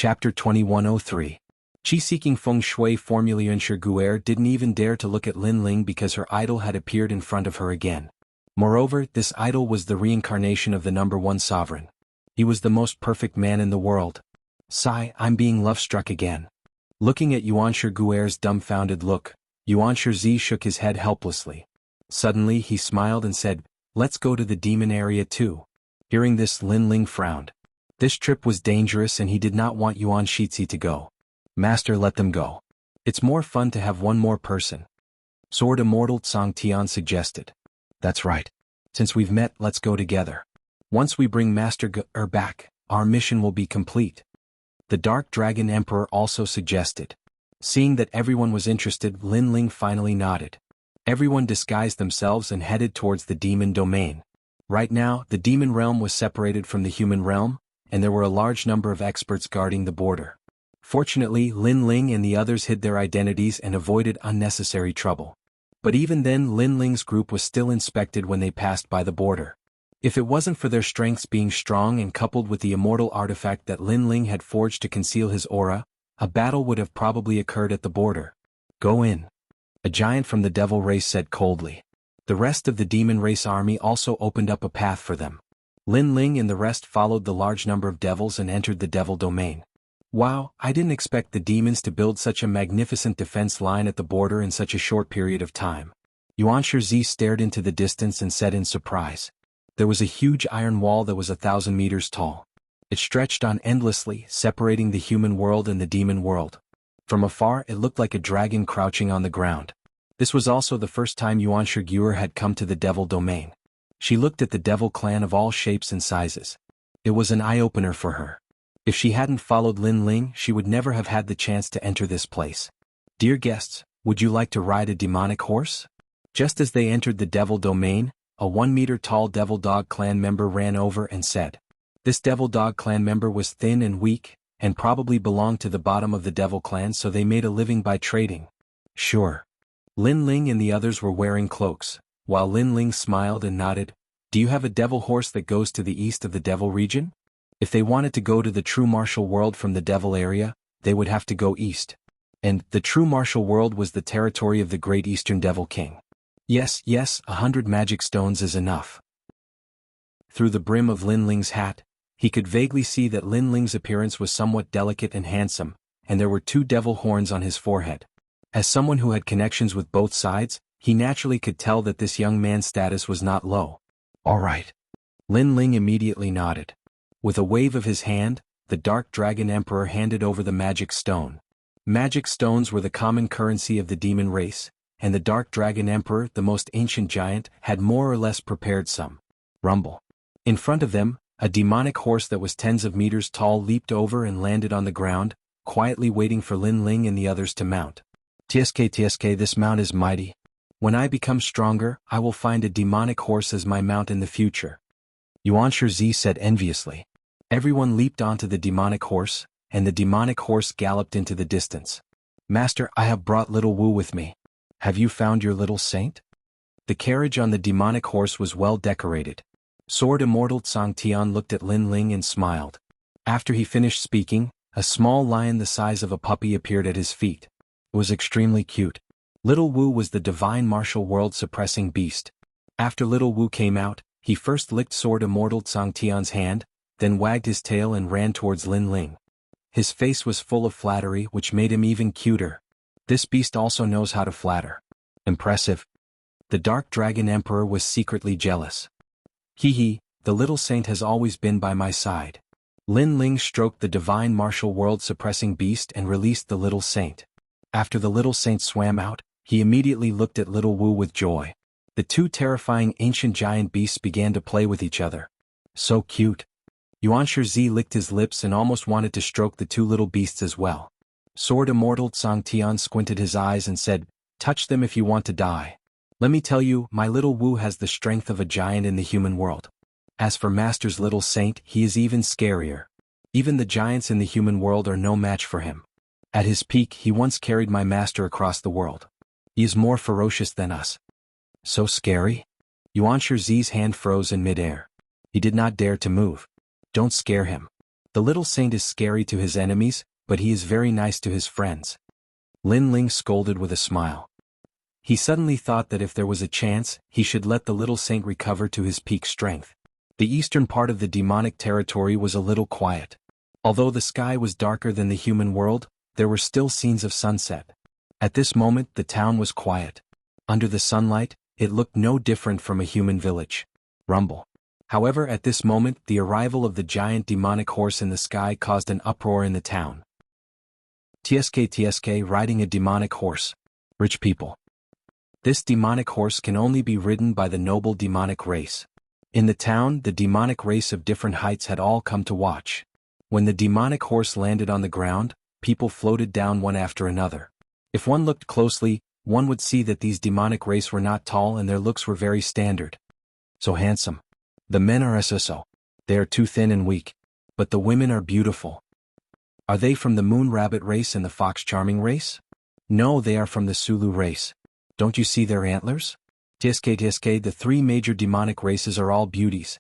Chapter 2103. Qi-seeking feng shui formula. Yuanshi Guer didn't even dare to look at Lin Ling because her idol had appeared in front of her again. Moreover, this idol was the reincarnation of the #1 sovereign. He was the most perfect man in the world. Sigh, I'm being love-struck again. Looking at Yuanshi Guer's dumbfounded look, Yuanshi Zi shook his head helplessly. Suddenly he smiled and said, "Let's go to the demon area too." Hearing this, Lin Ling frowned. This trip was dangerous and he did not want Yuan Shizi to go. Master, let them go. It's more fun to have one more person. Sword Immortal Tsang Tian suggested. That's right. Since we've met, let's go together. Once we bring Master Ge back, our mission will be complete. The Dark Dragon Emperor also suggested. Seeing that everyone was interested, Lin Ling finally nodded. Everyone disguised themselves and headed towards the demon domain. Right now, the demon realm was separated from the human realm, and there were a large number of experts guarding the border. Fortunately, Lin Ling and the others hid their identities and avoided unnecessary trouble. But even then, Lin Ling's group was still inspected when they passed by the border. If it wasn't for their strengths being strong and coupled with the immortal artifact that Lin Ling had forged to conceal his aura, a battle would have probably occurred at the border. Go in. A giant from the devil race said coldly. The rest of the demon race army also opened up a path for them. Lin Ling and the rest followed the large number of devils and entered the devil domain. Wow, I didn't expect the demons to build such a magnificent defense line at the border in such a short period of time. Yuanshi Zi stared into the distance and said in surprise. There was a huge iron wall that was 1,000 meters tall. It stretched on endlessly, separating the human world and the demon world. From afar, it looked like a dragon crouching on the ground. This was also the first time Yuanshi Guer had come to the devil domain. She looked at the devil clan of all shapes and sizes. It was an eye-opener for her. If she hadn't followed Lin Ling, she would never have had the chance to enter this place. Dear guests, would you like to ride a demonic horse? Just as they entered the devil domain, a 1-meter-tall devil dog clan member ran over and said. This devil dog clan member was thin and weak, and probably belonged to the bottom of the devil clan, so they made a living by trading. Sure. Lin Ling and the others were wearing cloaks. While Lin Ling smiled and nodded. Do you have a devil horse that goes to the east of the devil region? If they wanted to go to the true martial world from the devil area, they would have to go east. And the true martial world was the territory of the great eastern devil king. Yes, 100 magic stones is enough. Through the brim of Lin Ling's hat, he could vaguely see that Lin Ling's appearance was somewhat delicate and handsome, and there were 2 devil horns on his forehead. As someone who had connections with both sides, he naturally could tell that this young man's status was not low. All right. Lin Ling immediately nodded. With a wave of his hand, the Dark Dragon Emperor handed over the magic stone. Magic stones were the common currency of the demon race, and the Dark Dragon Emperor, the most ancient giant, had more or less prepared some. Rumble. In front of them, a demonic horse that was tens of meters tall leaped over and landed on the ground, quietly waiting for Lin Ling and the others to mount. TSK, this mount is mighty. When I become stronger, I will find a demonic horse as my mount in the future. Yuanshi Zi said enviously. Everyone leaped onto the demonic horse, and the demonic horse galloped into the distance. Master, I have brought little Wu with me. Have you found your little saint? The carriage on the demonic horse was well decorated. Sword Immortal Tsang Tian looked at Lin Ling and smiled. After he finished speaking, a small lion the size of a puppy appeared at his feet. It was extremely cute. Little Wu was the divine martial world suppressing beast. After Little Wu came out, he first licked Sword Immortal Tsang Tian's hand, then wagged his tail and ran towards Lin Ling. His face was full of flattery, which made him even cuter. This beast also knows how to flatter. Impressive. The Dark Dragon Emperor was secretly jealous. Hee, the little saint has always been by my side. Lin Ling stroked the divine martial world suppressing beast and released the little saint. After the little saint swam out, he immediately looked at Little Wu with joy. The 2 terrifying ancient giant beasts began to play with each other. So cute. Yuanshi Zi licked his lips and almost wanted to stroke the 2 little beasts as well. Sword Immortal Tsang Tian squinted his eyes and said, touch them if you want to die. Let me tell you, my little Wu has the strength of a giant in the human world. As for Master's little saint, he is even scarier. Even the giants in the human world are no match for him. At his peak, he once carried my master across the world. He is more ferocious than us. So scary? Yuanshi Zi's hand froze in midair. He did not dare to move. Don't scare him. The little saint is scary to his enemies, but he is very nice to his friends. Lin Ling scolded with a smile. He suddenly thought that if there was a chance, he should let the little saint recover to his peak strength. The eastern part of the demonic territory was a little quiet. Although the sky was darker than the human world, there were still scenes of sunset. At this moment the town was quiet. Under the sunlight, it looked no different from a human village. Rumble. However, at this moment the arrival of the giant demonic horse in the sky caused an uproar in the town. TSK riding a demonic horse. Rich people. This demonic horse can only be ridden by the noble demonic race. In the town, the demonic race of different heights had all come to watch. When the demonic horse landed on the ground, people floated down one after another. If one looked closely, one would see that these demonic race were not tall and their looks were very standard. So handsome. The men are so. They are too thin and weak. But the women are beautiful. Are they from the moon rabbit race and the fox charming race? No, they are from the Sulu race. Don't you see their antlers? TSK, the three major demonic races are all beauties.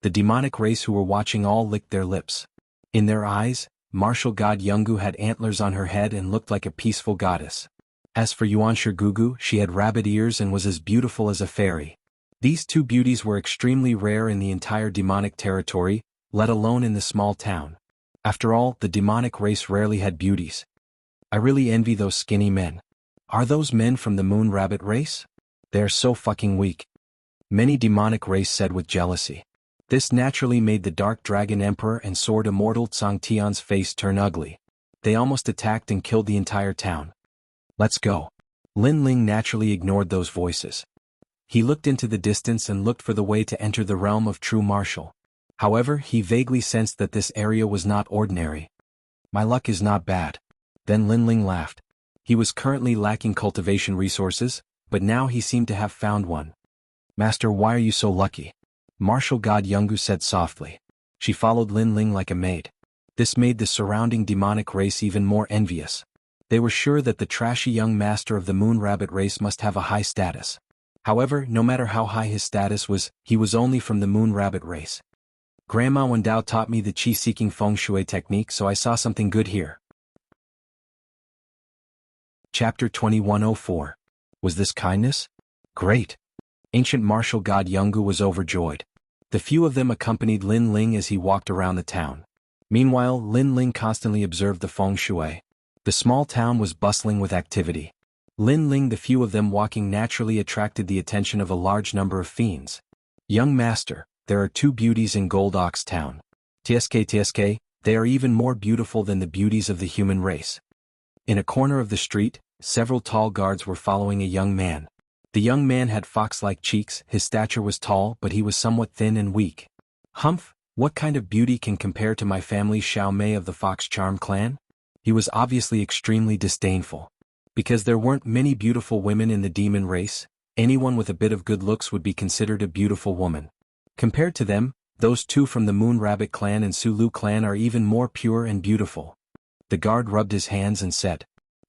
The demonic race who were watching all licked their lips. In their eyes, martial god Jianghu had antlers on her head and looked like a peaceful goddess. As for Yuanshi Gugu, she had rabbit ears and was as beautiful as a fairy. These two beauties were extremely rare in the entire demonic territory, let alone in the small town. After all, the demonic race rarely had beauties. I really envy those skinny men. Are those men from the moon rabbit race? They are so fucking weak. Many demonic race said with jealousy. This naturally made the Dark Dragon Emperor and Sword Immortal Tsang Tian's face turn ugly. They almost attacked and killed the entire town. Let's go. Lin Ling naturally ignored those voices. He looked into the distance and looked for the way to enter the realm of true martial. However, he vaguely sensed that this area was not ordinary. My luck is not bad. Then Lin Ling laughed. He was currently lacking cultivation resources, but now he seemed to have found one. Master, why are you so lucky? Martial god Jianghu said softly. She followed Lin Ling like a maid. This made the surrounding demonic race even more envious. They were sure that the trashy young master of the moon rabbit race must have a high status. However, no matter how high his status was, he was only from the moon rabbit race. Grandma Wendao taught me the qi-seeking feng shui technique, so I saw something good here. Chapter 2104. Was this kindness? Great. Ancient martial god Jianghu was overjoyed. The few of them accompanied Lin Ling as he walked around the town. Meanwhile, Lin Ling constantly observed the feng shui. The small town was bustling with activity. Lin Ling, the few of them walking naturally attracted the attention of a large number of fiends. Young master, there are two beauties in Gold Ox Town. TSK, they are even more beautiful than the beauties of the human race. In a corner of the street, several tall guards were following a young man. The young man had fox-like cheeks, his stature was tall but he was somewhat thin and weak. Humph, what kind of beauty can compare to my family Xiao Mei of the Fox Charm clan? He was obviously extremely disdainful. Because there weren't many beautiful women in the demon race, anyone with a bit of good looks would be considered a beautiful woman. Compared to them, those two from the Moon Rabbit clan and Sulu clan are even more pure and beautiful. The guard rubbed his hands and said,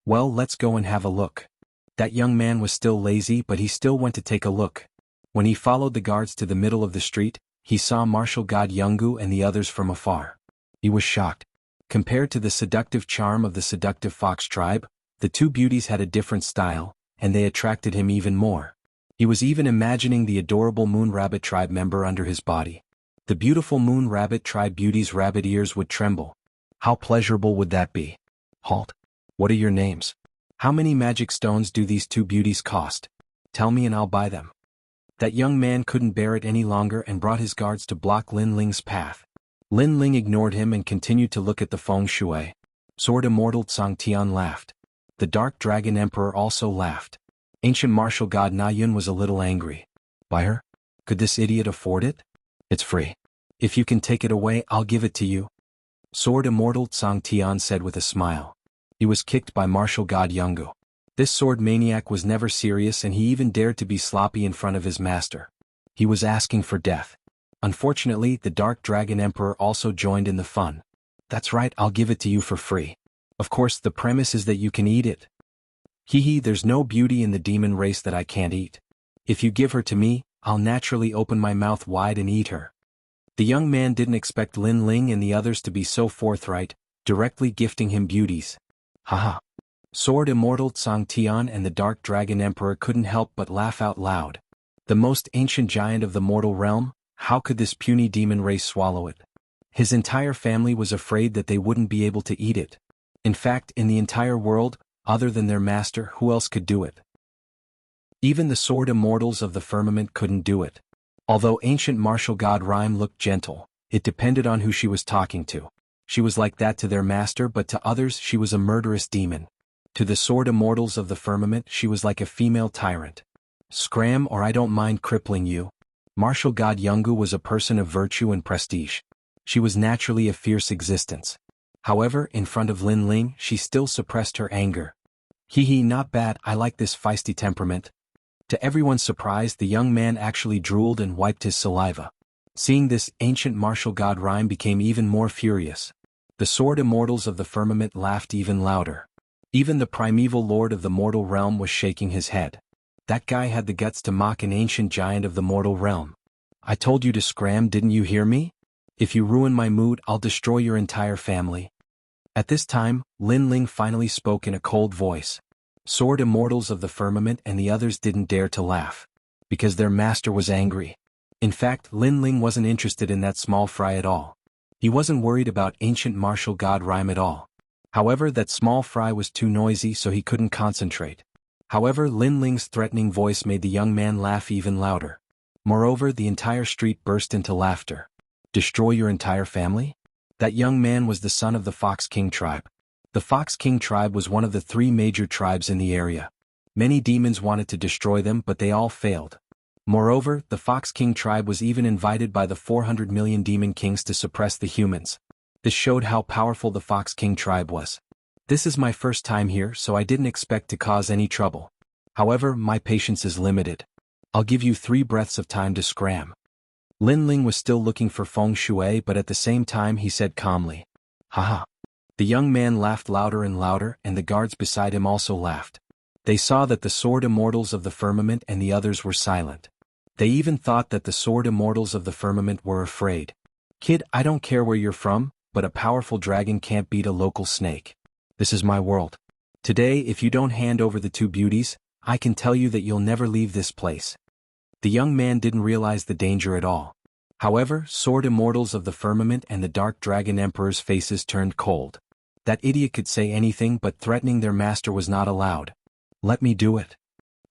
"Well, let's go and have a look." That young man was still lazy, but he still went to take a look. When he followed the guards to the middle of the street, he saw martial god Jianghu and the others from afar. He was shocked. Compared to the seductive charm of the seductive fox tribe, the two beauties had a different style, and they attracted him even more. He was even imagining the adorable Moon Rabbit tribe member under his body. The beautiful Moon Rabbit tribe beauty's rabbit ears would tremble. How pleasurable would that be? Halt. What are your names? How many magic stones do these two beauties cost? Tell me and I'll buy them. That young man couldn't bear it any longer and brought his guards to block Lin Ling's path. Lin Ling ignored him and continued to look at the feng shui. Sword Immortal Tsang Tian laughed. The Dark Dragon Emperor also laughed. Ancient martial god Na Yun was a little angry. Buy her? Could this idiot afford it? It's free. If you can take it away, I'll give it to you. Sword Immortal Tsang Tian said with a smile. He was kicked by martial god Jianghu. This sword maniac was never serious and he even dared to be sloppy in front of his master. He was asking for death. Unfortunately, the Dark Dragon Emperor also joined in the fun. That's right, I'll give it to you for free. Of course, the premise is that you can eat it. Hee, there's no beauty in the demon race that I can't eat. If you give her to me, I'll naturally open my mouth wide and eat her. The young man didn't expect Lin Ling and the others to be so forthright, directly gifting him beauties. Haha. Sword Immortal Tsang Tian and the Dark Dragon Emperor couldn't help but laugh out loud. The most ancient giant of the mortal realm, how could this puny demon race swallow it? His entire family was afraid that they wouldn't be able to eat it. In fact, in the entire world, other than their master, who else could do it? Even the sword immortals of the firmament couldn't do it. Although ancient martial god Rhyme looked gentle, it depended on who she was talking to. She was like that to their master, but to others she was a murderous demon. To the sword immortals of the firmament she was like a female tyrant. Scram or I don't mind crippling you. Martial god Jianghu was a person of virtue and prestige. She was naturally a fierce existence. However, in front of Lin Ling she still suppressed her anger. Hee, not bad, I like this feisty temperament. To everyone's surprise, the young man actually drooled and wiped his saliva. Seeing this, ancient martial god Rhyme became even more furious. The sword immortals of the firmament laughed even louder. Even the primeval lord of the mortal realm was shaking his head. That guy had the guts to mock an ancient giant of the mortal realm. I told you to scram, didn't you hear me? If you ruin my mood, I'll destroy your entire family. At this time, Lin Ling finally spoke in a cold voice. Sword immortals of the firmament and the others didn't dare to laugh. Because their master was angry. In fact, Lin Ling wasn't interested in that small fry at all. He wasn't worried about ancient martial god Rhyme at all. However, that small fry was too noisy so he couldn't concentrate. However, Lin Ling's threatening voice made the young man laugh even louder. Moreover, the entire street burst into laughter. Destroy your entire family? That young man was the son of the Fox King tribe. The Fox King tribe was one of the 3 major tribes in the area. Many demons wanted to destroy them, but they all failed. Moreover, the Fox King tribe was even invited by the 400 million demon kings to suppress the humans. This showed how powerful the Fox King tribe was. This is my first time here, so I didn't expect to cause any trouble. However, my patience is limited. I'll give you 3 breaths of time to scram. Lin Ling was still looking for feng shui, but at the same time he said calmly. Haha. The young man laughed louder and louder, and the guards beside him also laughed. They saw that the sword immortals of the firmament and the others were silent. They even thought that the sword immortals of the firmament were afraid. Kid, I don't care where you're from, but a powerful dragon can't beat a local snake. This is my world. Today, if you don't hand over the 2 beauties, I can tell you that you'll never leave this place. The young man didn't realize the danger at all. However, sword immortals of the firmament and the Dark Dragon Emperor's faces turned cold. That idiot could say anything, but threatening their master was not allowed. Let me do it.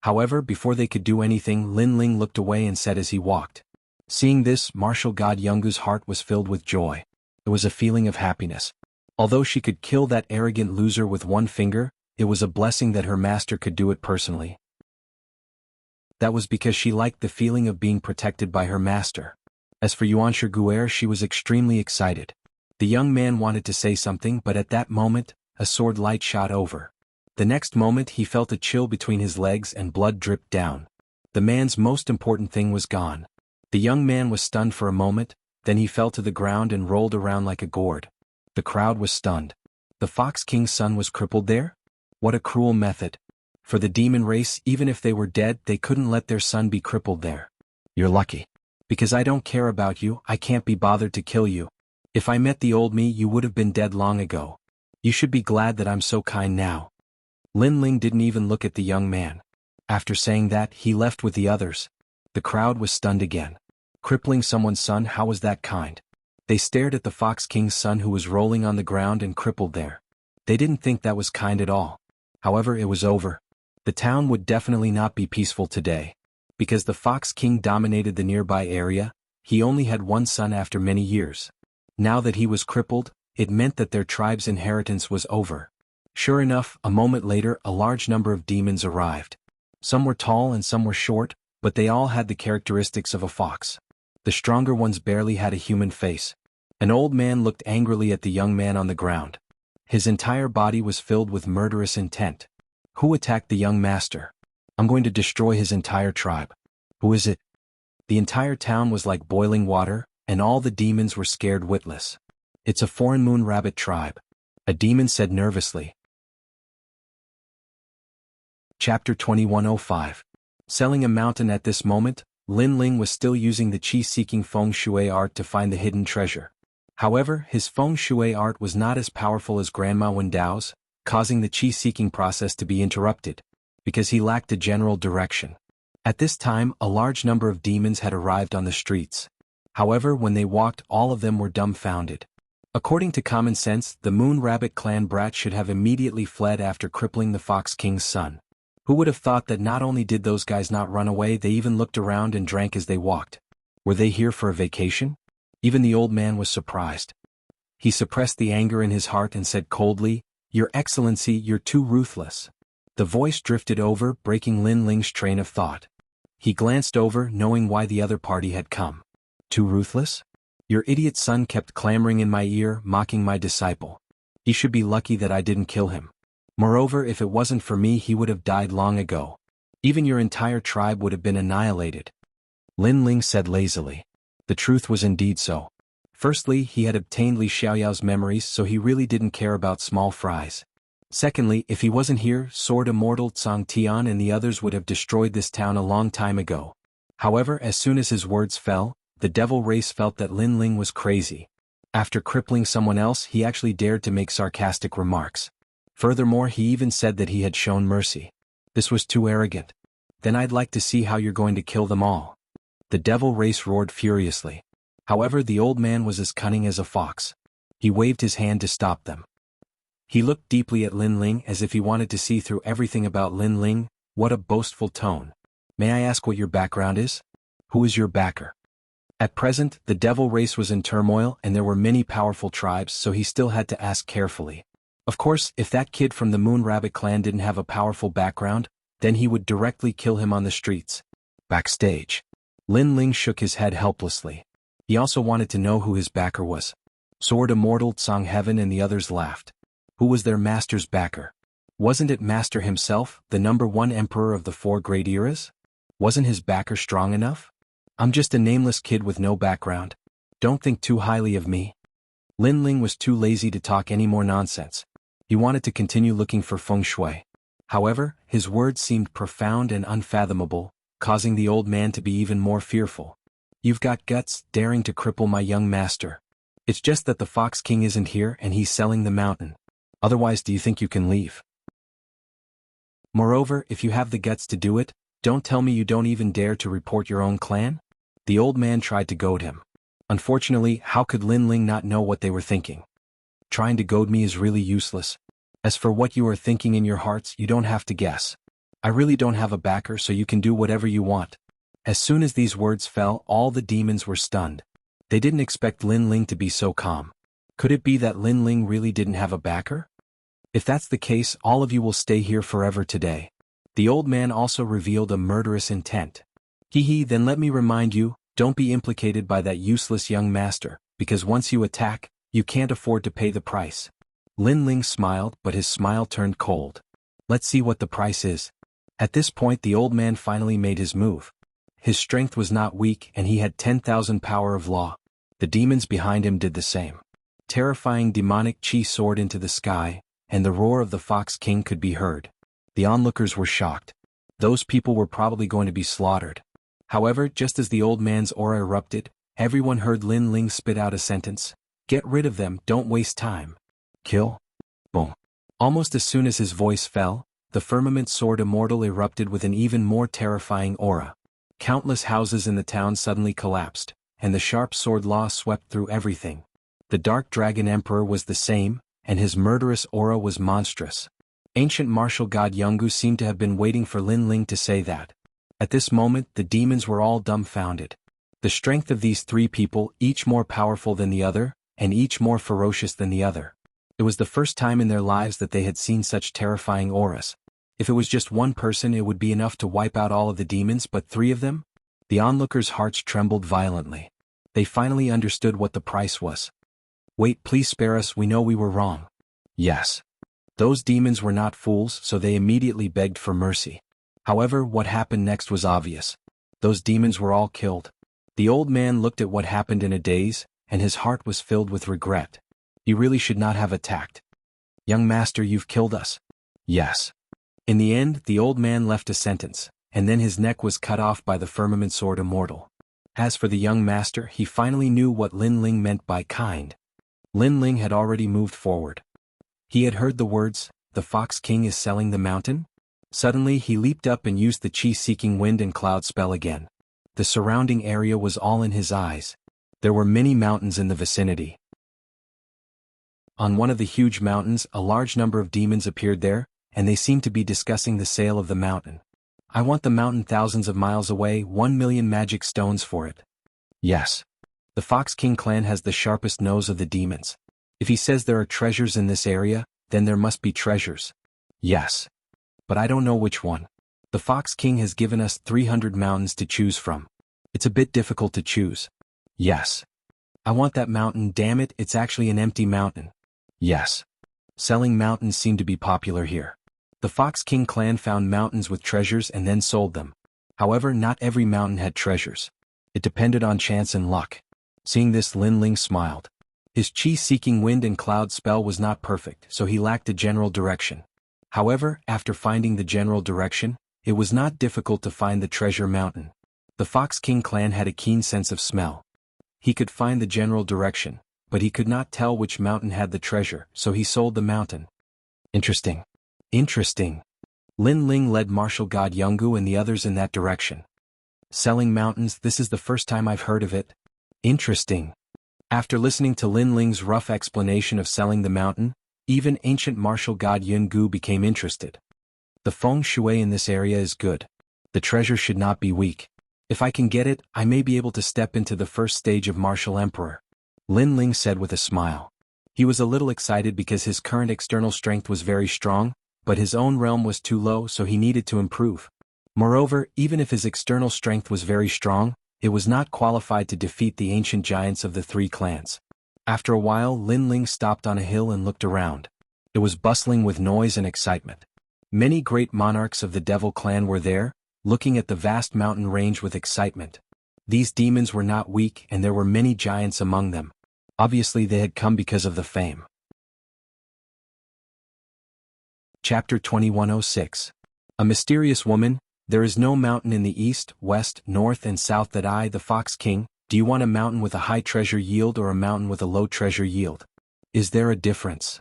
However, before they could do anything, Lin Ling looked away and said as he walked. Seeing this, martial god Jianghu's heart was filled with joy. It was a feeling of happiness. Although she could kill that arrogant loser with 1 finger, it was a blessing that her master could do it personally. That was because she liked the feeling of being protected by her master. As for Yuan Shiguer, she was extremely excited. The young man wanted to say something, but at that moment, a sword light shot over. The next moment he felt a chill between his legs and blood dripped down. The man's most important thing was gone. The young man was stunned for a moment, then he fell to the ground and rolled around like a gourd. The crowd was stunned. The Fox King's son was crippled there? What a cruel method. For the demon race, even if they were dead, they couldn't let their son be crippled there. You're lucky. Because I don't care about you, I can't be bothered to kill you. If I met the old me, you would have been dead long ago. You should be glad that I'm so kind now. Lin Ling didn't even look at the young man. After saying that, he left with the others. The crowd was stunned again. Crippling someone's son, how was that kind? They stared at the Fox King's son who was rolling on the ground and crippled there. They didn't think that was kind at all. However, it was over. The town would definitely not be peaceful today. Because the Fox King dominated the nearby area, he only had 1 son after many years. Now that he was crippled, it meant that their tribe's inheritance was over. Sure enough, a moment later a large number of demons arrived. Some were tall and some were short, but they all had the characteristics of a fox. The stronger ones barely had a human face. An old man looked angrily at the young man on the ground. His entire body was filled with murderous intent. Who attacked the young master? I'm going to destroy his entire tribe. Who is it? The entire town was like boiling water, and all the demons were scared witless. It's a foreign moon rabbit tribe. A demon said nervously. Chapter 2105. Selling a mountain. At this moment, Lin Ling was still using the qi-seeking feng shui art to find the hidden treasure. However, his feng shui art was not as powerful as Grandma Wen Dao's, causing the qi-seeking process to be interrupted, because he lacked a general direction. At this time, a large number of demons had arrived on the streets. However, when they walked, all of them were dumbfounded. According to common sense, the Moon Rabbit clan brat should have immediately fled after crippling the Fox King's son. Who would have thought that not only did those guys not run away, they even looked around and drank as they walked? Were they here for a vacation? Even the old man was surprised. He suppressed the anger in his heart and said coldly, "Your Excellency, you're too ruthless." The voice drifted over, breaking Lin Ling's train of thought. He glanced over, knowing why the other party had come. Too ruthless? Your idiot son kept clamoring in my ear, mocking my disciple. He should be lucky that I didn't kill him. Moreover, if it wasn't for me, he would have died long ago. Even your entire tribe would have been annihilated. Lin Ling said lazily. The truth was indeed so. Firstly, he had obtained Li Xiaoyao's memories, so he really didn't care about small fries. Secondly, if he wasn't here, Sword Immortal Tsang Tian and the others would have destroyed this town a long time ago. However, as soon as his words fell, the devil race felt that Lin Ling was crazy. After crippling someone else, he actually dared to make sarcastic remarks. Furthermore, he even said that he had shown mercy. This was too arrogant. Then I'd like to see how you're going to kill them all. The devil race roared furiously. However, the old man was as cunning as a fox. He waved his hand to stop them. He looked deeply at Lin Ling as if he wanted to see through everything about Lin Ling. What a boastful tone. May I ask what your background is? Who is your backer? At present, the devil race was in turmoil and there were many powerful tribes, so he still had to ask carefully. Of course, if that kid from the Moon Rabbit clan didn't have a powerful background, then he would directly kill him on the streets. Backstage. Lin Ling shook his head helplessly. He also wanted to know who his backer was. Sword Immortal Tsang Heaven and the others laughed. Who was their master's backer? Wasn't it Master himself, the #1 emperor of the 4 great eras? Wasn't his backer strong enough? I'm just a nameless kid with no background. Don't think too highly of me. Lin Ling was too lazy to talk any more nonsense. He wanted to continue looking for feng shui. However, his words seemed profound and unfathomable, causing the old man to be even more fearful. You've got guts, daring to cripple my young master. It's just that the Fox King isn't here and he's selling the mountain. Otherwise, do you think you can leave? Moreover, if you have the guts to do it, don't tell me you don't even dare to report your own clan? The old man tried to goad him. Unfortunately, how could Lin Ling not know what they were thinking? Trying to goad me is really useless. As for what you are thinking in your hearts, you don't have to guess. I really don't have a backer, so you can do whatever you want. As soon as these words fell, all the demons were stunned. They didn't expect Lin Ling to be so calm. Could it be that Lin Ling really didn't have a backer? If that's the case, all of you will stay here forever today. The old man also revealed a murderous intent. Then let me remind you, don't be implicated by that useless young master, because once you attack, you can't afford to pay the price. Lin Ling smiled, but his smile turned cold. Let's see what the price is. At this point, the old man finally made his move. His strength was not weak and he had 10,000 power of law. The demons behind him did the same. Terrifying demonic chi soared into the sky, and the roar of the Fox King could be heard. The onlookers were shocked. Those people were probably going to be slaughtered. However, just as the old man's aura erupted, everyone heard Lin Ling spit out a sentence. Get rid of them, don't waste time. Kill? Boom. Almost as soon as his voice fell, the firmament sword immortal erupted with an even more terrifying aura. Countless houses in the town suddenly collapsed, and the sharp sword law swept through everything. The Dark Dragon Emperor was the same, and his murderous aura was monstrous. Ancient martial god Jianghu seemed to have been waiting for Lin Ling to say that. At this moment, the demons were all dumbfounded. The strength of these 3 people, each more powerful than the other, and each more ferocious than the other. It was the first time in their lives that they had seen such terrifying auras. If it was just one person, it would be enough to wipe out all of the demons, but 3 of them? The onlookers' hearts trembled violently. They finally understood what the price was. Wait, please spare us, we know we were wrong. Yes. Those demons were not fools, so they immediately begged for mercy. However, what happened next was obvious. Those demons were all killed. The old man looked at what happened in a daze, and his heart was filled with regret. He really should not have attacked. Young master, you've killed us. Yes. In the end, the old man left a sentence, and then his neck was cut off by the firmament sword immortal. As for the young master, he finally knew what Lin Ling meant by kind. Lin Ling had already moved forward. He had heard the words, "The Fox King is selling the mountain?" Suddenly he leaped up and used the chi-seeking wind and cloud spell again. The surrounding area was all in his eyes. There were many mountains in the vicinity. On one of the huge mountains, a large number of demons appeared there, and they seemed to be discussing the sale of the mountain. "I want the mountain thousands of miles away, 1,000,000 magic stones for it." "Yes. The Fox King clan has the sharpest nose of the demons. If he says there are treasures in this area, then there must be treasures." "Yes. But I don't know which one. The Fox King has given us 300 mountains to choose from. It's a bit difficult to choose." "Yes. I want that mountain, damn it, it's actually an empty mountain." "Yes." Selling mountains seemed to be popular here. The Fox King clan found mountains with treasures and then sold them. However, not every mountain had treasures. It depended on chance and luck. Seeing this, Lin Ling smiled. His chi-seeking wind and cloud spell was not perfect, so he lacked a general direction. However, after finding the general direction, it was not difficult to find the treasure mountain. The Fox King clan had a keen sense of smell. He could find the general direction, but he could not tell which mountain had the treasure, so he sold the mountain. Interesting. Interesting. Lin Ling led martial god Jianghu and the others in that direction. Selling mountains, this is the first time I've heard of it. Interesting. After listening to Lin Ling's rough explanation of selling the mountain, even ancient martial god Jianghu became interested. The feng shui in this area is good. The treasure should not be weak. If I can get it, I may be able to step into the first stage of martial emperor. Lin Ling said with a smile. He was a little excited because his current external strength was very strong, but his own realm was too low, so he needed to improve. Moreover, even if his external strength was very strong, it was not qualified to defeat the ancient giants of the three clans. After a while, Lin Ling stopped on a hill and looked around. It was bustling with noise and excitement. Many great monarchs of the Devil clan were there, looking at the vast mountain range with excitement. These demons were not weak, and there were many giants among them. Obviously they had come because of the fame. Chapter 2106. A mysterious woman. There is no mountain in the east, west, north and south that I, the Fox King. Do you want a mountain with a high treasure yield or a mountain with a low treasure yield? Is there a difference?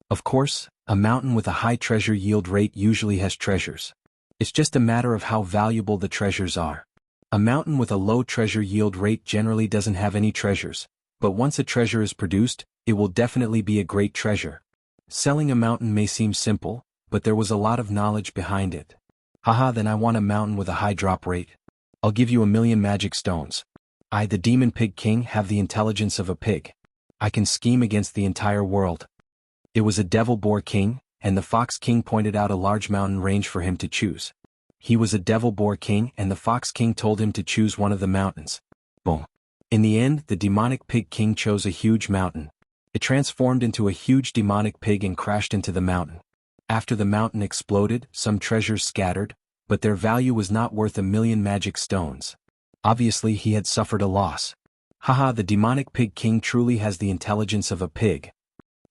Of course, a mountain with a high treasure yield rate usually has treasures. It's just a matter of how valuable the treasures are. A mountain with a low treasure yield rate generally doesn't have any treasures, but once a treasure is produced, it will definitely be a great treasure. Selling a mountain may seem simple, but there was a lot of knowledge behind it. Haha, then I want a mountain with a high drop rate. I'll give you 1,000,000 magic stones. I, the Demon Pig King, have the intelligence of a pig. I can scheme against the entire world. It was a Devil Boar King, and the Fox King pointed out a large mountain range for him to choose. He was a Devil Boar King, and the Fox King told him to choose one of the mountains. Boom. In the end, the Demonic Pig King chose a huge mountain. It transformed into a huge demonic pig and crashed into the mountain. After the mountain exploded, some treasures scattered, but their value was not worth 1,000,000 magic stones. Obviously he had suffered a loss. Haha, the Demonic Pig King truly has the intelligence of a pig.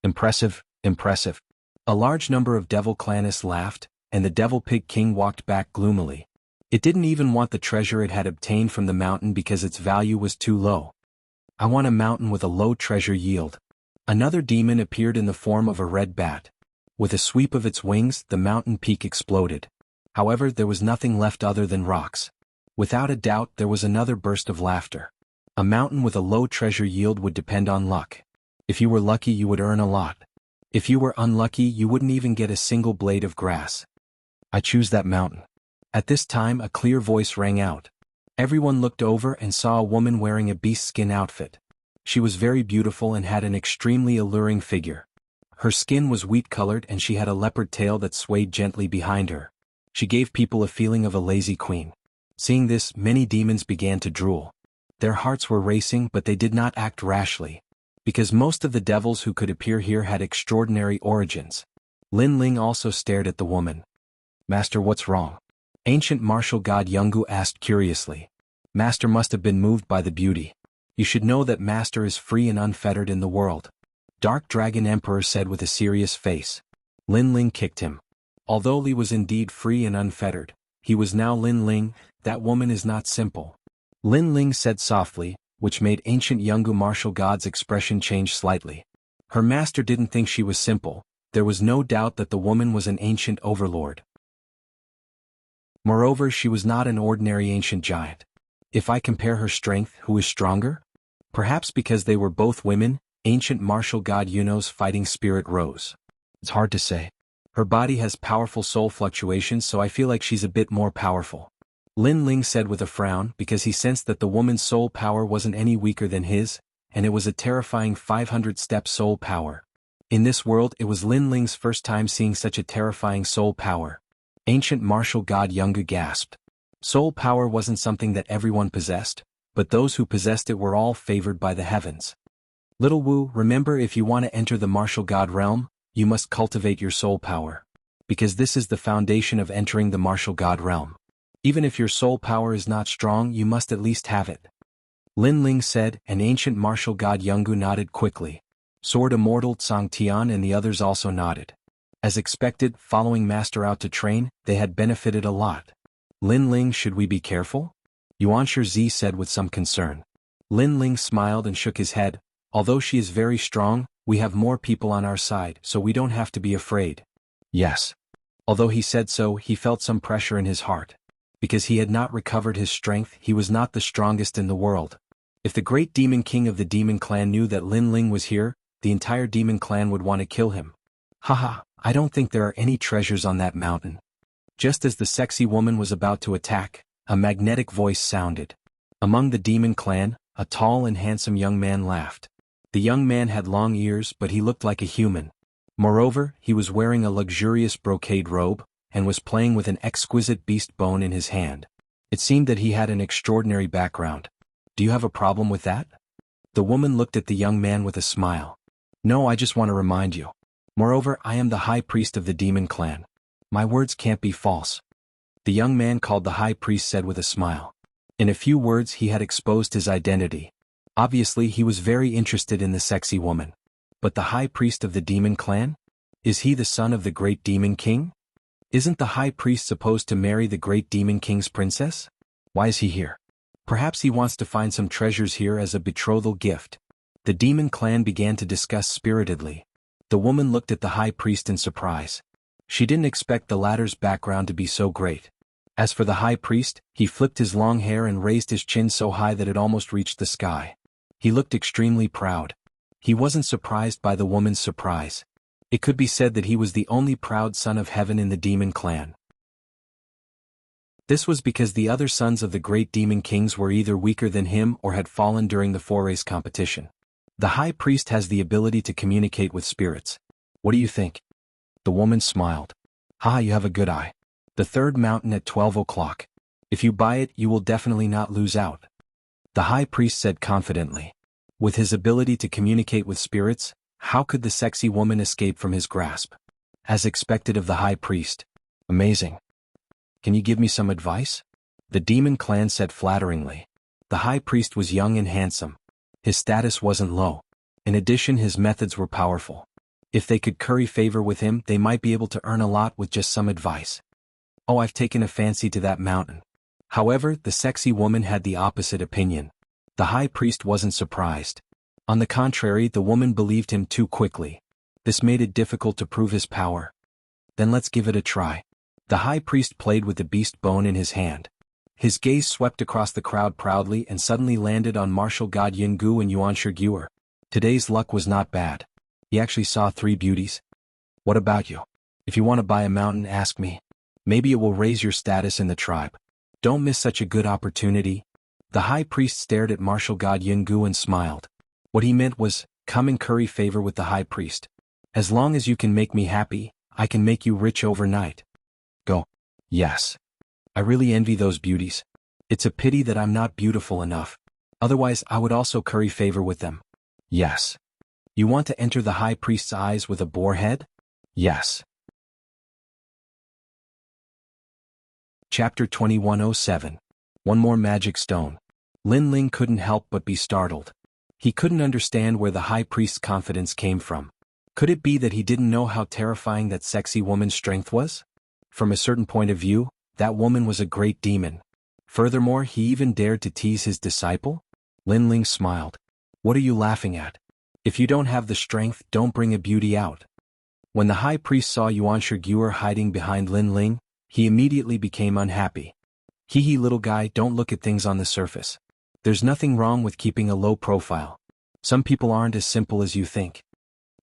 Impressive, impressive. A large number of Devil clanists laughed, and the Devil Pig King walked back gloomily. It didn't even want the treasure it had obtained from the mountain because its value was too low. I want a mountain with a low treasure yield. Another demon appeared in the form of a red bat. With a sweep of its wings, the mountain peak exploded. However, there was nothing left other than rocks. Without a doubt, there was another burst of laughter. A mountain with a low treasure yield would depend on luck. If you were lucky, you would earn a lot. If you were unlucky, you wouldn't even get a single blade of grass. I choose that mountain. At this time, a clear voice rang out. Everyone looked over and saw a woman wearing a beast skin outfit. She was very beautiful and had an extremely alluring figure. Her skin was wheat-colored and she had a leopard tail that swayed gently behind her. She gave people a feeling of a lazy queen. Seeing this, many demons began to drool. Their hearts were racing, but they did not act rashly. Because most of the devils who could appear here had extraordinary origins. Lin Ling also stared at the woman. Master, what's wrong? Ancient martial god Jianghu asked curiously. Master must have been moved by the beauty. You should know that Master is free and unfettered in the world. Dark Dragon Emperor said with a serious face. Lin Ling kicked him. Although Li was indeed free and unfettered, he was now Lin Ling. That woman is not simple. Lin Ling said softly, which made ancient Jianghu martial god's expression change slightly. Her master didn't think she was simple. There was no doubt that the woman was an ancient overlord. Moreover, she was not an ordinary ancient giant. If I compare her strength, who is stronger? Perhaps because they were both women, ancient martial god Yuno's fighting spirit rose. It's hard to say. Her body has powerful soul fluctuations, so I feel like she's a bit more powerful. Lin Ling said with a frown, because he sensed that the woman's soul power wasn't any weaker than his, and it was a terrifying 500-step soul power. In this world, it was Lin Ling's first time seeing such a terrifying soul power. Ancient martial god Jianghu gasped. Soul power wasn't something that everyone possessed, but those who possessed it were all favored by the heavens. Little Wu, remember, if you want to enter the martial god realm, you must cultivate your soul power. Because this is the foundation of entering the martial god realm. Even if your soul power is not strong, you must at least have it. Lin Ling said, and ancient martial god Jianghu nodded quickly. Sword Immortal Tsang Tian and the others also nodded. As expected, following Master out to train, they had benefited a lot. Lin Ling, should we be careful? Yuanshi Zi said with some concern. Lin Ling smiled and shook his head. Although she is very strong, we have more people on our side, so we don't have to be afraid. Yes. Although he said so, he felt some pressure in his heart. Because he had not recovered his strength, he was not the strongest in the world. If the great demon king of the demon clan knew that Lin Ling was here, the entire demon clan would want to kill him. Haha, I don't think there are any treasures on that mountain. Just as the sexy woman was about to attack, a magnetic voice sounded. Among the demon clan, a tall and handsome young man laughed. The young man had long ears, but he looked like a human. Moreover, he was wearing a luxurious brocade robe, and was playing with an exquisite beast bone in his hand. It seemed that he had an extraordinary background. Do you have a problem with that? The woman looked at the young man with a smile. No, I just want to remind you. Moreover, I am the high priest of the demon clan. My words can't be false. The young man called the high priest said with a smile. In a few words he had exposed his identity. Obviously he was very interested in the sexy woman. But the high priest of the demon clan? Is he the son of the great demon king? Isn't the high priest supposed to marry the great demon king's princess? Why is he here? Perhaps he wants to find some treasures here as a betrothal gift. The demon clan began to discuss spiritedly. The woman looked at the high priest in surprise. She didn't expect the latter's background to be so great. As for the high priest, he flipped his long hair and raised his chin so high that it almost reached the sky. He looked extremely proud. He wasn't surprised by the woman's surprise. It could be said that he was the only proud son of heaven in the demon clan. This was because the other sons of the great demon kings were either weaker than him or had fallen during the four-race competition. The high priest has the ability to communicate with spirits. What do you think? The woman smiled. Ha, you have a good eye. The third mountain at 12 o'clock. If you buy it, you will definitely not lose out. The high priest said confidently. With his ability to communicate with spirits, how could the sexy woman escape from his grasp? As expected of the high priest. Amazing. Can you give me some advice? The demon clan said flatteringly. The high priest was young and handsome. His status wasn't low. In addition, his methods were powerful. If they could curry favor with him, they might be able to earn a lot with just some advice. Oh, I've taken a fancy to that mountain. However, the sexy woman had the opposite opinion. The high priest wasn't surprised. On the contrary, the woman believed him too quickly. This made it difficult to prove his power. Then let's give it a try. The high priest played with the beast bone in his hand. His gaze swept across the crowd proudly and suddenly landed on martial god Jianghu and Yuanshi. Today's luck was not bad. He actually saw 3 beauties. What about you? If you want to buy a mountain, ask me. Maybe it will raise your status in the tribe. Don't miss such a good opportunity. The high priest stared at martial god Jianghu and smiled. What he meant was, come and curry favor with the high priest. As long as you can make me happy, I can make you rich overnight. Go. Yes. I really envy those beauties. It's a pity that I'm not beautiful enough. Otherwise I would also curry favor with them. Yes. You want to enter the high priest's eyes with a boar head? Yes. Chapter 2107. One more magic stone. Lin Ling couldn't help but be startled. He couldn't understand where the high priest's confidence came from. Could it be that he didn't know how terrifying that sexy woman's strength was? From a certain point of view, that woman was a great demon. Furthermore, he even dared to tease his disciple? Lin Ling smiled. What are you laughing at? If you don't have the strength, don't bring a beauty out. When the high priest saw Yuan Shiguer hiding behind Lin Ling, he immediately became unhappy. Hee hee, little guy, don't look at things on the surface. There's nothing wrong with keeping a low profile. Some people aren't as simple as you think.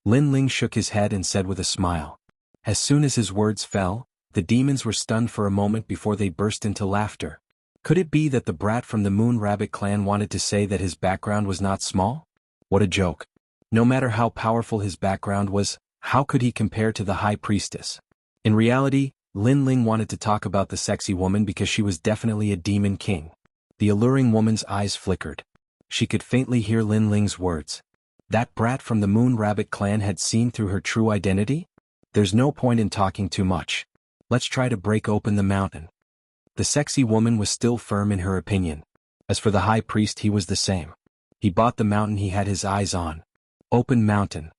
Lin Ling shook his head and said with a smile. As soon as his words fell, the demons were stunned for a moment before they burst into laughter. Could it be that the brat from the Moon Rabbit clan wanted to say that his background was not small? What a joke. No matter how powerful his background was, how could he compare to the high priestess? In reality, Lin Ling wanted to talk about the sexy woman because she was definitely a demon king. The alluring woman's eyes flickered. She could faintly hear Lin Ling's words. That brat from the Moon Rabbit clan had seen through her true identity? There's no point in talking too much. Let's try to break open the mountain. The sexy woman was still firm in her opinion. As for the high priest, he was the same. He bought the mountain he had his eyes on. Open mountain.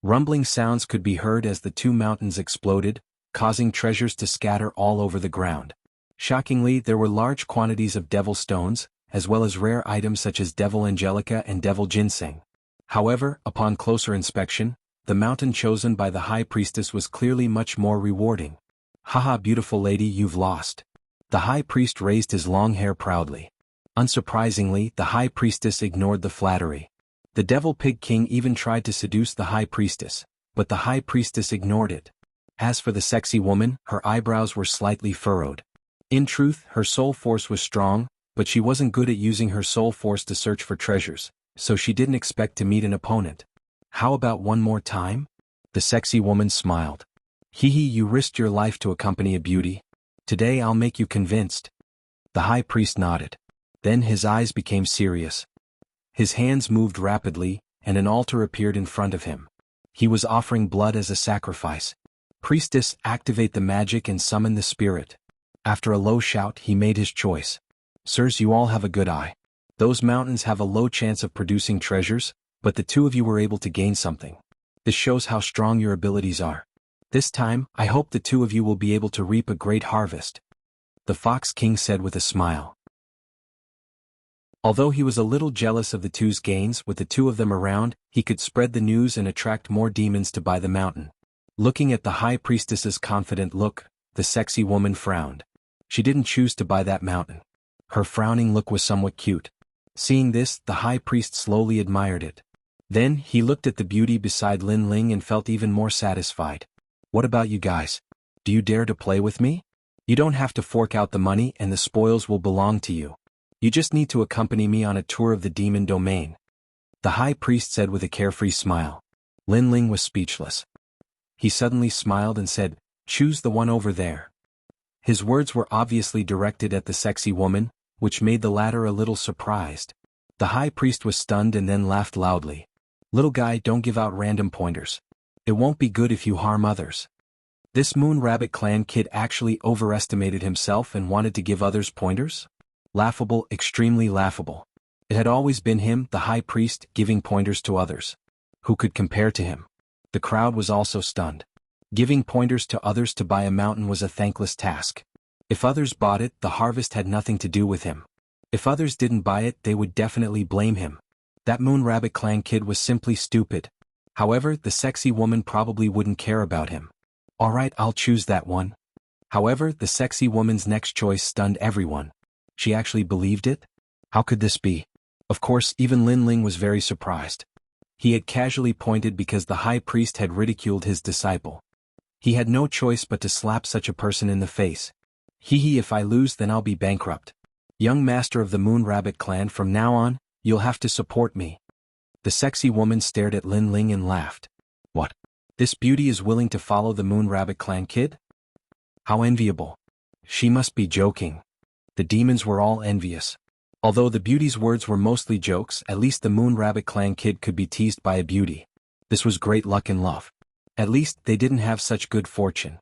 Rumbling sounds could be heard as the two mountains exploded, causing treasures to scatter all over the ground. Shockingly, there were large quantities of devil stones, as well as rare items such as devil angelica and devil ginseng. However, upon closer inspection, the mountain chosen by the high priestess was clearly much more rewarding. Haha, beautiful lady, you've lost. The high priest raised his long hair proudly. Unsurprisingly, the high priestess ignored the flattery. The devil pig king even tried to seduce the high priestess, but the high priestess ignored it. As for the sexy woman, her eyebrows were slightly furrowed. In truth, her soul force was strong, but she wasn't good at using her soul force to search for treasures, so she didn't expect to meet an opponent. How about one more time? The sexy woman smiled. Hee hee, you risked your life to accompany a beauty. Today I'll make you convinced. The high priest nodded. Then his eyes became serious. His hands moved rapidly, and an altar appeared in front of him. He was offering blood as a sacrifice. Priestess, activate the magic and summon the spirit. After a low shout, he made his choice. Sirs, you all have a good eye. Those mountains have a low chance of producing treasures, but the two of you were able to gain something. This shows how strong your abilities are. This time, I hope the two of you will be able to reap a great harvest. The Fox King said with a smile. Although he was a little jealous of the two's gains, with the two of them around, he could spread the news and attract more demons to buy the mountain. Looking at the high priestess's confident look, the sexy woman frowned. She didn't choose to buy that mountain. Her frowning look was somewhat cute. Seeing this, the high priest slowly admired it. Then, he looked at the beauty beside Lin Ling and felt even more satisfied. What about you guys? Do you dare to play with me? You don't have to fork out the money and the spoils will belong to you. You just need to accompany me on a tour of the demon domain. The high priest said with a carefree smile. Lin Ling was speechless. He suddenly smiled and said, choose the one over there. His words were obviously directed at the sexy woman, which made the latter a little surprised. The high priest was stunned and then laughed loudly. Little guy, don't give out random pointers. It won't be good if you harm others. This Moon Rabbit clan kid actually overestimated himself and wanted to give others pointers? Laughable, extremely laughable. It had always been him, the high priest, giving pointers to others. Who could compare to him? The crowd was also stunned. Giving pointers to others to buy a mountain was a thankless task. If others bought it, the harvest had nothing to do with him. If others didn't buy it, they would definitely blame him. That Moon Rabbit clan kid was simply stupid. However, the sexy woman probably wouldn't care about him. Alright, I'll choose that one. However, the sexy woman's next choice stunned everyone. She actually believed it? How could this be? Of course, even Lin Ling was very surprised. He had casually pointed because the high priest had ridiculed his disciple. He had no choice but to slap such a person in the face. Hee hee, if I lose then I'll be bankrupt. Young master of the Moon Rabbit clan, from now on, you'll have to support me. The sexy woman stared at Lin Ling and laughed. What? This beauty is willing to follow the Moon Rabbit clan kid? How enviable. She must be joking. The demons were all envious. Although the beauty's words were mostly jokes, at least the Moon Rabbit clan kid could be teased by a beauty. This was great luck and love. At least they didn't have such good fortune.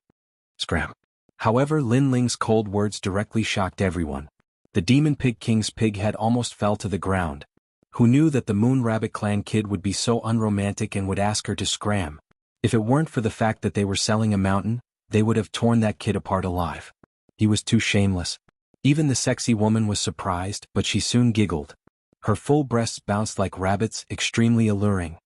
Scram. However, Lin Ling's cold words directly shocked everyone. The Demon Pig King's pig head almost fell to the ground. Who knew that the Moon Rabbit clan kid would be so unromantic and would ask her to scram? If it weren't for the fact that they were selling a mountain, they would have torn that kid apart alive. He was too shameless. Even the sexy woman was surprised, but she soon giggled. Her full breasts bounced like rabbits, extremely alluring.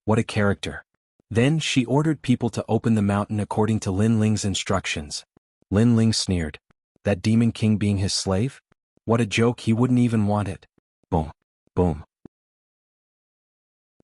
What a character. Then she ordered people to open the mountain according to Lin Ling's instructions. Lin Ling sneered. That demon king being his slave? What a joke, he wouldn't even want it. Boom. Boom.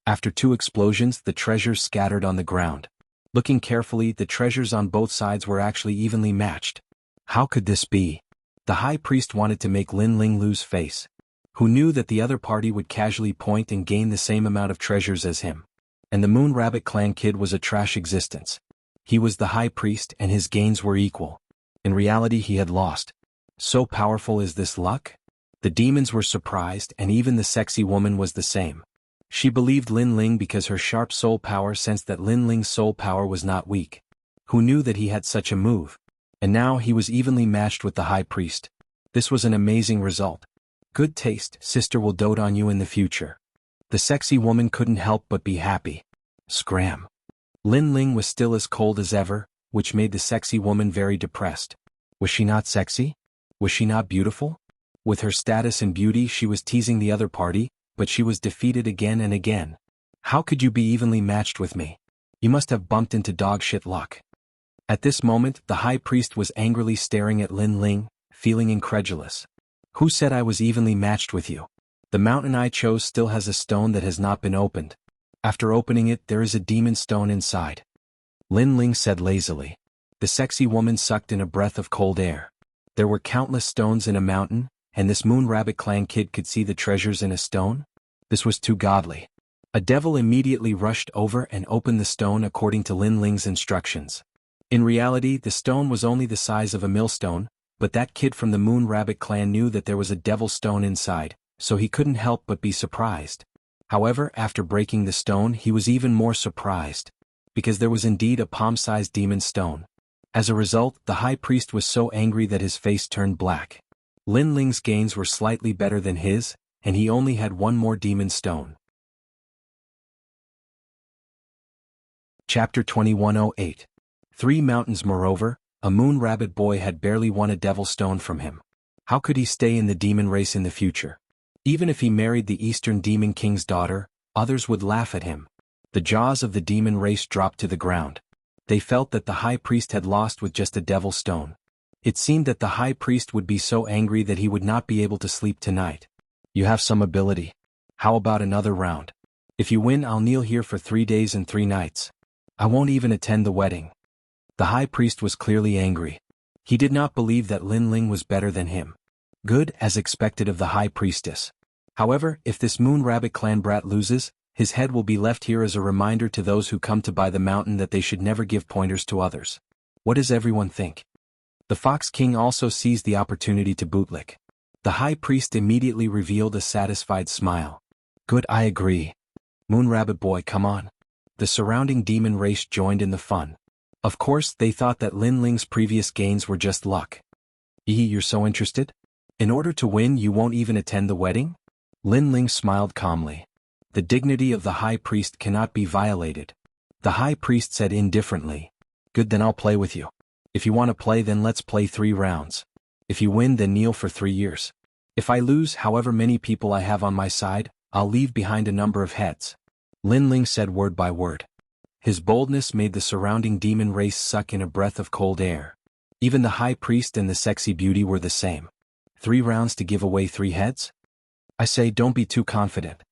After 2 explosions, the treasures scattered on the ground. Looking carefully, the treasures on both sides were actually evenly matched. How could this be? The high priest wanted to make Lin Ling lose face. Who knew that the other party would casually point and gain the same amount of treasures as him? And the Moon Rabbit clan kid was a trash existence. He was the high priest and his gains were equal. In reality, he had lost. So powerful is this luck? The demons were surprised, and even the sexy woman was the same. She believed Lin Ling because her sharp soul power sensed that Lin Ling's soul power was not weak. Who knew that he had such a move? And now he was evenly matched with the high priest. This was an amazing result. Good taste, sister will dote on you in the future. The sexy woman couldn't help but be happy. Scram. Lin Ling was still as cold as ever, which made the sexy woman very depressed. Was she not sexy? Was she not beautiful? With her status and beauty, she was teasing the other party, but she was defeated again and again. How could you be evenly matched with me? You must have bumped into dog shit luck. At this moment, the high priest was angrily staring at Lin Ling, feeling incredulous. Who said I was evenly matched with you? The mountain I chose still has a stone that has not been opened. After opening it, there is a demon stone inside. Lin Ling said lazily. The sexy woman sucked in a breath of cold air. There were countless stones in a mountain, and this Moon Rabbit clan kid could see the treasures in a stone? This was too godly. A devil immediately rushed over and opened the stone according to Lin Ling's instructions. In reality, the stone was only the size of a millstone, but that kid from the Moon Rabbit clan knew that there was a devil stone inside, so he couldn't help but be surprised. However, after breaking the stone, he was even more surprised, because there was indeed a palm-sized demon stone. As a result, the high priest was so angry that his face turned black. Lin Ling's gains were slightly better than his, and he only had one more demon stone. Chapter 2108. 3 Mountains. Moreover, a Moon Rabbit boy had barely won a devil stone from him. How could he stay in the demon race in the future? Even if he married the Eastern Demon King's daughter, others would laugh at him. The jaws of the demon race dropped to the ground. They felt that the high priest had lost with just a devil stone. It seemed that the high priest would be so angry that he would not be able to sleep tonight. You have some ability. How about another round? If you win, I'll kneel here for 3 days and 3 nights. I won't even attend the wedding. The high priest was clearly angry. He did not believe that Lin Ling was better than him. Good, as expected of the high priestess. However, if this Moon Rabbit clan brat loses, his head will be left here as a reminder to those who come to buy the mountain that they should never give pointers to others. What does everyone think? The Fox King also seized the opportunity to bootlick. The high priest immediately revealed a satisfied smile. Good, I agree. Moon Rabbit boy, come on. The surrounding demon race joined in the fun. Of course, they thought that Lin Ling's previous gains were just luck. You're so interested? In order to win, you won't even attend the wedding? Lin Ling smiled calmly. The dignity of the high priest cannot be violated. The high priest said indifferently. Good, then I'll play with you. If you want to play, then let's play 3 rounds. If you win, then kneel for 3 years. If I lose, however many people I have on my side, I'll leave behind a number of heads. Lin Ling said word by word. His boldness made the surrounding demon race suck in a breath of cold air. Even the high priest and the sexy beauty were the same. 3 rounds to give away 3 heads? I say, don't be too confident.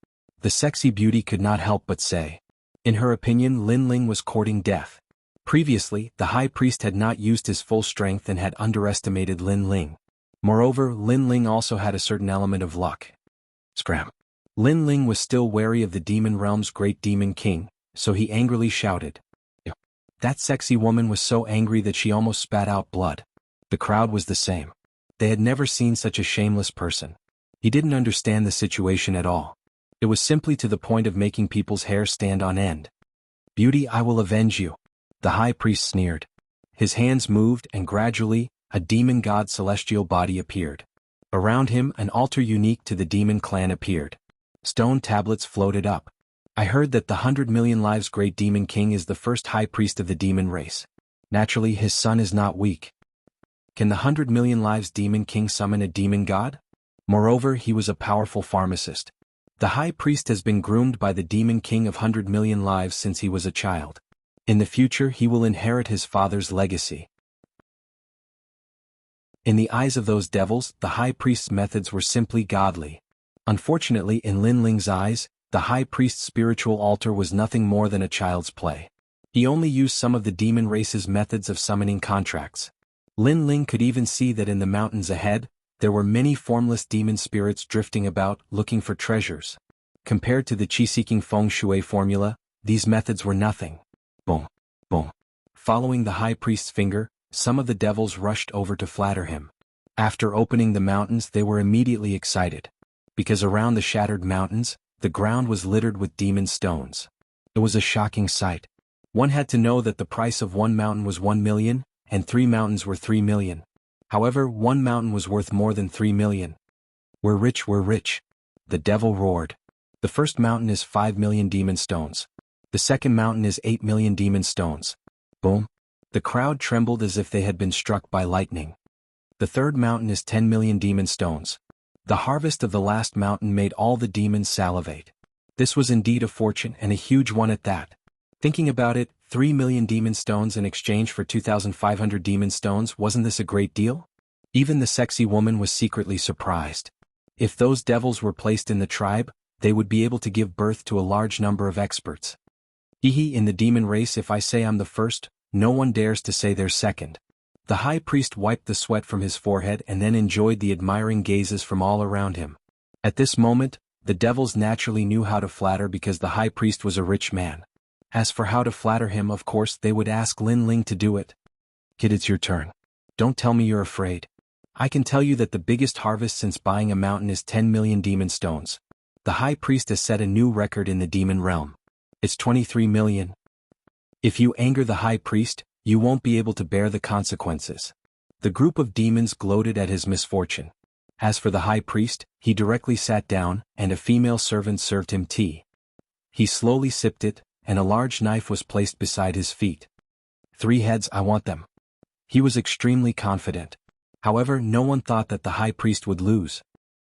The sexy beauty could not help but say. In her opinion, Lin Ling was courting death. Previously, the high priest had not used his full strength and had underestimated Lin Ling. Moreover, Lin Ling also had a certain element of luck. Scram. Lin Ling was still wary of the demon realm's great demon king, so he angrily shouted. That sexy woman was so angry that she almost spat out blood. The crowd was the same. They had never seen such a shameless person. He didn't understand the situation at all. It was simply to the point of making people's hair stand on end. Beauty, I will avenge you. The high priest sneered. His hands moved and gradually, a demon god celestial body appeared. Around him, an altar unique to the demon clan appeared. Stone tablets floated up. I heard that the 100 million lives great demon king is the first high priest of the demon race. Naturally, his son is not weak. Can the 100 million lives demon king summon a demon god? Moreover, he was a powerful pharmacist. The high priest has been groomed by the demon king of 100 million lives since he was a child. In the future he will inherit his father's legacy. In the eyes of those devils, the high priest's methods were simply godly. Unfortunately, in Lin Ling's eyes, the high priest's spiritual altar was nothing more than a child's play. He only used some of the demon race's methods of summoning contracts. Lin Ling could even see that in the mountains ahead, there were many formless demon spirits drifting about, looking for treasures. Compared to the qi-seeking feng shui formula, these methods were nothing. Boom, boom. Following the high priest's finger, some of the devils rushed over to flatter him. After opening the mountains, they were immediately excited. Because around the shattered mountains, the ground was littered with demon stones. It was a shocking sight. One had to know that the price of one mountain was 1 million, and 3 mountains were 3 million. However, one mountain was worth more than 3 million. We're rich, we're rich. The devil roared. The first mountain is 5 million demon stones. The second mountain is 8 million demon stones. Boom. The crowd trembled as if they had been struck by lightning. The third mountain is 10 million demon stones. The harvest of the last mountain made all the demons salivate. This was indeed a fortune, and a huge one at that. Thinking about it, 3 million demon stones in exchange for 2,500 demon stones, wasn't this a great deal? Even the sexy woman was secretly surprised. If those devils were placed in the tribe, they would be able to give birth to a large number of experts. Hehe, in the demon race, if I say I'm the first, no one dares to say they're second. The high priest wiped the sweat from his forehead and then enjoyed the admiring gazes from all around him. At this moment, the devils naturally knew how to flatter because the high priest was a rich man. As for how to flatter him, of course they would ask Lin Ling to do it. Kid, it's your turn. Don't tell me you're afraid. I can tell you that the biggest harvest since buying a mountain is 10 million demon stones. The high priest has set a new record in the demon realm. It's 23 million. If you anger the high priest, you won't be able to bear the consequences. The group of demons gloated at his misfortune. As for the high priest, he directly sat down, and a female servant served him tea. He slowly sipped it, and a large knife was placed beside his feet. 3 heads, I want them. He was extremely confident. However, no one thought that the high priest would lose.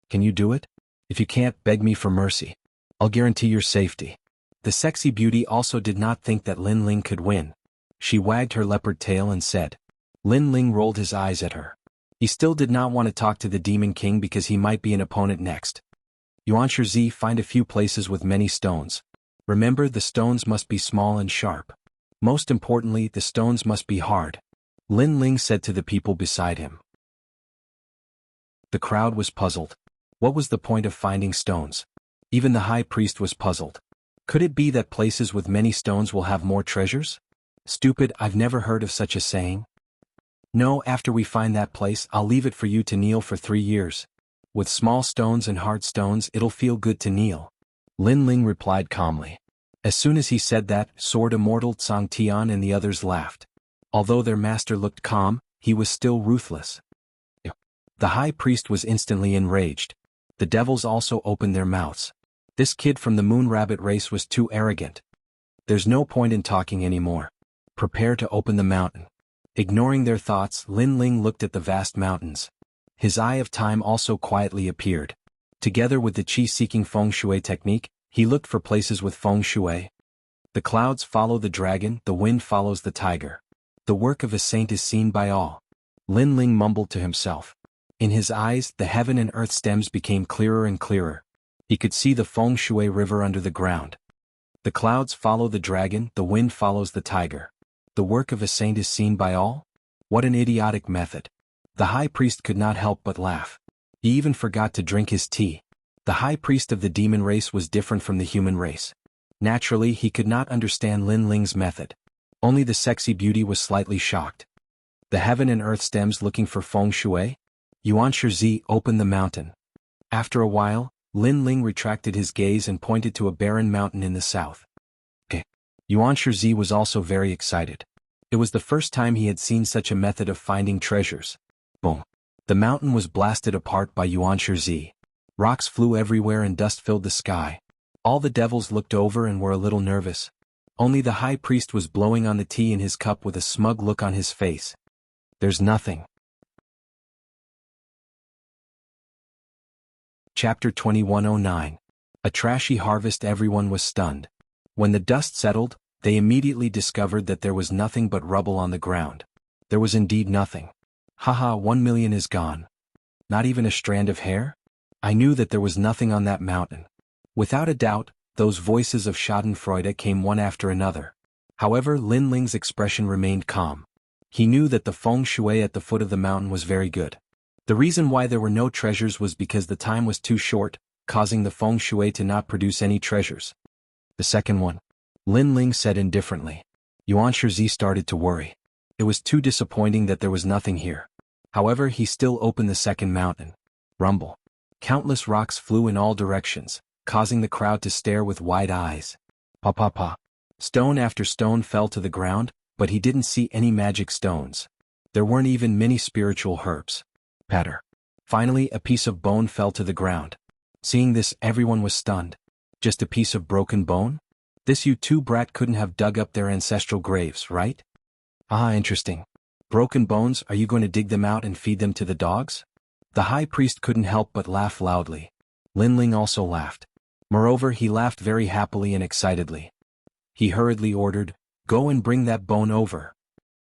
Can you do it? If you can't, beg me for mercy. I'll guarantee your safety. The sexy beauty also did not think that Lin Ling could win. She wagged her leopard tail and said. Lin Ling rolled his eyes at her. He still did not want to talk to the Demon King because he might be an opponent next. Yuanshi, find a few places with many stones. Remember, the stones must be small and sharp. Most importantly, the stones must be hard. Lin Ling said to the people beside him. The crowd was puzzled. What was the point of finding stones? Even the high priest was puzzled. Could it be that places with many stones will have more treasures? Stupid, I've never heard of such a saying. No, after we find that place, I'll leave it for you to kneel for 3 years. With small stones and hard stones, it'll feel good to kneel. Lin Ling replied calmly. As soon as he said that, Sword Immortal Tsang Tian and the others laughed. Although their master looked calm, he was still ruthless. The high priest was instantly enraged. The devils also opened their mouths. This kid from the Moon Rabbit race was too arrogant. There's no point in talking anymore. Prepare to open the mountain. Ignoring their thoughts, Lin Ling looked at the vast mountains. His Eye of Time also quietly appeared. Together with the qi-seeking feng shui technique, he looked for places with feng shui. The clouds follow the dragon, the wind follows the tiger. The work of a saint is seen by all. Lin Ling mumbled to himself. In his eyes, the heaven and earth stems became clearer and clearer. He could see the feng shui river under the ground. The clouds follow the dragon, the wind follows the tiger. The work of a saint is seen by all? What an idiotic method. The high priest could not help but laugh. He even forgot to drink his tea. The high priest of the demon race was different from the human race. Naturally, he could not understand Lin Ling's method. Only the sexy beauty was slightly shocked. The heaven and earth stems looking for feng shui? Yuanshi, open the mountain. After a while, Lin Ling retracted his gaze and pointed to a barren mountain in the south. Yuanshi was also very excited. It was the first time he had seen such a method of finding treasures. Boom. The mountain was blasted apart by Yuanshi. Rocks flew everywhere and dust filled the sky. All the devils looked over and were a little nervous. Only the high priest was blowing on the tea in his cup with a smug look on his face. There's nothing. Chapter 2109. A trashy harvest. Everyone was stunned. When the dust settled, they immediately discovered that there was nothing but rubble on the ground. There was indeed nothing. Haha, 1 million is gone. Not even a strand of hair? I knew that there was nothing on that mountain. Without a doubt, those voices of schadenfreude came one after another. However, Lin Ling's expression remained calm. He knew that the feng shui at the foot of the mountain was very good. The reason why there were no treasures was because the time was too short, causing the feng shui to not produce any treasures. The second one. Lin Ling said indifferently. Yuan Shizi started to worry. It was too disappointing that there was nothing here. However, he still opened the second mountain. Rumble. Countless rocks flew in all directions, causing the crowd to stare with wide eyes. Pa pa pa. Stone after stone fell to the ground, but he didn't see any magic stones. There weren't even many spiritual herbs. Patter. Finally, a piece of bone fell to the ground. Seeing this, everyone was stunned. Just a piece of broken bone? This U2 brat couldn't have dug up their ancestral graves, right? Ah, interesting. Broken bones, are you going to dig them out and feed them to the dogs? The high priest couldn't help but laugh loudly. Lin Ling also laughed. Moreover, he laughed very happily and excitedly. He hurriedly ordered, "Go and bring that bone over."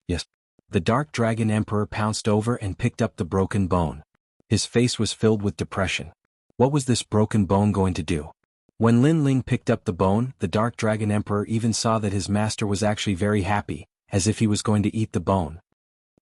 Yes. The Dark Dragon Emperor pounced over and picked up the broken bone. His face was filled with depression. What was this broken bone going to do? When Lin Ling picked up the bone, the Dark Dragon Emperor even saw that his master was actually very happy, as if he was going to eat the bone.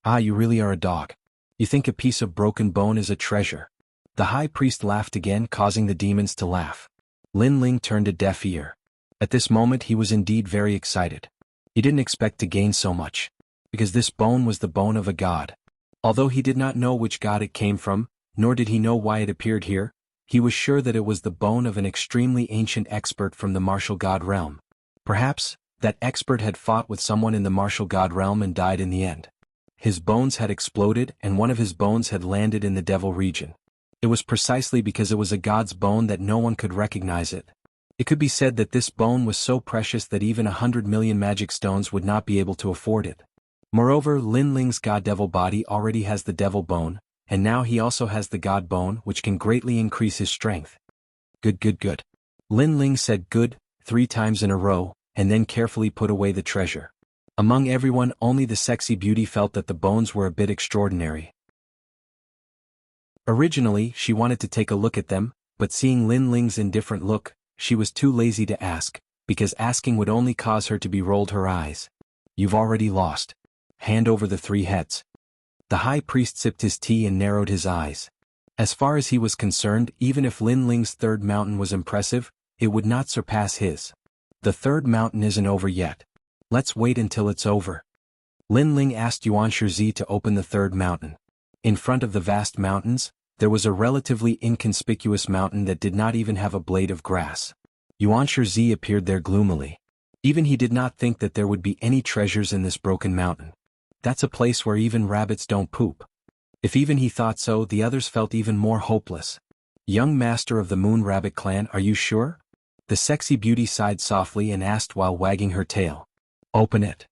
Ah, you really are a dog. You think a piece of broken bone is a treasure. The high priest laughed again, causing the demons to laugh. Lin Ling turned a deaf ear. At this moment he was indeed very excited. He didn't expect to gain so much, because this bone was the bone of a god. Although he did not know which god it came from, nor did he know why it appeared here, he was sure that it was the bone of an extremely ancient expert from the martial god realm. Perhaps, that expert had fought with someone in the martial god realm and died in the end. His bones had exploded and one of his bones had landed in the devil region. It was precisely because it was a god's bone that no one could recognize it. It could be said that this bone was so precious that even 100 million magic stones would not be able to afford it. Moreover, Lin Ling's god-devil body already has the devil bone, and now he also has the god bone, which can greatly increase his strength. Good, good, good. Lin Ling said good 3 times in a row, and then carefully put away the treasure. Among everyone, only the sexy beauty felt that the bones were a bit extraordinary. Originally, she wanted to take a look at them, but seeing Lin Ling's indifferent look, she was too lazy to ask, because asking would only cause her to be rolled her eyes. You've already lost. Hand over the 3 heads. The high priest sipped his tea and narrowed his eyes. As far as he was concerned, even if Lin Ling's third mountain was impressive, it would not surpass his. The third mountain isn't over yet. Let's wait until it's over. Lin Ling asked Yuan Shizi to open the third mountain. In front of the vast mountains, there was a relatively inconspicuous mountain that did not even have a blade of grass. Yuan Shizi appeared there gloomily. Even he did not think that there would be any treasures in this broken mountain. That's a place where even rabbits don't poop. If even he thought so, the others felt even more hopeless. Young master of the Moon Rabbit clan, are you sure? The sexy beauty sighed softly and asked while wagging her tail. Open it.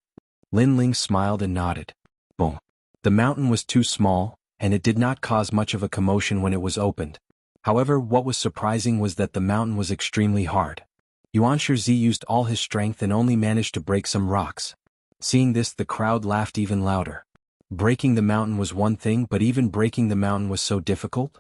Lin Ling smiled and nodded. Boom. The mountain was too small, and it did not cause much of a commotion when it was opened. However, what was surprising was that the mountain was extremely hard. Yuan Shizi used all his strength and only managed to break some rocks. Seeing this, the crowd laughed even louder. Breaking the mountain was one thing, but even breaking the mountain was so difficult.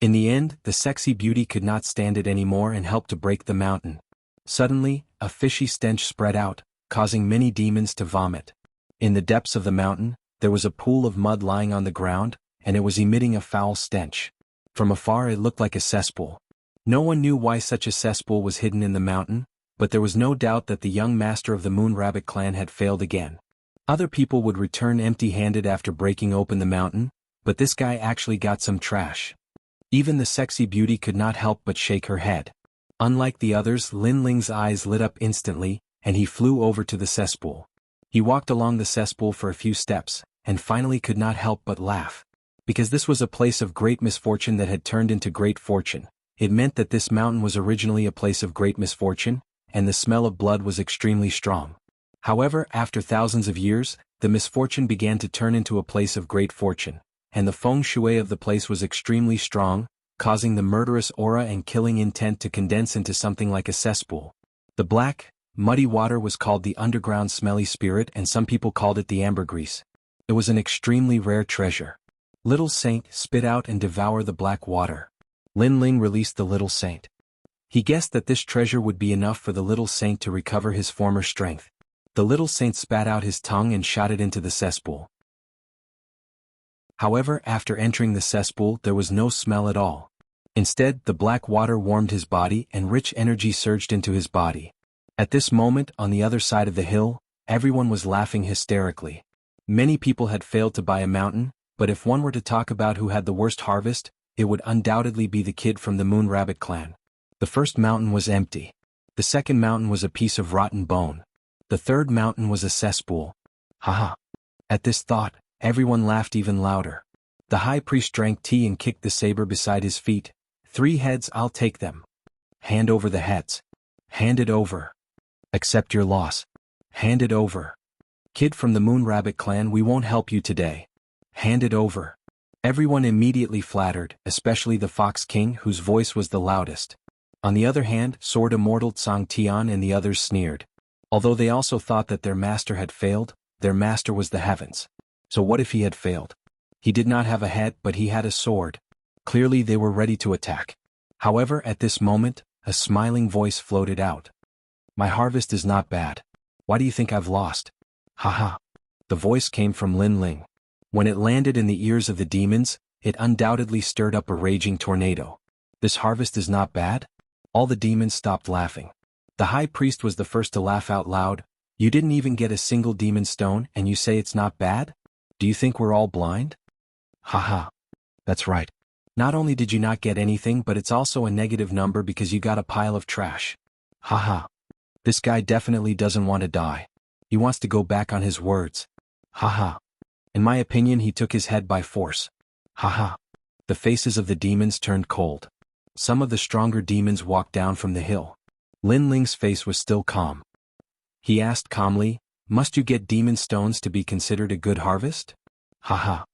In the end, the sexy beauty could not stand it anymore and helped to break the mountain. Suddenly, a fishy stench spread out, causing many demons to vomit. In the depths of the mountain, there was a pool of mud lying on the ground, and it was emitting a foul stench. From afar it looked like a cesspool. No one knew why such a cesspool was hidden in the mountain, but there was no doubt that the young master of the Moon Rabbit clan had failed again. Other people would return empty-handed after breaking open the mountain, but this guy actually got some trash. Even the sexy beauty could not help but shake her head. Unlike the others, Lin Ling's eyes lit up instantly, and he flew over to the cesspool. He walked along the cesspool for a few steps, and finally could not help but laugh. Because this was a place of great misfortune that had turned into great fortune. It meant that this mountain was originally a place of great misfortune, and the smell of blood was extremely strong. However, after thousands of years, the misfortune began to turn into a place of great fortune, and the feng shui of the place was extremely strong, causing the murderous aura and killing intent to condense into something like a cesspool. The black, muddy water was called the underground smelly spirit, and some people called it the ambergris. It was an extremely rare treasure. Little Saint, spit out and devour the black water. Lin Ling released the Little Saint. He guessed that this treasure would be enough for the Little Saint to recover his former strength. The Little Saint spat out his tongue and shot it into the cesspool. However, after entering the cesspool, there was no smell at all. Instead, the black water warmed his body and rich energy surged into his body. At this moment, on the other side of the hill, everyone was laughing hysterically. Many people had failed to buy a mountain, but if one were to talk about who had the worst harvest, it would undoubtedly be the kid from the Moon Rabbit clan. The first mountain was empty. The second mountain was a piece of rotten bone. The third mountain was a cesspool. Haha. At this thought, everyone laughed even louder. The high priest drank tea and kicked the saber beside his feet. 3 heads, I'll take them. Hand over the heads. Hand it over. Accept your loss. Hand it over. Kid from the Moon Rabbit clan, we won't help you today. Hand it over. Everyone immediately flattered, especially the Fox King, whose voice was the loudest. On the other hand, Sword Immortal Tsang Tian and the others sneered. Although they also thought that their master had failed, their master was the heavens. So what if he had failed? He did not have a head, but he had a sword. Clearly they were ready to attack. However, at this moment, a smiling voice floated out. My harvest is not bad. Why do you think I've lost? Haha. The voice came from Lin Ling. When it landed in the ears of the demons, it undoubtedly stirred up a raging tornado. This harvest is not bad? All the demons stopped laughing. The high priest was the first to laugh out loud. You didn't even get a single demon stone and you say it's not bad? Do you think we're all blind? Haha. That's right. Not only did you not get anything, but it's also a negative number because you got a pile of trash. Haha. This guy definitely doesn't want to die. He wants to go back on his words. Haha. In my opinion, he took his head by force. Haha. The faces of the demons turned cold. Some of the stronger demons walked down from the hill. Lin Ling's face was still calm. He asked calmly, must you get demon stones to be considered a good harvest? Haha.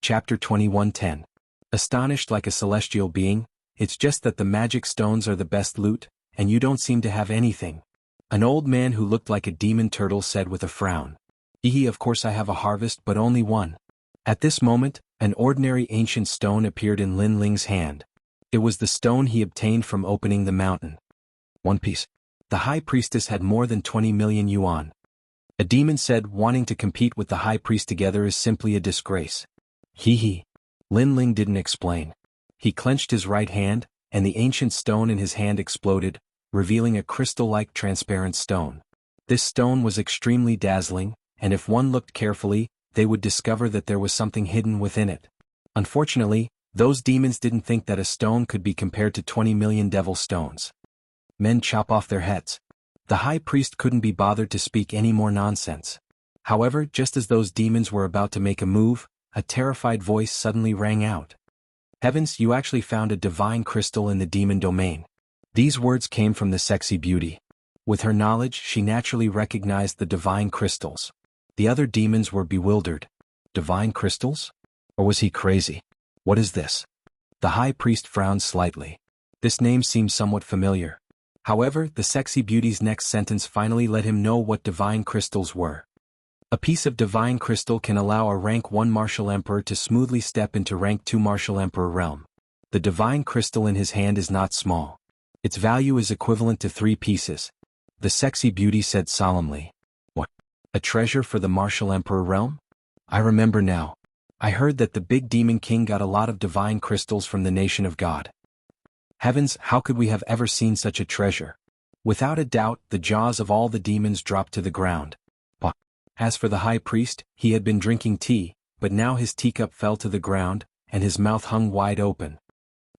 Chapter 21:10. Astonished like a celestial being, it's just that the magic stones are the best loot, and you don't seem to have anything. An old man who looked like a demon turtle said with a frown. Of course I have a harvest, but only one. At this moment, an ordinary ancient stone appeared in Lin Ling's hand. It was the stone he obtained from opening the mountain. 1 piece. The high priestess had more than 20 million yuan. A demon said wanting to compete with the high priest together is simply a disgrace. Lin Ling didn't explain. He clenched his right hand, and the ancient stone in his hand exploded, revealing a crystal-like transparent stone. This stone was extremely dazzling, and if one looked carefully, they would discover that there was something hidden within it. Unfortunately, those demons didn't think that a stone could be compared to 20 million devil stones. Men chop off their heads. The high priest couldn't be bothered to speak any more nonsense. However, just as those demons were about to make a move, a terrified voice suddenly rang out. Heavens, you actually found a divine crystal in the demon domain. These words came from the sexy beauty. With her knowledge, she naturally recognized the divine crystals. The other demons were bewildered. Divine crystals? Or was he crazy? What is this? The high priest frowned slightly. This name seemed somewhat familiar. However, the sexy beauty's next sentence finally let him know what divine crystals were. A piece of divine crystal can allow a rank 1 martial emperor to smoothly step into rank 2 martial emperor realm. The divine crystal in his hand is not small. Its value is equivalent to 3 pieces. The sexy beauty said solemnly. What? A treasure for the martial emperor realm? I remember now. I heard that the big demon king got a lot of divine crystals from the nation of God. Heavens, how could we have ever seen such a treasure? Without a doubt, the jaws of all the demons dropped to the ground. As for the high priest, he had been drinking tea, but now his teacup fell to the ground, and his mouth hung wide open.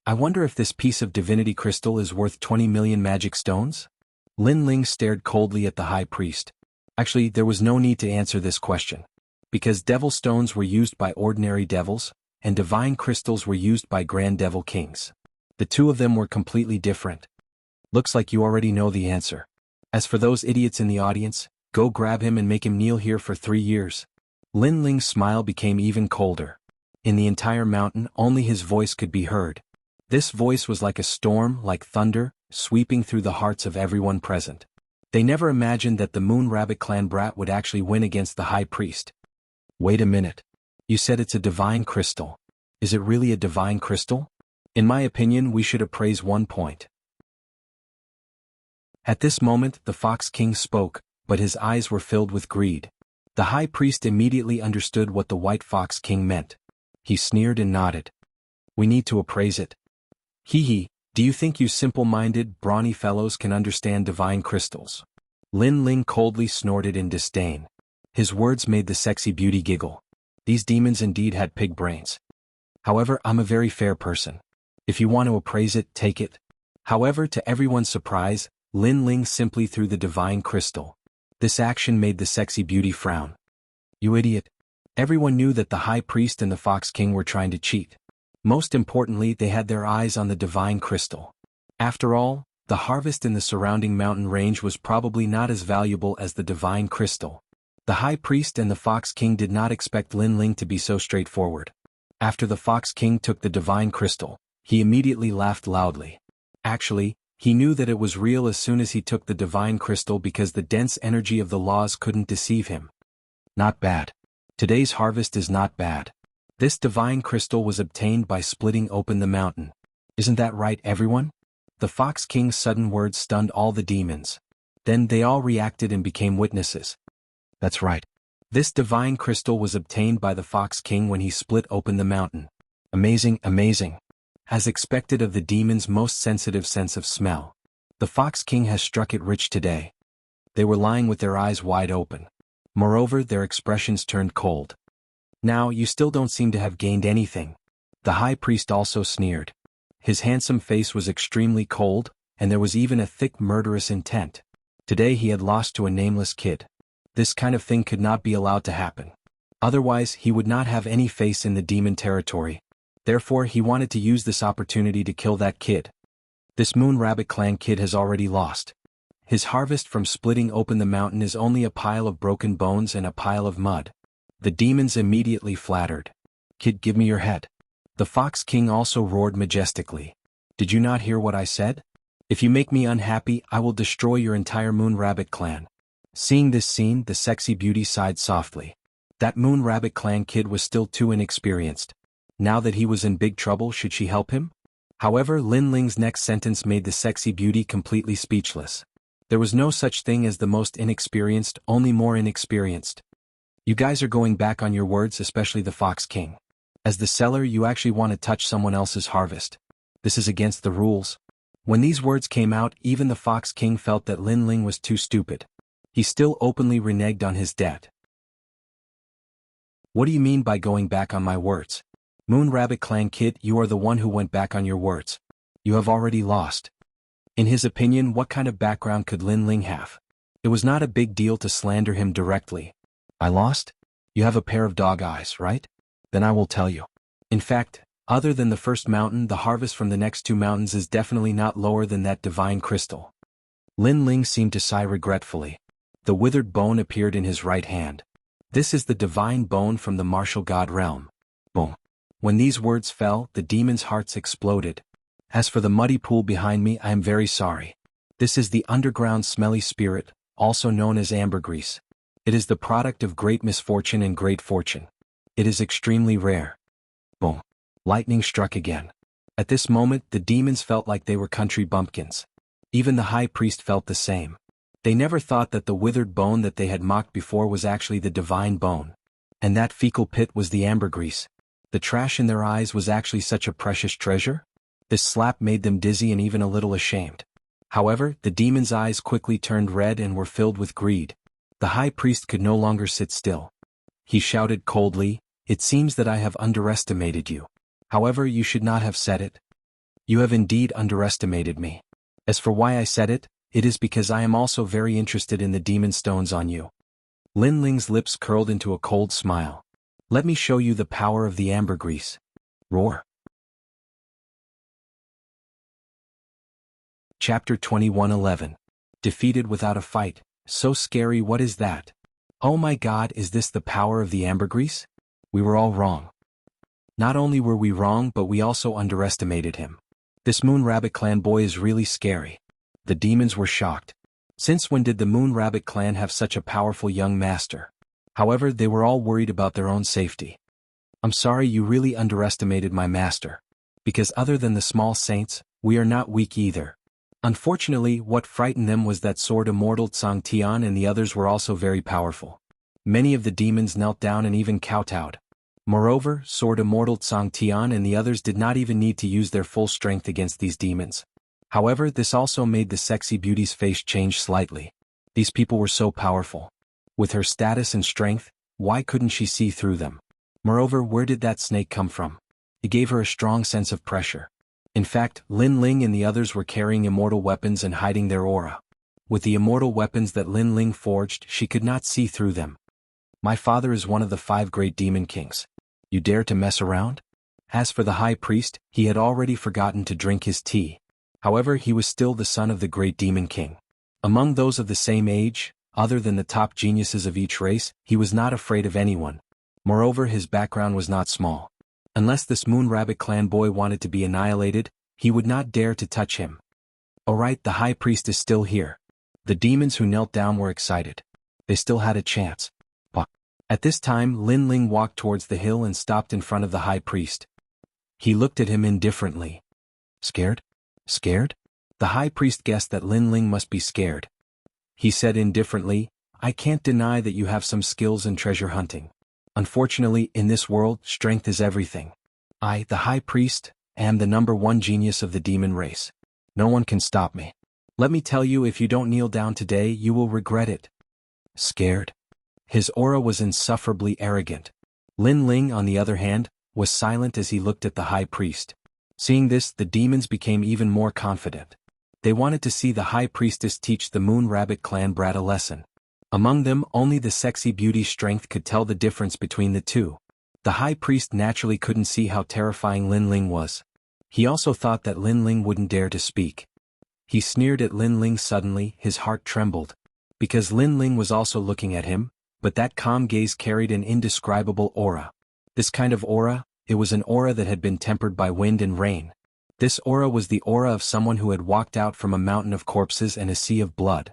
I wonder if this piece of divinity crystal is worth 20 million magic stones? Lin Ling stared coldly at the high priest. Actually, there was no need to answer this question. Because devil stones were used by ordinary devils, and divine crystals were used by grand devil kings. The two of them were completely different. Looks like you already know the answer. As for those idiots in the audience, go grab him and make him kneel here for 3 years. Lin Ling's smile became even colder. In the entire mountain, only his voice could be heard. This voice was like a storm, like thunder, sweeping through the hearts of everyone present. They never imagined that the Moon Rabbit clan brat would actually win against the high priest. Wait a minute. You said it's a divine crystal. Is it really a divine crystal? In my opinion, we should appraise 1 point. At this moment, the Fox King spoke, but his eyes were filled with greed. The high priest immediately understood what the White Fox King meant. He sneered and nodded. We need to appraise it. Hee hee, do you think you simple-minded, brawny fellows can understand divine crystals? Lin Ling coldly snorted in disdain. His words made the sexy beauty giggle. These demons indeed had pig brains. However, I'm a very fair person. If you want to appraise it, take it. However, to everyone's surprise, Lin Ling simply threw the divine crystal. This action made the sexy beauty frown. You idiot. Everyone knew that the high priest and the Fox King were trying to cheat. Most importantly, they had their eyes on the divine crystal. After all, the harvest in the surrounding mountain range was probably not as valuable as the divine crystal. The high priest and the Fox King did not expect Lin Ling to be so straightforward. After the Fox King took the divine crystal, he immediately laughed loudly. Actually, he knew that it was real as soon as he took the divine crystal because the dense energy of the laws couldn't deceive him. Not bad. Today's harvest is not bad. This divine crystal was obtained by splitting open the mountain. Isn't that right, everyone? The Fox King's sudden words stunned all the demons. Then they all reacted and became witnesses. That's right. This divine crystal was obtained by the Fox King when he split open the mountain. Amazing, amazing. As expected of the demon's most sensitive sense of smell, the Fox King has struck it rich today. They were lying with their eyes wide open. Moreover, their expressions turned cold. Now, you still don't seem to have gained anything. The high priest also sneered. His handsome face was extremely cold, and there was even a thick murderous intent. Today he had lost to a nameless kid. This kind of thing could not be allowed to happen. Otherwise, he would not have any face in the demon territory. Therefore, he wanted to use this opportunity to kill that kid. This Moon Rabbit clan kid has already lost. His harvest from splitting open the mountain is only a pile of broken bones and a pile of mud. The demons immediately flattered. Kid, give me your head. The Fox King also roared majestically. Did you not hear what I said? If you make me unhappy, I will destroy your entire Moon Rabbit clan. Seeing this scene, the sexy beauty sighed softly. That Moon Rabbit clan kid was still too inexperienced. Now that he was in big trouble, should she help him? However, Lin Ling's next sentence made the sexy beauty completely speechless. There was no such thing as the most inexperienced, only more inexperienced. You guys are going back on your words, especially the Fox King. As the seller, you actually want to touch someone else's harvest. This is against the rules. When these words came out, even the Fox King felt that Lin Ling was too stupid. He still openly reneged on his debt. What do you mean by going back on my words? Moon Rabbit clan kid, you are the one who went back on your words. You have already lost. In his opinion, what kind of background could Lin Ling have? It was not a big deal to slander him directly. I lost? You have a pair of dog eyes, right? Then I will tell you. In fact, other than the first mountain, the harvest from the next 2 mountains is definitely not lower than that divine crystal. Lin Ling seemed to sigh regretfully. The withered bone appeared in his right hand. This is the divine bone from the martial god realm. Boom. When these words fell, the demons' hearts exploded. As for the muddy pool behind me, I am very sorry. This is the underground smelly spirit, also known as ambergris. It is the product of great misfortune and great fortune. It is extremely rare. Boom. Lightning struck again. At this moment, the demons felt like they were country bumpkins. Even the high priest felt the same. They never thought that the withered bone that they had mocked before was actually the divine bone. And that fecal pit was the ambergris. The trash in their eyes was actually such a precious treasure? This slap made them dizzy and even a little ashamed. However, the demon's eyes quickly turned red and were filled with greed. The high priest could no longer sit still. He shouted coldly, "It seems that I have underestimated you. However, you should not have said it. You have indeed underestimated me. As for why I said it, it is because I am also very interested in the demon stones on you." Lin Ling's lips curled into a cold smile. Let me show you the power of the ambergris. Roar. Chapter 21:11. Defeated without a fight. So scary, what is that? Oh my God, is this the power of the ambergris? We were all wrong. Not only were we wrong, but we also underestimated him. This Moon Rabbit Clan boy is really scary. The demons were shocked. Since when did the Moon Rabbit Clan have such a powerful young master? However, they were all worried about their own safety. I'm sorry, you really underestimated my master. Because other than the small saints, we are not weak either. Unfortunately, what frightened them was that Sword Immortal Tsang Tian and the others were also very powerful. Many of the demons knelt down and even kowtowed. Moreover, Sword Immortal Tsang Tian and the others did not even need to use their full strength against these demons. However, this also made the sexy beauty's face change slightly. These people were so powerful. With her status and strength, why couldn't she see through them? Moreover, where did that snake come from? It gave her a strong sense of pressure. In fact, Lin Ling and the others were carrying immortal weapons and hiding their aura. With the immortal weapons that Lin Ling forged, she could not see through them. My father is one of the 5 great demon kings. You dare to mess around? As for the high priest, he had already forgotten to drink his tea. However, he was still the son of the great demon king. Among those of the same age, other than the top geniuses of each race, he was not afraid of anyone. Moreover, his background was not small. Unless this Moon Rabbit Clan boy wanted to be annihilated, he would not dare to touch him. Alright, the high priest is still here. The demons who knelt down were excited. They still had a chance. At this time, Lin Ling walked towards the hill and stopped in front of the high priest. He looked at him indifferently. Scared? Scared? The high priest guessed that Lin Ling must be scared. He said indifferently, I can't deny that you have some skills in treasure hunting. Unfortunately, in this world, strength is everything. I, the high priest, am the #1 genius of the demon race. No one can stop me. Let me tell you, if you don't kneel down today, you will regret it. Scared? His aura was insufferably arrogant. Lin Ling, on the other hand, was silent as he looked at the high priest. Seeing this, the demons became even more confident. They wanted to see the high priestess teach the Moon Rabbit Clan brat a lesson. Among them, only the sexy beauty's strength could tell the difference between the two. The high priest naturally couldn't see how terrifying Lin Ling was. He also thought that Lin Ling wouldn't dare to speak. He sneered at Lin Ling suddenly, his heart trembled. Because Lin Ling was also looking at him, but that calm gaze carried an indescribable aura. This kind of aura, it was an aura that had been tempered by wind and rain. This aura was the aura of someone who had walked out from a mountain of corpses and a sea of blood.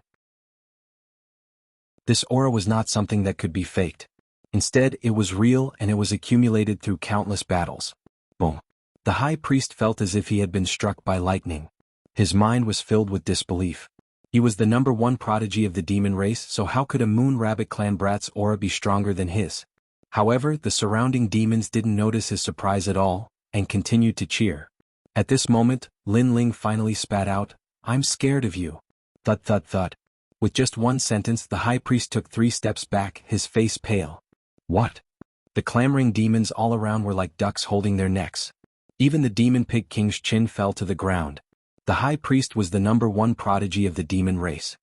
This aura was not something that could be faked. Instead, it was real and it was accumulated through countless battles. Boom. The high priest felt as if he had been struck by lightning. His mind was filled with disbelief. He was the #1 prodigy of the demon race, so how could a Moon Rabbit Clan brat's aura be stronger than his? However, the surrounding demons didn't notice his surprise at all, and continued to cheer. At this moment, Lin Ling finally spat out, I'm scared of you. Thud thud thud. With just one sentence, the high priest took 3 steps back, his face pale. What? The clamoring demons all around were like ducks holding their necks. Even the demon pig king's chin fell to the ground. The high priest was the #1 prodigy of the demon race.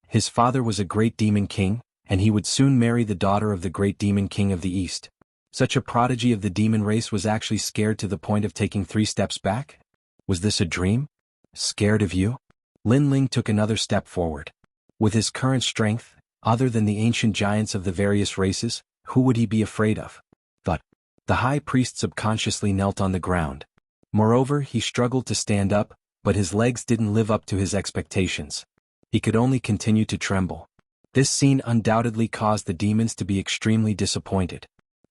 His father was a great demon king, and he would soon marry the daughter of the great demon king of the East. Such a prodigy of the demon race was actually scared to the point of taking 3 steps back? Was this a dream? Scared of you? Lin Ling took another step forward. With his current strength, other than the ancient giants of the various races, who would he be afraid of? But the high priest subconsciously knelt on the ground. Moreover, he struggled to stand up, but his legs didn't live up to his expectations. He could only continue to tremble. This scene undoubtedly caused the demons to be extremely disappointed.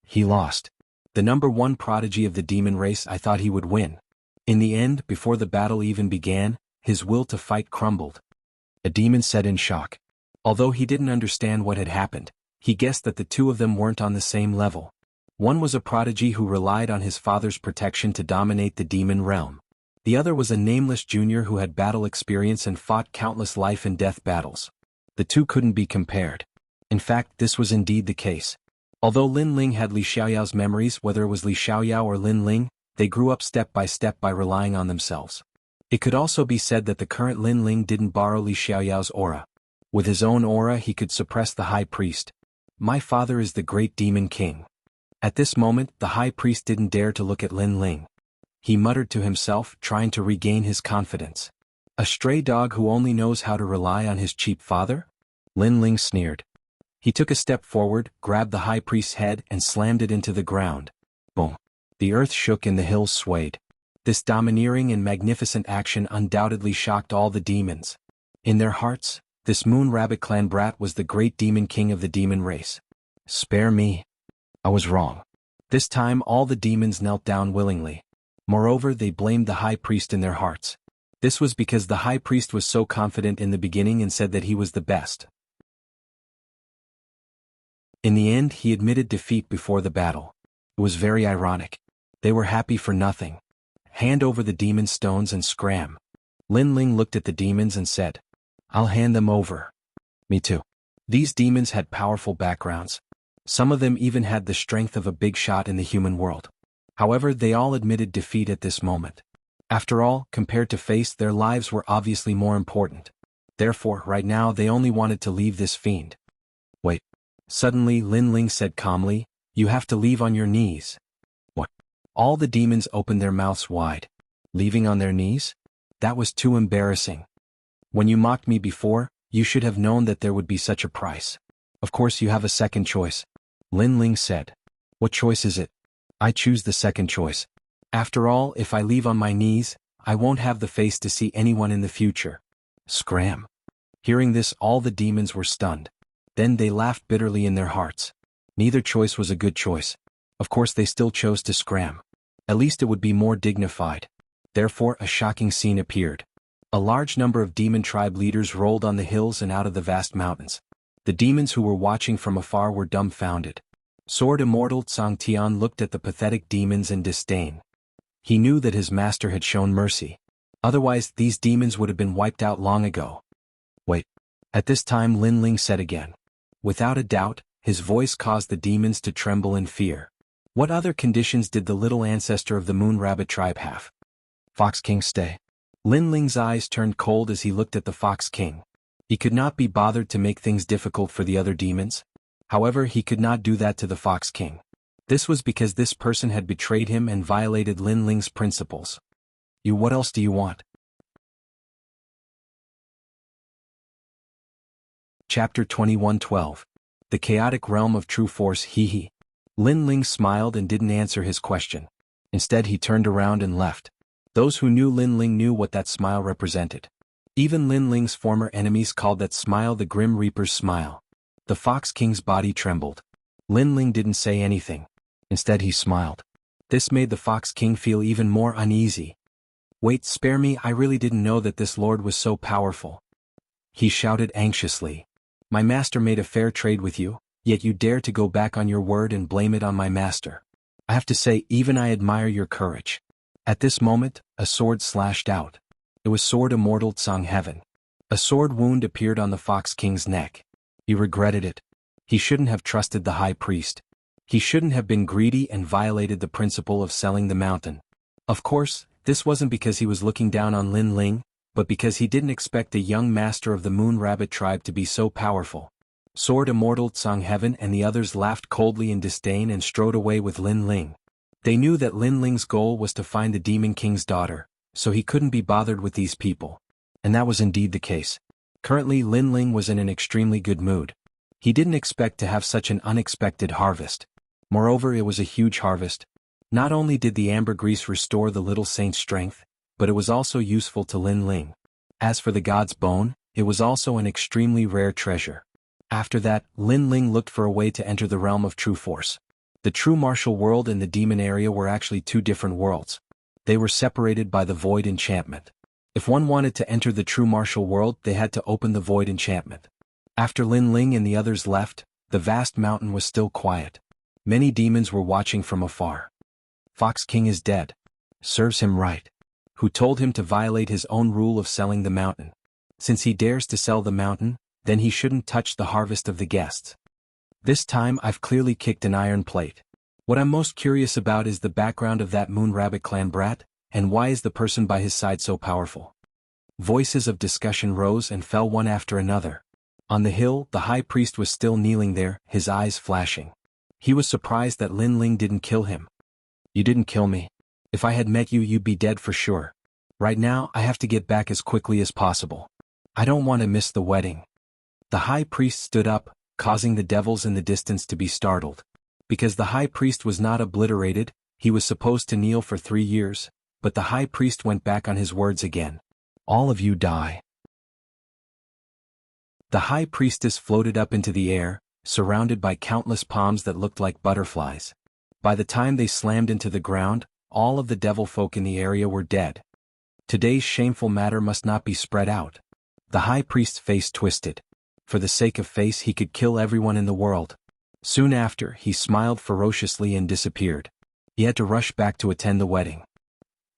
He lost. The #1 prodigy of the demon race, I thought he would win. In the end, before the battle even began, his will to fight crumbled. A demon said in shock. Although he didn't understand what had happened, he guessed that the two of them weren't on the same level. One was a prodigy who relied on his father's protection to dominate the demon realm. The other was a nameless junior who had battle experience and fought countless life and death battles. The two couldn't be compared. In fact, this was indeed the case. Although Lin Ling had Li Xiaoyao's memories, whether it was Li Xiaoyao or Lin Ling, they grew up step by relying on themselves. It could also be said that the current Lin Ling didn't borrow Li Xiaoyao's aura. With his own aura he could suppress the high priest. My father is the great demon king. At this moment, the high priest didn't dare to look at Lin Ling. He muttered to himself, trying to regain his confidence. A stray dog who only knows how to rely on his cheap father? Lin Ling sneered. He took a step forward, grabbed the high priest's head and slammed it into the ground. Boom. The earth shook and the hills swayed. This domineering and magnificent action undoubtedly shocked all the demons. In their hearts, this Moon Rabbit clan brat was the great demon king of the demon race. Spare me. I was wrong. This time all the demons knelt down willingly. Moreover, they blamed the high priest in their hearts. This was because the high priest was so confident in the beginning and said that he was the best. In the end, he admitted defeat before the battle. It was very ironic. They were happy for nothing. Hand over the demon stones and scram. Lin Ling looked at the demons and said, I'll hand them over. Me too. These demons had powerful backgrounds. Some of them even had the strength of a big shot in the human world. However, they all admitted defeat at this moment. After all, compared to face, their lives were obviously more important. Therefore, right now they only wanted to leave this fiend. Wait. Suddenly, Lin Ling said calmly, you have to leave on your knees. What? All the demons opened their mouths wide. Leaving on their knees? That was too embarrassing. When you mocked me before, you should have known that there would be such a price. Of course you have a second choice. Lin Ling said. What choice is it? I choose the second choice. After all, if I leave on my knees, I won't have the face to see anyone in the future. Scram. Hearing this, all the demons were stunned. Then they laughed bitterly in their hearts. Neither choice was a good choice. Of course they still chose to scram. At least it would be more dignified. Therefore, a shocking scene appeared. A large number of demon tribe leaders rolled on the hills and out of the vast mountains. The demons who were watching from afar were dumbfounded. Sword Immortal Tsang Tian looked at the pathetic demons in disdain. He knew that his master had shown mercy. Otherwise, these demons would have been wiped out long ago. Wait. At this time Lin Ling said again. Without a doubt, his voice caused the demons to tremble in fear. What other conditions did the little ancestor of the Moon Rabbit tribe have? Fox King stay. Lin Ling's eyes turned cold as he looked at the Fox King. He could not be bothered to make things difficult for the other demons. However, he could not do that to the Fox King. This was because this person had betrayed him and violated Lin Ling's principles. What else do you want? Chapter 21:12. The Chaotic Realm of True Force. Hee. Lin Ling smiled and didn't answer his question. Instead he turned around and left. Those who knew Lin Ling knew what that smile represented. Even Lin Ling's former enemies called that smile the Grim Reaper's smile. The Fox King's body trembled. Lin Ling didn't say anything. Instead he smiled. This made the Fox King feel even more uneasy. Wait, spare me, I really didn't know that this lord was so powerful. He shouted anxiously. My master made a fair trade with you, yet you dare to go back on your word and blame it on my master. I have to say, even I admire your courage. At this moment, a sword slashed out. It was Sword Immortal Tsang Heaven. A sword wound appeared on the Fox King's neck. He regretted it. He shouldn't have trusted the high priest. He shouldn't have been greedy and violated the principle of selling the mountain. Of course, this wasn't because he was looking down on Lin Ling, but because he didn't expect the young master of the Moon Rabbit tribe to be so powerful. Sword Immortal Tsang Heaven and the others laughed coldly in disdain and strode away with Lin Ling. They knew that Lin Ling's goal was to find the Demon King's daughter, so he couldn't be bothered with these people. And that was indeed the case. Currently Lin Ling was in an extremely good mood. He didn't expect to have such an unexpected harvest. Moreover, it was a huge harvest. Not only did the ambergris restore the little saint's strength, but it was also useful to Lin Ling. As for the god's bone, it was also an extremely rare treasure. After that, Lin Ling looked for a way to enter the realm of true force. The true martial world and the demon area were actually two different worlds. They were separated by the void enchantment. If one wanted to enter the true martial world, they had to open the void enchantment. After Lin Ling and the others left, the vast mountain was still quiet. Many demons were watching from afar. Fox King is dead. Serves him right. Who told him to violate his own rule of selling the mountain? Since he dares to sell the mountain, then he shouldn't touch the harvest of the guests. This time I've clearly kicked an iron plate. What I'm most curious about is the background of that Moon Rabbit clan brat, and why is the person by his side so powerful? Voices of discussion rose and fell one after another. On the hill, the high priest was still kneeling there, his eyes flashing. He was surprised that Lin Ling didn't kill him. You didn't kill me. If I had met you, you'd be dead for sure. Right now, I have to get back as quickly as possible. I don't want to miss the wedding. The high priest stood up, causing the devils in the distance to be startled. Because the high priest was not obliterated, he was supposed to kneel for 3 years, but the high priest went back on his words again. All of you die. The high priestess floated up into the air, surrounded by countless palms that looked like butterflies. By the time they slammed into the ground, all of the devil folk in the area were dead. Today's shameful matter must not be spread out. The high priest's face twisted. For the sake of face he could kill everyone in the world. Soon after, he smiled ferociously and disappeared. He had to rush back to attend the wedding.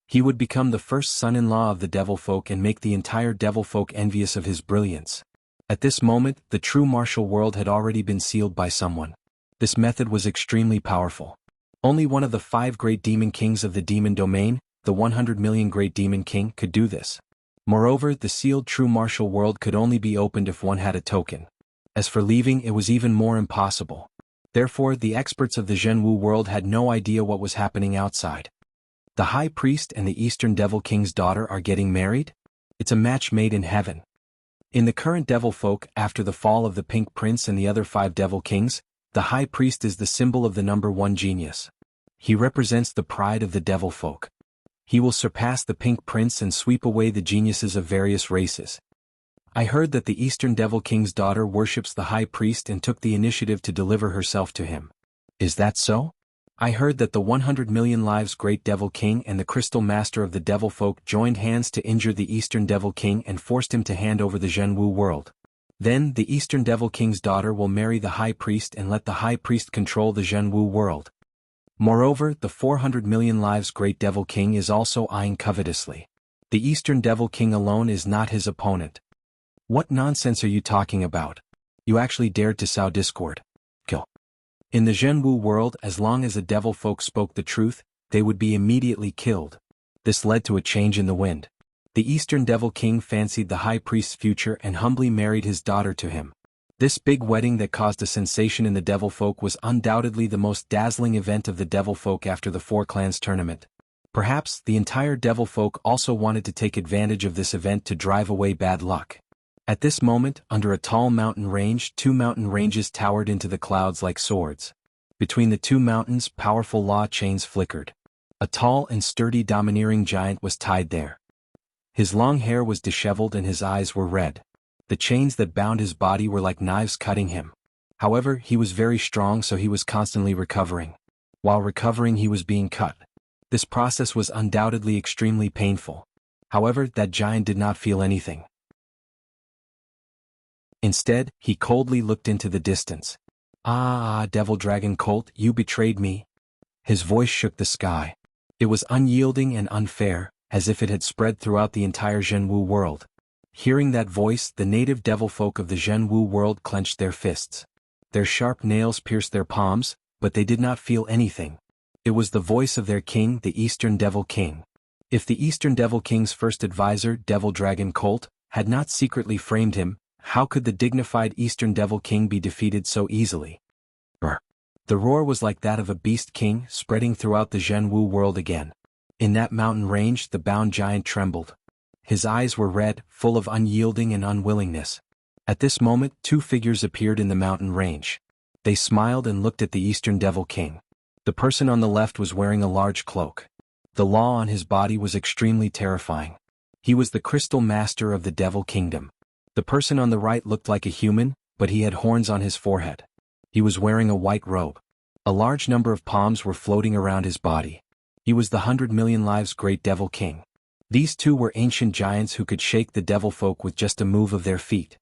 He would become the first son-in-law of the devil folk and make the entire devil folk envious of his brilliance. At this moment, the true martial world had already been sealed by someone. This method was extremely powerful. Only one of the 5 great demon kings of the demon domain, the 100 million great demon king, could do this. Moreover, the sealed true martial world could only be opened if one had a token. As for leaving, it was even more impossible. Therefore, the experts of the Jianghu world had no idea what was happening outside. The high priest and the Eastern Devil King's daughter are getting married? It's a match made in heaven. In the current devil folk, after the fall of the Pink Prince and the other 5 devil kings, the high priest is the symbol of the number 1 genius. He represents the pride of the devil folk. He will surpass the Pink Prince and sweep away the geniuses of various races. I heard that the Eastern Devil King's daughter worships the high priest and took the initiative to deliver herself to him. Is that so? I heard that the 100 million lives great devil king and the crystal master of the devil folk joined hands to injure the Eastern Devil King and forced him to hand over the Jianghu world. Then, the Eastern Devil King's daughter will marry the high priest and let the high priest control the Jianghu world. Moreover, the 400 million lives great devil king is also eyeing covetously. The Eastern Devil King alone is not his opponent. What nonsense are you talking about? You actually dared to sow discord. Kill. In the Jianghu world, as long as the devil folk spoke the truth, they would be immediately killed. This led to a change in the wind. The Eastern Devil King fancied the high priest's future and humbly married his daughter to him. This big wedding that caused a sensation in the devil folk was undoubtedly the most dazzling event of the devil folk after the 4 clans tournament. Perhaps the entire devil folk also wanted to take advantage of this event to drive away bad luck. At this moment, under a tall mountain range, 2 mountain ranges towered into the clouds like swords. Between the 2 mountains, powerful law chains flickered. A tall and sturdy domineering giant was tied there. His long hair was disheveled and his eyes were red. The chains that bound his body were like knives cutting him. However, he was very strong, so he was constantly recovering. While recovering, he was being cut. This process was undoubtedly extremely painful. However, that giant did not feel anything. Instead, he coldly looked into the distance. Devil Dragon Colt, you betrayed me. His voice shook the sky. It was unyielding and unfair, as if it had spread throughout the entire Jianghu world. Hearing that voice, the native devil folk of the Jianghu world clenched their fists. Their sharp nails pierced their palms, but they did not feel anything. It was the voice of their king, the Eastern Devil King. If the Eastern Devil King's first advisor, Devil Dragon Colt, had not secretly framed him, how could the dignified Eastern Devil King be defeated so easily? Brr. The roar was like that of a beast king, spreading throughout the Jianghu world again. In that mountain range, the bound giant trembled. His eyes were red, full of unyielding and unwillingness. At this moment, 2 figures appeared in the mountain range. They smiled and looked at the Eastern Devil King. The person on the left was wearing a large cloak. The law on his body was extremely terrifying. He was the crystal master of the Devil Kingdom. The person on the right looked like a human, but he had horns on his forehead. He was wearing a white robe. A large number of palms were floating around his body. He was the 100 million lives great Devil King. These 2 were ancient giants who could shake the devil folk with just a move of their feet.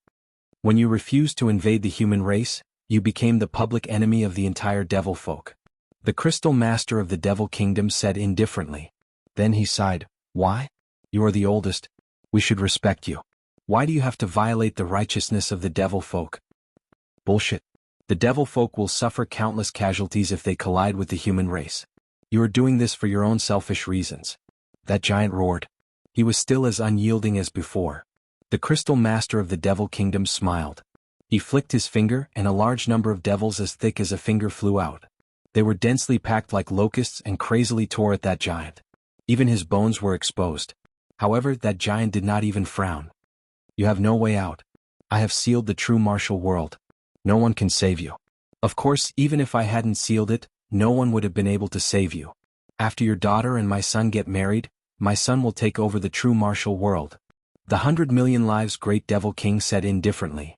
When you refused to invade the human race, you became the public enemy of the entire devil folk. The crystal master of the Devil Kingdom said indifferently. Then he sighed. Why? You are the oldest. We should respect you. Why do you have to violate the righteousness of the devil folk? Bullshit. The devil folk will suffer countless casualties if they collide with the human race. You are doing this for your own selfish reasons. That giant roared. He was still as unyielding as before. The crystal master of the Devil Kingdom smiled. He flicked his finger and a large number of devils as thick as a finger flew out. They were densely packed like locusts and crazily tore at that giant. Even his bones were exposed. However, that giant did not even frown. You have no way out. I have sealed the true martial world. No one can save you. Of course, even if I hadn't sealed it, no one would have been able to save you. After your daughter and my son get married, my son will take over the true martial world. The 100 million lives Great Devil King said indifferently.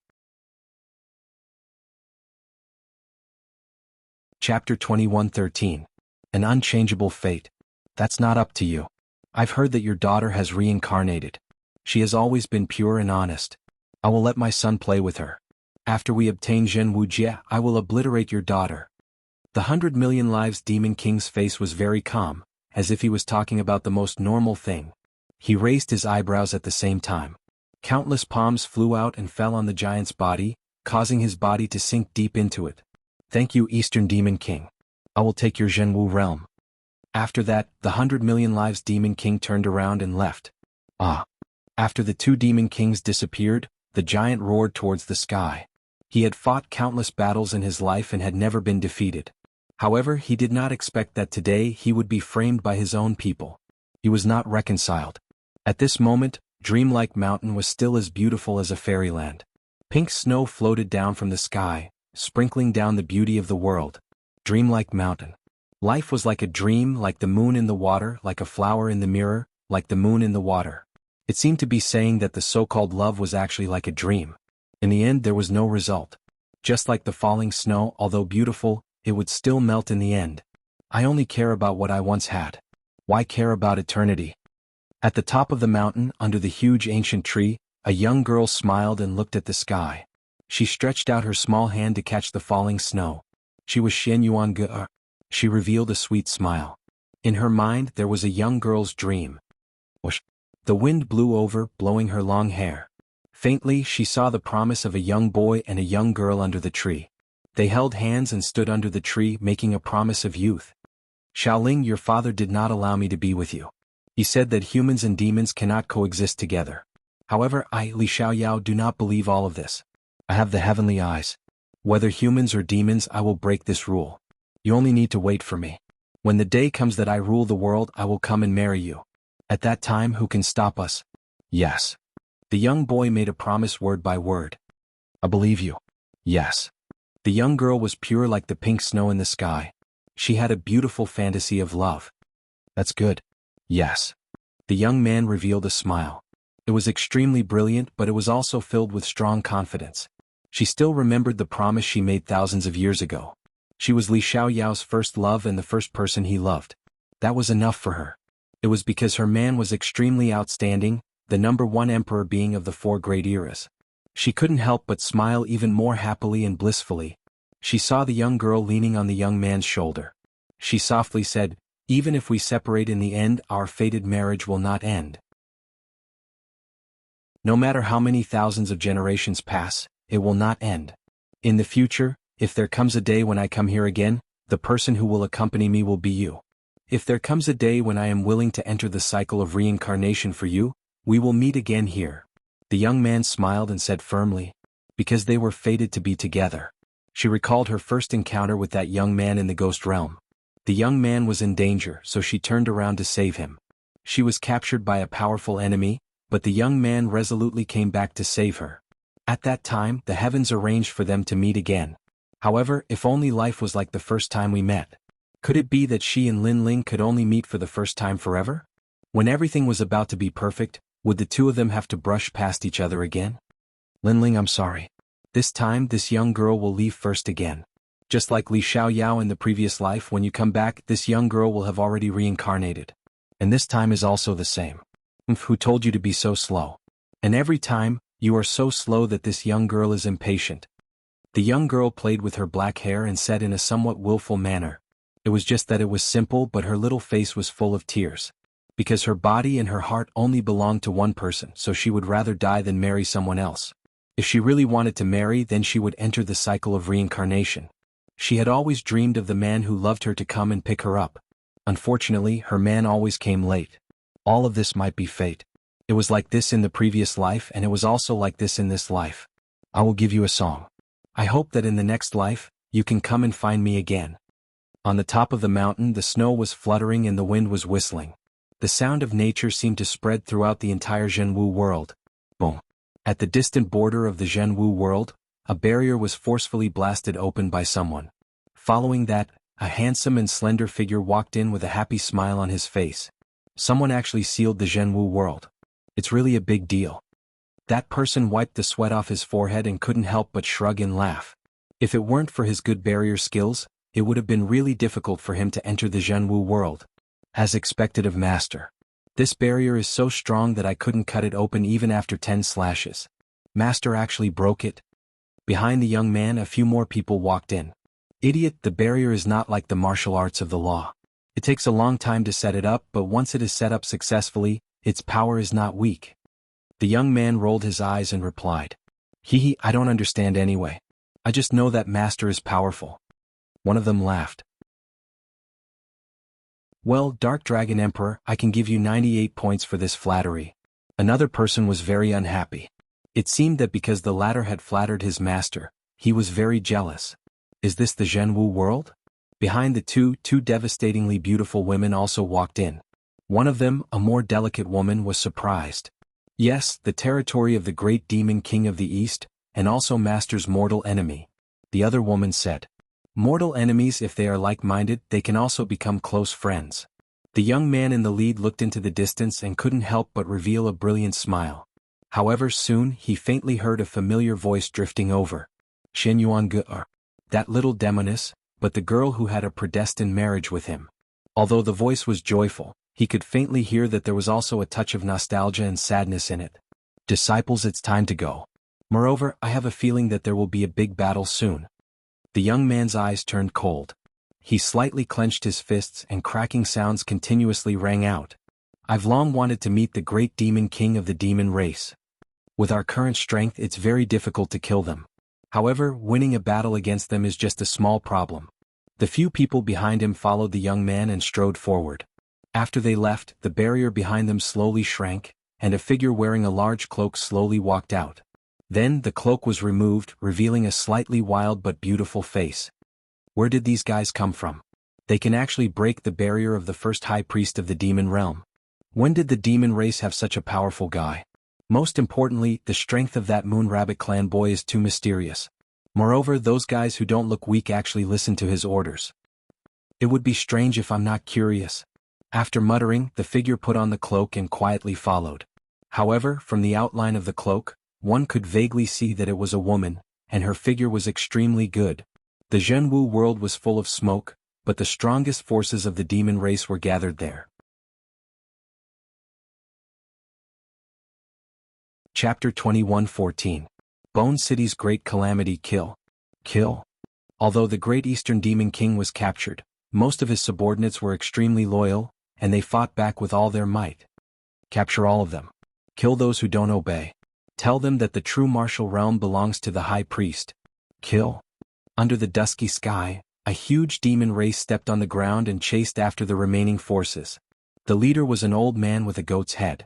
Chapter 21:13. An unchangeable fate. That's not up to you. I've heard that your daughter has reincarnated. She has always been pure and honest. I will let my son play with her. After we obtain Wuxia, I will obliterate your daughter. The 100 million lives Demon King's face was very calm, as if he was talking about the most normal thing. He raised his eyebrows at the same time. Countless palms flew out and fell on the giant's body, causing his body to sink deep into it. Thank you, Eastern Demon King. I will take your Jianghu realm. After that, the 100 million lives Demon King turned around and left. After the two Demon Kings disappeared, the giant roared towards the sky. He had fought countless battles in his life and had never been defeated. However, he did not expect that today he would be framed by his own people. He was not reconciled. At this moment, Dreamlike Mountain was still as beautiful as a fairyland. Pink snow floated down from the sky, sprinkling down the beauty of the world. Dreamlike Mountain. Life was like a dream, like the moon in the water, like a flower in the mirror, like the moon in the water. It seemed to be saying that the so-called love was actually like a dream. In the end, there was no result. Just like the falling snow, although beautiful, it would still melt in the end. I only care about what I once had. Why care about eternity? At the top of the mountain, under the huge ancient tree, a young girl smiled and looked at the sky. She stretched out her small hand to catch the falling snow. She was Shen Yuan. She revealed a sweet smile. In her mind, there was a young girl's dream. Whoosh. The wind blew over, blowing her long hair. Faintly, she saw the promise of a young boy and a young girl under the tree. They held hands and stood under the tree, making a promise of youth. Xiaoling, your father did not allow me to be with you. He said that humans and demons cannot coexist together. However, I, Li Xiaoyao, do not believe all of this. I have the heavenly eyes. Whether humans or demons, I will break this rule. You only need to wait for me. When the day comes that I rule the world, I will come and marry you. At that time, who can stop us? Yes. The young boy made a promise word by word. I believe you. Yes. The young girl was pure like the pink snow in the sky. She had a beautiful fantasy of love. That's good. Yes. The young man revealed a smile. It was extremely brilliant, but it was also filled with strong confidence. She still remembered the promise she made thousands of years ago. She was Li Xiaoyao's first love and the first person he loved. That was enough for her. It was because her man was extremely outstanding, the #1 emperor being of the 4 great eras. She couldn't help but smile even more happily and blissfully. She saw the young girl leaning on the young man's shoulder. She softly said, even if we separate in the end, our fated marriage will not end. No matter how many thousands of generations pass, it will not end. In the future, if there comes a day when I come here again, the person who will accompany me will be you. If there comes a day when I am willing to enter the cycle of reincarnation for you, we will meet again here. The young man smiled and said firmly, because they were fated to be together. She recalled her first encounter with that young man in the ghost realm. The young man was in danger, so she turned around to save him. She was captured by a powerful enemy, but the young man resolutely came back to save her. At that time, the heavens arranged for them to meet again. However, if only life was like the first time we met. Could it be that she and Lin Ling could only meet for the first time forever? When everything was about to be perfect, would the two of them have to brush past each other again? Lin Ling, I'm sorry. This time, this young girl will leave first again. Just like Li Xiaoyao in the previous life, when you come back, this young girl will have already reincarnated. And this time is also the same. Who told you to be so slow? And every time, you are so slow that this young girl is impatient. The young girl played with her black hair and said in a somewhat willful manner. It was just that it was simple, but her little face was full of tears. Because her body and her heart only belonged to one person, so she would rather die than marry someone else. If she really wanted to marry, then she would enter the cycle of reincarnation. She had always dreamed of the man who loved her to come and pick her up. Unfortunately, her man always came late. All of this might be fate. It was like this in the previous life, and it was also like this in this life. I will give you a song. I hope that in the next life, you can come and find me again. On the top of the mountain, the snow was fluttering and the wind was whistling. The sound of nature seemed to spread throughout the entire Jianghu world. Boom. At the distant border of the Jianghu world, A barrier was forcefully blasted open by someone. Following that, a handsome and slender figure walked in with a happy smile on his face. Someone actually sealed the Jianghu world. It's really a big deal. That person wiped the sweat off his forehead and couldn't help but shrug and laugh. If it weren't for his good barrier skills, it would have been really difficult for him to enter the Jianghu world. As expected of Master. This barrier is so strong that I couldn't cut it open even after 10 slashes. Master actually broke it. Behind the young man, a few more people walked in. Idiot, the barrier is not like the martial arts of the law. It takes a long time to set it up, but once it is set up successfully, its power is not weak. The young man rolled his eyes and replied. Hee, I don't understand anyway. I just know that Master is powerful. One of them laughed. Well, Dark Dragon Emperor, I can give you 98 points for this flattery. Another person was very unhappy. It seemed that because the latter had flattered his master, he was very jealous. Is this the Jianghu world? Behind the two devastatingly beautiful women also walked in. One of them, a more delicate woman, was surprised. Yes, the territory of the great demon king of the east, and also Master's mortal enemy. The other woman said. Mortal enemies, if they are like-minded, they can also become close friends. The young man in the lead looked into the distance and couldn't help but reveal a brilliant smile. However, soon he faintly heard a familiar voice drifting over. Shen Yuan-gu, that little demoness, but the girl who had a predestined marriage with him. Although the voice was joyful, he could faintly hear that there was also a touch of nostalgia and sadness in it. Disciples, it's time to go. Moreover, I have a feeling that there will be a big battle soon. The young man's eyes turned cold. He slightly clenched his fists and cracking sounds continuously rang out. I've long wanted to meet the great demon king of the demon race. With our current strength, it's very difficult to kill them. However, winning a battle against them is just a small problem. The few people behind him followed the young man and strode forward. After they left, the barrier behind them slowly shrank, and a figure wearing a large cloak slowly walked out. Then the cloak was removed, revealing a slightly wild but beautiful face. Where did these guys come from? They can actually break the barrier of the first high priest of the demon realm. When did the demon race have such a powerful guy? Most importantly, the strength of that Moon Rabbit clan boy is too mysterious. Moreover, those guys who don't look weak actually listen to his orders. It would be strange if I'm not curious. After muttering, the figure put on the cloak and quietly followed. However, from the outline of the cloak, one could vaguely see that it was a woman, and her figure was extremely good. The Jianghu world was full of smoke, but the strongest forces of the demon race were gathered there. Chapter 21:14. Bone City's Great Calamity. Kill. Although the Great Eastern Demon King was captured, most of his subordinates were extremely loyal, and they fought back with all their might. Capture all of them. Kill those who don't obey. Tell them that the true martial realm belongs to the high priest. Kill. Under the dusky sky, a huge demon race stepped on the ground and chased after the remaining forces. The leader was an old man with a goat's head.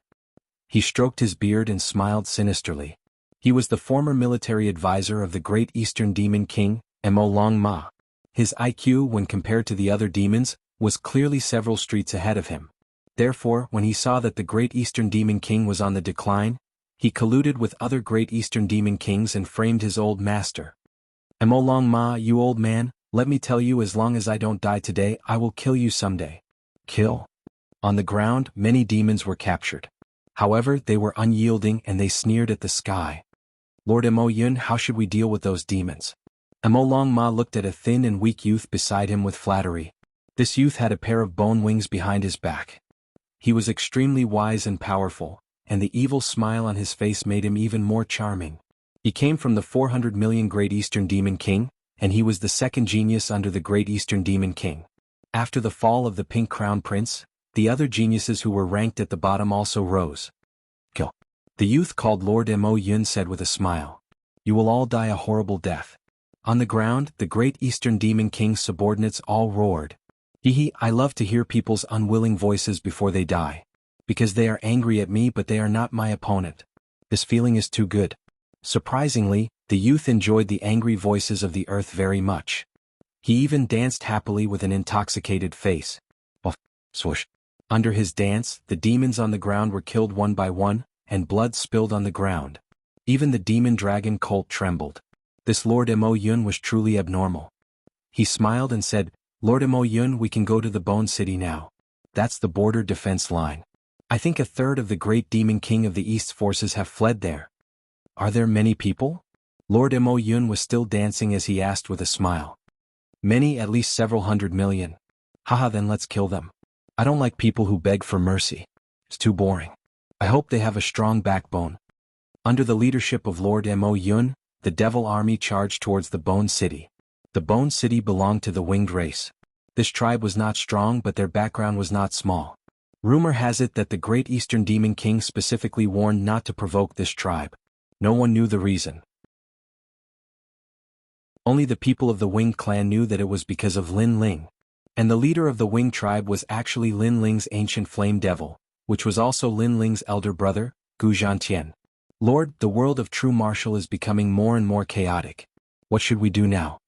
He stroked his beard and smiled sinisterly. He was the former military advisor of the Great Eastern Demon King, Mo Long Ma. His IQ, when compared to the other demons, was clearly several streets ahead of him. Therefore, when he saw that the Great Eastern Demon King was on the decline, he colluded with other Great Eastern Demon Kings and framed his old master. Mo Long Ma, you old man, let me tell you, as long as I don't die today, I will kill you someday. Kill. On the ground, many demons were captured. However, they were unyielding and they sneered at the sky. Lord Mo Yun, how should we deal with those demons? Mo Long Ma looked at a thin and weak youth beside him with flattery. This youth had a pair of bone wings behind his back. He was extremely wise and powerful, and the evil smile on his face made him even more charming. He came from the 400 million Great Eastern Demon King, and he was the second genius under the Great Eastern Demon King. After the fall of the Pink Crown Prince, the other geniuses who were ranked at the bottom also rose. Kill. The youth called Lord Mo Yun said with a smile. You will all die a horrible death. On the ground, the Great Eastern Demon King's subordinates all roared. I love to hear people's unwilling voices before they die. Because they are angry at me, but they are not my opponent. This feeling is too good. Surprisingly, the youth enjoyed the angry voices of the earth very much. He even danced happily with an intoxicated face. Swoosh. Under his dance, the demons on the ground were killed one by one, and blood spilled on the ground. Even the demon dragon cult trembled. This Lord Mo Yun was truly abnormal. He smiled and said, Lord Mo Yun, we can go to the Bone City now. That's the border defense line. I think a third of the great demon king of the East's forces have fled there. Are there many people? Lord Mo Yun was still dancing as he asked with a smile. Many, at least several hundred million. Haha, then let's kill them. I don't like people who beg for mercy. It's too boring. I hope they have a strong backbone. Under the leadership of Lord Mo Yun, the Devil Army charged towards the Bone City. The Bone City belonged to the winged race. This tribe was not strong, but their background was not small. Rumor has it that the great Eastern Demon King specifically warned not to provoke this tribe. No one knew the reason. Only the people of the Winged clan knew that it was because of Lin Ling. And the leader of the Winged tribe was actually Lin Ling's ancient flame devil, which was also Lin Ling's elder brother, Gu Zhantian. Lord, the world of true martial is becoming more and more chaotic. What should we do now?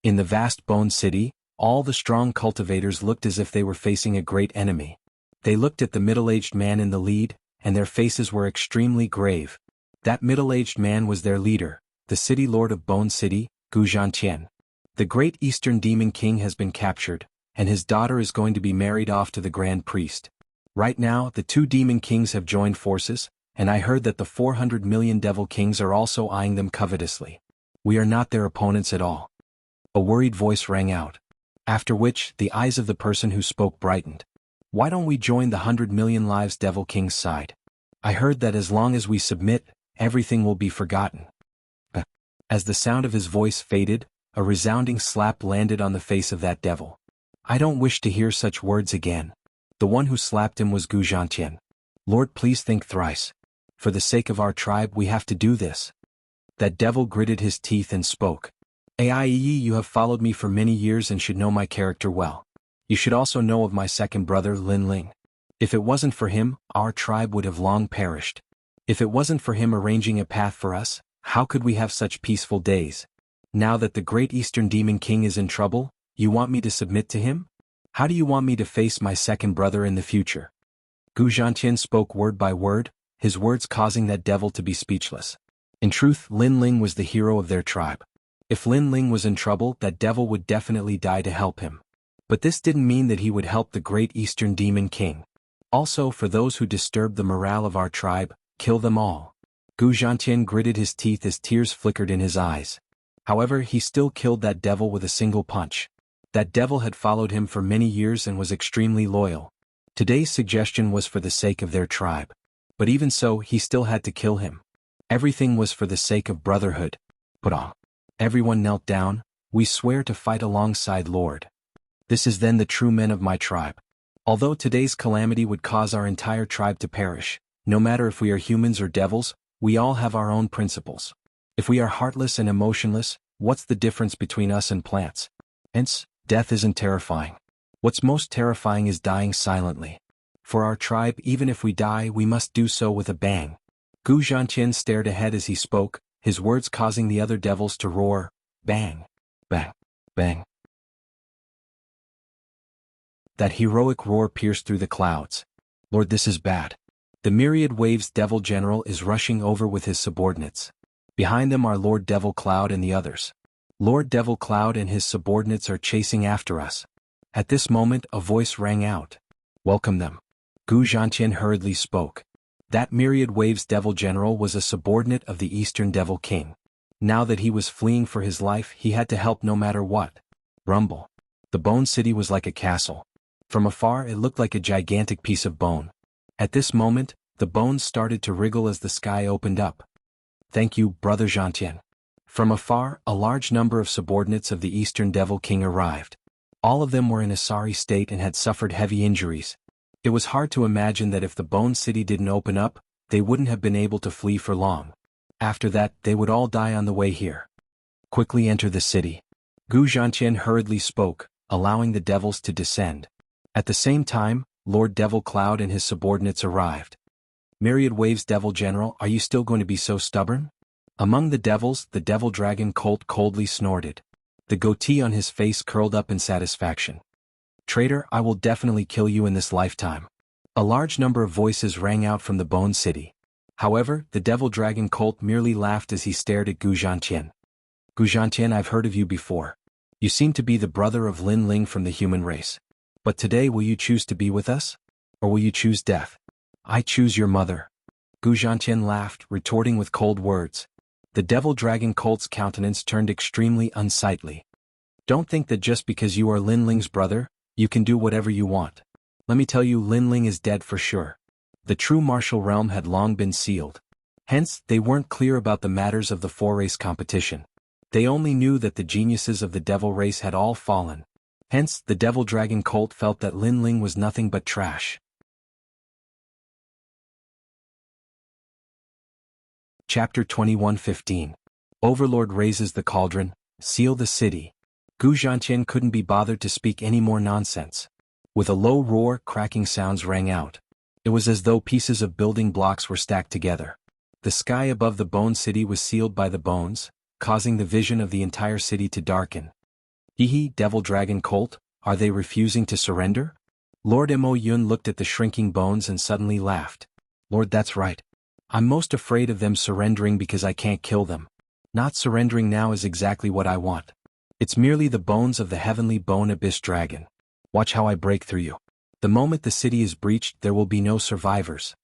In the vast Bone City, all the strong cultivators looked as if they were facing a great enemy. They looked at the middle-aged man in the lead, and their faces were extremely grave. That middle-aged man was their leader, the city lord of Bone City, Gu Zhantian. The great Eastern Demon King has been captured, and his daughter is going to be married off to the Grand Priest. Right now, the two Demon Kings have joined forces, and I heard that the 400 million Devil Kings are also eyeing them covetously. We are not their opponents at all. A worried voice rang out. After which, the eyes of the person who spoke brightened. Why don't we join the 100 million lives Devil King's side? I heard that as long as we submit, everything will be forgotten. As the sound of his voice faded, a resounding slap landed on the face of that devil. I don't wish to hear such words again. The one who slapped him was Gu Zhantian. Lord, please think thrice. For the sake of our tribe, we have to do this. That devil gritted his teeth and spoke. Aie, you have followed me for many years and should know my character well. You should also know of my second brother, Lin Ling. If it wasn't for him, our tribe would have long perished. If it wasn't for him arranging a path for us, how could we have such peaceful days? Now that the great Eastern Demon King is in trouble, you want me to submit to him? How do you want me to face my second brother in the future? Gu Zhantian spoke word by word, his words causing that devil to be speechless. In truth, Lin Ling was the hero of their tribe. If Lin Ling was in trouble, that devil would definitely die to help him. But this didn't mean that he would help the great Eastern Demon King. Also, for those who disturb the morale of our tribe, kill them all. Gu Zhantian gritted his teeth as tears flickered in his eyes. However, he still killed that devil with a single punch. That devil had followed him for many years and was extremely loyal. Today's suggestion was for the sake of their tribe. But even so, he still had to kill him. Everything was for the sake of brotherhood. Put on. Everyone knelt down. We swear to fight alongside Lord. This is then the true men of my tribe. Although today's calamity would cause our entire tribe to perish, no matter if we are humans or devils, we all have our own principles. If we are heartless and emotionless, what's the difference between us and plants? Hence, death isn't terrifying. What's most terrifying is dying silently. For our tribe, even if we die, we must do so with a bang. Gu Zhantian stared ahead as he spoke, his words causing the other devils to roar, bang, bang, bang. That heroic roar pierced through the clouds. Lord, this is bad. The myriad waves Devil General is rushing over with his subordinates. Behind them are Lord Devil Cloud and the others. Lord Devil Cloud and his subordinates are chasing after us. At this moment, a voice rang out. Welcome them. Gu Zhantian hurriedly spoke. That myriad waves Devil General was a subordinate of the Eastern Devil King. Now that he was fleeing for his life, he had to help no matter what. Rumble. The Bone City was like a castle. From afar, it looked like a gigantic piece of bone. At this moment, the bones started to wriggle as the sky opened up. Thank you, Brother Zhantian. From afar, a large number of subordinates of the Eastern Devil King arrived. All of them were in a sorry state and had suffered heavy injuries. It was hard to imagine that if the Bone City didn't open up, they wouldn't have been able to flee for long. After that, they would all die on the way here. Quickly enter the city. Gu Zhantian hurriedly spoke, allowing the devils to descend. At the same time, Lord Devil Cloud and his subordinates arrived. Myriad Waves Devil General, are you still going to be so stubborn? Among the devils, the Devil Dragon Colt coldly snorted. The goatee on his face curled up in satisfaction. Traitor, I will definitely kill you in this lifetime. A large number of voices rang out from the Bone City. However, the Devil Dragon Colt merely laughed as he stared at Gu Zhantian. Guzhantian, I've heard of you before. You seem to be the brother of Lin Ling from the human race. But today will you choose to be with us? Or will you choose death? I choose your mother. Guzhantian laughed, retorting with cold words. The devil dragon colt's countenance turned extremely unsightly. Don't think that just because you are Lin Ling's brother, you can do whatever you want. Let me tell you, Lin Ling is dead for sure. The true martial realm had long been sealed. Hence, they weren't clear about the matters of the four-race competition. They only knew that the geniuses of the devil race had all fallen. Hence, the devil dragon colt felt that Lin Ling was nothing but trash. Chapter 21:15. Overlord raises the cauldron, seal the city. Guzhantian couldn't be bothered to speak any more nonsense. With a low roar, cracking sounds rang out. It was as though pieces of building blocks were stacked together. The sky above the bone city was sealed by the bones, causing the vision of the entire city to darken. Hehe, devil dragon colt, are they refusing to surrender? Lord Mo Yun looked at the shrinking bones and suddenly laughed. Lord, that's right. I'm most afraid of them surrendering because I can't kill them. Not surrendering now is exactly what I want. It's merely the bones of the heavenly bone abyss dragon. Watch how I break through you. The moment the city is breached, there will be no survivors.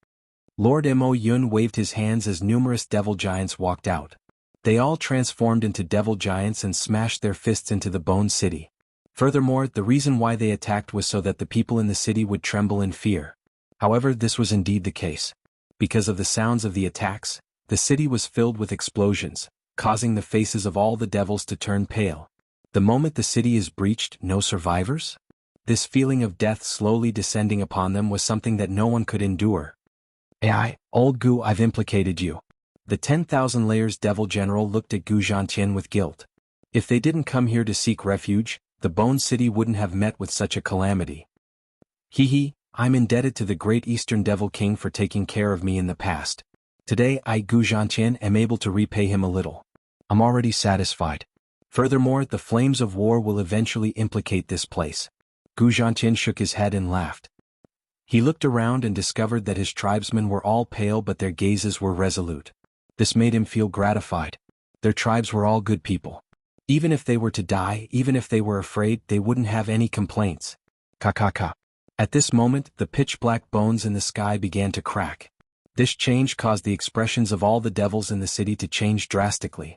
Lord Mo Yun waved his hands as numerous devil giants walked out. They all transformed into devil giants and smashed their fists into the bone city. Furthermore, the reason why they attacked was so that the people in the city would tremble in fear. However, this was indeed the case. Because of the sounds of the attacks, the city was filled with explosions, causing the faces of all the devils to turn pale. The moment the city is breached, no survivors? This feeling of death slowly descending upon them was something that no one could endure. Old Gu, I've implicated you. The 10,000 layers devil general looked at Guzhantian with guilt. If they didn't come here to seek refuge, the Bone City wouldn't have met with such a calamity. Hehe, I'm indebted to the great Eastern Devil King for taking care of me in the past. Today I, Guzhantian, am able to repay him a little. I'm already satisfied. Furthermore, the flames of war will eventually implicate this place. Guzhantian shook his head and laughed. He looked around and discovered that his tribesmen were all pale but their gazes were resolute. This made him feel gratified. Their tribes were all good people. Even if they were to die, even if they were afraid, they wouldn't have any complaints. Ka. At this moment, the pitch-black bones in the sky began to crack. This change caused the expressions of all the devils in the city to change drastically.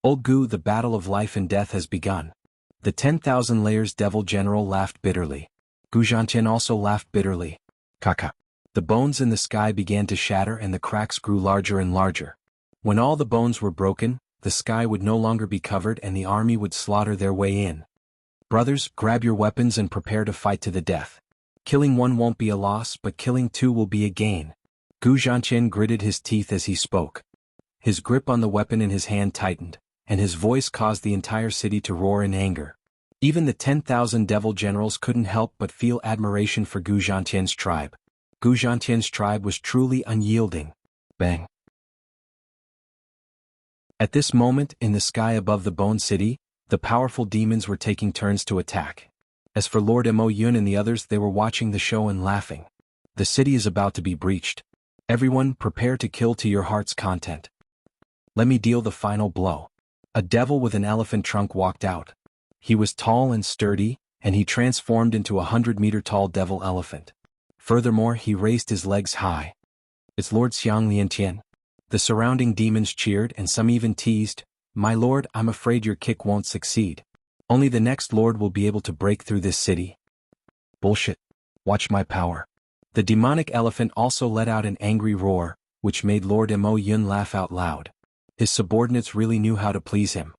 Old Gu, the battle of life and death has begun. The 10,000 layers devil general laughed bitterly. Guzhantian also laughed bitterly. Ka. The bones in the sky began to shatter and the cracks grew larger and larger. When all the bones were broken, the sky would no longer be covered and the army would slaughter their way in. Brothers, grab your weapons and prepare to fight to the death. Killing one won't be a loss, but killing two will be a gain. Guzhantian gritted his teeth as he spoke. His grip on the weapon in his hand tightened, and his voice caused the entire city to roar in anger. Even the 10,000 devil generals couldn't help but feel admiration for Guzhantian's tribe. Guzhantian's tribe was truly unyielding. Bang. At this moment, in the sky above the Bone City, the powerful demons were taking turns to attack. As for Lord Mo Yun and the others, they were watching the show and laughing. The city is about to be breached. Everyone, prepare to kill to your heart's content. Let me deal the final blow. A devil with an elephant trunk walked out. He was tall and sturdy, and he transformed into a 100-meter-tall devil elephant. Furthermore, he raised his legs high. It's Lord Xiang Liantian. The surrounding demons cheered and some even teased, "My lord, I'm afraid your kick won't succeed. Only the next lord will be able to break through this city." Bullshit. Watch my power. The demonic elephant also let out an angry roar, which made Lord Mo Yun laugh out loud. His subordinates really knew how to please him.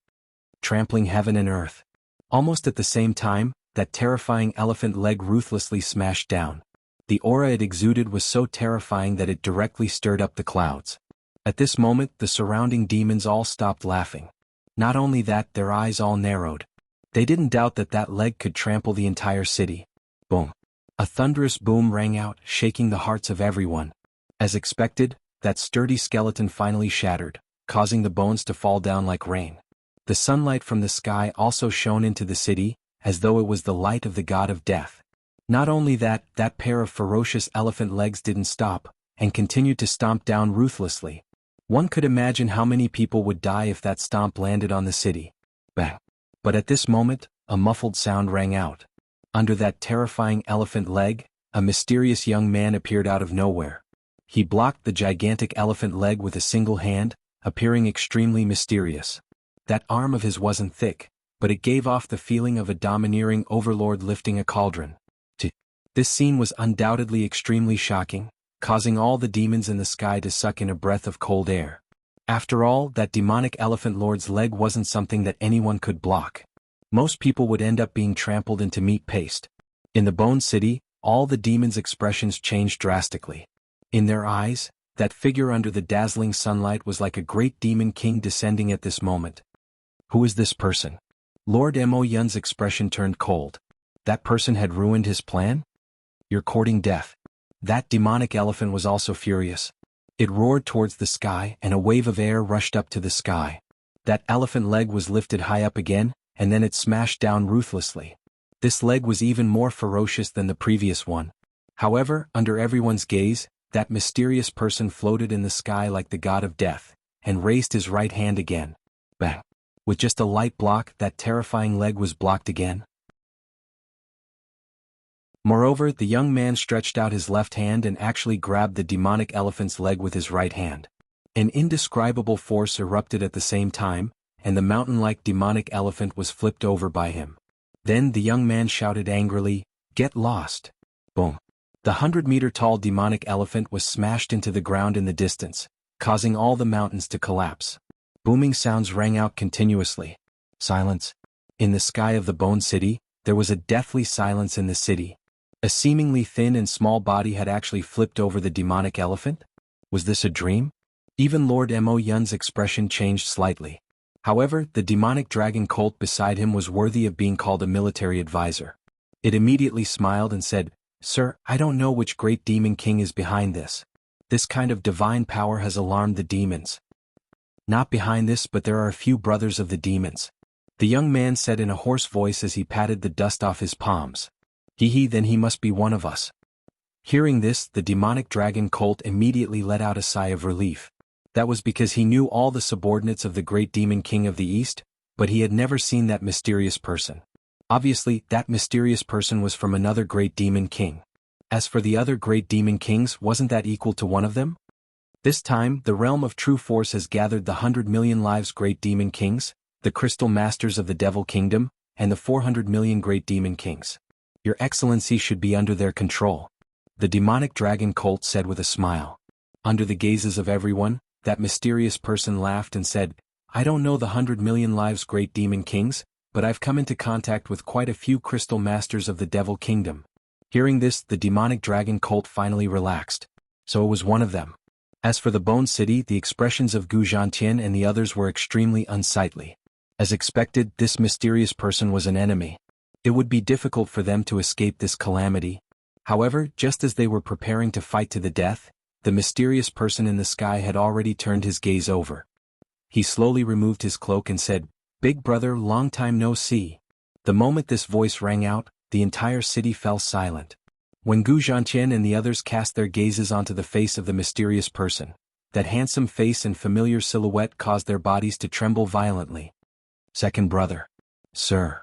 Trampling heaven and earth. Almost at the same time, that terrifying elephant leg ruthlessly smashed down. The aura it exuded was so terrifying that it directly stirred up the clouds. At this moment, the surrounding demons all stopped laughing. Not only that, their eyes all narrowed. They didn't doubt that that leg could trample the entire city. Boom. A thunderous boom rang out, shaking the hearts of everyone. As expected, that sturdy skeleton finally shattered, causing the bones to fall down like rain. The sunlight from the sky also shone into the city, as though it was the light of the god of death. Not only that, that pair of ferocious elephant legs didn't stop, and continued to stomp down ruthlessly. One could imagine how many people would die if that stomp landed on the city. Bang. But at this moment, a muffled sound rang out. Under that terrifying elephant leg, a mysterious young man appeared out of nowhere. He blocked the gigantic elephant leg with a single hand, appearing extremely mysterious. That arm of his wasn't thick, but it gave off the feeling of a domineering overlord lifting a cauldron. This scene was undoubtedly extremely shocking, causing all the demons in the sky to suck in a breath of cold air. After all, that demonic elephant lord's leg wasn't something that anyone could block. Most people would end up being trampled into meat paste. In the Bone City, all the demons' expressions changed drastically. In their eyes, that figure under the dazzling sunlight was like a great demon king descending at this moment. Who is this person? Lord Mo Yun's expression turned cold. That person had ruined his plan? You're courting death. That demonic elephant was also furious. It roared towards the sky and a wave of air rushed up to the sky. That elephant leg was lifted high up again, and then it smashed down ruthlessly. This leg was even more ferocious than the previous one. However, under everyone's gaze, that mysterious person floated in the sky like the god of death, and raised his right hand again. Bang! With just a light block, that terrifying leg was blocked again. Moreover, the young man stretched out his left hand and actually grabbed the demonic elephant's leg with his right hand. An indescribable force erupted at the same time, and the mountain-like demonic elephant was flipped over by him. Then the young man shouted angrily, "Get lost!" Boom! The 100-meter-tall demonic elephant was smashed into the ground in the distance, causing all the mountains to collapse. Booming sounds rang out continuously. Silence. In the sky of the Bone City, there was a deathly silence in the city. A seemingly thin and small body had actually flipped over the demonic elephant? Was this a dream? Even Lord Mo Yun's expression changed slightly. However, the demonic dragon colt beside him was worthy of being called a military advisor. It immediately smiled and said, "Sir, I don't know which great demon king is behind this. This kind of divine power has alarmed the demons. Not behind this, but there are a few brothers of the demons," the young man said in a hoarse voice as he patted the dust off his palms. Then he must be one of us." Hearing this, the demonic dragon colt immediately let out a sigh of relief. That was because he knew all the subordinates of the great demon king of the East, but he had never seen that mysterious person. Obviously, that mysterious person was from another great demon king. As for the other great demon kings, wasn't that equal to one of them? This time, the realm of true force has gathered the 100 million lives great demon kings, the crystal masters of the devil kingdom, and the 400 million great demon kings. Your Excellency should be under their control, the demonic dragon colt said with a smile. Under the gazes of everyone, that mysterious person laughed and said, "I don't know the 100 million lives great demon kings, but I've come into contact with quite a few crystal masters of the devil kingdom." Hearing this, the demonic dragon colt finally relaxed. So it was one of them. As for the Bone City, the expressions of Gu Zhantian and the others were extremely unsightly. As expected, this mysterious person was an enemy. It would be difficult for them to escape this calamity. However, just as they were preparing to fight to the death, the mysterious person in the sky had already turned his gaze over. He slowly removed his cloak and said, "Big brother, long time no see." The moment this voice rang out, the entire city fell silent. When Gu Zhantian and the others cast their gazes onto the face of the mysterious person, that handsome face and familiar silhouette caused their bodies to tremble violently. "Second brother. Sir."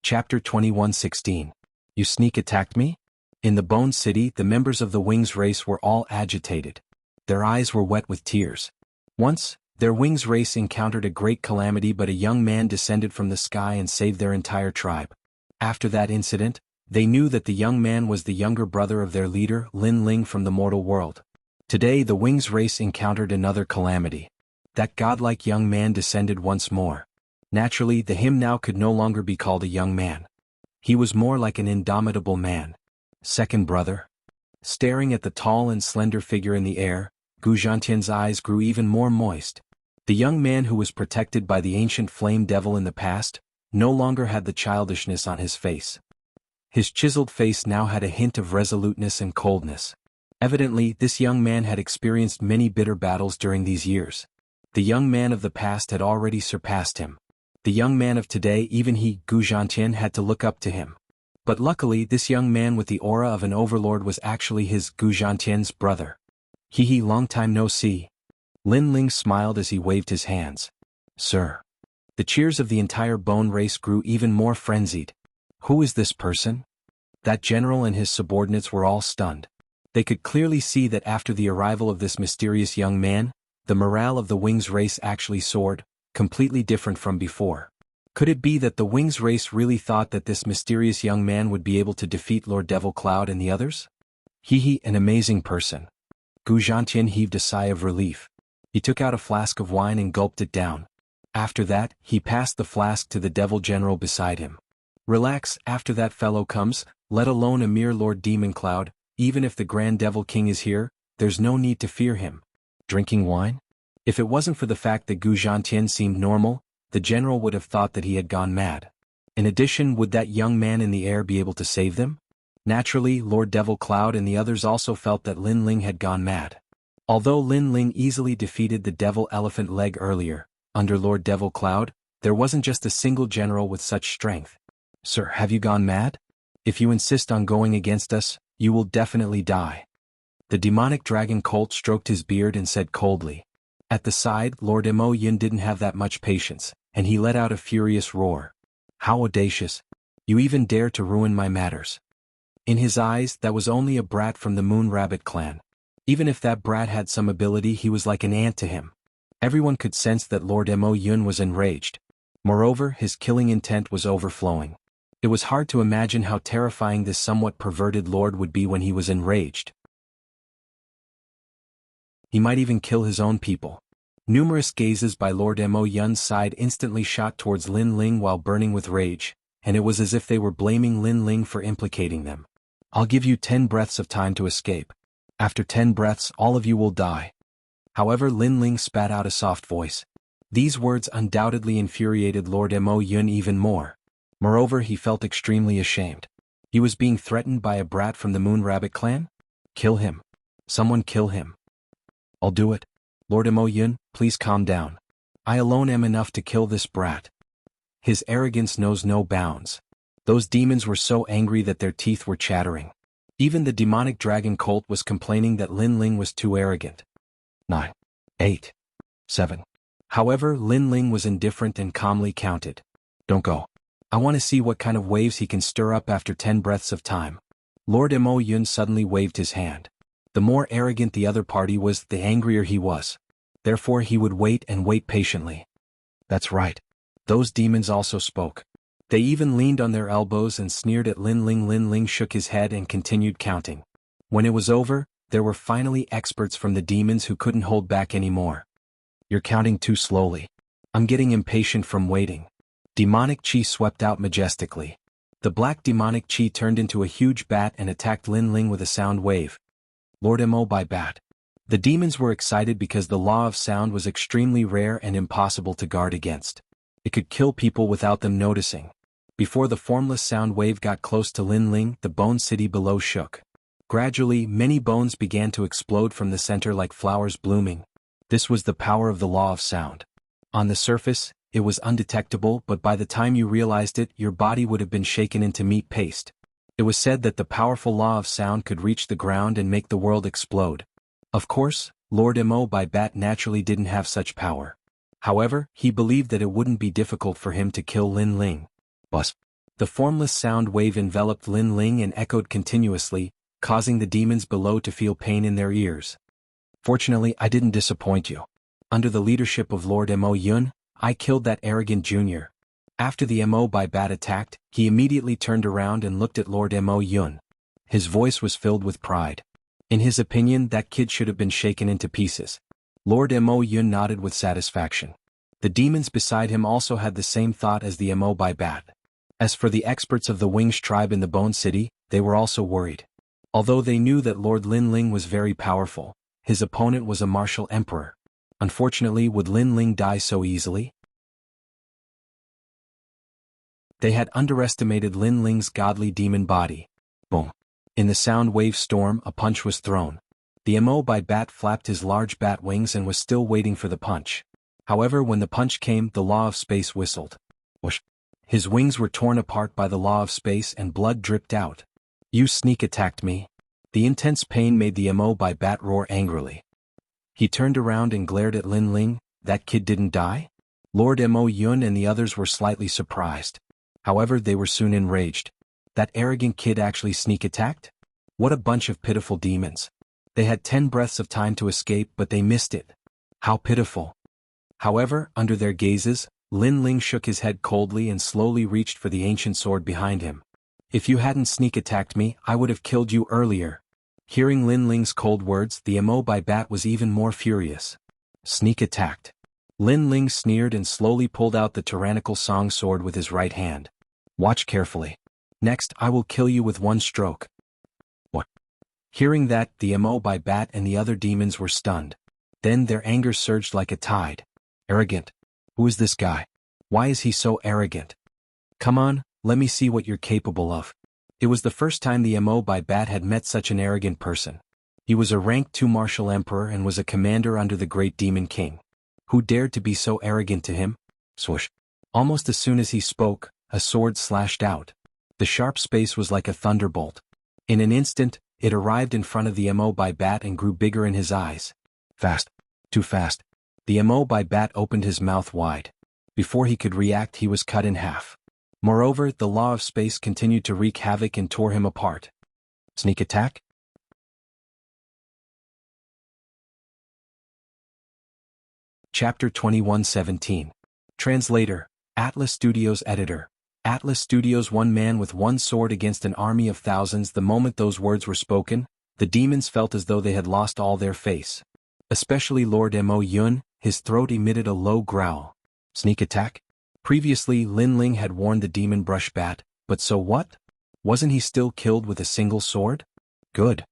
Chapter 21:16. You sneak attacked me? In the Bone City, the members of the Wings race were all agitated. Their eyes were wet with tears. Once, their Wings race encountered a great calamity, but a young man descended from the sky and saved their entire tribe. After that incident, they knew that the young man was the younger brother of their leader, Lin Ling from the mortal world. Today the Wings race encountered another calamity. That godlike young man descended once more. Naturally, the him now could no longer be called a young man. He was more like an indomitable man. Second brother. Staring at the tall and slender figure in the air, Gu Zhantian's eyes grew even more moist. The young man who was protected by the ancient flame devil in the past, no longer had the childishness on his face. His chiseled face now had a hint of resoluteness and coldness. Evidently, this young man had experienced many bitter battles during these years. The young man of the past had already surpassed him. The young man of today, even he, Gu Zhantian, had to look up to him. But luckily this young man with the aura of an overlord was actually his Gu Zhantian's brother. He long time no see. Lin Ling smiled as he waved his hands. Sir. The cheers of the entire bone race grew even more frenzied. Who is this person? That general and his subordinates were all stunned. They could clearly see that after the arrival of this mysterious young man, the morale of the Wings race actually soared, completely different from before. Could it be that the Wings race really thought that this mysterious young man would be able to defeat Lord Devil Cloud and the others? An amazing person. Gu Zhantian heaved a sigh of relief. He took out a flask of wine and gulped it down. After that, he passed the flask to the Devil General beside him. Relax, after that fellow comes, let alone a mere Lord Demon Cloud, even if the Grand Devil King is here, there's no need to fear him. Drinking wine? If it wasn't for the fact that Gu Zhantian seemed normal, the general would have thought that he had gone mad. In addition, would that young man in the air be able to save them? Naturally, Lord Devil Cloud and the others also felt that Lin Ling had gone mad. Although Lin Ling easily defeated the Devil Elephant Leg earlier, under Lord Devil Cloud, there wasn't just a single general with such strength. Sir, have you gone mad? If you insist on going against us, you will definitely die. The demonic dragon Colt stroked his beard and said coldly. At the side, Lord Mo Yin didn't have that much patience, and he let out a furious roar. How audacious! You even dare to ruin my matters. In his eyes, that was only a brat from the Moon Rabbit clan. Even if that brat had some ability, he was like an ant to him. Everyone could sense that Lord Mo Yin was enraged. Moreover, his killing intent was overflowing. It was hard to imagine how terrifying this somewhat perverted lord would be when he was enraged. He might even kill his own people. Numerous gazes by Lord Mo Yun's side instantly shot towards Lin Ling while burning with rage, and it was as if they were blaming Lin Ling for implicating them. I'll give you 10 breaths of time to escape. After 10 breaths, all of you will die. However, Lin Ling spat out a soft voice. These words undoubtedly infuriated Lord Mo Yun even more. Moreover, he felt extremely ashamed. He was being threatened by a brat from the Moon Rabbit clan? Kill him. Someone kill him. I'll do it. Lord Mo Yun, please calm down. I alone am enough to kill this brat. His arrogance knows no bounds. Those demons were so angry that their teeth were chattering. Even the demonic dragon Colt was complaining that Lin Ling was too arrogant. 9, 8, 7. However, Lin Ling was indifferent and calmly counted. Don't go. I want to see what kind of waves he can stir up after 10 breaths of time. Lord Mo Yun suddenly waved his hand. The more arrogant the other party was, the angrier he was. Therefore he would wait and wait patiently. That's right. Those demons also spoke. They even leaned on their elbows and sneered at Lin Ling. Lin Ling shook his head and continued counting. When it was over, there were finally experts from the demons who couldn't hold back anymore. You're counting too slowly. I'm getting impatient from waiting. Demonic Chi swept out majestically. The black demonic Chi turned into a huge bat and attacked Lin Ling with a sound wave. Lord Mo by bat. The demons were excited because the law of sound was extremely rare and impossible to guard against. It could kill people without them noticing. Before the formless sound wave got close to Lin Ling, the bone city below shook. Gradually, many bones began to explode from the center like flowers blooming. This was the power of the law of sound. On the surface, it was undetectable, but by the time you realized it, your body would have been shaken into meat paste. It was said that the powerful law of sound could reach the ground and make the world explode. Of course, Lord Mo by bat naturally didn't have such power. However, he believed that it wouldn't be difficult for him to kill Lin Ling. Buzz. The formless sound wave enveloped Lin Ling and echoed continuously, causing the demons below to feel pain in their ears. Fortunately, I didn't disappoint you. Under the leadership of Lord Mo Yun, I killed that arrogant junior. After the Mo by bat attacked, he immediately turned around and looked at Lord Mo Yun. His voice was filled with pride. In his opinion, that kid should have been shaken into pieces. Lord Mo Yun nodded with satisfaction. The demons beside him also had the same thought as the Mo by bat. As for the experts of the Wings tribe in the Bone City, they were also worried. Although they knew that Lord Lin Ling was very powerful, his opponent was a martial emperor. Unfortunately, would Lin Ling die so easily? They had underestimated Lin Ling's godly demon body. Boom. In the sound wave storm, a punch was thrown. The Mo by bat flapped his large bat wings and was still waiting for the punch. However, when the punch came, the law of space whistled. Whoosh. His wings were torn apart by the law of space and blood dripped out. You sneak attacked me. The intense pain made the Mo by Bat roar angrily. He turned around and glared at Lin Ling. That kid didn't die? Lord Mo Yun and the others were slightly surprised. However, they were soon enraged. That arrogant kid actually sneak attacked? What a bunch of pitiful demons. They had 10 breaths of time to escape, but they missed it. How pitiful. However, under their gazes, Lin Ling shook his head coldly and slowly reached for the ancient sword behind him. If you hadn't sneak attacked me, I would have killed you earlier. Hearing Lin Ling's cold words, the Mo by Bat was even more furious. Sneak attacked. Lin Ling sneered and slowly pulled out the tyrannical song sword with his right hand. Watch carefully. Next, I will kill you with one stroke. What? Hearing that, the Mo by Bat and the other demons were stunned. Then their anger surged like a tide. Arrogant. Who is this guy? Why is he so arrogant? Come on, let me see what you're capable of. It was the first time the Mo by Bat had met such an arrogant person. He was a rank 2 martial emperor and was a commander under the great demon king. Who dared to be so arrogant to him? Swoosh. Almost as soon as he spoke, a sword slashed out. The sharp space was like a thunderbolt. In an instant, it arrived in front of the Mo by Bat and grew bigger in his eyes. Fast. Too fast. The Mo by Bat opened his mouth wide. Before he could react, he was cut in half. Moreover, the law of space continued to wreak havoc and tore him apart. Sneak attack? Chapter 21:17. Translator, Atlas Studios Editor. Atlas Studios. One man with one sword against an army of thousands. The moment those words were spoken, the demons felt as though they had lost all their face. Especially Lord Mo Yun, his throat emitted a low growl. Sneak attack? Previously, Lin Ling had warned the demon brush bat, but so what? Wasn't he still killed with a single sword? Good.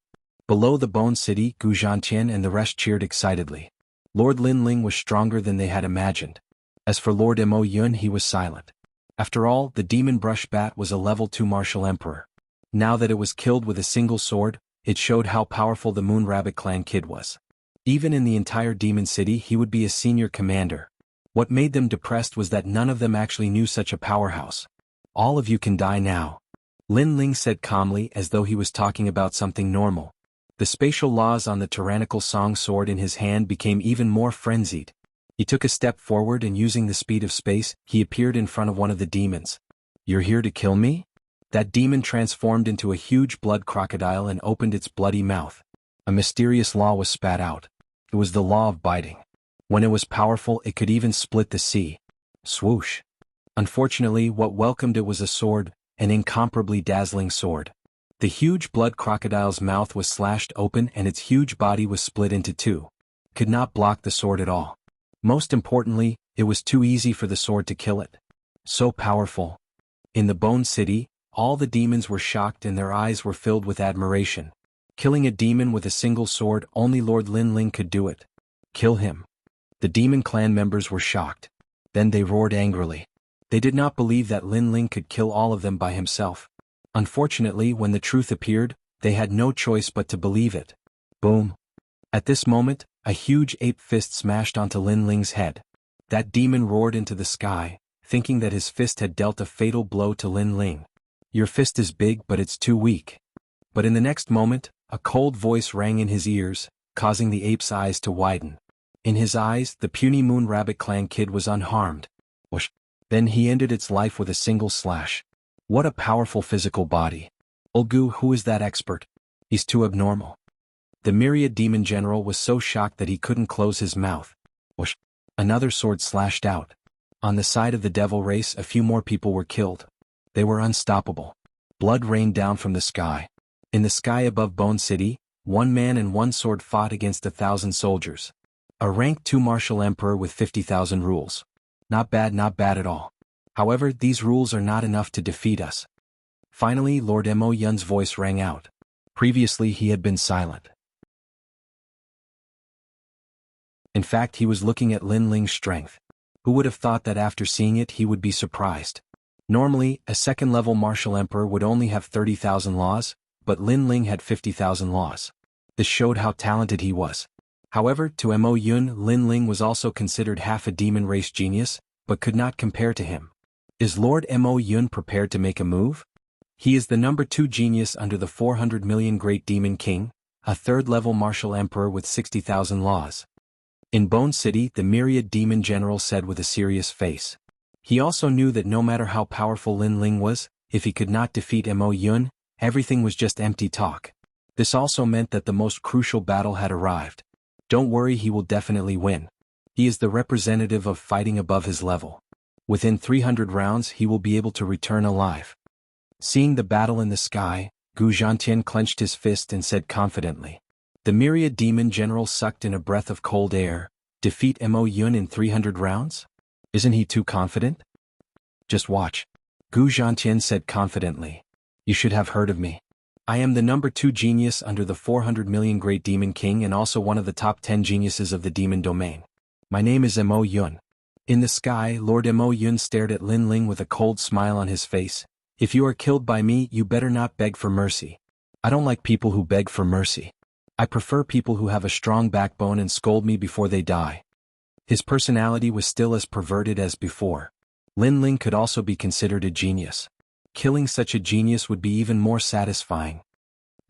Below the Bone City, Gu Zhantian and the rest cheered excitedly. Lord Lin Ling was stronger than they had imagined. As for Lord Mo Yun, he was silent. After all, the demon brush bat was a level 2 martial emperor. Now that it was killed with a single sword, it showed how powerful the Moon Rabbit clan kid was. Even in the entire demon city, he would be a senior commander. What made them depressed was that none of them actually knew such a powerhouse. All of you can die now. Lin Ling said calmly, as though he was talking about something normal. The spatial laws on the tyrannical song sword in his hand became even more frenzied. He took a step forward and using the speed of space, he appeared in front of one of the demons. You're here to kill me? That demon transformed into a huge blood crocodile and opened its bloody mouth. A mysterious law was spat out. It was the law of biting. When it was powerful, it could even split the sea. Swoosh. Unfortunately, what welcomed it was a sword, an incomparably dazzling sword. The huge blood crocodile's mouth was slashed open and its huge body was split into two. Could not block the sword at all. Most importantly, it was too easy for the sword to kill it. So powerful. In the Bone City, all the demons were shocked and their eyes were filled with admiration. Killing a demon with a single sword, only Lord Lin Ling could do it. Kill him. The demon clan members were shocked. Then they roared angrily. They did not believe that Lin Ling could kill all of them by himself. Unfortunately, when the truth appeared, they had no choice but to believe it. Boom. At this moment, a huge ape fist smashed onto Lin Ling's head. That demon roared into the sky, thinking that his fist had dealt a fatal blow to Lin Ling. Your fist is big, but it's too weak. But in the next moment, a cold voice rang in his ears, causing the ape's eyes to widen. In his eyes, the puny Moon Rabbit clan kid was unharmed. Whoosh. Then he ended its life with a single slash. What a powerful physical body. Ulgu, who is that expert? He's too abnormal. The myriad demon general was so shocked that he couldn't close his mouth. Whoosh. Another sword slashed out. On the side of the devil race, a few more people were killed. They were unstoppable. Blood rained down from the sky. In the sky above Bone City, one man and one sword fought against 1,000 soldiers. A rank 2 martial emperor with 50,000 rules. Not bad at all. However, these rules are not enough to defeat us. Finally, Lord Mo Yun's voice rang out. Previously he had been silent. In fact, he was looking at Lin Ling's strength. Who would have thought that after seeing it he would be surprised? Normally, a second-level martial emperor would only have 30,000 laws, but Lin Ling had 50,000 laws. This showed how talented he was. However, to Mo Yun, Lin Ling was also considered half a demon race genius, but could not compare to him. Is Lord Mo Yun prepared to make a move? He is the number 2 genius under the 400 million Great Demon King, a third-level martial emperor with 60,000 laws. In Bone City, the myriad demon general said with a serious face. He also knew that no matter how powerful Lin Ling was, if he could not defeat Mo Yun, everything was just empty talk. This also meant that the most crucial battle had arrived. Don't worry, he will definitely win. He is the representative of fighting above his level. Within 300 rounds he will be able to return alive. Seeing the battle in the sky, Gu Zhantian clenched his fist and said confidently. The myriad demon general sucked in a breath of cold air. Defeat Mo Yun in 300 rounds? Isn't he too confident? Just watch. Gu Zhantian said confidently. You should have heard of me. I am the number 2 genius under the 400 million Great Demon King and also one of the top 10 geniuses of the demon domain. My name is Mo Yun. In the sky, Lord Mo Yun stared at Lin Ling with a cold smile on his face. If you are killed by me, you better not beg for mercy. I don't like people who beg for mercy. I prefer people who have a strong backbone and scold me before they die. His personality was still as perverted as before. Lin Ling could also be considered a genius. Killing such a genius would be even more satisfying.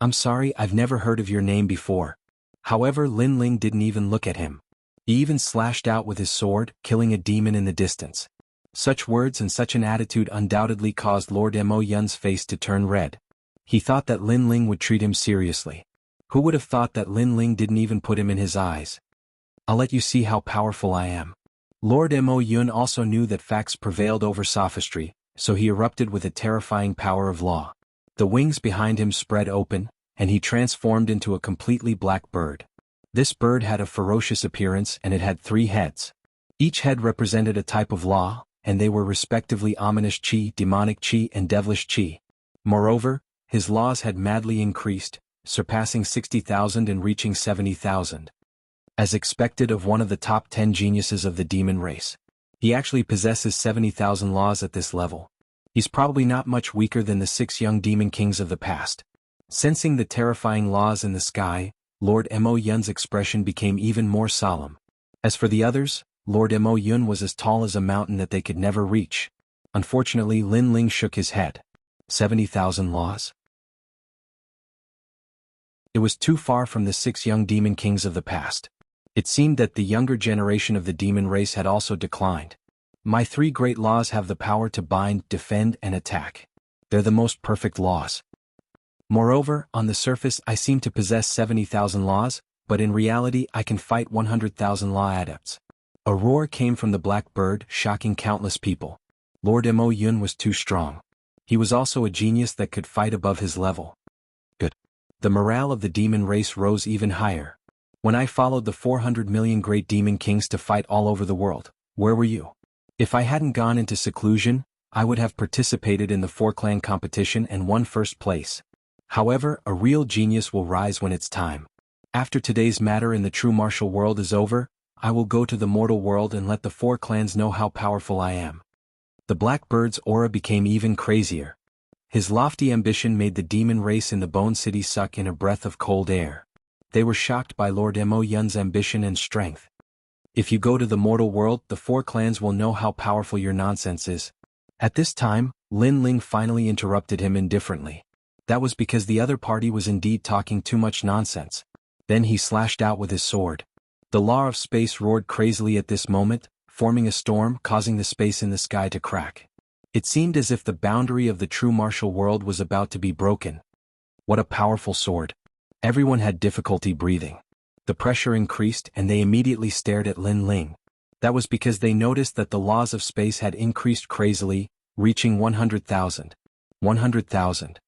I'm sorry, I've never heard of your name before. However, Lin Ling didn't even look at him. He even slashed out with his sword, killing a demon in the distance. Such words and such an attitude undoubtedly caused Lord Mo Yun's face to turn red. He thought that Lin Ling would treat him seriously. Who would have thought that Lin Ling didn't even put him in his eyes? I'll let you see how powerful I am. Lord Mo Yun also knew that facts prevailed over sophistry, so he erupted with a terrifying power of law. The wings behind him spread open, and he transformed into a completely black bird. This bird had a ferocious appearance and it had 3 heads. Each head represented a type of law, and they were respectively ominous chi, demonic chi, and devilish chi. Moreover, his laws had madly increased, surpassing 60,000 and reaching 70,000. As expected of one of the top 10 geniuses of the demon race. He actually possesses 70,000 laws at this level. He's probably not much weaker than the 6 young demon kings of the past. Sensing the terrifying laws in the sky, Lord Mo Yun's expression became even more solemn. As for the others, Lord Mo Yun was as tall as a mountain that they could never reach. Unfortunately, Lin Ling shook his head. 70,000 laws? It was too far from the 6 young demon kings of the past. It seemed that the younger generation of the demon race had also declined. My 3 great laws have the power to bind, defend, and attack. They're the most perfect laws. Moreover, on the surface I seem to possess 70,000 laws, but in reality I can fight 100,000 law adepts. A roar came from the black bird, shocking countless people. Lord Mo Yun was too strong. He was also a genius that could fight above his level. Good. The morale of the demon race rose even higher. When I followed the 400 million great demon kings to fight all over the world, where were you? If I hadn't gone into seclusion, I would have participated in the 4-clan competition and won first place. However, a real genius will rise when it's time. After today's matter in the true martial world is over, I will go to the mortal world and let the 4 clans know how powerful I am. The black bird's aura became even crazier. His lofty ambition made the demon race in the Bone City suck in a breath of cold air. They were shocked by Lord Mo Yun's ambition and strength. If you go to the mortal world, the 4 clans will know how powerful your nonsense is. At this time, Lin Ling finally interrupted him indifferently. That was because the other party was indeed talking too much nonsense. Then he slashed out with his sword. The law of space roared crazily at this moment, forming a storm, causing the space in the sky to crack. It seemed as if the boundary of the true martial world was about to be broken. What a powerful sword. Everyone had difficulty breathing. The pressure increased and they immediately stared at Lin Ling. That was because they noticed that the laws of space had increased crazily, reaching 100,000. 100,000.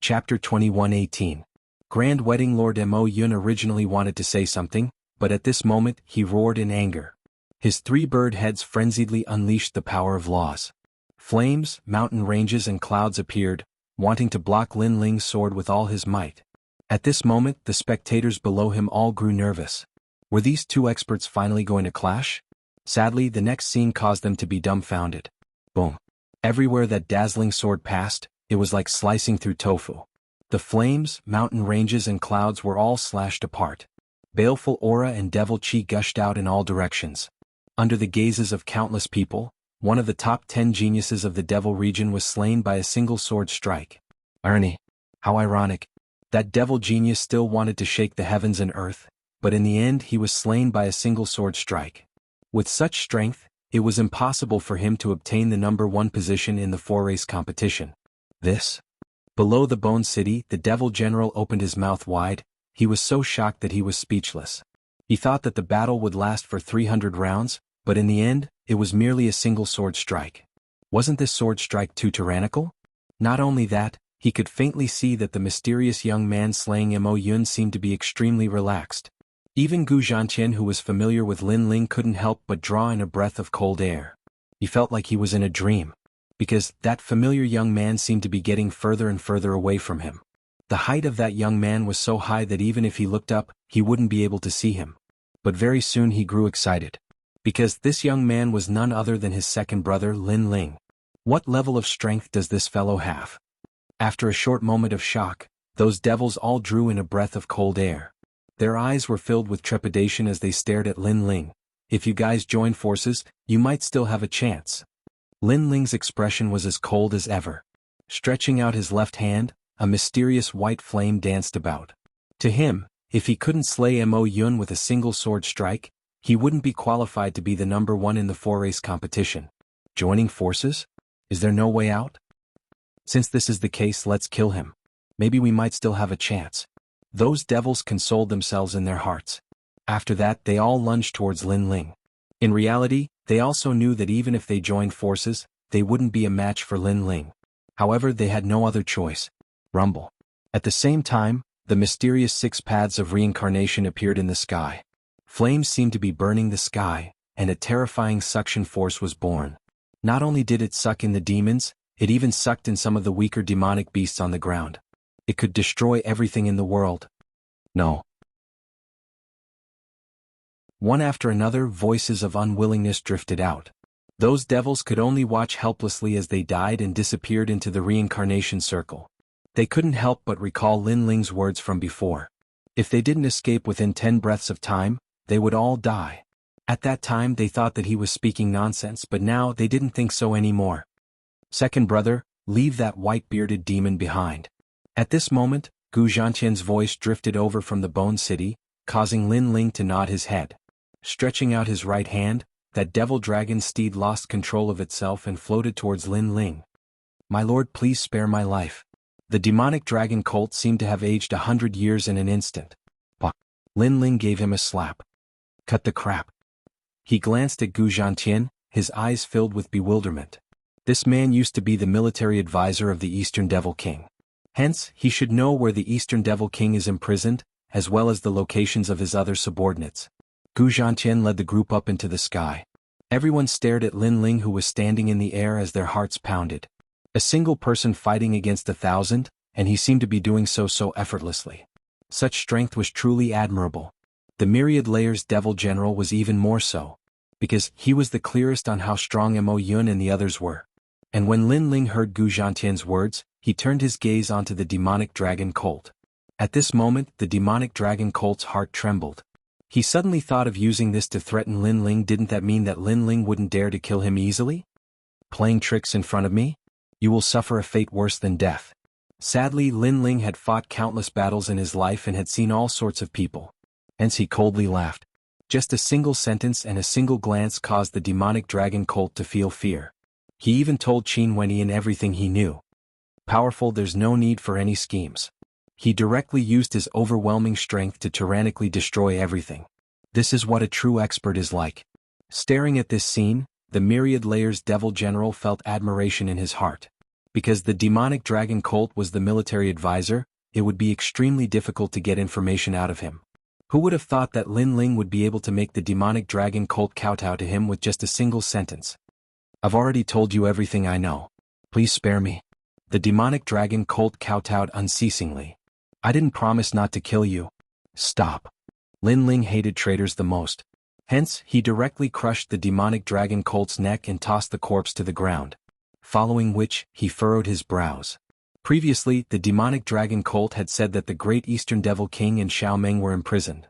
Chapter 21:18. Grand Wedding. Lord Mo Yun originally wanted to say something, but at this moment he roared in anger. His 3 bird heads frenziedly unleashed the power of laws. Flames, mountain ranges and clouds appeared, wanting to block Lin Ling's sword with all his might. At this moment the spectators below him all grew nervous. Were these 2 experts finally going to clash? Sadly, the next scene caused them to be dumbfounded. Boom. Everywhere that dazzling sword passed, it was like slicing through tofu. The flames, mountain ranges and clouds were all slashed apart. Baleful aura and devil chi gushed out in all directions. Under the gazes of countless people, one of the top 10 geniuses of the devil region was slain by a single sword strike. Ernie. How ironic. That devil genius still wanted to shake the heavens and earth, but in the end he was slain by a single sword strike. With such strength, it was impossible for him to obtain the number 1 position in the 4-race competition. This? Below the Bone City, the devil general opened his mouth wide. He was so shocked that he was speechless. He thought that the battle would last for 300 rounds, but in the end, it was merely a single sword strike. Wasn't this sword strike too tyrannical? Not only that, he could faintly see that the mysterious young man slaying Mo Yun seemed to be extremely relaxed. Even Gu Zhantian, who was familiar with Lin Ling, couldn't help but draw in a breath of cold air. He felt like he was in a dream, because that familiar young man seemed to be getting further and further away from him. The height of that young man was so high that even if he looked up, he wouldn't be able to see him. But very soon he grew excited. Because this young man was none other than his second brother, Lin Ling. What level of strength does this fellow have? After a short moment of shock, those devils all drew in a breath of cold air. Their eyes were filled with trepidation as they stared at Lin Ling. If you guys join forces, you might still have a chance. Lin Ling's expression was as cold as ever. Stretching out his left hand, a mysterious white flame danced about. To him, if he couldn't slay Mo Yun with a single sword strike, he wouldn't be qualified to be the number 1 in the 4-race competition. Joining forces? Is there no way out? Since this is the case, let's kill him. Maybe we might still have a chance. Those devils consoled themselves in their hearts. After that, they all lunged towards Lin Ling. In reality, they also knew that even if they joined forces, they wouldn't be a match for Lin Ling. However, they had no other choice. Rumble. At the same time, the mysterious 6 paths of reincarnation appeared in the sky. Flames seemed to be burning the sky, and a terrifying suction force was born. Not only did it suck in the demons, it even sucked in some of the weaker demonic beasts on the ground. It could destroy everything in the world. No. One after another, voices of unwillingness drifted out. Those devils could only watch helplessly as they died and disappeared into the reincarnation circle. They couldn't help but recall Lin Ling's words from before. If they didn't escape within 10 breaths of time, they would all die. At that time they thought that he was speaking nonsense, but now they didn't think so anymore. Second brother, leave that white-bearded demon behind. At this moment, Gu Zhantian's voice drifted over from the Bone City, causing Lin Ling to nod his head. Stretching out his right hand, that devil dragon steed lost control of itself and floated towards Lin Ling. My lord, please spare my life. The demonic dragon colt seemed to have aged 100 years in an instant. Bah! Lin Ling gave him a slap. Cut the crap. He glanced at Gu Zhantian, his eyes filled with bewilderment. This man used to be the military advisor of the Eastern Devil King. Hence, he should know where the Eastern Devil King is imprisoned, as well as the locations of his other subordinates. Gu Zhantian led the group up into the sky. Everyone stared at Lin Ling, who was standing in the air as their hearts pounded. A single person fighting against 1,000, and he seemed to be doing so effortlessly. Such strength was truly admirable. The Myriad Layers Devil General was even more so, because he was the clearest on how strong Mo Yun and the others were. And when Lin Ling heard Gu Zhantian's words, he turned his gaze onto the demonic dragon colt. At this moment, the demonic dragon colt's heart trembled. He suddenly thought of using this to threaten Lin Ling. Didn't that mean that Lin Ling wouldn't dare to kill him easily? Playing tricks in front of me? You will suffer a fate worse than death. Sadly, Lin Ling had fought countless battles in his life and had seen all sorts of people. Hence he coldly laughed. Just a single sentence and a single glance caused the demonic dragon colt to feel fear. He even told Qin Wenyan everything he knew. Powerful, there's no need for any schemes. He directly used his overwhelming strength to tyrannically destroy everything. This is what a true expert is like. Staring at this scene, the Myriad Layers Devil General felt admiration in his heart. Because the demonic dragon colt was the military advisor, it would be extremely difficult to get information out of him. Who would have thought that Lin Ling would be able to make the demonic dragon colt kowtow to him with just a single sentence? I've already told you everything I know. Please spare me. The demonic dragon colt kowtowed unceasingly. I didn't promise not to kill you. Stop. Lin Ling hated traitors the most. Hence, he directly crushed the demonic dragon colt's neck and tossed the corpse to the ground. Following which, he furrowed his brows. Previously, the demonic dragon colt had said that the great Eastern Devil King and Xiaomeng were imprisoned.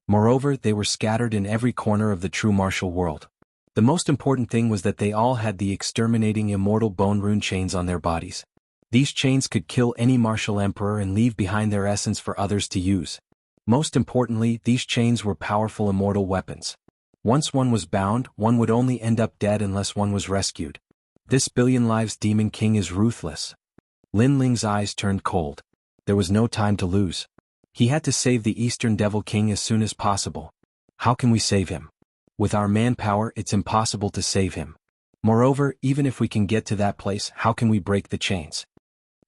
Moreover, they were scattered in every corner of the true martial world. The most important thing was that they all had the exterminating immortal bone rune chains on their bodies. These chains could kill any martial emperor and leave behind their essence for others to use. Most importantly, these chains were powerful immortal weapons. Once one was bound, one would only end up dead unless one was rescued. This billion lives demon king is ruthless. Lin Ling's eyes turned cold. There was no time to lose. He had to save the Eastern Devil King as soon as possible. How can we save him? With our manpower, it's impossible to save him. Moreover, even if we can get to that place, how can we break the chains?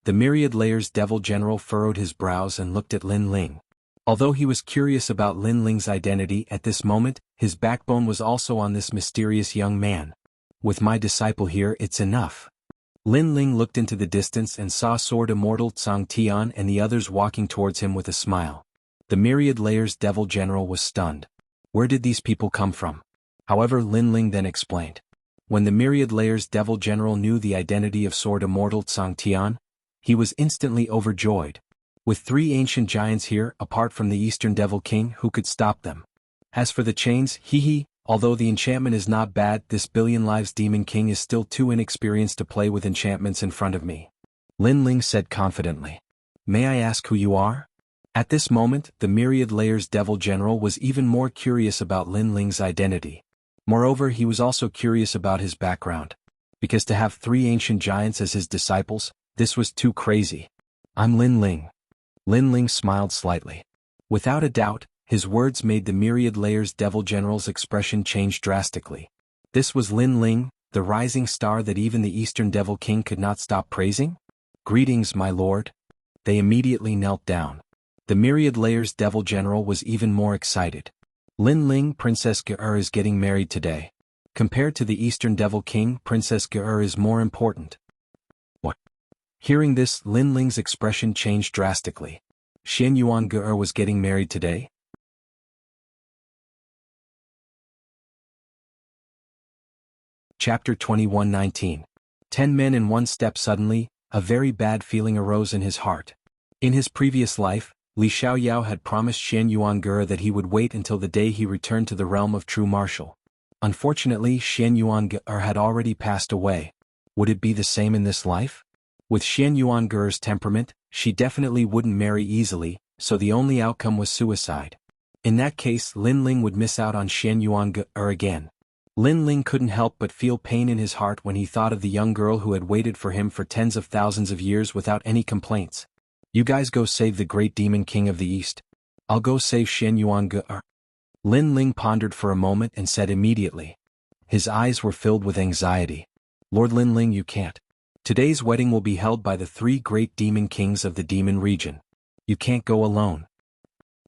The Myriad Layers Devil General furrowed his brows and looked at Lin Ling. Although he was curious about Lin Ling's identity at this moment, his backbone was also on this mysterious young man. With my disciple here, it's enough. Lin Ling looked into the distance and saw Sword Immortal Tsang Tian and the others walking towards him with a smile. The Myriad Layers Devil General was stunned. Where did these people come from? However, Lin Ling then explained. When the Myriad Layers Devil General knew the identity of Sword Immortal Tsang Tian, he was instantly overjoyed. With 3 ancient giants here, apart from the Eastern Devil King, who could stop them? As for the chains, although the enchantment is not bad, this billion lives demon king is still too inexperienced to play with enchantments in front of me. Lin Ling said confidently. May I ask who you are? At this moment, the Myriad Layers Devil General was even more curious about Lin Ling's identity. Moreover, he was also curious about his background. Because to have 3 ancient giants as his disciples, this was too crazy. I'm Lin Ling. Lin Ling smiled slightly. Without a doubt, his words made the Myriad Layers Devil General's expression change drastically. This was Lin Ling, the rising star that even the Eastern Devil King could not stop praising? Greetings, my lord. They immediately knelt down. The Myriad Layers Devil General was even more excited. Lin Ling, Princess Ge is getting married today. Compared to the Eastern Devil King, Princess Ge is more important. What? Hearing this, Lin Ling's expression changed drastically. Xian Yuan Ge was getting married today? Chapter 21:19. 10 men in one step. Suddenly, a very bad feeling arose in his heart. In his previous life, Li Xiaoyao had promised Xian Yuan Ge that he would wait until the day he returned to the realm of true martial. Unfortunately, Xian Yuan Ge had already passed away. Would it be the same in this life? With Xian Yuan Ge's temperament, she definitely wouldn't marry easily, so the only outcome was suicide. In that case, Lin Ling would miss out on Xian Yuan Ge again. Lin Ling couldn't help but feel pain in his heart when he thought of the young girl who had waited for him for tens of thousands of years without any complaints. You guys go save the great demon king of the East. I'll go save Xian Yuan Ge. Lin Ling pondered for a moment and said immediately. His eyes were filled with anxiety. Lord Lin Ling, you can't. Today's wedding will be held by the 3 great demon kings of the demon region. You can't go alone.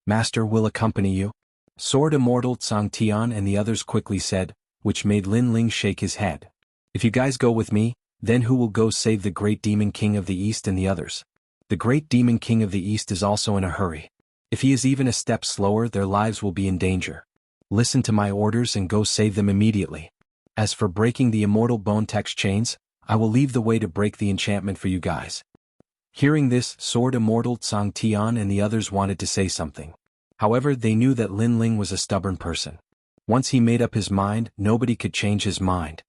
Master will accompany you. Sword Immortal Tsang Tian and the others quickly said, which made Lin Ling shake his head. If you guys go with me, then who will go save the great demon king of the East and the others? The great demon king of the East is also in a hurry. If he is even a step slower, their lives will be in danger. Listen to my orders and go save them immediately. As for breaking the immortal bone text chains, I will leave the way to break the enchantment for you guys. Hearing this, Sword Immortal Tsang Tian and the others wanted to say something. However, they knew that Lin Ling was a stubborn person. Once he made up his mind, nobody could change his mind.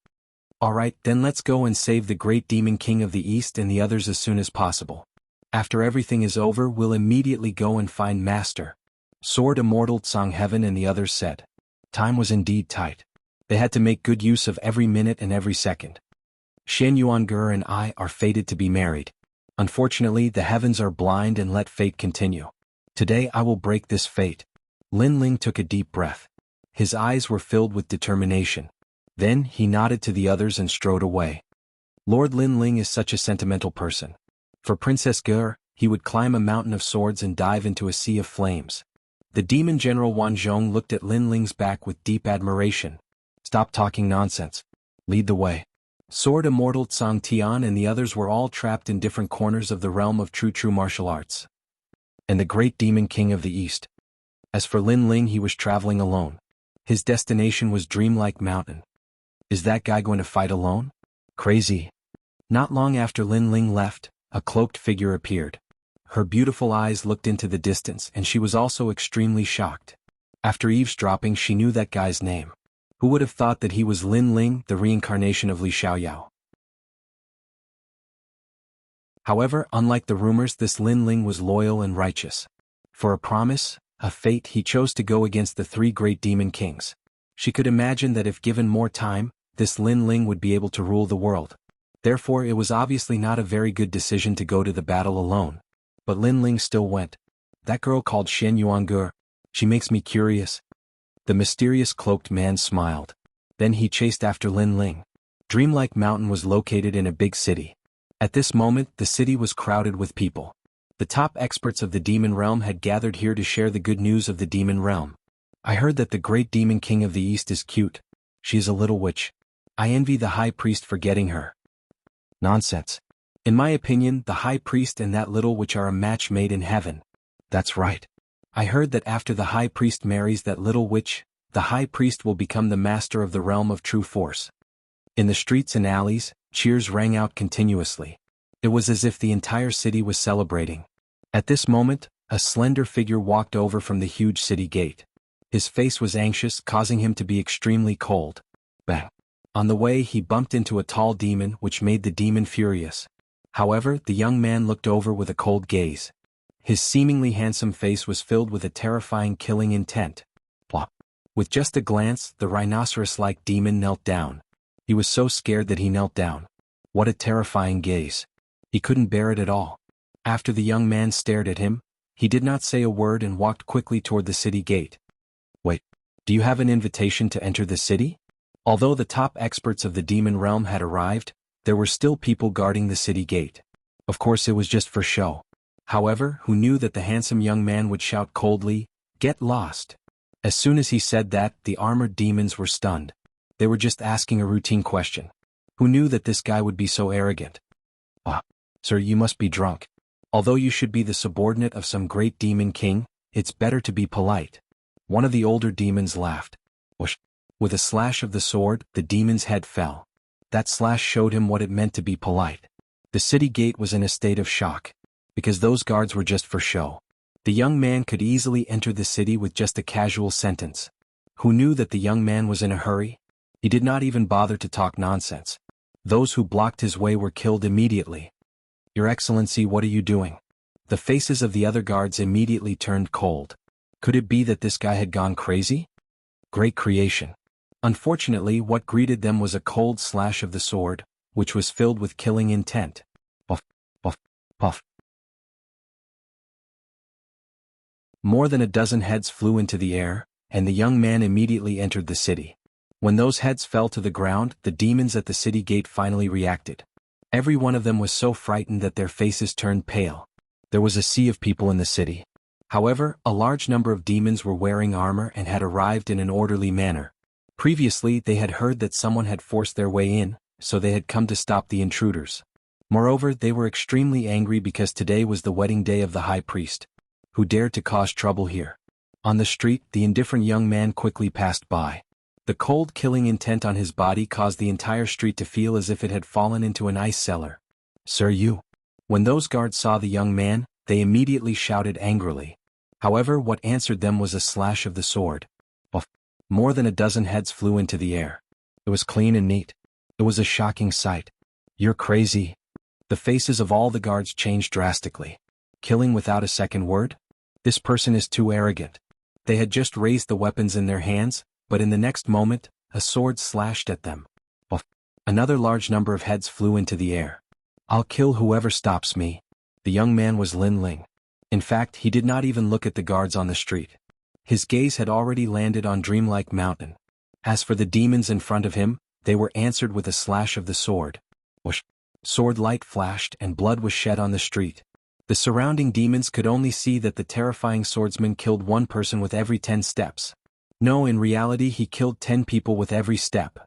Alright, then let's go and save the great demon king of the East and the others as soon as possible. After everything is over, we'll immediately go and find Master. Sword Immortal Tsang Heaven and the others said. Time was indeed tight. They had to make good use of every minute and every second. Xian Yuan Ge and I are fated to be married. Unfortunately, the heavens are blind and let fate continue. Today I will break this fate. Lin Ling took a deep breath. His eyes were filled with determination. Then, he nodded to the others and strode away. Lord Lin Ling is such a sentimental person. For Princess Ge, he would climb a mountain of swords and dive into a sea of flames. The demon general Wan Zhong looked at Lin Ling's back with deep admiration. Stop talking nonsense. Lead the way. Sword Immortal Tsang Tian and the others were all trapped in different corners of the realm of true martial arts. And the great demon king of the East. As for Lin Ling, he was traveling alone. His destination was Dreamlike Mountain. Is that guy going to fight alone? Crazy. Not long after Lin Ling left, a cloaked figure appeared. Her beautiful eyes looked into the distance and she was also extremely shocked. After eavesdropping, she knew that guy's name. Who would have thought that he was Lin Ling, the reincarnation of Li Xiaoyao? However, unlike the rumors, this Lin Ling was loyal and righteous. For a promise, a fate, he chose to go against the three great demon kings. She could imagine that if given more time, this Lin Ling would be able to rule the world. Therefore, it was obviously not a very good decision to go to the battle alone. But Lin Ling still went. That girl called Shen Yuange, she makes me curious. The mysterious cloaked man smiled. Then he chased after Lin Ling. Dreamlike Mountain was located in a big city. At this moment, the city was crowded with people. The top experts of the demon realm had gathered here to share the good news of the demon realm. I heard that the great demon king of the east is cute. She is a little witch. I envy the high priest for getting her. Nonsense. In my opinion, the high priest and that little witch are a match made in heaven. That's right. I heard that after the high priest marries that little witch, the high priest will become the master of the realm of true force. In the streets and alleys, cheers rang out continuously. It was as if the entire city was celebrating. At this moment, a slender figure walked over from the huge city gate. His face was anxious, causing him to be extremely cold. Bang! On the way, he bumped into a tall demon, which made the demon furious. However, the young man looked over with a cold gaze. His seemingly handsome face was filled with a terrifying killing intent. Plop! With just a glance, the rhinoceros-like demon knelt down. He was so scared that he knelt down. What a terrifying gaze. He couldn't bear it at all. After the young man stared at him, he did not say a word and walked quickly toward the city gate. Wait, do you have an invitation to enter the city? Although the top experts of the demon realm had arrived, there were still people guarding the city gate. Of course, it was just for show. However, who knew that the handsome young man would shout coldly, "Get lost." As soon as he said that, the armored demons were stunned. They were just asking a routine question. Who knew that this guy would be so arrogant? Ah, sir, you must be drunk. Although you should be the subordinate of some great demon king, it's better to be polite. One of the older demons laughed. Whoosh! With a slash of the sword, the demon's head fell. That slash showed him what it meant to be polite. The city gate was in a state of shock. Because those guards were just for show. The young man could easily enter the city with just a casual sentence. Who knew that the young man was in a hurry? He did not even bother to talk nonsense. Those who blocked his way were killed immediately. Your Excellency, what are you doing? The faces of the other guards immediately turned cold. Could it be that this guy had gone crazy? Great creation. Unfortunately, what greeted them was a cold slash of the sword, which was filled with killing intent. Puff, puff, puff. More than a dozen heads flew into the air, and the young man immediately entered the city. When those heads fell to the ground, the demons at the city gate finally reacted. Every one of them was so frightened that their faces turned pale. There was a sea of people in the city. However, a large number of demons were wearing armor and had arrived in an orderly manner. Previously, they had heard that someone had forced their way in, so they had come to stop the intruders. Moreover, they were extremely angry because today was the wedding day of the high priest. Who dared to cause trouble here? On the street, the indifferent young man quickly passed by. The cold killing intent on his body caused the entire street to feel as if it had fallen into an ice cellar. Sir, you. When those guards saw the young man, they immediately shouted angrily. However, what answered them was a slash of the sword. Puff! More than a dozen heads flew into the air. It was clean and neat. It was a shocking sight. You're crazy. The faces of all the guards changed drastically. Killing without a second word? This person is too arrogant. They had just raised the weapons in their hands, but in the next moment, a sword slashed at them. Puff! Another large number of heads flew into the air. I'll kill whoever stops me. The young man was Lin Ling. In fact, he did not even look at the guards on the street. His gaze had already landed on Dreamlike Mountain. As for the demons in front of him, they were answered with a slash of the sword. Whoosh! Sword light flashed and blood was shed on the street. The surrounding demons could only see that the terrifying swordsman killed one person with every 10 steps. No, in reality he killed 10 people with every step.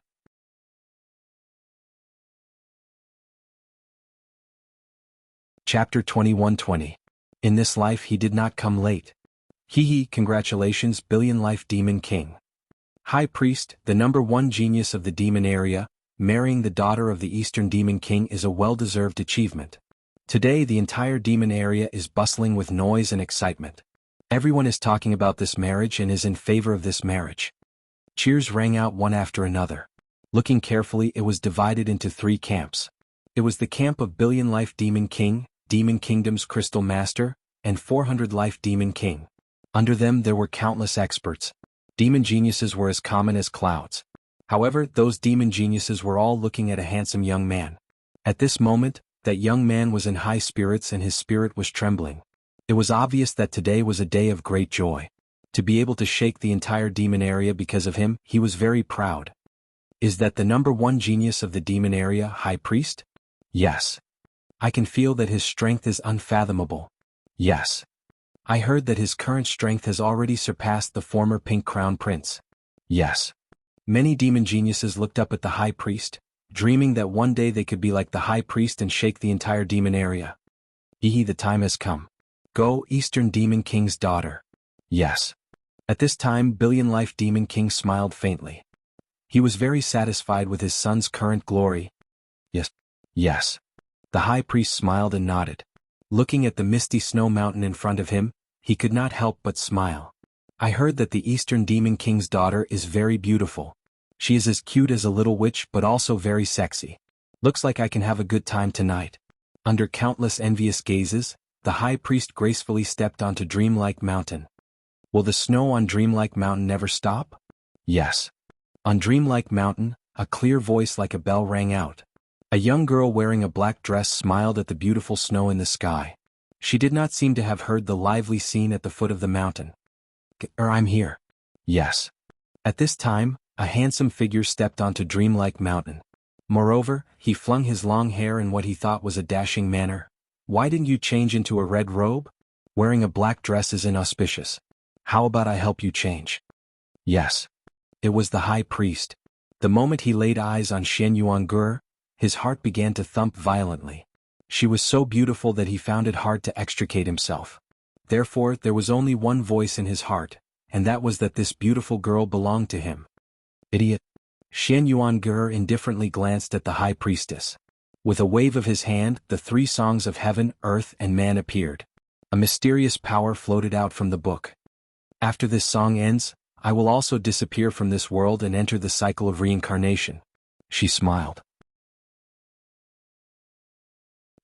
Chapter 21:20. In this life he did not come late. Hee, congratulations, Billion Life Demon King. High Priest, the #1 genius of the demon area, marrying the daughter of the Eastern Demon King is a well-deserved achievement. Today the entire demon area is bustling with noise and excitement. Everyone is talking about this marriage and is in favor of this marriage. Cheers rang out one after another. Looking carefully, it was divided into 3 camps. It was the camp of Billion Life Demon King, Demon Kingdom's Crystal Master, and 400 Life Demon King. Under them there were countless experts. Demon geniuses were as common as clouds. However, those demon geniuses were all looking at a handsome young man. At this moment, that young man was in high spirits and his spirit was trembling. It was obvious that today was a day of great joy. To be able to shake the entire demon area because of him, he was very proud. Is that the number 1 genius of the demon area, High Priest? Yes. I can feel that his strength is unfathomable. Yes. I heard that his current strength has already surpassed the former Pink Crown Prince. Yes. Many demon geniuses looked up at the High Priest, dreaming that one day they could be like the High Priest and shake the entire demon area. The time has come. Go, Eastern Demon King's daughter. Yes. At this time, Billion Life Demon King smiled faintly. He was very satisfied with his son's current glory. Yes. Yes. The High Priest smiled and nodded. Looking at the misty snow mountain in front of him, he could not help but smile. I heard that the Eastern Demon King's daughter is very beautiful. She is as cute as a little witch but also very sexy. Looks like I can have a good time tonight. Under countless envious gazes, the High Priest gracefully stepped onto Dreamlike Mountain. Will the snow on Dreamlike Mountain never stop? Yes. On Dreamlike Mountain, a clear voice like a bell rang out. A young girl wearing a black dress smiled at the beautiful snow in the sky. She did not seem to have heard the lively scene at the foot of the mountain. I'm here. Yes. At this time, a handsome figure stepped onto Dreamlike Mountain. Moreover, he flung his long hair in what he thought was a dashing manner. Why didn't you change into a red robe? Wearing a black dress is inauspicious. How about I help you change? Yes. It was the High Priest. The moment he laid eyes on Xian Yuangur, his heart began to thump violently. She was so beautiful that he found it hard to extricate himself. Therefore, there was only one voice in his heart, and that was that this beautiful girl belonged to him. Idiot. Xian Yuangur indifferently glanced at the High Priestess. With a wave of his hand, the 3 songs of heaven, earth, and man appeared. A mysterious power floated out from the book. After this song ends, I will also disappear from this world and enter the cycle of reincarnation. She smiled.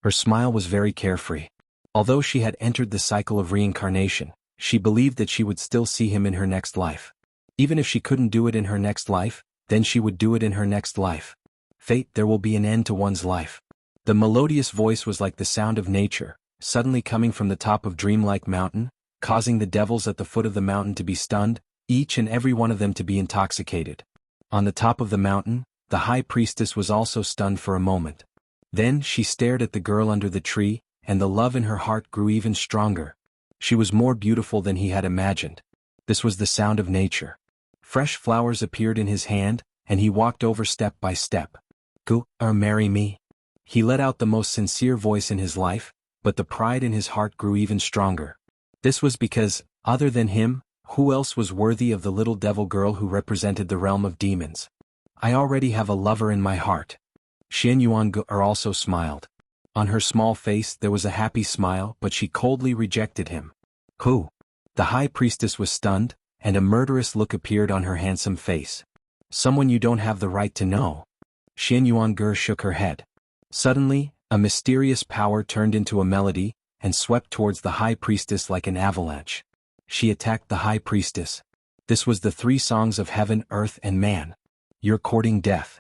Her smile was very carefree. Although she had entered the cycle of reincarnation, she believed that she would still see him in her next life. Even if she couldn't do it in her next life, then she would do it in her next life. Fate, there will be an end to one's life. The melodious voice was like the sound of nature, suddenly coming from the top of Dreamlike Mountain, causing the devils at the foot of the mountain to be stunned, each and every one of them to be intoxicated. On the top of the mountain, the High Priestess was also stunned for a moment. Then she stared at the girl under the tree, and the love in her heart grew even stronger. She was more beautiful than he had imagined. This was the sound of nature. Fresh flowers appeared in his hand, and he walked over step by step. Go, marry me. He let out the most sincere voice in his life, but the pride in his heart grew even stronger. This was because, other than him, who else was worthy of the little devil girl who represented the realm of demons? I already have a lover in my heart. Xian Yuangur also smiled. On her small face there was a happy smile, but she coldly rejected him. Who? The High Priestess was stunned, and a murderous look appeared on her handsome face. Someone you don't have the right to know. Xian Yuangur shook her head. Suddenly, a mysterious power turned into a melody, and swept towards the High Priestess like an avalanche. She attacked the High Priestess. This was the 3 songs of heaven, earth, and man. You're courting death.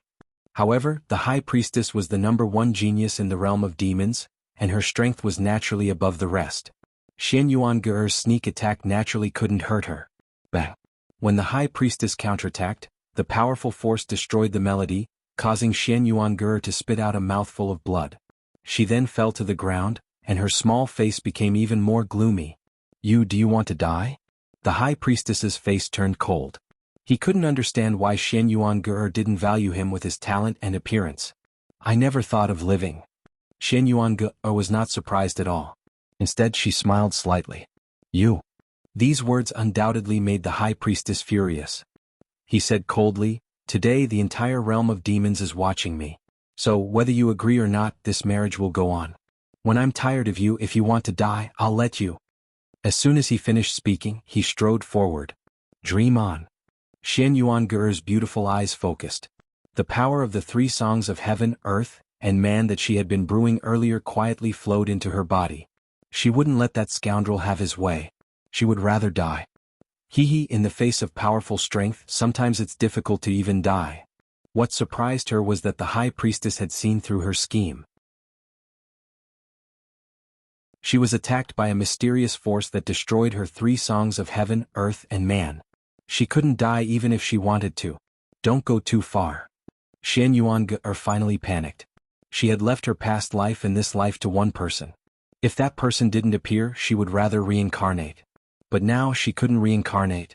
However, the High Priestess was the number 1 genius in the realm of demons, and her strength was naturally above the rest. Xian Yuangur's sneak attack naturally couldn't hurt her. Bang! When the High Priestess counterattacked, the powerful force destroyed the melody, causing Xian Yuangur to spit out a mouthful of blood. She then fell to the ground, and her small face became even more gloomy. Do you want to die? The High Priestess's face turned cold. He couldn't understand why Xian Yuangur didn't value him with his talent and appearance. I never thought of living. Xian Yuangur was not surprised at all. Instead, she smiled slightly. You. These words undoubtedly made the High Priestess furious. He said coldly, today the entire realm of demons is watching me. So, whether you agree or not, this marriage will go on. When I'm tired of you, if you want to die, I'll let you. As soon as he finished speaking, he strode forward. Dream on. Xian Yuange's beautiful eyes focused. The power of the 3 songs of heaven, earth, and man that she had been brewing earlier quietly flowed into her body. She wouldn't let that scoundrel have his way. She would rather die. In the face of powerful strength, sometimes it's difficult to even die. What surprised her was that the high priestess had seen through her scheme. She was attacked by a mysterious force that destroyed her 3 songs of heaven, earth, and man. She couldn't die even if she wanted to. Don't go too far. Xian Yuange finally panicked. She had left her past life and this life to one person. If that person didn't appear, she would rather reincarnate. But now she couldn't reincarnate.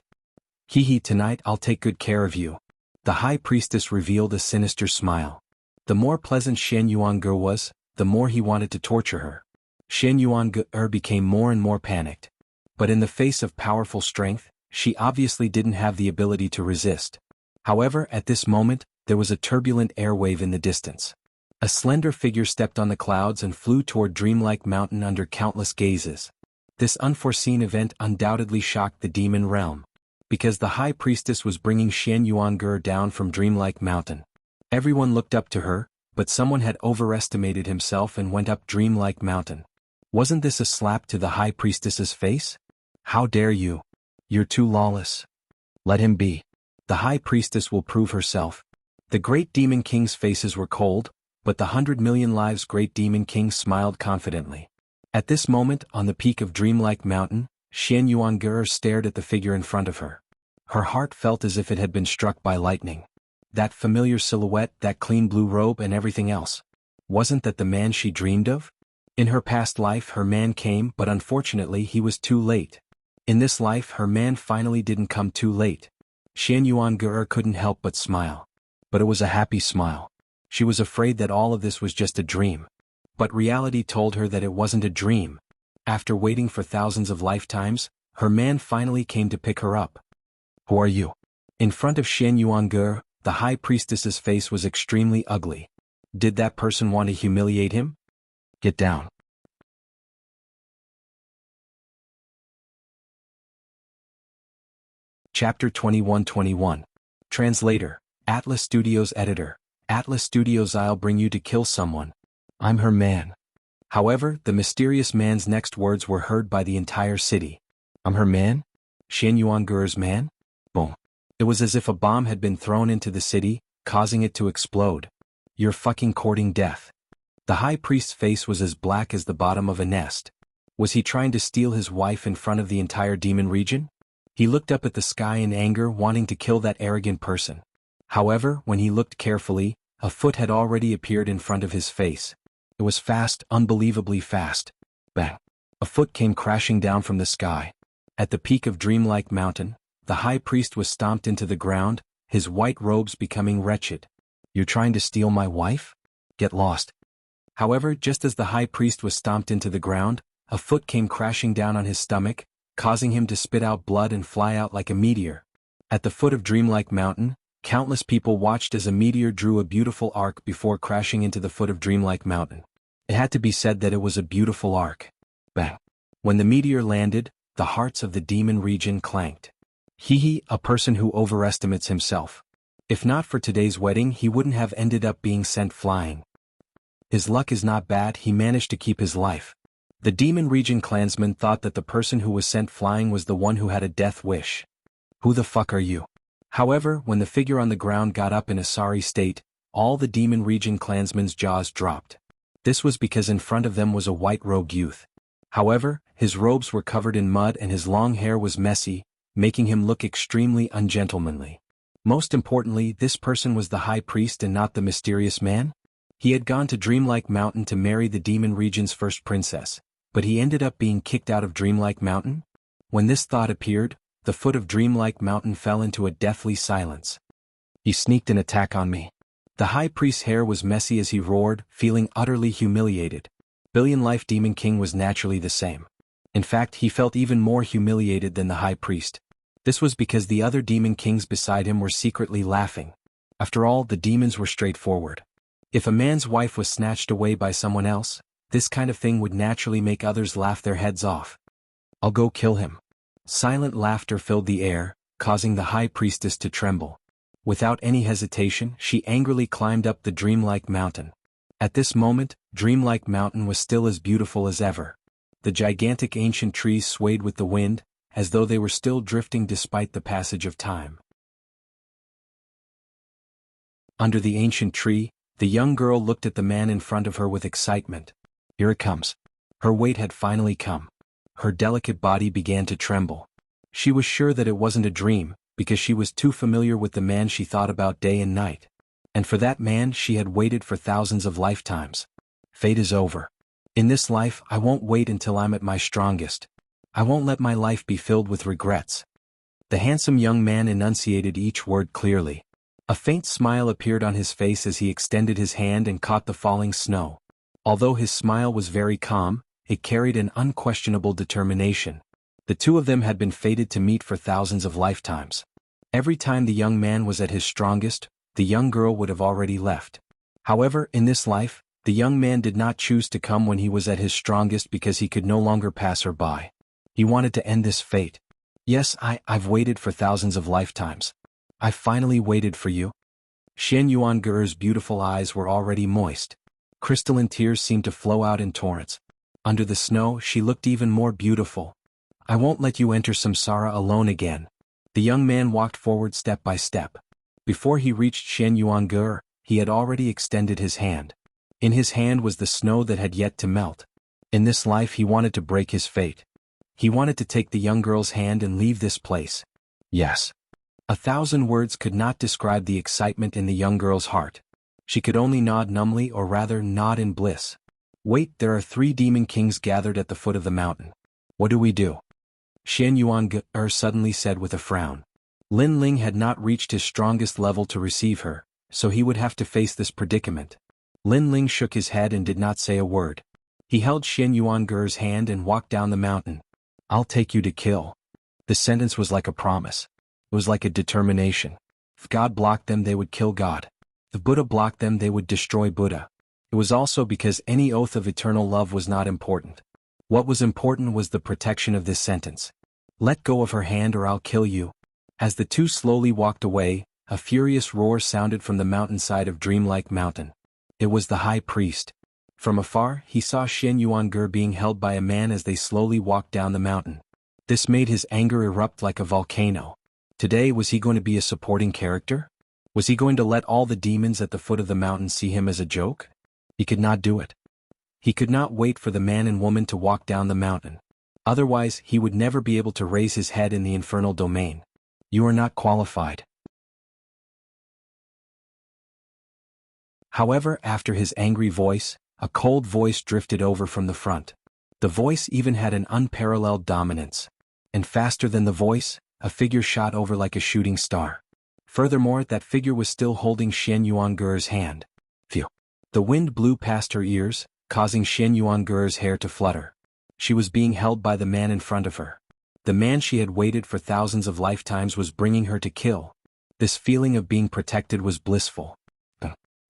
Tonight I'll take good care of you. The high priestess revealed a sinister smile. The more pleasant Xian Yuange was, the more he wanted to torture her. Xian Yuange became more and more panicked. But in the face of powerful strength, she obviously didn't have the ability to resist. However, at this moment, there was a turbulent airwave in the distance. A slender figure stepped on the clouds and flew toward dreamlike mountain under countless gazes. This unforeseen event undoubtedly shocked the demon realm. Because the high priestess was bringing Xian Yuange down from dreamlike mountain. Everyone looked up to her, but someone had overestimated himself and went up dreamlike mountain. Wasn't this a slap to the high priestess's face? How dare you? You're too lawless. Let him be. The high priestess will prove herself. The great demon king's faces were cold, but the 100 million lives great demon king smiled confidently. At this moment, on the peak of dreamlike mountain, Xian Yuange stared at the figure in front of her. Her heart felt as if it had been struck by lightning. That familiar silhouette, that clean blue robe and everything else. Wasn't that the man she dreamed of? In her past life her man came, but unfortunately he was too late. In this life her man finally didn't come too late. Xian Yuange couldn't help but smile. But it was a happy smile. She was afraid that all of this was just a dream. But reality told her that it wasn't a dream. After waiting for thousands of lifetimes, her man finally came to pick her up. Who are you? In front of Xian Yuange, the high priestess's face was extremely ugly. Did that person want to humiliate him? Get down. Chapter 21-21. Translator, Atlas Studios Editor. Atlas Studios. I'll bring you to kill someone. I'm her man. However, the mysterious man's next words were heard by the entire city. I'm her man? Xian Yuange's man? Boom. It was as if a bomb had been thrown into the city, causing it to explode. You're fucking courting death. The high priest's face was as black as the bottom of a nest. Was he trying to steal his wife in front of the entire demon region? He looked up at the sky in anger, wanting to kill that arrogant person. However, when he looked carefully, a foot had already appeared in front of his face. It was fast, unbelievably fast. Bang! A foot came crashing down from the sky. At the peak of dreamlike mountain, the high priest was stomped into the ground, his white robes becoming wretched. You're trying to steal my wife? Get lost. However, just as the high priest was stomped into the ground, a foot came crashing down on his stomach, causing him to spit out blood and fly out like a meteor. At the foot of dreamlike mountain, countless people watched as a meteor drew a beautiful arc before crashing into the foot of dreamlike mountain. It had to be said that it was a beautiful arc. Bang! When the meteor landed, the hearts of the demon region clanked. A person who overestimates himself. If not for today's wedding, he wouldn't have ended up being sent flying. His luck is not bad, he managed to keep his life. The demon region clansmen thought that the person who was sent flying was the one who had a death wish. Who the fuck are you? However, when the figure on the ground got up in a sorry state, all the demon region clansmen's jaws dropped. This was because in front of them was a white-robed youth. However, his robes were covered in mud and his long hair was messy, making him look extremely ungentlemanly. Most importantly, this person was the high priest and not the mysterious man. He had gone to Dreamlike Mountain to marry the demon region's first princess, but he ended up being kicked out of Dreamlike Mountain? When this thought appeared, the foot of Dreamlike Mountain fell into a deathly silence. He sneaked an attack on me. The high priest's hair was messy as he roared, feeling utterly humiliated. Billion Life Demon King was naturally the same. In fact, he felt even more humiliated than the high priest. This was because the other demon kings beside him were secretly laughing. After all, the demons were straightforward. If a man's wife was snatched away by someone else, this kind of thing would naturally make others laugh their heads off. I'll go kill him. Silent laughter filled the air, causing the high priestess to tremble. Without any hesitation, she angrily climbed up the dreamlike mountain. At this moment, Dreamlike Mountain was still as beautiful as ever. The gigantic ancient trees swayed with the wind, as though they were still drifting despite the passage of time. Under the ancient tree, the young girl looked at the man in front of her with excitement. Here it comes. Her wait had finally come. Her delicate body began to tremble. She was sure that it wasn't a dream, because she was too familiar with the man she thought about day and night. And for that man she had waited for thousands of lifetimes. Fate is over. In this life I won't wait until I'm at my strongest. I won't let my life be filled with regrets. The handsome young man enunciated each word clearly. A faint smile appeared on his face as he extended his hand and caught the falling snow. Although his smile was very calm, it carried an unquestionable determination. The two of them had been fated to meet for thousands of lifetimes. Every time the young man was at his strongest, the young girl would have already left. However, in this life, the young man did not choose to come when he was at his strongest because he could no longer pass her by. He wanted to end this fate. Yes, I've waited for thousands of lifetimes. I finally waited for you. Xian Yuanger's beautiful eyes were already moist. Crystalline tears seemed to flow out in torrents. Under the snow, she looked even more beautiful. I won't let you enter samsara alone again. The young man walked forward step by step. Before he reached Xian Yuanger, he had already extended his hand. In his hand was the snow that had yet to melt. In this life he wanted to break his fate. He wanted to take the young girl's hand and leave this place. Yes. 1,000 words could not describe the excitement in the young girl's heart. She could only nod numbly, or rather nod in bliss. Wait, there are 3 demon kings gathered at the foot of the mountain. What do we do? Xian Yuanger suddenly said with a frown. Lin Ling had not reached his strongest level to receive her, so he would have to face this predicament. Lin Ling shook his head and did not say a word. He held Xian Yuanger's hand and walked down the mountain. I'll take you to kill. The sentence was like a promise. It was like a determination. If God blocked them, they would kill God. If Buddha blocked them, they would destroy Buddha. It was also because any oath of eternal love was not important. What was important was the protection of this sentence. Let go of her hand or I'll kill you. As the two slowly walked away, a furious roar sounded from the mountainside of Dreamlike Mountain. It was the high priest. From afar, he saw Xian Yuanger being held by a man as they slowly walked down the mountain. This made his anger erupt like a volcano. Today, was he going to be a supporting character? Was he going to let all the demons at the foot of the mountain see him as a joke? He could not do it. He could not wait for the man and woman to walk down the mountain. Otherwise, he would never be able to raise his head in the infernal domain. You are not qualified. However, after his angry voice, a cold voice drifted over from the front. The voice even had an unparalleled dominance. And faster than the voice, a figure shot over like a shooting star. Furthermore, that figure was still holding Xian Yuanger's hand. Phew. The wind blew past her ears, causing Xian Yuanger's hair to flutter. She was being held by the man in front of her. The man she had waited for thousands of lifetimes was bringing her to kill. This feeling of being protected was blissful.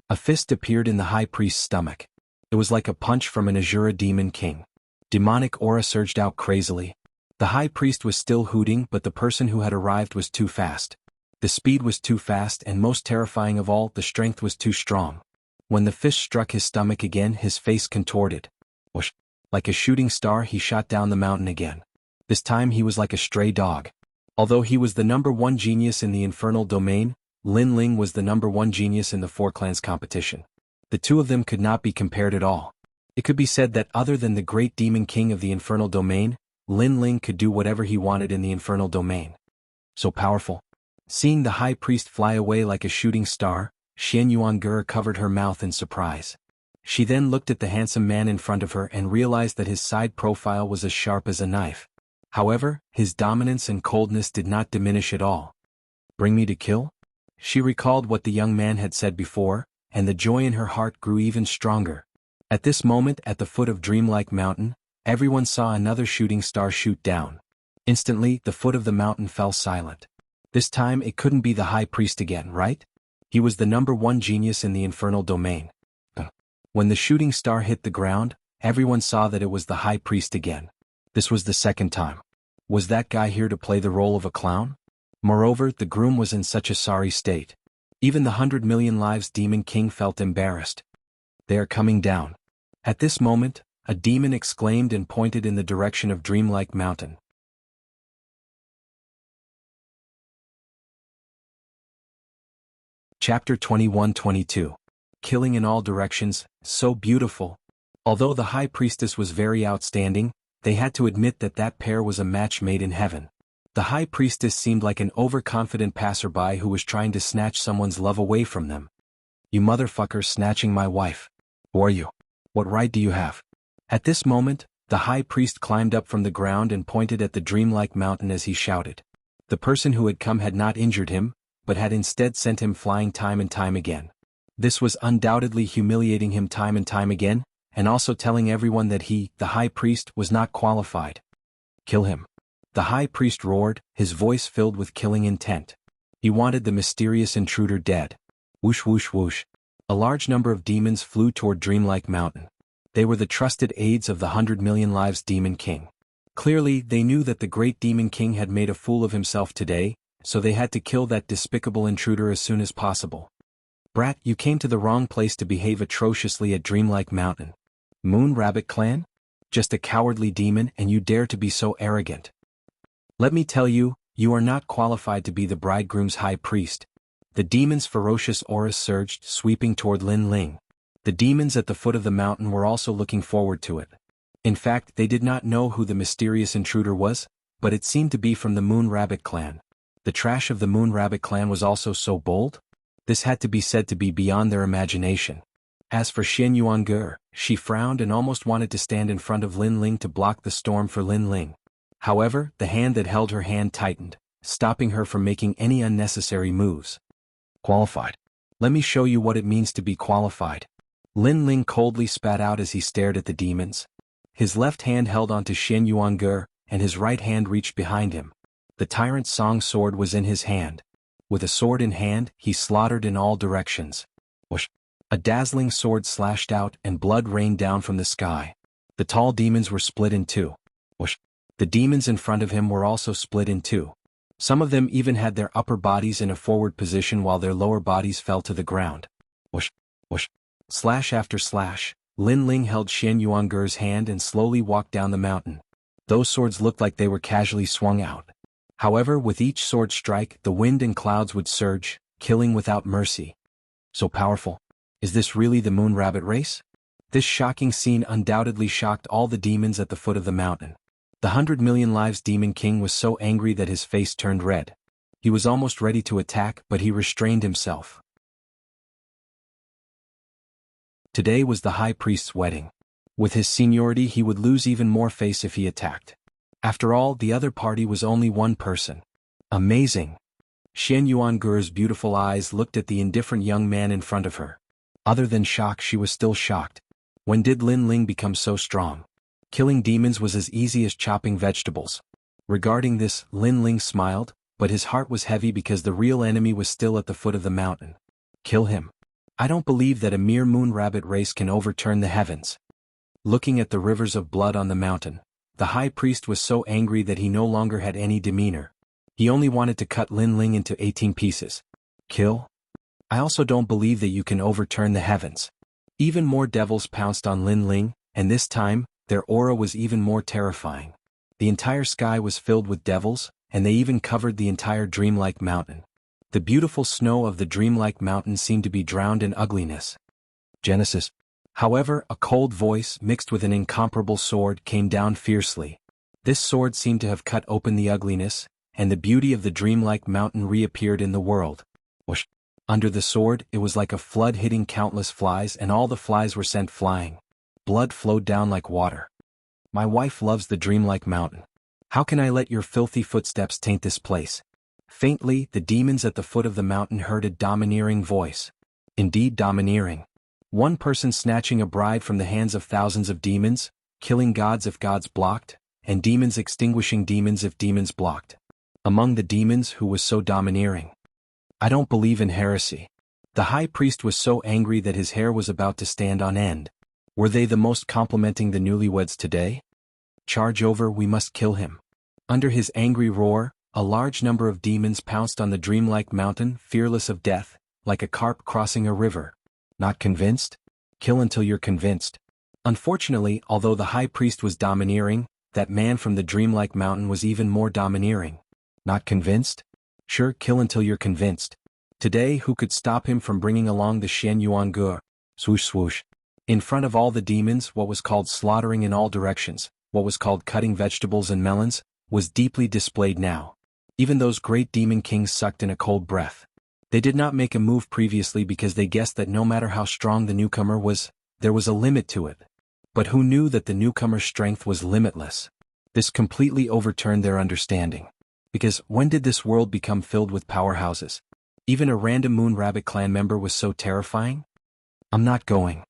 A fist appeared in the high priest's stomach. It was like a punch from an Azura demon king. Demonic aura surged out crazily. The high priest was still hooting, but the person who had arrived was too fast. The speed was too fast, and most terrifying of all, the strength was too strong. When the fist struck his stomach again, his face contorted. Whoosh! Like a shooting star, he shot down the mountain again. This time he was like a stray dog. Although he was the #1 genius in the infernal domain, Lin Ling was the #1 genius in the Four Clans competition. The two of them could not be compared at all. It could be said that other than the great demon king of the infernal domain, Lin Ling could do whatever he wanted in the infernal domain. So powerful. Seeing the high priest fly away like a shooting star, Xian Yuanger covered her mouth in surprise. She then looked at the handsome man in front of her and realized that his side profile was as sharp as a knife. However, his dominance and coldness did not diminish at all. Bring me to kill? She recalled what the young man had said before, and the joy in her heart grew even stronger. At this moment, at the foot of Dreamlike Mountain, everyone saw another shooting star shoot down. Instantly, the foot of the mountain fell silent. This time it couldn't be the high priest again, right? He was the #1 genius in the infernal domain. When the shooting star hit the ground, everyone saw that it was the high priest again. This was the second time. Was that guy here to play the role of a clown? Moreover, the groom was in such a sorry state. Even the 100 million lives Demon King felt embarrassed. They are coming down. At this moment, a demon exclaimed and pointed in the direction of Dreamlike Mountain. Chapter 21-22. Killing in all directions, so beautiful. Although the High Priestess was very outstanding, they had to admit that that pair was a match made in heaven. The High Priestess seemed like an overconfident passerby who was trying to snatch someone's love away from them. You motherfucker snatching my wife. Who are you? What right do you have? At this moment, the High Priest climbed up from the ground and pointed at the Dreamlike Mountain as he shouted. The person who had come had not injured him, but had instead sent him flying time and time again. This was undoubtedly humiliating him time and time again, and also telling everyone that he, the High Priest, was not qualified. Kill him. The High Priest roared, his voice filled with killing intent. He wanted the mysterious intruder dead. Whoosh whoosh whoosh. A large number of demons flew toward Dreamlike Mountain. They were the trusted aides of the 100 million lives Demon King. Clearly, they knew that the great Demon King had made a fool of himself today, so they had to kill that despicable intruder as soon as possible. Brat, you came to the wrong place to behave atrociously at Dreamlike Mountain. Moon Rabbit Clan? Just a cowardly demon and you dare to be so arrogant. Let me tell you, you are not qualified to be the bridegroom's high priest. The demon's ferocious aura surged, sweeping toward Lin Ling. The demons at the foot of the mountain were also looking forward to it. In fact, they did not know who the mysterious intruder was, but it seemed to be from the Moon Rabbit Clan. The trash of the Moon Rabbit Clan was also so bold? This had to be said to be beyond their imagination. As for Xian Yuange, she frowned and almost wanted to stand in front of Lin Ling to block the storm for Lin Ling. However, the hand that held her hand tightened, stopping her from making any unnecessary moves. Qualified. Let me show you what it means to be qualified. Lin Ling coldly spat out as he stared at the demons. His left hand held onto Xian Yuange, and his right hand reached behind him. The tyrant's song sword was in his hand. With a sword in hand, he slaughtered in all directions. Whoosh! A dazzling sword slashed out and blood rained down from the sky. The tall demons were split in two. Whoosh! The demons in front of him were also split in two. Some of them even had their upper bodies in a forward position while their lower bodies fell to the ground. Whoosh! Whoosh! Slash after slash, Lin Ling held Xian Yuange's hand and slowly walked down the mountain. Those swords looked like they were casually swung out. However, with each sword strike, the wind and clouds would surge, killing without mercy. So powerful. Is this really the Moon Rabbit race? This shocking scene undoubtedly shocked all the demons at the foot of the mountain. The 100 million lives Demon King was so angry that his face turned red. He was almost ready to attack, but he restrained himself. Today was the High Priest's wedding. With his seniority he would lose even more face if he attacked. After all, the other party was only one person. Amazing. Xian Yuange's beautiful eyes looked at the indifferent young man in front of her. Other than shock, she was still shocked. When did Lin Ling become so strong? Killing demons was as easy as chopping vegetables. Regarding this, Lin Ling smiled, but his heart was heavy because the real enemy was still at the foot of the mountain. Kill him. I don't believe that a mere Moon Rabbit race can overturn the heavens. Looking at the rivers of blood on the mountain, the High Priest was so angry that he no longer had any demeanor. He only wanted to cut Lin Ling into 18 pieces. Kill? I also don't believe that you can overturn the heavens. Even more devils pounced on Lin Ling, and this time, their aura was even more terrifying. The entire sky was filled with devils, and they even covered the entire Dreamlike Mountain. The beautiful snow of the Dreamlike Mountain seemed to be drowned in ugliness. Genesis. However, a cold voice mixed with an incomparable sword came down fiercely. This sword seemed to have cut open the ugliness, and the beauty of the Dreamlike Mountain reappeared in the world. Whoosh! Under the sword, it was like a flood hitting countless flies, and all the flies were sent flying. Blood flowed down like water. My wife loves the Dreamlike Mountain. How can I let your filthy footsteps taint this place? Faintly, the demons at the foot of the mountain heard a domineering voice. Indeed domineering. One person snatching a bride from the hands of thousands of demons, killing gods if gods blocked, and demons extinguishing demons if demons blocked. Among the demons who was so domineering? I don't believe in heresy. The High Priest was so angry that his hair was about to stand on end. Were they the most complimenting the newlyweds today? Charge over, we must kill him. Under his angry roar, a large number of demons pounced on the dreamlike mountain, fearless of death, like a carp crossing a river. Not convinced? Kill until you're convinced. Unfortunately, although the high priest was domineering, that man from the dreamlike mountain was even more domineering. Not convinced? Sure, kill until you're convinced. Today, who could stop him from bringing along the Shen Yuan? Swoosh swoosh. In front of all the demons, what was called slaughtering in all directions, what was called cutting vegetables and melons, was deeply displayed now. Even those great demon kings sucked in a cold breath. They did not make a move previously because they guessed that no matter how strong the newcomer was, there was a limit to it. But who knew that the newcomer's strength was limitless? This completely overturned their understanding. Because when did this world become filled with powerhouses? Even a random Moon Rabbit clan member was so terrifying? I'm not going.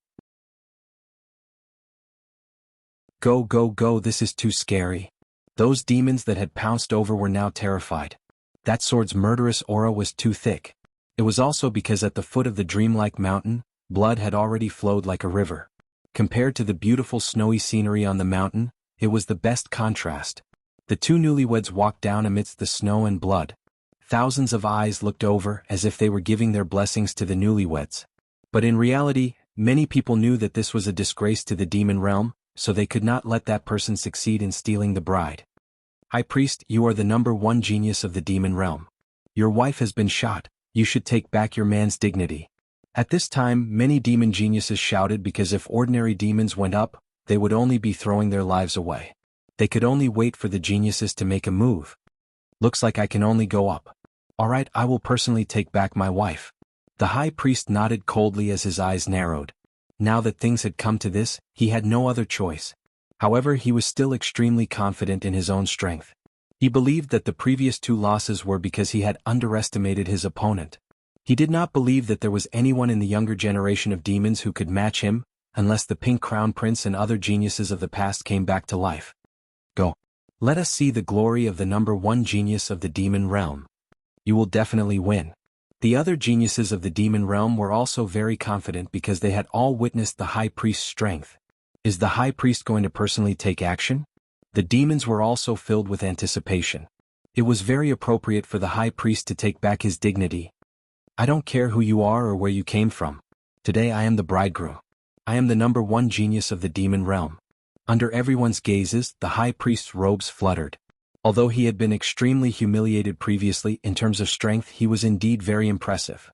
Go, go, go, this is too scary. Those demons that had pounced over were now terrified. That sword's murderous aura was too thick. It was also because at the foot of the dreamlike mountain, blood had already flowed like a river. Compared to the beautiful snowy scenery on the mountain, it was the best contrast. The two newlyweds walked down amidst the snow and blood. Thousands of eyes looked over as if they were giving their blessings to the newlyweds. But in reality, many people knew that this was a disgrace to the demon realm, so they could not let that person succeed in stealing the bride. High Priest, you are the #1 genius of the demon realm. Your wife has been shot, you should take back your man's dignity. At this time, many demon geniuses shouted because if ordinary demons went up, they would only be throwing their lives away. They could only wait for the geniuses to make a move. Looks like I can only go up. Alright, I will personally take back my wife. The High Priest nodded coldly as his eyes narrowed. Now that things had come to this, he had no other choice. However, he was still extremely confident in his own strength. He believed that the previous 2 losses were because he had underestimated his opponent. He did not believe that there was anyone in the younger generation of demons who could match him, unless the Pink Crown Prince and other geniuses of the past came back to life. Go. Let us see the glory of the #1 genius of the demon realm. You will definitely win. The other geniuses of the demon realm were also very confident because they had all witnessed the High Priest's strength. Is the High Priest going to personally take action? The demons were also filled with anticipation. It was very appropriate for the High Priest to take back his dignity. I don't care who you are or where you came from. Today I am the bridegroom. I am the #1 genius of the demon realm. Under everyone's gazes, the High Priest's robes fluttered. Although he had been extremely humiliated previously in terms of strength, he was indeed very impressive.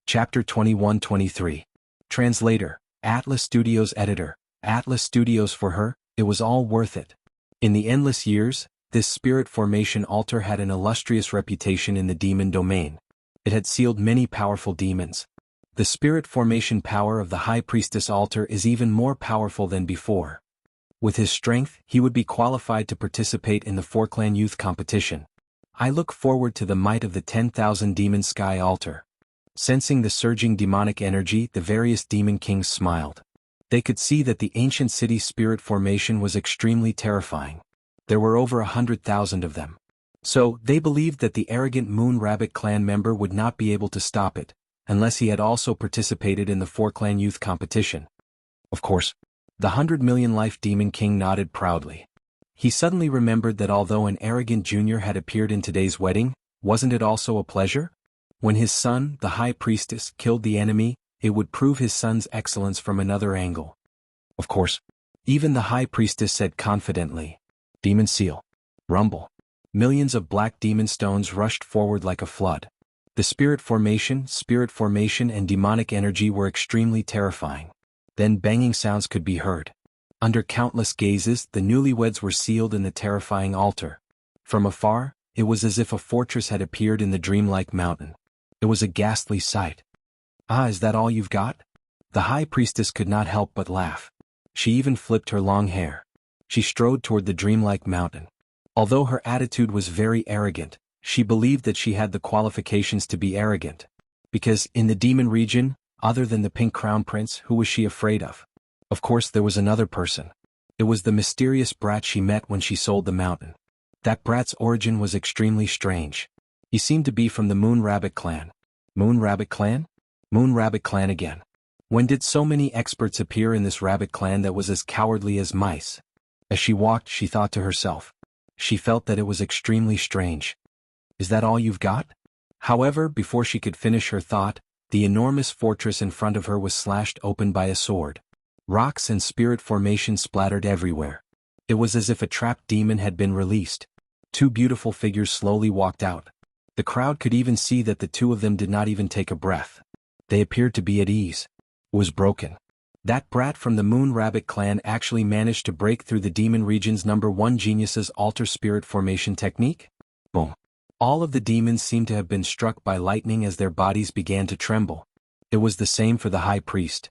Chapter 21-23. Translator, Atlas Studios Editor, Atlas Studios. For her, it was all worth it. In the endless years, this spirit formation altar had an illustrious reputation in the demon domain. It had sealed many powerful demons. The spirit formation power of the High Priestess altar is even more powerful than before. With his strength, he would be qualified to participate in the 4-clan youth competition. I look forward to the might of the 10,000 demon sky altar. Sensing the surging demonic energy, the various demon kings smiled. They could see that the ancient city's spirit formation was extremely terrifying. There were over 100,000 of them. So, they believed that the arrogant Moon Rabbit clan member would not be able to stop it, unless he had also participated in the 4-clan youth competition. Of course, the 100 million life demon king nodded proudly. He suddenly remembered that although an arrogant junior had appeared in today's wedding, wasn't it also a pleasure? When his son, the High Priestess, killed the enemy, it would prove his son's excellence from another angle. Of course, even the High Priestess said confidently, "Demon seal. Rumble." Millions of black demon stones rushed forward like a flood. The spirit formation and demonic energy were extremely terrifying. Then banging sounds could be heard. Under countless gazes, the newlyweds were sealed in the terrifying altar. From afar, it was as if a fortress had appeared in the dreamlike mountain. It was a ghastly sight. Ah, is that all you've got? The High Priestess could not help but laugh. She even flipped her long hair. She strode toward the dreamlike mountain. Although her attitude was very arrogant, she believed that she had the qualifications to be arrogant. Because, in the demon region, other than the Pink Crown Prince, who was she afraid of? Of course there was another person. It was the mysterious brat she met when she sold the mountain. That brat's origin was extremely strange. He seemed to be from the Moon Rabbit clan. Moon Rabbit clan? Moon Rabbit clan again. When did so many experts appear in this rabbit clan that was as cowardly as mice? As she walked, she thought to herself. She felt that it was extremely strange. Is that all you've got? However, before she could finish her thought, the enormous fortress in front of her was slashed open by a sword. Rocks and spirit formation splattered everywhere. It was as if a trapped demon had been released. Two beautiful figures slowly walked out. The crowd could even see that the two of them did not even take a breath. They appeared to be at ease. It was broken. That brat from the Moon Rabbit clan actually managed to break through the demon region's #1 genius's alter spirit formation technique? Boom. All of the demons seemed to have been struck by lightning as their bodies began to tremble. It was the same for the high priest.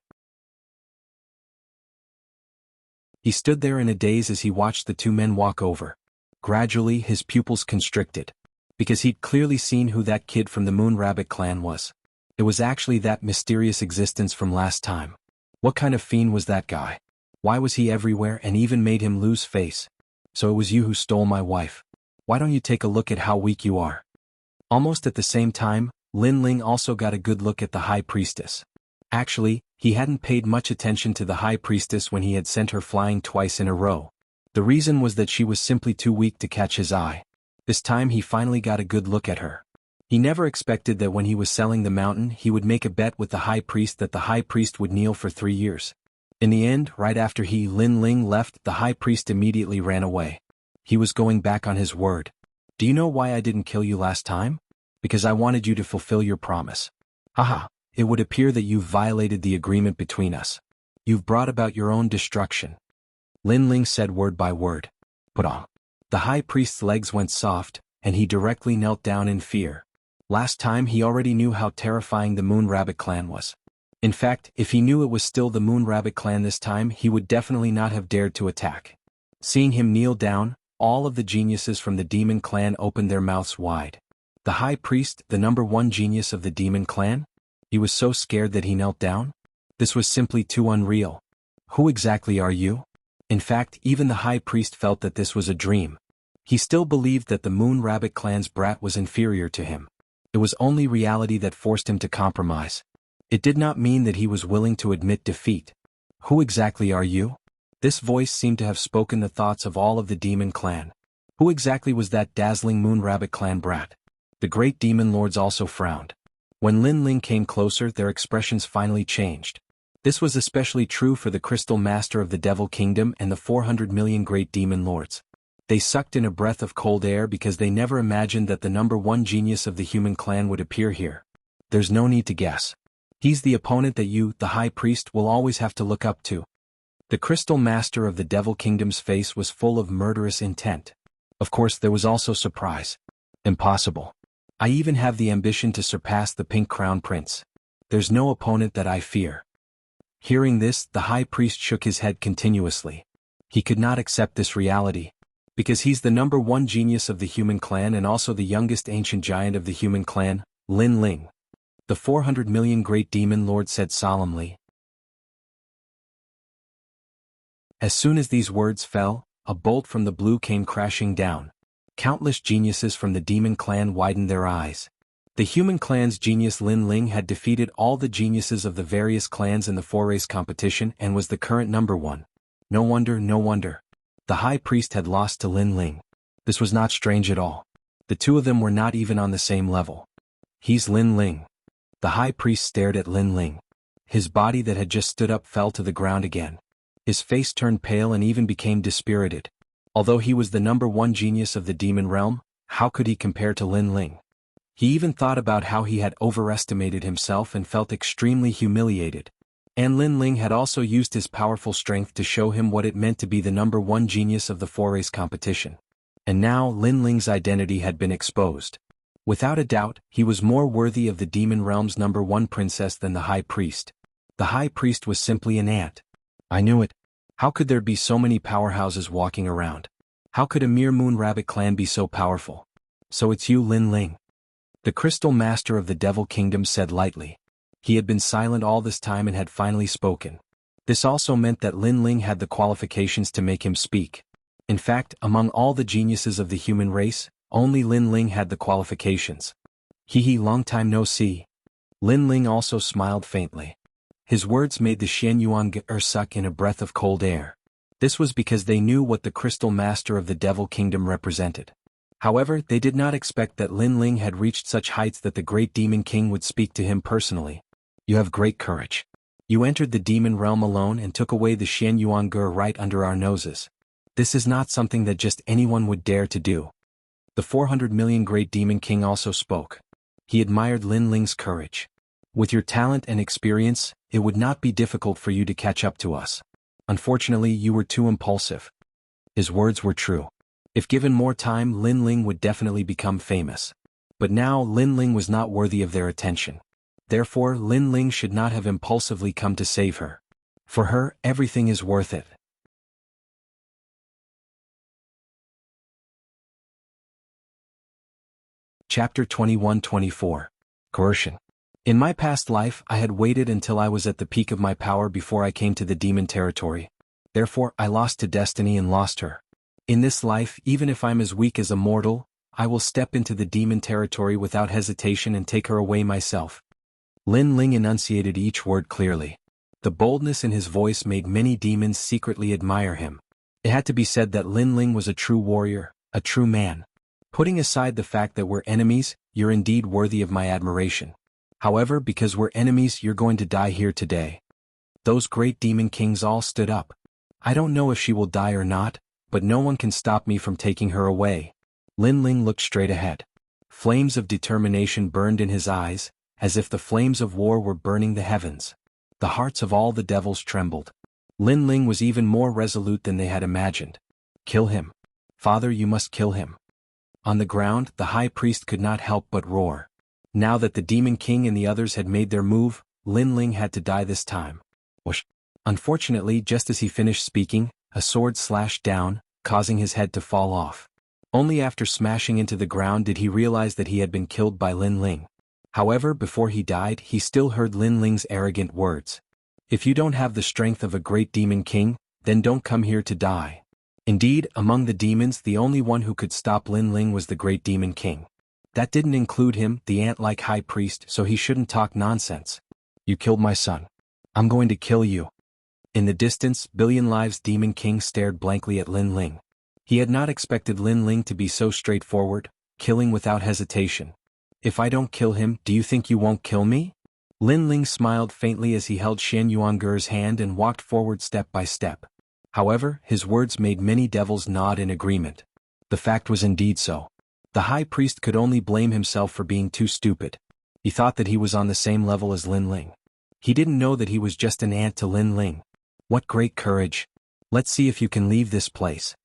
He stood there in a daze as he watched the two men walk over. Gradually, his pupils constricted. Because he'd clearly seen who that kid from the Moon Rabbit clan was. It was actually that mysterious existence from last time. What kind of fiend was that guy? Why was he everywhere and even made him lose face? So it was you who stole my wife. Why don't you take a look at how weak you are? Almost at the same time, Lin Ling also got a good look at the high priestess. Actually, he hadn't paid much attention to the high priestess when he had sent her flying twice in a row. The reason was that she was simply too weak to catch his eye. This time he finally got a good look at her. He never expected that when he was selling the mountain he would make a bet with the high priest that the high priest would kneel for 3 years. In the end, right after Lin Ling left, the high priest immediately ran away. He was going back on his word. Do you know why I didn't kill you last time? Because I wanted you to fulfill your promise. Haha, it would appear that you've violated the agreement between us. You've brought about your own destruction. Lin Ling said word by word. Put on. The high priest's legs went soft, and he directly knelt down in fear. Last time he already knew how terrifying the Moon Rabbit clan was. In fact, if he knew it was still the Moon Rabbit clan this time, he would definitely not have dared to attack. Seeing him kneel down, all of the geniuses from the demon clan opened their mouths wide. The high priest, the #1 genius of the demon clan? He was so scared that he knelt down? This was simply too unreal. Who exactly are you? In fact, even the high priest felt that this was a dream. He still believed that the Moon Rabbit clan's brat was inferior to him. It was only reality that forced him to compromise. It did not mean that he was willing to admit defeat. Who exactly are you? This voice seemed to have spoken the thoughts of all of the demon clan. Who exactly was that dazzling Moon Rabbit clan brat? The great demon lords also frowned. When Lin Ling came closer, their expressions finally changed. This was especially true for the Crystal Master of the Devil Kingdom and the 400 million great demon lords. They sucked in a breath of cold air because they never imagined that the #1 genius of the human clan would appear here. There's no need to guess. He's the opponent that you, the high priest, will always have to look up to. The Crystal Master of the Devil Kingdom's face was full of murderous intent. Of course, there was also surprise. Impossible. I even have the ambition to surpass the Pink Crown Prince. There's no opponent that I fear. Hearing this, the high priest shook his head continuously. He could not accept this reality. Because he's the #1 genius of the human clan and also the youngest ancient giant of the human clan, Lin Ling. The 400 million great demon lord said solemnly. As soon as these words fell, a bolt from the blue came crashing down. Countless geniuses from the demon clan widened their eyes. The human clan's genius Lin Ling had defeated all the geniuses of the various clans in the 4-race competition and was the current #1. No wonder, no wonder. The high priest had lost to Lin Ling. This was not strange at all. The two of them were not even on the same level. He's Lin Ling. The high priest stared at Lin Ling. His body that had just stood up fell to the ground again. His face turned pale and even became dispirited. Although he was the #1 genius of the demon realm, how could he compare to Lin Ling? He even thought about how he had overestimated himself and felt extremely humiliated. And Lin Ling had also used his powerful strength to show him what it meant to be the #1 genius of the 4-race competition. And now Lin Ling's identity had been exposed. Without a doubt, he was more worthy of the demon realm's #1 princess than the high priest. The high priest was simply an ant. I knew it. How could there be so many powerhouses walking around? How could a mere Moon Rabbit clan be so powerful? So it's you, Lin Ling. The Crystal Master of the Devil Kingdom said lightly. He had been silent all this time and had finally spoken. This also meant that Lin Ling had the qualifications to make him speak. In fact, among all the geniuses of the human race, only Lin Ling had the qualifications. Long time no see. Lin Ling also smiled faintly. His words made the Xianyuan suck in a breath of cold air. This was because they knew what the crystal master of the Devil Kingdom represented. However, they did not expect that Lin Ling had reached such heights that the great demon king would speak to him personally. You have great courage. You entered the demon realm alone and took away the Xianyuan right under our noses. This is not something that just anyone would dare to do. The 400 million great demon king also spoke. He admired Lin Ling's courage. With your talent and experience, it would not be difficult for you to catch up to us. Unfortunately, you were too impulsive. His words were true. If given more time, Lin Ling would definitely become famous. But now, Lin Ling was not worthy of their attention. Therefore, Lin Ling should not have impulsively come to save her. For her, everything is worth it. Chapter 21-24. Coercion. In my past life, I had waited until I was at the peak of my power before I came to the demon territory. Therefore, I lost to destiny and lost her. In this life, even if I'm as weak as a mortal, I will step into the demon territory without hesitation and take her away myself. Lin Ling enunciated each word clearly. The boldness in his voice made many demons secretly admire him. It had to be said that Lin Ling was a true warrior, a true man. Putting aside the fact that we're enemies, you're indeed worthy of my admiration. However, because we're enemies, you're going to die here today. Those great demon kings all stood up. I don't know if she will die or not, but no one can stop me from taking her away. Lin Ling looked straight ahead. Flames of determination burned in his eyes, as if the flames of war were burning the heavens. The hearts of all the devils trembled. Lin Ling was even more resolute than they had imagined. Kill him. Father, you must kill him. On the ground, the high priest could not help but roar. Now that the demon king and the others had made their move, Lin Ling had to die this time. Whoosh. Unfortunately, just as he finished speaking, a sword slashed down, causing his head to fall off. Only after smashing into the ground did he realize that he had been killed by Lin Ling. However, before he died, he still heard Lin Ling's arrogant words. If you don't have the strength of a great demon king, then don't come here to die. Indeed, among the demons, the only one who could stop Lin Ling was the great demon king. That didn't include him, the ant-like high priest, so he shouldn't talk nonsense. You killed my son. I'm going to kill you. In the distance, Billion Lives Demon King stared blankly at Lin Ling. He had not expected Lin Ling to be so straightforward, killing without hesitation. If I don't kill him, do you think you won't kill me? Lin Ling smiled faintly as he held Xianyuan's hand and walked forward step by step. However, his words made many devils nod in agreement. The fact was indeed so. The high priest could only blame himself for being too stupid. He thought that he was on the same level as Lin Ling. He didn't know that he was just an ant to Lin Ling. What great courage. Let's see if you can leave this place.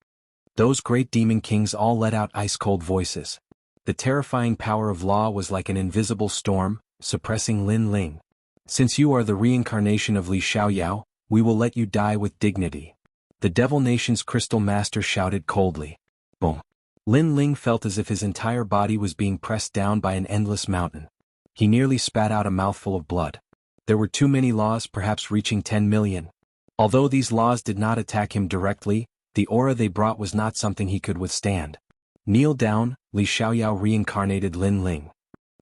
Those great demon kings all let out ice-cold voices. The terrifying power of law was like an invisible storm, suppressing Lin Ling. Since you are the reincarnation of Li Xiaoyao, we will let you die with dignity. The Devil Nation's crystal master shouted coldly. Boom. Lin Ling felt as if his entire body was being pressed down by an endless mountain. He nearly spat out a mouthful of blood. There were too many laws, perhaps reaching 10 million. Although these laws did not attack him directly, the aura they brought was not something he could withstand. Kneel down, Li Xiaoyao reincarnated Lin Ling.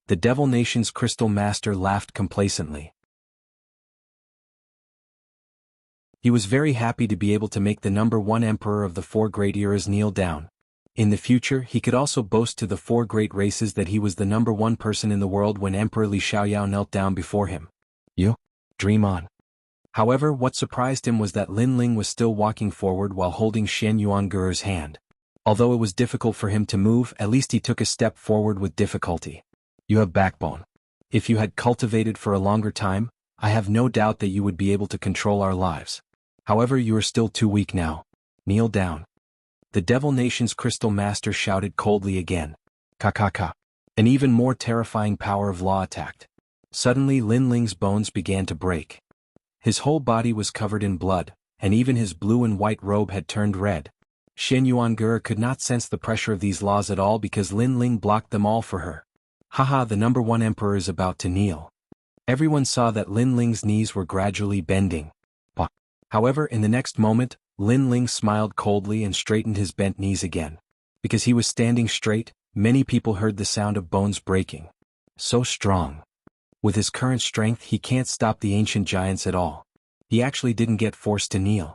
The Devil Nation's crystal master laughed complacently. He was very happy to be able to make the #1 emperor of the 4 great eras kneel down. In the future, he could also boast to the 4 great races that he was the #1 person in the world when Emperor Li Xiaoyao knelt down before him. You? Dream on. However, what surprised him was that Lin Ling was still walking forward while holding Xianyuan's hand. Although it was difficult for him to move, at least he took a step forward with difficulty. You have backbone. If you had cultivated for a longer time, I have no doubt that you would be able to control our lives. However, you are still too weak now. Kneel down. The Devil Nation's crystal master shouted coldly again. Ka. An even more terrifying power of law attacked. Suddenly Lin Ling's bones began to break. His whole body was covered in blood, and even his blue and white robe had turned red. Xianyuan could not sense the pressure of these laws at all because Lin Ling blocked them all for her. Haha, the #1 emperor is about to kneel. Everyone saw that Lin Ling's knees were gradually bending. However, in the next moment, Lin Ling smiled coldly and straightened his bent knees again. Because he was standing straight, many people heard the sound of bones breaking. So strong. With his current strength he can't stop the ancient giants at all. He actually didn't get forced to kneel.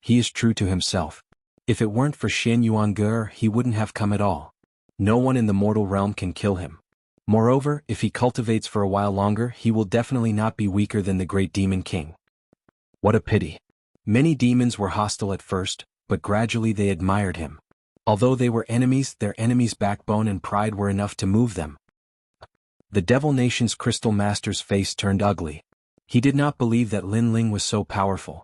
He is true to himself. If it weren't for Shen Yuange, he wouldn't have come at all. No one in the mortal realm can kill him. Moreover, if he cultivates for a while longer, he will definitely not be weaker than the great demon king. What a pity. Many demons were hostile at first, but gradually they admired him. Although they were enemies, their enemies' backbone and pride were enough to move them. The Devil Nation's Crystal Master's face turned ugly. He did not believe that Lin Ling was so powerful.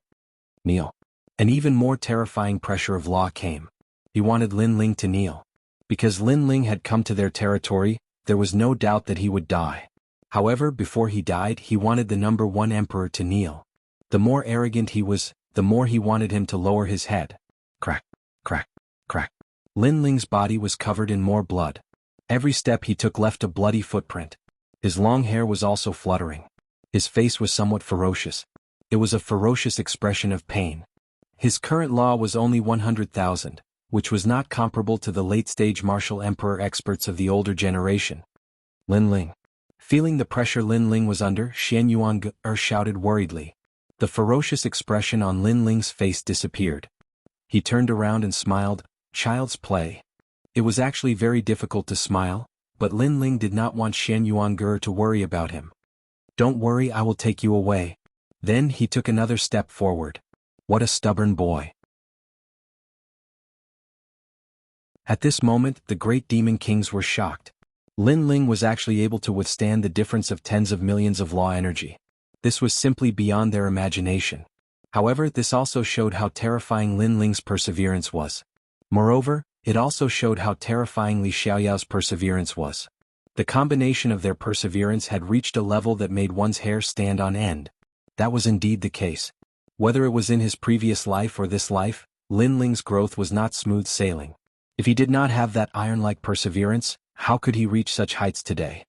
Kneel. An even more terrifying pressure of law came. He wanted Lin Ling to kneel. Because Lin Ling had come to their territory, there was no doubt that he would die. However, before he died, he wanted the #1 emperor to kneel. The more arrogant he was, the more he wanted him to lower his head. Crack, crack, crack. Lin Ling's body was covered in more blood. Every step he took left a bloody footprint. His long hair was also fluttering. His face was somewhat ferocious. It was a ferocious expression of pain. His current law was only 100,000, which was not comparable to the late-stage martial emperor experts of the older generation. Lin Ling. Feeling the pressure Lin Ling was under, Shen Yuange shouted worriedly. The ferocious expression on Lin Ling's face disappeared. He turned around and smiled. Child's play. It was actually very difficult to smile, but Lin Ling did not want Shen Yuange to worry about him. Don't worry, I will take you away. Then he took another step forward. What a stubborn boy. At this moment, the great demon kings were shocked. Lin Ling was actually able to withstand the difference of tens of millions of law energy. This was simply beyond their imagination. However, this also showed how terrifying Lin Ling's perseverance was. Moreover, it also showed how terrifyingly Xiaoyao's perseverance was. The combination of their perseverance had reached a level that made one's hair stand on end. That was indeed the case. Whether it was in his previous life or this life, Lin Ling's growth was not smooth sailing. If he did not have that iron-like perseverance, how could he reach such heights today?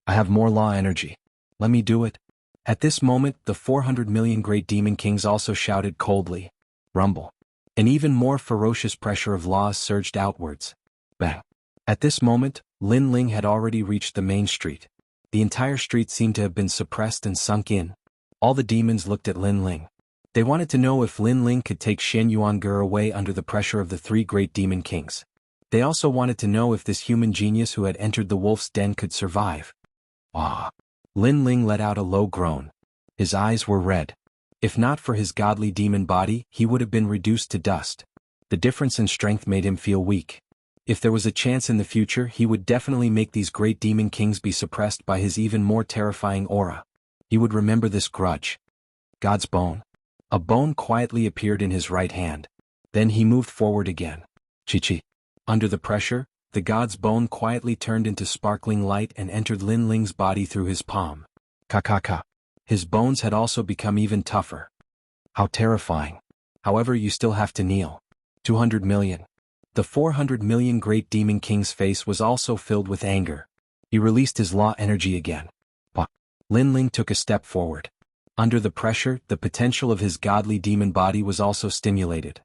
I have more law energy. Let me do it. At this moment, the 400 million great demon kings also shouted coldly. Rumble. An even more ferocious pressure of laws surged outwards. Bang. At this moment, Lin Ling had already reached the main street. The entire street seemed to have been suppressed and sunk in. All the demons looked at Lin Ling. They wanted to know if Lin Ling could take Shen Yuange away under the pressure of the 3 great demon kings. They also wanted to know if this human genius who had entered the wolf's den could survive. Ah! Lin Ling let out a low groan. His eyes were red. If not for his godly demon body, he would have been reduced to dust. The difference in strength made him feel weak. If there was a chance in the future, he would definitely make these great demon kings be suppressed by his even more terrifying aura. He would remember this grudge. God's bone. A bone quietly appeared in his right hand. Then he moved forward again. Chi-chi. Under the pressure, the god's bone quietly turned into sparkling light and entered Lin Ling's body through his palm. Ka-ka-ka. His bones had also become even tougher. How terrifying. However, you still have to kneel. 200 million. The 400 million great demon king's face was also filled with anger. He released his law energy again. But Lin Ling took a step forward. Under the pressure, the potential of his godly demon body was also stimulated.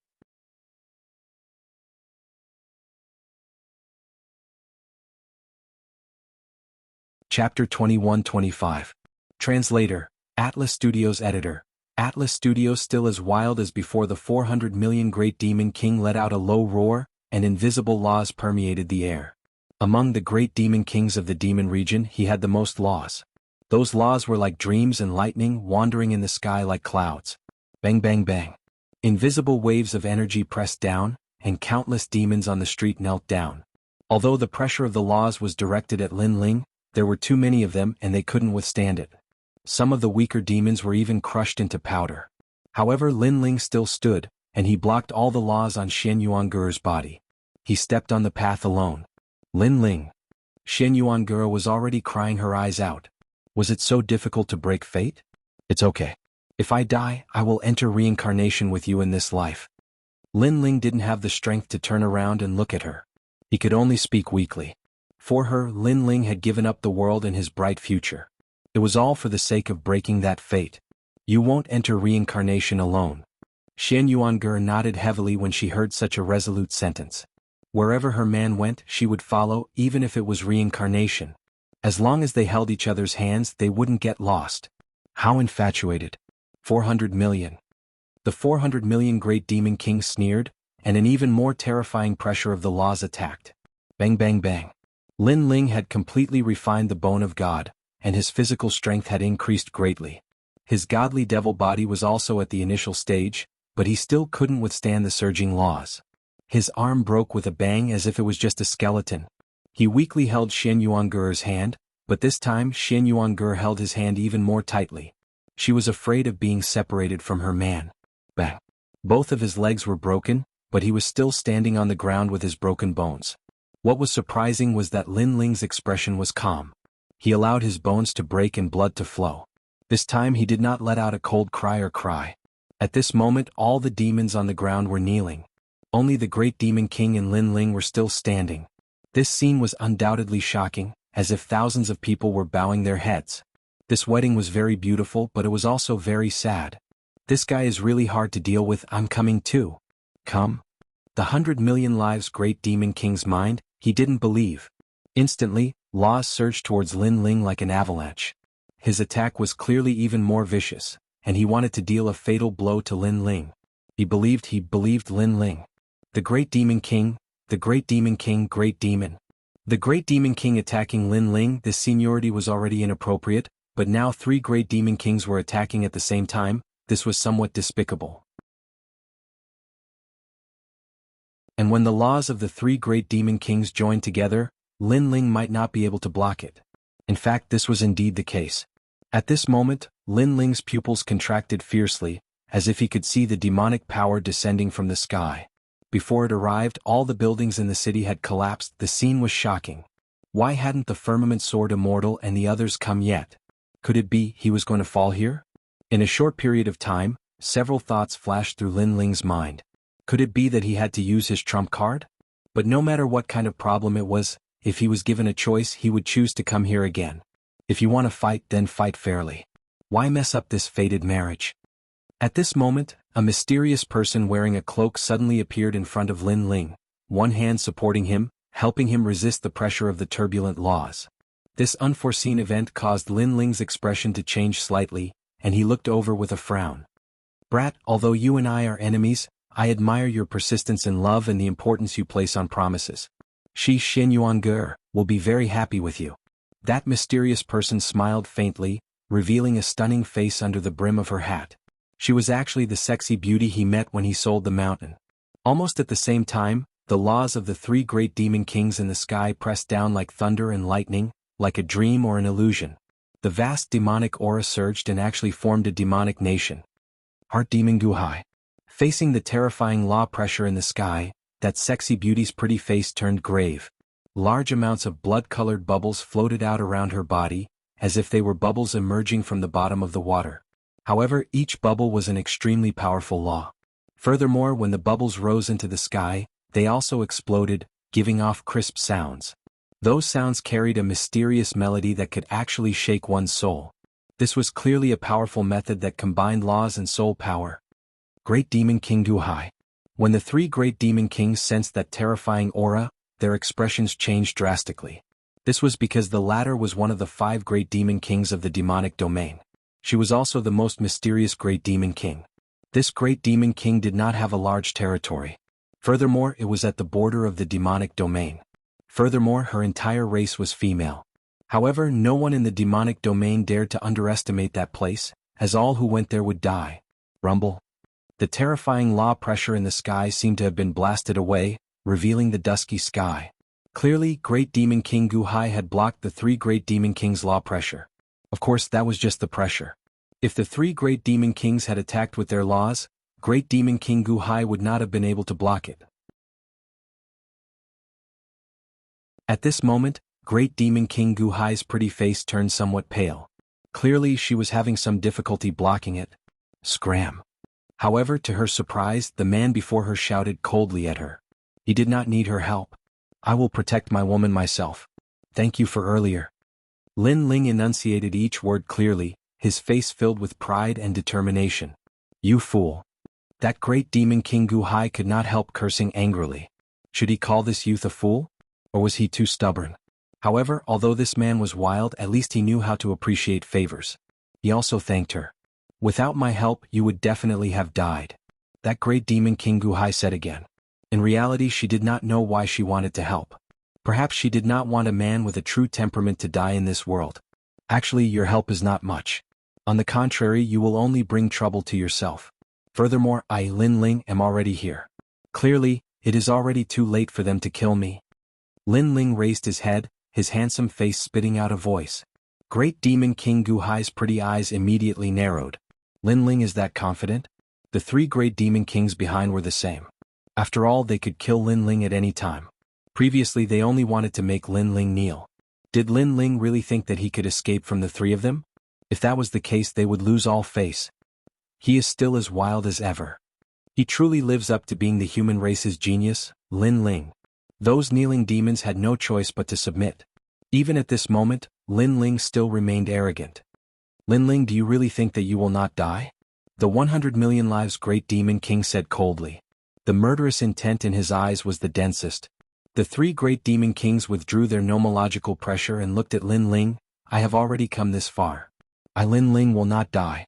Chapter 21-25. Translator, Atlas Studios Editor. Atlas Studios still as wild as before the 400 million great demon king let out a low roar, and invisible laws permeated the air. Among the great demon kings of the demon region, he had the most laws. Those laws were like dreams and lightning wandering in the sky like clouds. Bang bang bang. Invisible waves of energy pressed down, and countless demons on the street knelt down. Although the pressure of the laws was directed at Lin Ling, there were too many of them and they couldn't withstand it. Some of the weaker demons were even crushed into powder. However, Lin Ling still stood, and he blocked all the laws on Shen Yuange's body. He stepped on the path alone. Lin Ling. Shen Yuange was already crying her eyes out. Was it so difficult to break fate? It's okay. If I die, I will enter reincarnation with you in this life. Lin Ling didn't have the strength to turn around and look at her. He could only speak weakly. For her, Lin Ling had given up the world and his bright future. It was all for the sake of breaking that fate. You won't enter reincarnation alone. Shen Yuange nodded heavily when she heard such a resolute sentence. Wherever her man went, she would follow, even if it was reincarnation. As long as they held each other's hands, they wouldn't get lost. How infatuated. 400 million. The 400 million Great Demon King sneered, and an even more terrifying pressure of the laws attacked. Bang bang bang. Lin Ling had completely refined the bone of God, and his physical strength had increased greatly. His godly devil body was also at the initial stage, but he still couldn't withstand the surging laws. His arm broke with a bang as if it was just a skeleton. He weakly held Xian Yuanger's hand, but this time Xian Yuanger held his hand even more tightly. She was afraid of being separated from her man. Bang. Both of his legs were broken, but he was still standing on the ground with his broken bones. What was surprising was that Lin Ling's expression was calm. He allowed his bones to break and blood to flow. This time he did not let out a cold cry or cry. At this moment all the demons on the ground were kneeling. Only the Great Demon King and Lin Ling were still standing. This scene was undoubtedly shocking, as if thousands of people were bowing their heads. This wedding was very beautiful, but it was also very sad. This guy is really hard to deal with. I'm coming too. Come? The 100 million lives Great Demon King's mind, he didn't believe. Instantly, laws surged towards Lin Ling like an avalanche. His attack was clearly even more vicious, and he wanted to deal a fatal blow to Lin Ling. He believed Lin Ling. The Great Demon King, the Great Demon King, Great Demon. The Great Demon King attacking Lin Ling. This seniority was already inappropriate, but now 3 Great Demon Kings were attacking at the same time. This was somewhat despicable. And when the laws of the 3 Great Demon Kings joined together, Lin Ling might not be able to block it. In fact, this was indeed the case. At this moment, Lin Ling's pupils contracted fiercely, as if he could see the demonic power descending from the sky. Before it arrived, all the buildings in the city had collapsed. The scene was shocking. Why hadn't the Firmament Sword Immortal and the others come yet? Could it be he was going to fall here? In a short period of time, several thoughts flashed through Lin Ling's mind. Could it be that he had to use his trump card? But no matter what kind of problem it was, if he was given a choice, he would choose to come here again. If you want to fight, then fight fairly. Why mess up this fated marriage? At this moment, a mysterious person wearing a cloak suddenly appeared in front of Lin Ling, one hand supporting him, helping him resist the pressure of the turbulent laws. This unforeseen event caused Lin Ling's expression to change slightly, and he looked over with a frown. Brat, although you and I are enemies, I admire your persistence in love and the importance you place on promises. Shi Xin Yuanger will be very happy with you. That mysterious person smiled faintly, revealing a stunning face under the brim of her hat. She was actually the sexy beauty he met when he sold the mountain. Almost at the same time, the laws of the 3 Great Demon Kings in the sky pressed down like thunder and lightning, like a dream or an illusion. The vast demonic aura surged and actually formed a demonic nation. Heart Demon Guhai. Facing the terrifying law pressure in the sky, that sexy beauty's pretty face turned grave. Large amounts of blood-colored bubbles floated out around her body, as if they were bubbles emerging from the bottom of the water. However, each bubble was an extremely powerful law. Furthermore, when the bubbles rose into the sky, they also exploded, giving off crisp sounds. Those sounds carried a mysterious melody that could actually shake one's soul. This was clearly a powerful method that combined laws and soul power. Great Demon King Guhai. When the 3 Great Demon Kings sensed that terrifying aura, their expressions changed drastically. This was because the latter was one of the 5 Great Demon Kings of the demonic domain. She was also the most mysterious Great Demon King. This Great Demon King did not have a large territory. Furthermore, it was at the border of the demonic domain. Furthermore, her entire race was female. However, no one in the demonic domain dared to underestimate that place, as all who went there would die. Rumble. The terrifying law pressure in the sky seemed to have been blasted away, revealing the dusky sky. Clearly, Great Demon King Guhai had blocked the 3 Great Demon Kings' law pressure. Of course, that was just the pressure. If the 3 Great Demon Kings had attacked with their laws, Great Demon King Guhai would not have been able to block it. At this moment, Great Demon King Guhai's pretty face turned somewhat pale. Clearly, she was having some difficulty blocking it. Scram. However, to her surprise, the man before her shouted coldly at her. He did not need her help. I will protect my woman myself. Thank you for earlier. Lin Ling enunciated each word clearly, his face filled with pride and determination. You fool. That Great Demon King Guhai could not help cursing angrily. Should he call this youth a fool? Or was he too stubborn? However, although this man was wild, at least he knew how to appreciate favors. He also thanked her. Without my help, you would definitely have died. That great demon King Guhai said again. In reality, she did not know why she wanted to help. Perhaps she did not want a man with a true temperament to die in this world. Actually, your help is not much. On the contrary, you will only bring trouble to yourself. Furthermore, I, Lin Ling, am already here. Clearly, it is already too late for them to kill me. Lin Ling raised his head, his handsome face spitting out a voice. Great Demon King Guhai's pretty eyes immediately narrowed. Lin Ling is that confident? The three great demon kings behind were the same. After all, they could kill Lin Ling at any time. Previously, they only wanted to make Lin Ling kneel. Did Lin Ling really think that he could escape from the three of them? If that was the case, they would lose all face. He is still as wild as ever. He truly lives up to being the human race's genius, Lin Ling. Those kneeling demons had no choice but to submit. Even at this moment, Lin Ling still remained arrogant. Lin Ling, do you really think that you will not die? The 100 million lives great demon king said coldly. The murderous intent in his eyes was the densest. The three great demon kings withdrew their nomological pressure and looked at Lin Ling. I have already come this far. I, Lin Ling, will not die.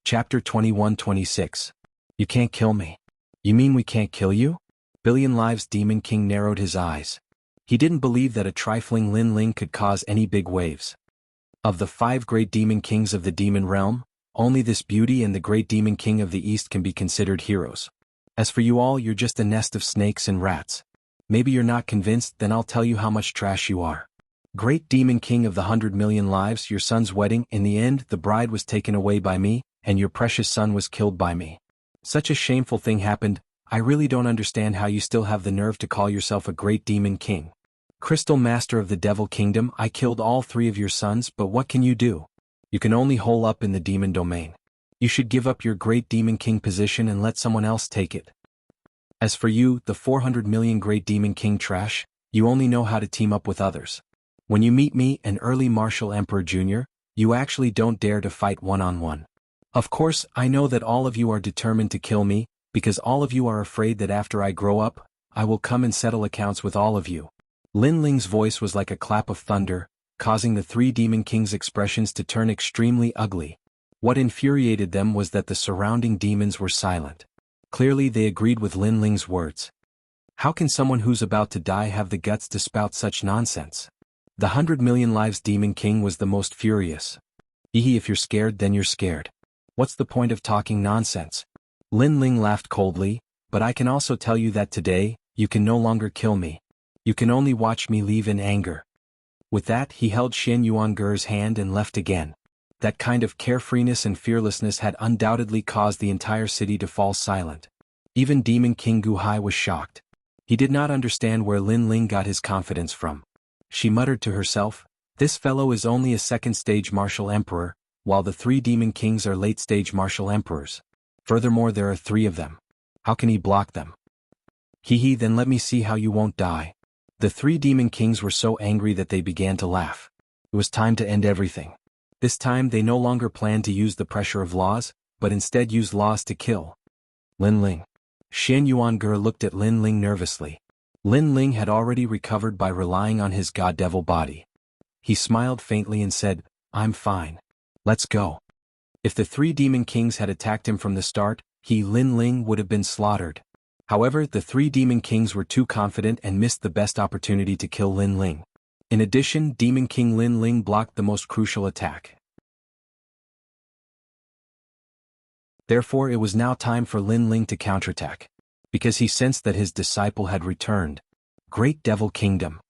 Chapter 21-26. You can't kill me. You mean we can't kill you? Billion Lives Demon King narrowed his eyes. He didn't believe that a trifling Lin Ling could cause any big waves. Of the 5 great demon kings of the demon realm, only this beauty and the great demon king of the east can be considered heroes. As for you all, you're just a nest of snakes and rats. Maybe you're not convinced, then I'll tell you how much trash you are. Great demon king of the 100 million lives, your son's wedding, in the end, the bride was taken away by me, and your precious son was killed by me. Such a shameful thing happened. I really don't understand how you still have the nerve to call yourself a great demon king. Crystal Master of the Devil Kingdom, I killed all 3 of your sons, but what can you do? You can only hole up in the demon domain. You should give up your great demon king position and let someone else take it. As for you, the 400 million great demon king trash, you only know how to team up with others. When you meet me, an early Martial Emperor Jr., you actually don't dare to fight one-on-one. Of course, I know that all of you are determined to kill me, because all of you are afraid that after I grow up, I will come and settle accounts with all of you. Lin Ling's voice was like a clap of thunder, causing the 3 demon kings' expressions to turn extremely ugly. What infuriated them was that the surrounding demons were silent. Clearly they agreed with Lin Ling's words. How can someone who's about to die have the guts to spout such nonsense? The 100 million lives demon king was the most furious. If you're scared, then you're scared. What's the point of talking nonsense? Lin Ling laughed coldly, but I can also tell you that today, you can no longer kill me. You can only watch me leave in anger. With that, he held Xian Yuanger's hand and left again. That kind of carefreeness and fearlessness had undoubtedly caused the entire city to fall silent. Even Demon King Guhai was shocked. He did not understand where Lin Ling got his confidence from. She muttered to herself, this fellow is only a second-stage martial emperor, while the 3 demon kings are late-stage martial emperors. Furthermore, there are 3 of them. How can he block them? Then let me see how you won't die. The 3 demon kings were so angry that they began to laugh. It was time to end everything. This time they no longer planned to use the pressure of laws, but instead used laws to kill. Lin Ling. Xian Yuanger looked at Lin Ling nervously. Lin Ling had already recovered by relying on his god-devil body. He smiled faintly and said, I'm fine. Let's go. If the 3 demon kings had attacked him from the start, Lin Ling would have been slaughtered. However, the 3 demon kings were too confident and missed the best opportunity to kill Lin Ling. In addition, Demon King Lin Ling blocked the most crucial attack. Therefore, it was now time for Lin Ling to counterattack. Because he sensed that his disciple had returned. Great Devil Kingdom.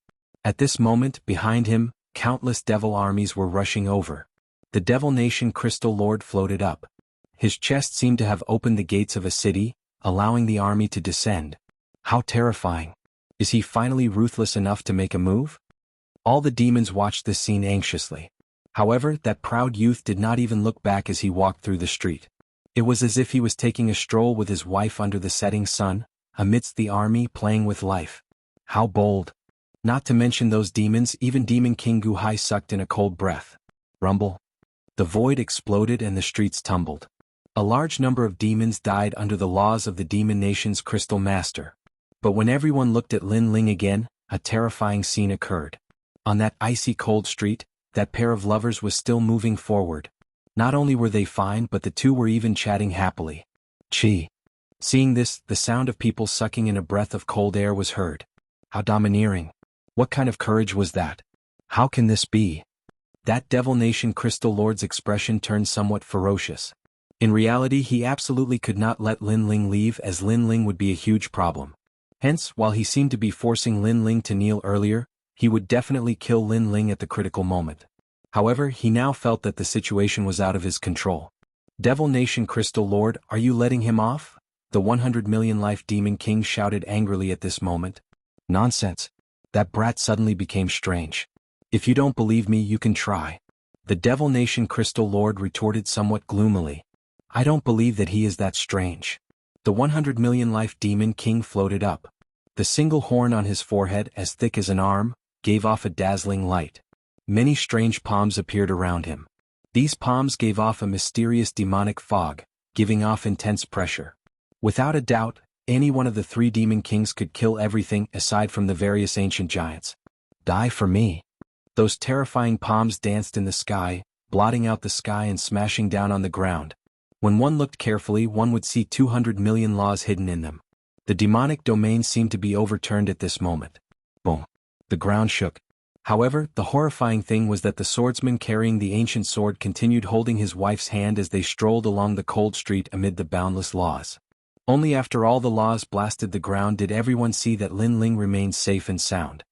At this moment, behind him, countless devil armies were rushing over. The Devil Nation Crystal Lord floated up. His chest seemed to have opened the gates of a city, allowing the army to descend. How terrifying. Is he finally ruthless enough to make a move? All the demons watched this scene anxiously. However, that proud youth did not even look back as he walked through the street. It was as if he was taking a stroll with his wife under the setting sun, amidst the army playing with life. How bold. Not to mention those demons, even Demon King Guhai sucked in a cold breath. Rumble. The void exploded and the streets tumbled. A large number of demons died under the laws of the demon nation's crystal master. But when everyone looked at Lin Ling again, a terrifying scene occurred. On that icy cold street, that pair of lovers was still moving forward. Not only were they fine, but the two were even chatting happily. Chi. Seeing this, the sound of people sucking in a breath of cold air was heard. How domineering. What kind of courage was that? How can this be? That Devil Nation Crystal Lord's expression turned somewhat ferocious. In reality, he absolutely could not let Lin Ling leave, as Lin Ling would be a huge problem. Hence, while he seemed to be forcing Lin Ling to kneel earlier, he would definitely kill Lin Ling at the critical moment. However, he now felt that the situation was out of his control. Devil Nation Crystal Lord, are you letting him off? The 100 million life Demon King shouted angrily at this moment. Nonsense. That brat suddenly became strange. If you don't believe me, you can try. The Devil Nation Crystal Lord retorted somewhat gloomily. I don't believe that he is that strange. The 100 million life Demon King floated up. The single horn on his forehead, as thick as an arm, gave off a dazzling light. Many strange palms appeared around him. These palms gave off a mysterious demonic fog, giving off intense pressure. Without a doubt, any one of the three demon kings could kill everything aside from the various ancient giants. Die for me. Those terrifying palms danced in the sky, blotting out the sky and smashing down on the ground. When one looked carefully, one would see 200 million laws hidden in them. The demonic domain seemed to be overturned at this moment. Boom. The ground shook. However, the horrifying thing was that the swordsman carrying the ancient sword continued holding his wife's hand as they strolled along the cold street amid the boundless laws. Only after all the laws blasted the ground did everyone see that Lin Ling remained safe and sound.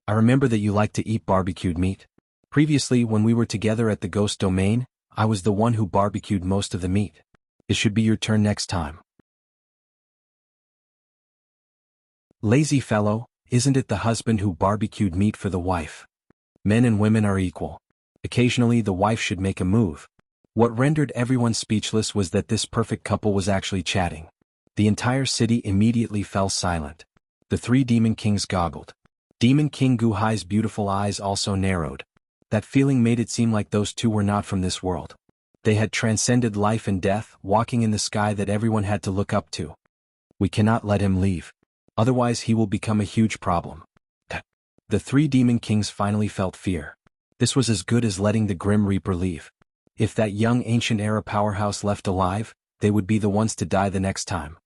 I remember that you like to eat barbecued meat. Previously, when we were together at the ghost domain, I was the one who barbecued most of the meat. It should be your turn next time. Lazy fellow, isn't it the husband who barbecued meat for the wife? Men and women are equal. Occasionally the wife should make a move. What rendered everyone speechless was that this perfect couple was actually chatting. The entire city immediately fell silent. The three demon kings goggled. Demon King Guhai's beautiful eyes also narrowed. That feeling made it seem like those two were not from this world. They had transcended life and death, walking in the sky that everyone had to look up to. We cannot let him leave. Otherwise he will become a huge problem. The three demon kings finally felt fear. This was as good as letting the Grim Reaper leave. If that young ancient era powerhouse left alive, they would be the ones to die the next time.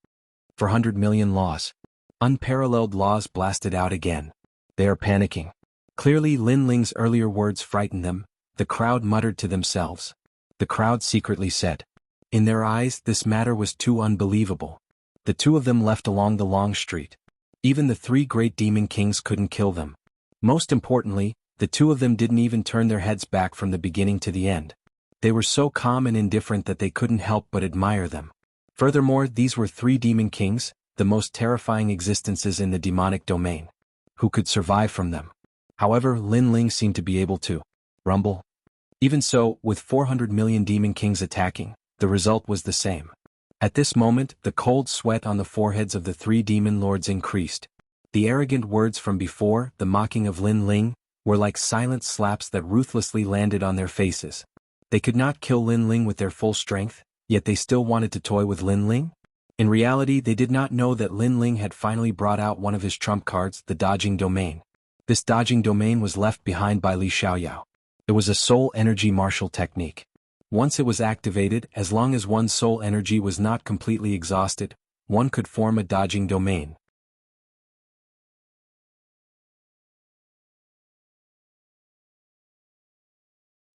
400 million laws. Unparalleled laws blasted out again. They are panicking. Clearly Lin Ling's earlier words frightened them. The crowd muttered to themselves. The crowd secretly said. In their eyes, this matter was too unbelievable. The two of them left along the long street. Even the three great demon kings couldn't kill them. Most importantly, the two of them didn't even turn their heads back from the beginning to the end. They were so calm and indifferent that they couldn't help but admire them. Furthermore, these were three demon kings, the most terrifying existences in the demonic domain. Who could survive from them? However, Lin Ling seemed to be able to rumble. Even so, with 400 million demon kings attacking, the result was the same. At this moment, the cold sweat on the foreheads of the three demon lords increased. The arrogant words from before, the mocking of Lin Ling, were like silent slaps that ruthlessly landed on their faces. They could not kill Lin Ling with their full strength, yet they still wanted to toy with Lin Ling? In reality, they did not know that Lin Ling had finally brought out one of his trump cards, the dodging domain. This dodging domain was left behind by Li Xiaoyao. It was a soul energy martial technique. Once it was activated, as long as one's soul energy was not completely exhausted, one could form a dodging domain.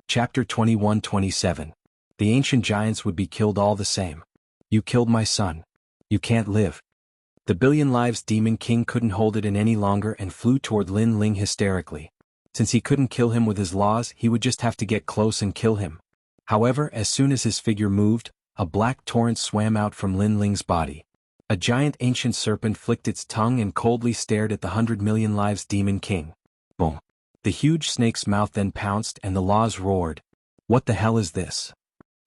Chapter 21-27. The ancient giants would be killed all the same. You killed my son. You can't live. The billion lives demon king couldn't hold it in any longer and flew toward Lin Ling hysterically. Since he couldn't kill him with his laws, he would just have to get close and kill him. However, as soon as his figure moved, a black torrent swam out from Lin Ling's body. A giant ancient serpent flicked its tongue and coldly stared at the 100 million lives demon king. Boom. The huge snake's mouth then pounced and the laws roared. What the hell is this?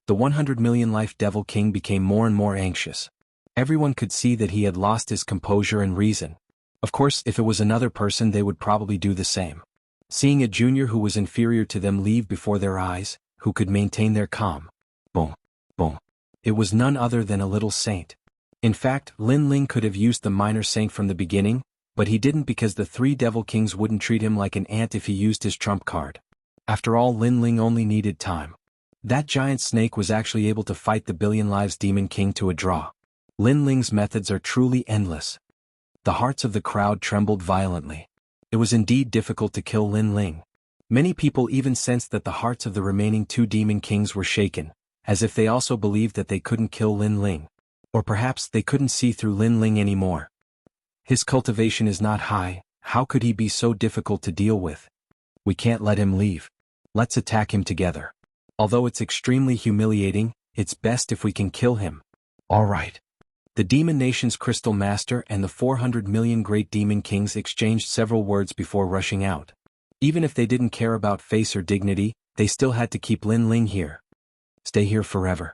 The 100 million life devil king became more and more anxious. Everyone could see that he had lost his composure and reason. Of course, if it was another person they would probably do the same. Seeing a junior who was inferior to them leave before their eyes, who could maintain their calm. Boom. Boom. It was none other than a little saint. In fact, Lin Ling could have used the minor saint from the beginning, but he didn't because the three devil kings wouldn't treat him like an ant if he used his trump card. After all, Lin Ling only needed time. That giant snake was actually able to fight the Billion Lives Demon King to a draw. Lin Ling's methods are truly endless. The hearts of the crowd trembled violently. It was indeed difficult to kill Lin Ling. Many people even sensed that the hearts of the remaining two demon kings were shaken, as if they also believed that they couldn't kill Lin Ling. Or perhaps they couldn't see through Lin Ling anymore. His cultivation is not high, how could he be so difficult to deal with? We can't let him leave. Let's attack him together. Although it's extremely humiliating, it's best if we can kill him. All right. The Demon Nation's Crystal Master and the 400 million Great Demon Kings exchanged several words before rushing out. Even if they didn't care about face or dignity, they still had to keep Lin Ling here. Stay here forever.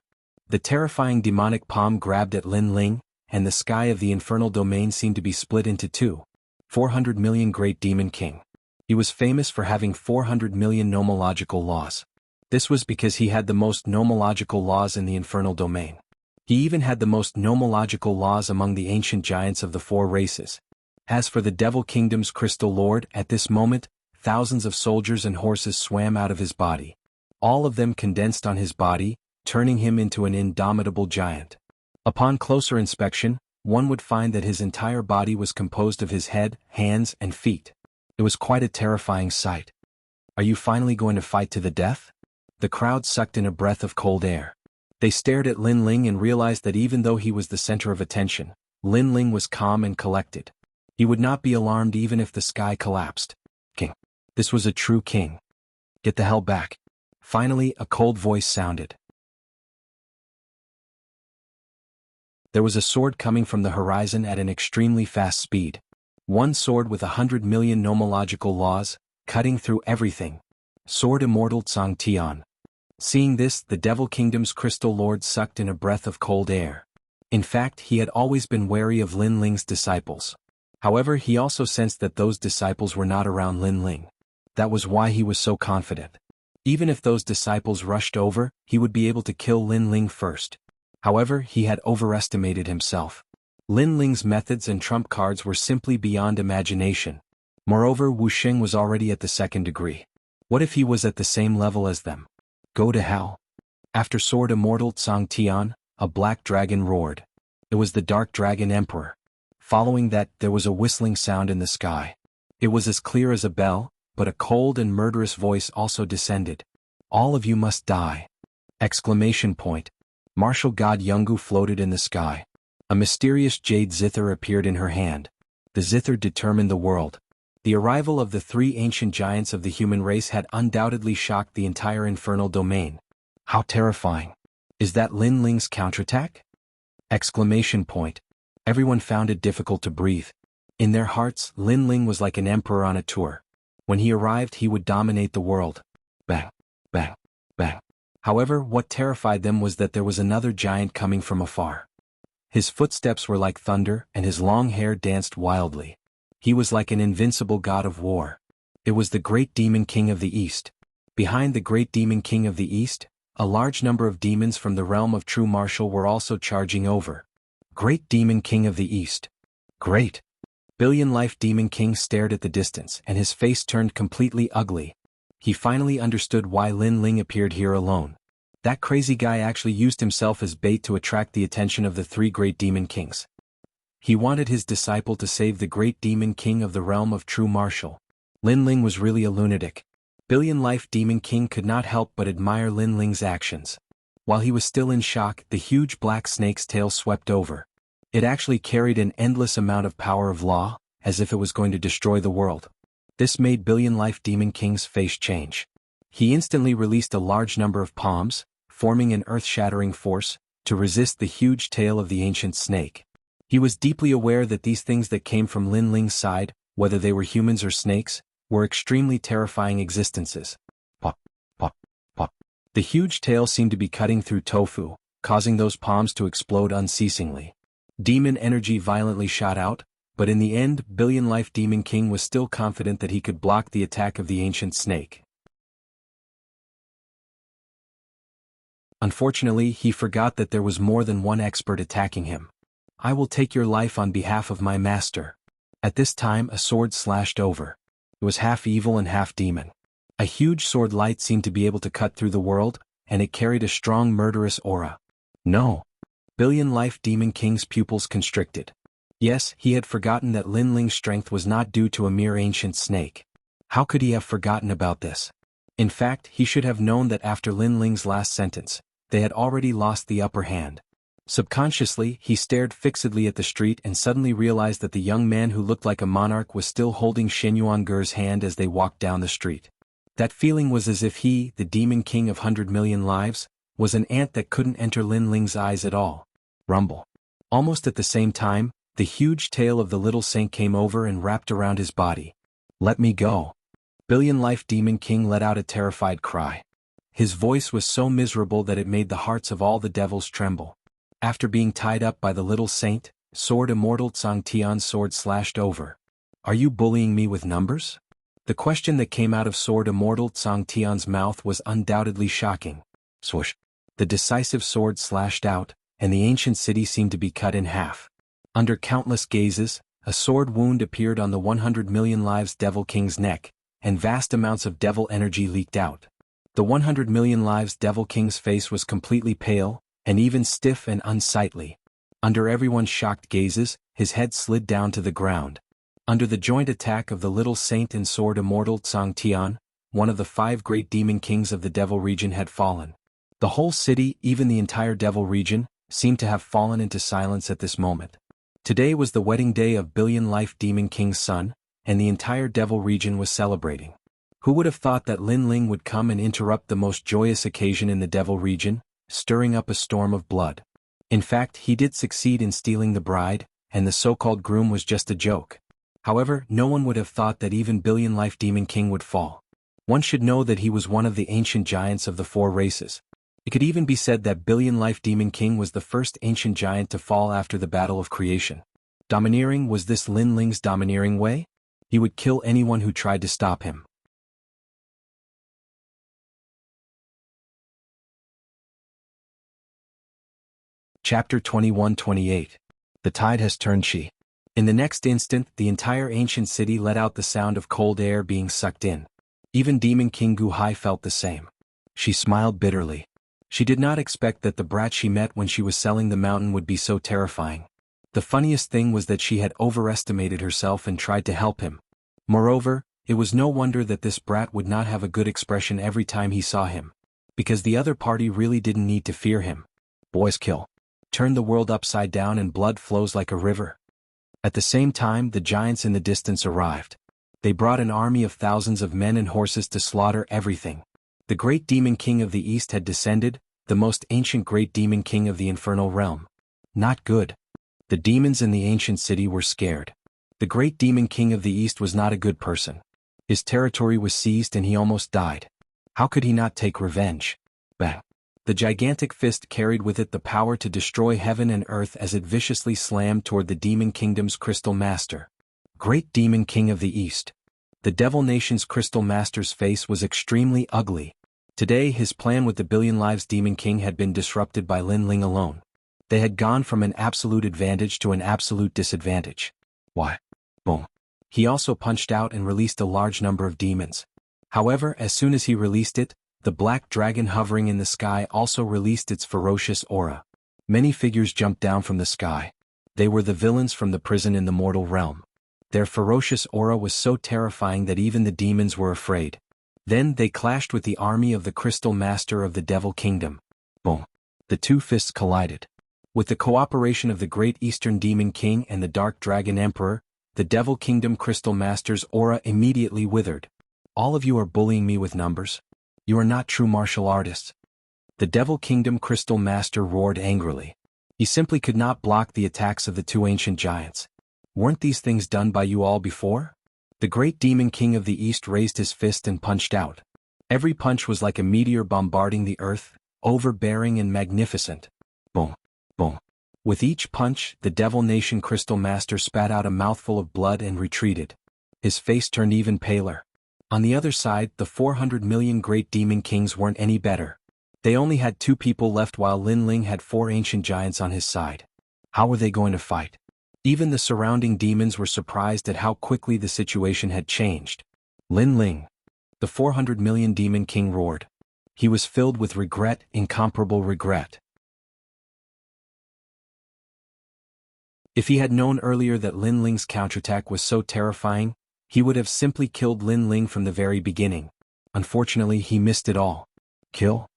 The terrifying demonic palm grabbed at Lin Ling, and the sky of the infernal domain seemed to be split into two. 400 million Great Demon King. He was famous for having 400 million nomological laws. This was because he had the most nomological laws in the infernal domain. He even had the most nomological laws among the ancient giants of the four races. As for the Devil Kingdom's Crystal Lord, at this moment, thousands of soldiers and horses swam out of his body. All of them condensed on his body, turning him into an indomitable giant. Upon closer inspection, one would find that his entire body was composed of his head, hands, and feet. It was quite a terrifying sight. Are you finally going to fight to the death? The crowd sucked in a breath of cold air. They stared at Lin Ling and realized that even though he was the center of attention, Lin Ling was calm and collected. He would not be alarmed even if the sky collapsed. King. This was a true king. Get the hell back. Finally, a cold voice sounded. There was a sword coming from the horizon at an extremely fast speed. One sword with 100 million nomological laws, cutting through everything. Sword Immortal Tsang Tian. Seeing this, the Devil Kingdom's Crystal Lord sucked in a breath of cold air. In fact, he had always been wary of Lin Ling's disciples. However, he also sensed that those disciples were not around Lin Ling. That was why he was so confident. Even if those disciples rushed over, he would be able to kill Lin Ling first. However, he had overestimated himself. Lin Ling's methods and trump cards were simply beyond imagination. Moreover, Wuxia was already at the second degree. What if he was at the same level as them? Go to hell. After Sword Immortal Tsang Tian, a black dragon roared. It was the Dark Dragon Emperor. Following that, there was a whistling sound in the sky. It was as clear as a bell, but a cold and murderous voice also descended. All of you must die! Exclamation point. Martial god Jianghu floated in the sky. A mysterious jade zither appeared in her hand. The zither determined the world. The arrival of the three ancient giants of the human race had undoubtedly shocked the entire infernal domain. How terrifying. Is that Lin Ling's counterattack? Exclamation point. Everyone found it difficult to breathe. In their hearts, Lin Ling was like an emperor on a tour. When he arrived, he would dominate the world. Bang, bang, bang. However, what terrified them was that there was another giant coming from afar. His footsteps were like thunder, and his long hair danced wildly. He was like an invincible god of war. It was the Great Demon King of the East. Behind the Great Demon King of the East, a large number of demons from the realm of true martial were also charging over. Great Demon King of the East. Great. Billion Life Demon King stared at the distance, and his face turned completely ugly. He finally understood why Lin Ling appeared here alone. That crazy guy actually used himself as bait to attract the attention of the three Great Demon Kings. He wanted his disciple to save the Great Demon King of the realm of true martial. Lin Ling was really a lunatic. Billion Life Demon King could not help but admire Lin Ling's actions. While he was still in shock, the huge black snake's tail swept over. It actually carried an endless amount of power of law, as if it was going to destroy the world. This made Billion Life Demon King's face change. He instantly released a large number of palms, forming an earth-shattering force, to resist the huge tail of the ancient snake. He was deeply aware that these things that came from Lin Ling's side, whether they were humans or snakes, were extremely terrifying existences. Pop, pop, pop. The huge tail seemed to be cutting through tofu, causing those palms to explode unceasingly. Demon energy violently shot out, but in the end, Billion Life Demon King was still confident that he could block the attack of the ancient snake. Unfortunately, he forgot that there was more than one expert attacking him. I will take your life on behalf of my master. At this time a sword slashed over. It was half evil and half demon. A huge sword light seemed to be able to cut through the world, and it carried a strong murderous aura. No. Billion Life Demon King's pupils constricted. Yes, he had forgotten that Lin Ling's strength was not due to a mere ancient snake. How could he have forgotten about this? In fact, he should have known that after Lin Ling's last sentence, they had already lost the upper hand. Subconsciously, he stared fixedly at the street and suddenly realized that the young man who looked like a monarch was still holding Shen Yuanger's hand as they walked down the street. That feeling was as if he, the Demon King of 100 million lives, was an ant that couldn't enter Lin Ling's eyes at all. Rumble. Almost at the same time, the huge tail of the little saint came over and wrapped around his body. Let me go. Billion Life Demon King let out a terrified cry. His voice was so miserable that it made the hearts of all the devils tremble. After being tied up by the little saint, Sword Immortal Tsang Tian's sword slashed over. Are you bullying me with numbers? The question that came out of Sword Immortal Tsang Tian's mouth was undoubtedly shocking. Swoosh. The decisive sword slashed out, and the ancient city seemed to be cut in half. Under countless gazes, a sword wound appeared on the 100 million lives Devil King's neck, and vast amounts of devil energy leaked out. The 100 million lives Devil King's face was completely pale, and even stiff and unsightly. Under everyone's shocked gazes, his head slid down to the ground. Under the joint attack of the little saint and Sword Immortal Tsang Tian, one of the 5 great demon kings of the Devil region had fallen. The whole city, even the entire Devil region, seemed to have fallen into silence at this moment. Today was the wedding day of Billion Life Demon King's son, and the entire Devil region was celebrating. Who would have thought that Lin Ling would come and interrupt the most joyous occasion in the Devil region, stirring up a storm of blood? In fact, he did succeed in stealing the bride, and the so-called groom was just a joke. However, no one would have thought that even Billion Life Demon King would fall. One should know that he was one of the ancient giants of the 4 races. It could even be said that Billion Life Demon King was the first ancient giant to fall after the battle of creation. Domineering, was this Lin Ling's domineering way? He would kill anyone who tried to stop him. Chapter 21-28. The tide has turned Qi. In the next instant, the entire ancient city let out the sound of cold air being sucked in. Even Demon King Guhai felt the same. She smiled bitterly. She did not expect that the brat she met when she was selling the mountain would be so terrifying. The funniest thing was that she had overestimated herself and tried to help him. Moreover, it was no wonder that this brat would not have a good expression every time he saw him. Because the other party really didn't need to fear him. Boys kill. Turn the world upside down and blood flows like a river. At the same time, the giants in the distance arrived. They brought an army of thousands of men and horses to slaughter everything. The great demon king of the east had descended, the most ancient great demon king of the infernal realm. Not good. The demons in the ancient city were scared. The great demon king of the east was not a good person. His territory was seized and he almost died. How could he not take revenge? Bang. The gigantic fist carried with it the power to destroy heaven and earth as it viciously slammed toward the demon kingdom's crystal master. Great demon king of the east. The devil nation's crystal master's face was extremely ugly. Today his plan with the Billion Lives Demon King had been disrupted by Lin Ling alone. They had gone from an absolute advantage to an absolute disadvantage. Why? Boom. He also punched out and released a large number of demons. However, as soon as he released it, the black dragon hovering in the sky also released its ferocious aura. Many figures jumped down from the sky. They were the villains from the prison in the mortal realm. Their ferocious aura was so terrifying that even the demons were afraid. Then they clashed with the army of the Crystal Master of the Devil Kingdom. Boom. The 2 fists collided. With the cooperation of the Great Eastern Demon King and the Dark Dragon Emperor, the Devil Kingdom Crystal Master's aura immediately withered. All of you are bullying me with numbers? You are not true martial artists. The Devil Kingdom Crystal Master roared angrily. He simply could not block the attacks of the 2 ancient giants. Weren't these things done by you all before? The great demon king of the east raised his fist and punched out. Every punch was like a meteor bombarding the earth, overbearing and magnificent. Boom. Boom. With each punch, the Devil Nation Crystal Master spat out a mouthful of blood and retreated. His face turned even paler. On the other side, the 400 million great demon kings weren't any better. They only had 2 people left while Lin Ling had 4 ancient giants on his side. How were they going to fight? Even the surrounding demons were surprised at how quickly the situation had changed. Lin Ling, the 400 million demon king, roared. He was filled with regret, incomparable regret. If he had known earlier that Lin Ling's counterattack was so terrifying, he would have simply killed Lin Ling from the very beginning. Unfortunately, he missed it all. Kill?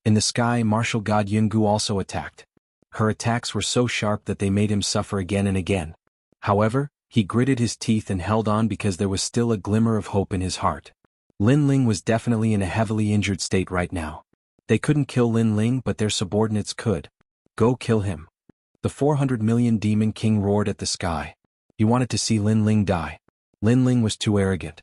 In the sky, martial god Jianghu also attacked. Her attacks were so sharp that they made him suffer again and again. However, he gritted his teeth and held on because there was still a glimmer of hope in his heart. Lin Ling was definitely in a heavily injured state right now. They couldn't kill Lin Ling, but their subordinates could. Go kill him. The 400 million demon king roared at the sky. He wanted to see Lin Ling die. Lin Ling was too arrogant.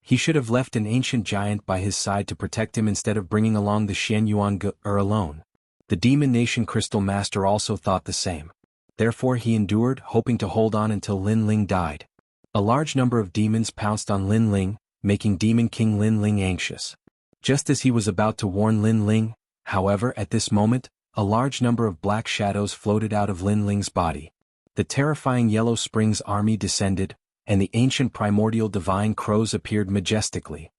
He should have left an ancient giant by his side to protect him instead of bringing along the Xianyuan alone. The Demon Nation Crystal Master also thought the same. Therefore he endured, hoping to hold on until Lin Ling died. A large number of demons pounced on Lin Ling, making Demon King Lin Ling anxious. Just as he was about to warn Lin Ling, however, at this moment, a large number of black shadows floated out of Lin Ling's body. The terrifying Yellow Springs army descended, and the ancient primordial divine crows appeared majestically.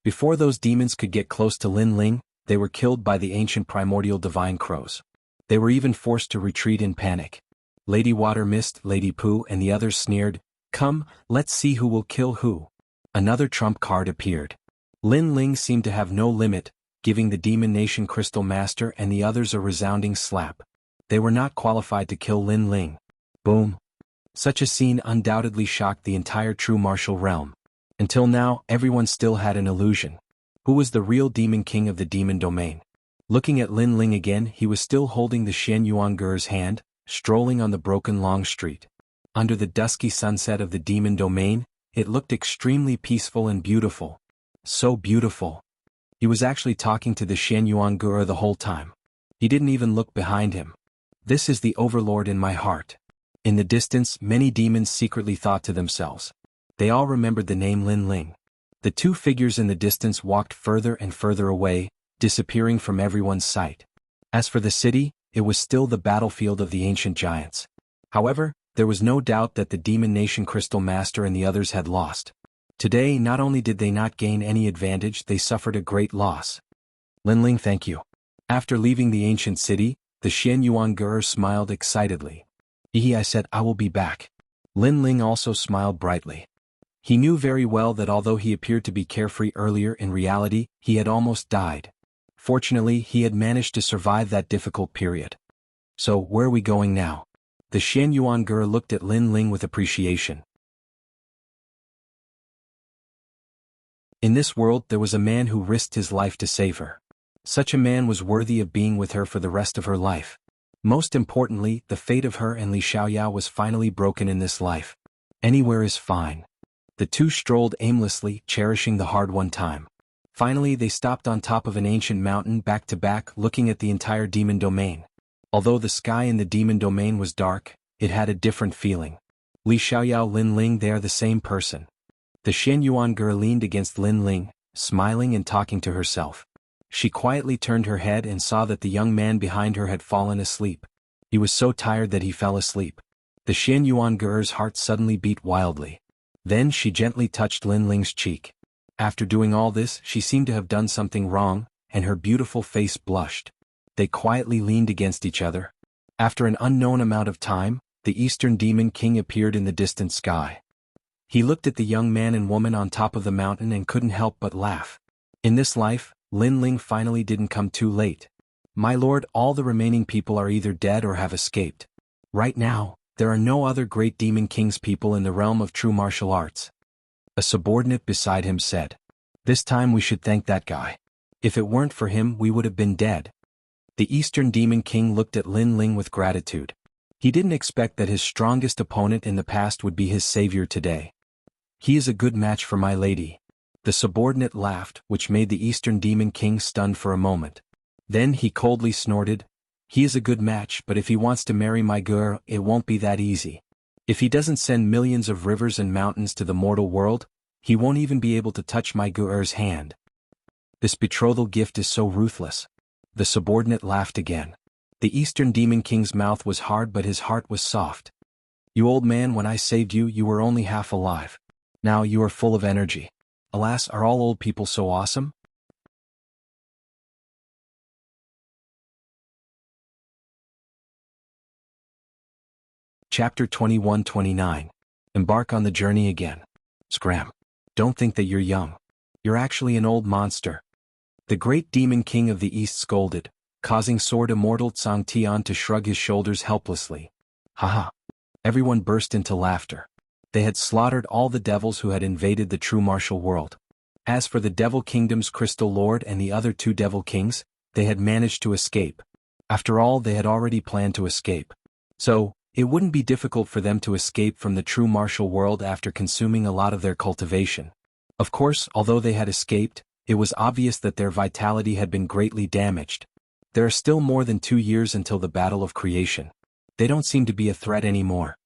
Before those demons could get close to Lin Ling, they were killed by the ancient primordial divine crows. They were even forced to retreat in panic. Lady Water Mist, Lady Pooh, and the others sneered, "Come, let's see who will kill who." Another trump card appeared. Lin Ling seemed to have no limit, giving the Demon Nation Crystal Master and the others a resounding slap. They were not qualified to kill Lin Ling. Boom. Such a scene undoubtedly shocked the entire true martial realm. Until now, everyone still had an illusion. Who was the real Demon King of the Demon Domain? Looking at Lin Ling again, he was still holding the Xianyuanger's hand, strolling on the broken long street. Under the dusky sunset of the Demon Domain, it looked extremely peaceful and beautiful. So beautiful. He was actually talking to the Xianyuanger the whole time. He didn't even look behind him. This is the Overlord in my heart. In the distance, many demons secretly thought to themselves. They all remembered the name Lin Ling. The 2 figures in the distance walked further and further away, disappearing from everyone's sight. As for the city, it was still the battlefield of the ancient giants. However, there was no doubt that the Demon Nation Crystal Master and the others had lost. Today, not only did they not gain any advantage, they suffered a great loss. Lin Ling, thank you. After leaving the ancient city, the Xianyuanger smiled excitedly. I said I will be back. Lin Ling also smiled brightly. He knew very well that although he appeared to be carefree earlier, in reality, he had almost died. Fortunately, he had managed to survive that difficult period. So, where are we going now? The Xianyuanger looked at Lin Ling with appreciation. In this world, there was a man who risked his life to save her. Such a man was worthy of being with her for the rest of her life. Most importantly, the fate of her and Li Xiaoyao was finally broken in this life. Anywhere is fine. The 2 strolled aimlessly, cherishing the hard-won time. Finally, they stopped on top of an ancient mountain back to back, looking at the entire demon domain. Although the sky in the demon domain was dark, it had a different feeling. Li Xiaoyao, Lin Ling, they are the same person. The Xianyuanger leaned against Lin Ling, smiling and talking to herself. She quietly turned her head and saw that the young man behind her had fallen asleep. He was so tired that he fell asleep. The Xianyuanger's heart suddenly beat wildly. Then she gently touched Lin Ling's cheek. After doing all this, she seemed to have done something wrong, and her beautiful face blushed. They quietly leaned against each other. After an unknown amount of time, the Eastern Demon King appeared in the distant sky. He looked at the young man and woman on top of the mountain and couldn't help but laugh. In this life, Lin Ling finally didn't come too late. My lord, all the remaining people are either dead or have escaped. Right now, there are no other great Demon King's people in the realm of true martial arts. A subordinate beside him said. This time we should thank that guy. If it weren't for him, we would have been dead. The Eastern Demon King looked at Lin Ling with gratitude. He didn't expect that his strongest opponent in the past would be his savior today. He is a good match for my lady. The subordinate laughed, which made the Eastern Demon King stunned for a moment. Then he coldly snorted, "He is a good match, but if he wants to marry my girl, it won't be that easy. If he doesn't send millions of rivers and mountains to the mortal world, he won't even be able to touch my girl's hand. This betrothal gift is so ruthless. The subordinate laughed again. The Eastern Demon King's mouth was hard but his heart was soft. You old man, when I saved you, you were only half alive. Now you are full of energy. Alas, are all old people so awesome? Chapter 21-29. Embark on the journey again. Scram. Don't think that you're young. You're actually an old monster. The great demon king of the east scolded, causing Sword Immortal Tsang Tian to shrug his shoulders helplessly. Haha. Everyone burst into laughter. They had slaughtered all the devils who had invaded the true martial world. As for the Devil Kingdom's Crystal Lord and the other two Devil Kings, they had managed to escape. After all, they had already planned to escape. So, it wouldn't be difficult for them to escape from the true martial world after consuming a lot of their cultivation. Of course, although they had escaped, it was obvious that their vitality had been greatly damaged. There are still more than 2 years until the Battle of Creation. They don't seem to be a threat anymore,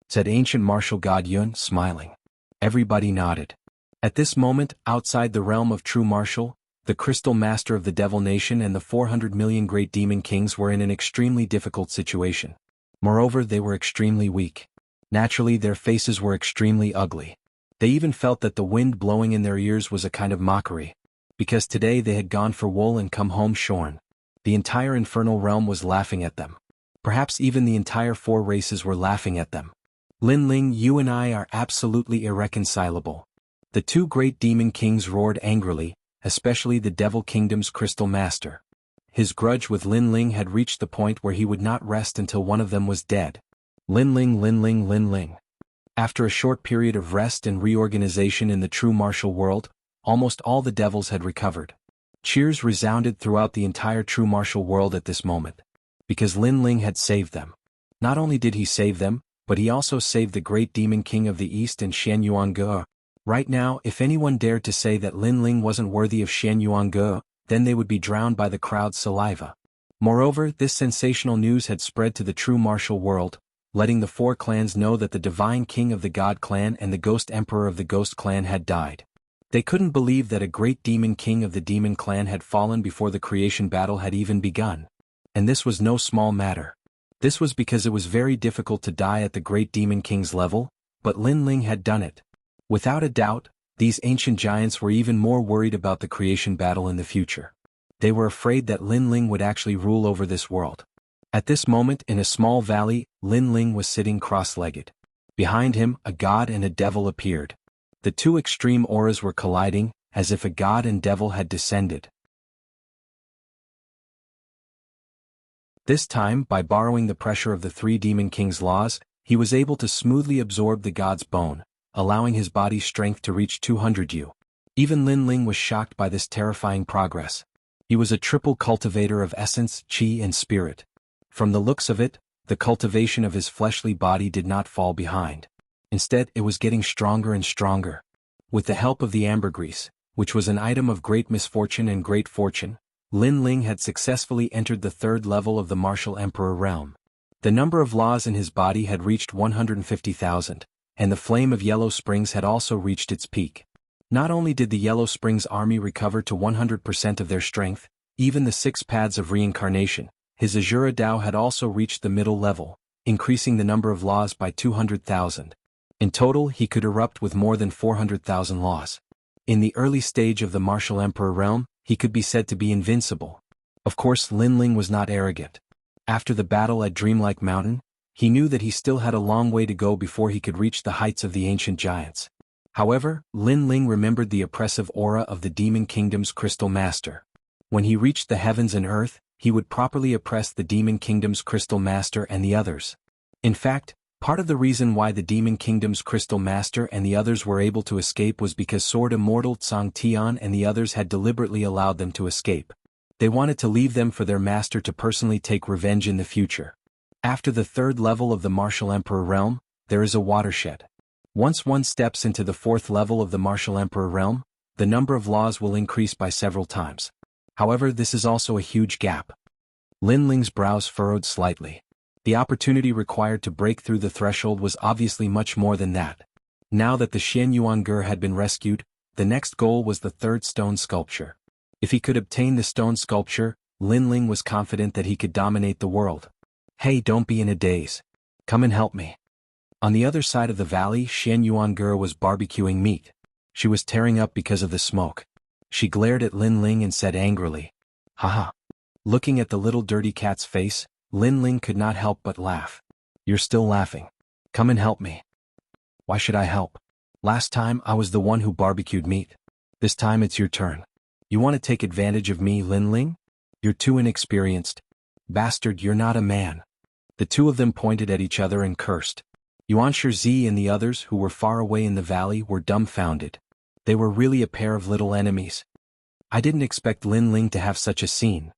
said ancient martial god Yun, smiling. Everybody nodded. At this moment, outside the realm of true martial, the Crystal Master of the Devil Nation and the 400 million Great Demon Kings were in an extremely difficult situation. Moreover, they were extremely weak. Naturally, their faces were extremely ugly. They even felt that the wind blowing in their ears was a kind of mockery. Because today they had gone for wool and come home shorn. The entire infernal realm was laughing at them. Perhaps even the entire 4 races were laughing at them. Lin Ling, you and I are absolutely irreconcilable. The 2 great demon kings roared angrily, especially the Devil Kingdom's Crystal Master. His grudge with Lin Ling had reached the point where he would not rest until one of them was dead. Lin Ling, Lin Ling, Lin Ling. After a short period of rest and reorganization in the true martial world, almost all the devils had recovered. Cheers resounded throughout the entire true martial world at this moment. Because Lin Ling had saved them. Not only did he save them, but he also saved the great demon king of the east and Shen Yuange. Right now, if anyone dared to say that Lin Ling wasn't worthy of Shen Yuange, then they would be drowned by the crowd's saliva. Moreover, this sensational news had spread to the true martial world, letting the 4 clans know that the divine king of the God clan and the ghost emperor of the ghost clan had died. They couldn't believe that a great demon king of the demon clan had fallen before the creation battle had even begun. And this was no small matter. This was because it was very difficult to die at the great demon king's level, but Lin Ling had done it. Without a doubt, these ancient giants were even more worried about the creation battle in the future. They were afraid that Lin Ling would actually rule over this world. At this moment, in a small valley, Lin Ling was sitting cross-legged. Behind him, a god and a devil appeared. The 2 extreme auras were colliding, as if a god and devil had descended. This time, by borrowing the pressure of the 3 demon kings' laws, he was able to smoothly absorb the god's bone, allowing his body's strength to reach 200 U. Even Lin Ling was shocked by this terrifying progress. He was a triple cultivator of essence, qi and spirit. From the looks of it, the cultivation of his fleshly body did not fall behind. Instead, it was getting stronger and stronger. With the help of the ambergris, which was an item of great misfortune and great fortune, Lin Ling had successfully entered the 3rd level of the martial emperor realm. The number of laws in his body had reached 150,000. And the flame of Yellow Springs had also reached its peak. Not only did the Yellow Springs army recover to 100% of their strength, even the 6 paths of reincarnation, his Azura Dao had also reached the middle level, increasing the number of laws by 200,000. In total, he could erupt with more than 400,000 laws. In the early stage of the martial emperor realm, he could be said to be invincible. Of course, Lin Ling was not arrogant. After the battle at Dreamlike Mountain, he knew that he still had a long way to go before he could reach the heights of the ancient giants. However, Lin Ling remembered the oppressive aura of the Demon Kingdom's Crystal Master. When he reached the heavens and earth, he would properly oppress the Demon Kingdom's Crystal Master and the others. In fact, part of the reason why the Demon Kingdom's Crystal Master and the others were able to escape was because Sword Immortal Tsang Tian and the others had deliberately allowed them to escape. They wanted to leave them for their master to personally take revenge in the future. After the 3rd level of the Martial Emperor realm, there is a watershed. Once one steps into the 4th level of the Martial Emperor realm, the number of laws will increase by several times. However, this is also a huge gap. Lin Ling's brows furrowed slightly. The opportunity required to break through the threshold was obviously much more than that. Now that the Shen Yuange had been rescued, the next goal was the 3rd stone sculpture. If he could obtain the stone sculpture, Lin Ling was confident that he could dominate the world. Hey, don't be in a daze. Come and help me. On the other side of the valley, Shen Yuange was barbecuing meat. She was tearing up because of the smoke. She glared at Lin Ling and said angrily, "Haha." Looking at the little dirty cat's face, Lin Ling could not help but laugh. "You're still laughing. Come and help me." "Why should I help? Last time I was the one who barbecued meat. This time it's your turn. You want to take advantage of me, Lin Ling? You're too inexperienced. Bastard, you're not a man." The two of them pointed at each other and cursed. Yuanshi Zi and the others who were far away in the valley were dumbfounded. They were really a pair of little enemies. I didn't expect Lin Ling to have such a scene.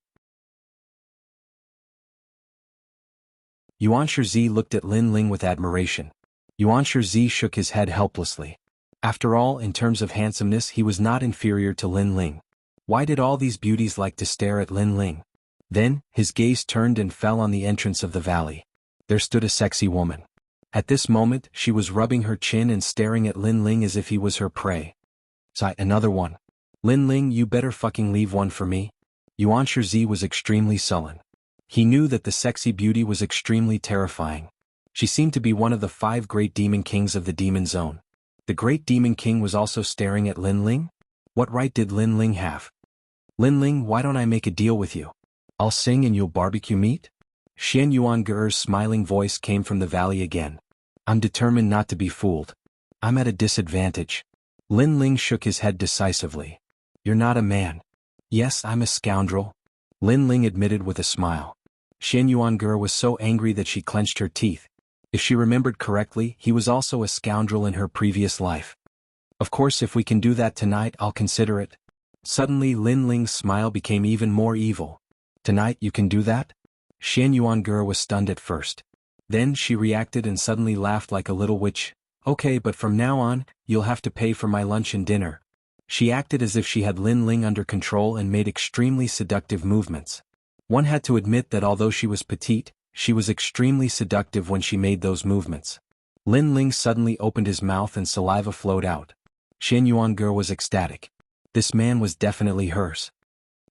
Yuanshi Zi looked at Lin Ling with admiration. Yuanshi Zi shook his head helplessly. After all, in terms of handsomeness he was not inferior to Lin Ling. Why did all these beauties like to stare at Lin Ling? Then, his gaze turned and fell on the entrance of the valley. There stood a sexy woman. At this moment, she was rubbing her chin and staring at Lin Ling as if he was her prey. "Sigh, another one. Lin Ling, you better fucking leave one for me." Yuanshi Zi was extremely sullen. He knew that the sexy beauty was extremely terrifying. She seemed to be one of the 5 great demon kings of the demon zone. The great demon king was also staring at Lin Ling? What right did Lin Ling have? "Lin Ling, why don't I make a deal with you? I'll sing and you'll barbecue meat?" Shen Yuange's smiling voice came from the valley again. "I'm determined not to be fooled. I'm at a disadvantage." Lin Ling shook his head decisively. "You're not a man." "Yes, I'm a scoundrel," Lin Ling admitted with a smile. Shen Yuange was so angry that she clenched her teeth. If she remembered correctly, he was also a scoundrel in her previous life. "Of course, if we can do that tonight, I'll consider it." Suddenly Lin Ling's smile became even more evil. "Tonight you can do that?" Shen Yuange was stunned at first. Then she reacted and suddenly laughed like a little witch. "Okay, but from now on, you'll have to pay for my lunch and dinner." She acted as if she had Lin Ling under control and made extremely seductive movements. One had to admit that although she was petite, she was extremely seductive when she made those movements. Lin Ling suddenly opened his mouth and saliva flowed out. Shen Yuange was ecstatic. This man was definitely hers.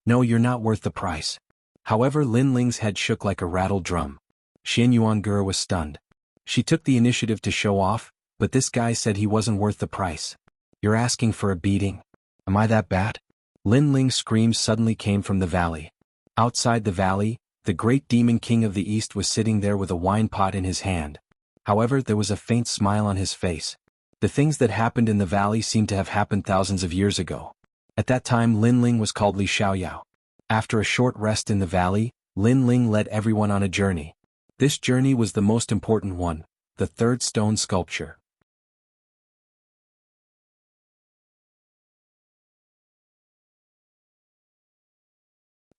"No, you're not worth the price." However, Lin Ling's head shook like a rattled drum. Shen Yuange was stunned. She took the initiative to show off, but this guy said he wasn't worth the price. "You're asking for a beating? Am I that bad?" Lin Ling's screams suddenly came from the valley. Outside the valley, the great demon king of the east was sitting there with a wine pot in his hand. However, there was a faint smile on his face. The things that happened in the valley seemed to have happened thousands of years ago. At that time Lin Ling was called Li Xiaoyao. After a short rest in the valley, Lin Ling led everyone on a journey. This journey was the most important one, the 3rd stone sculpture.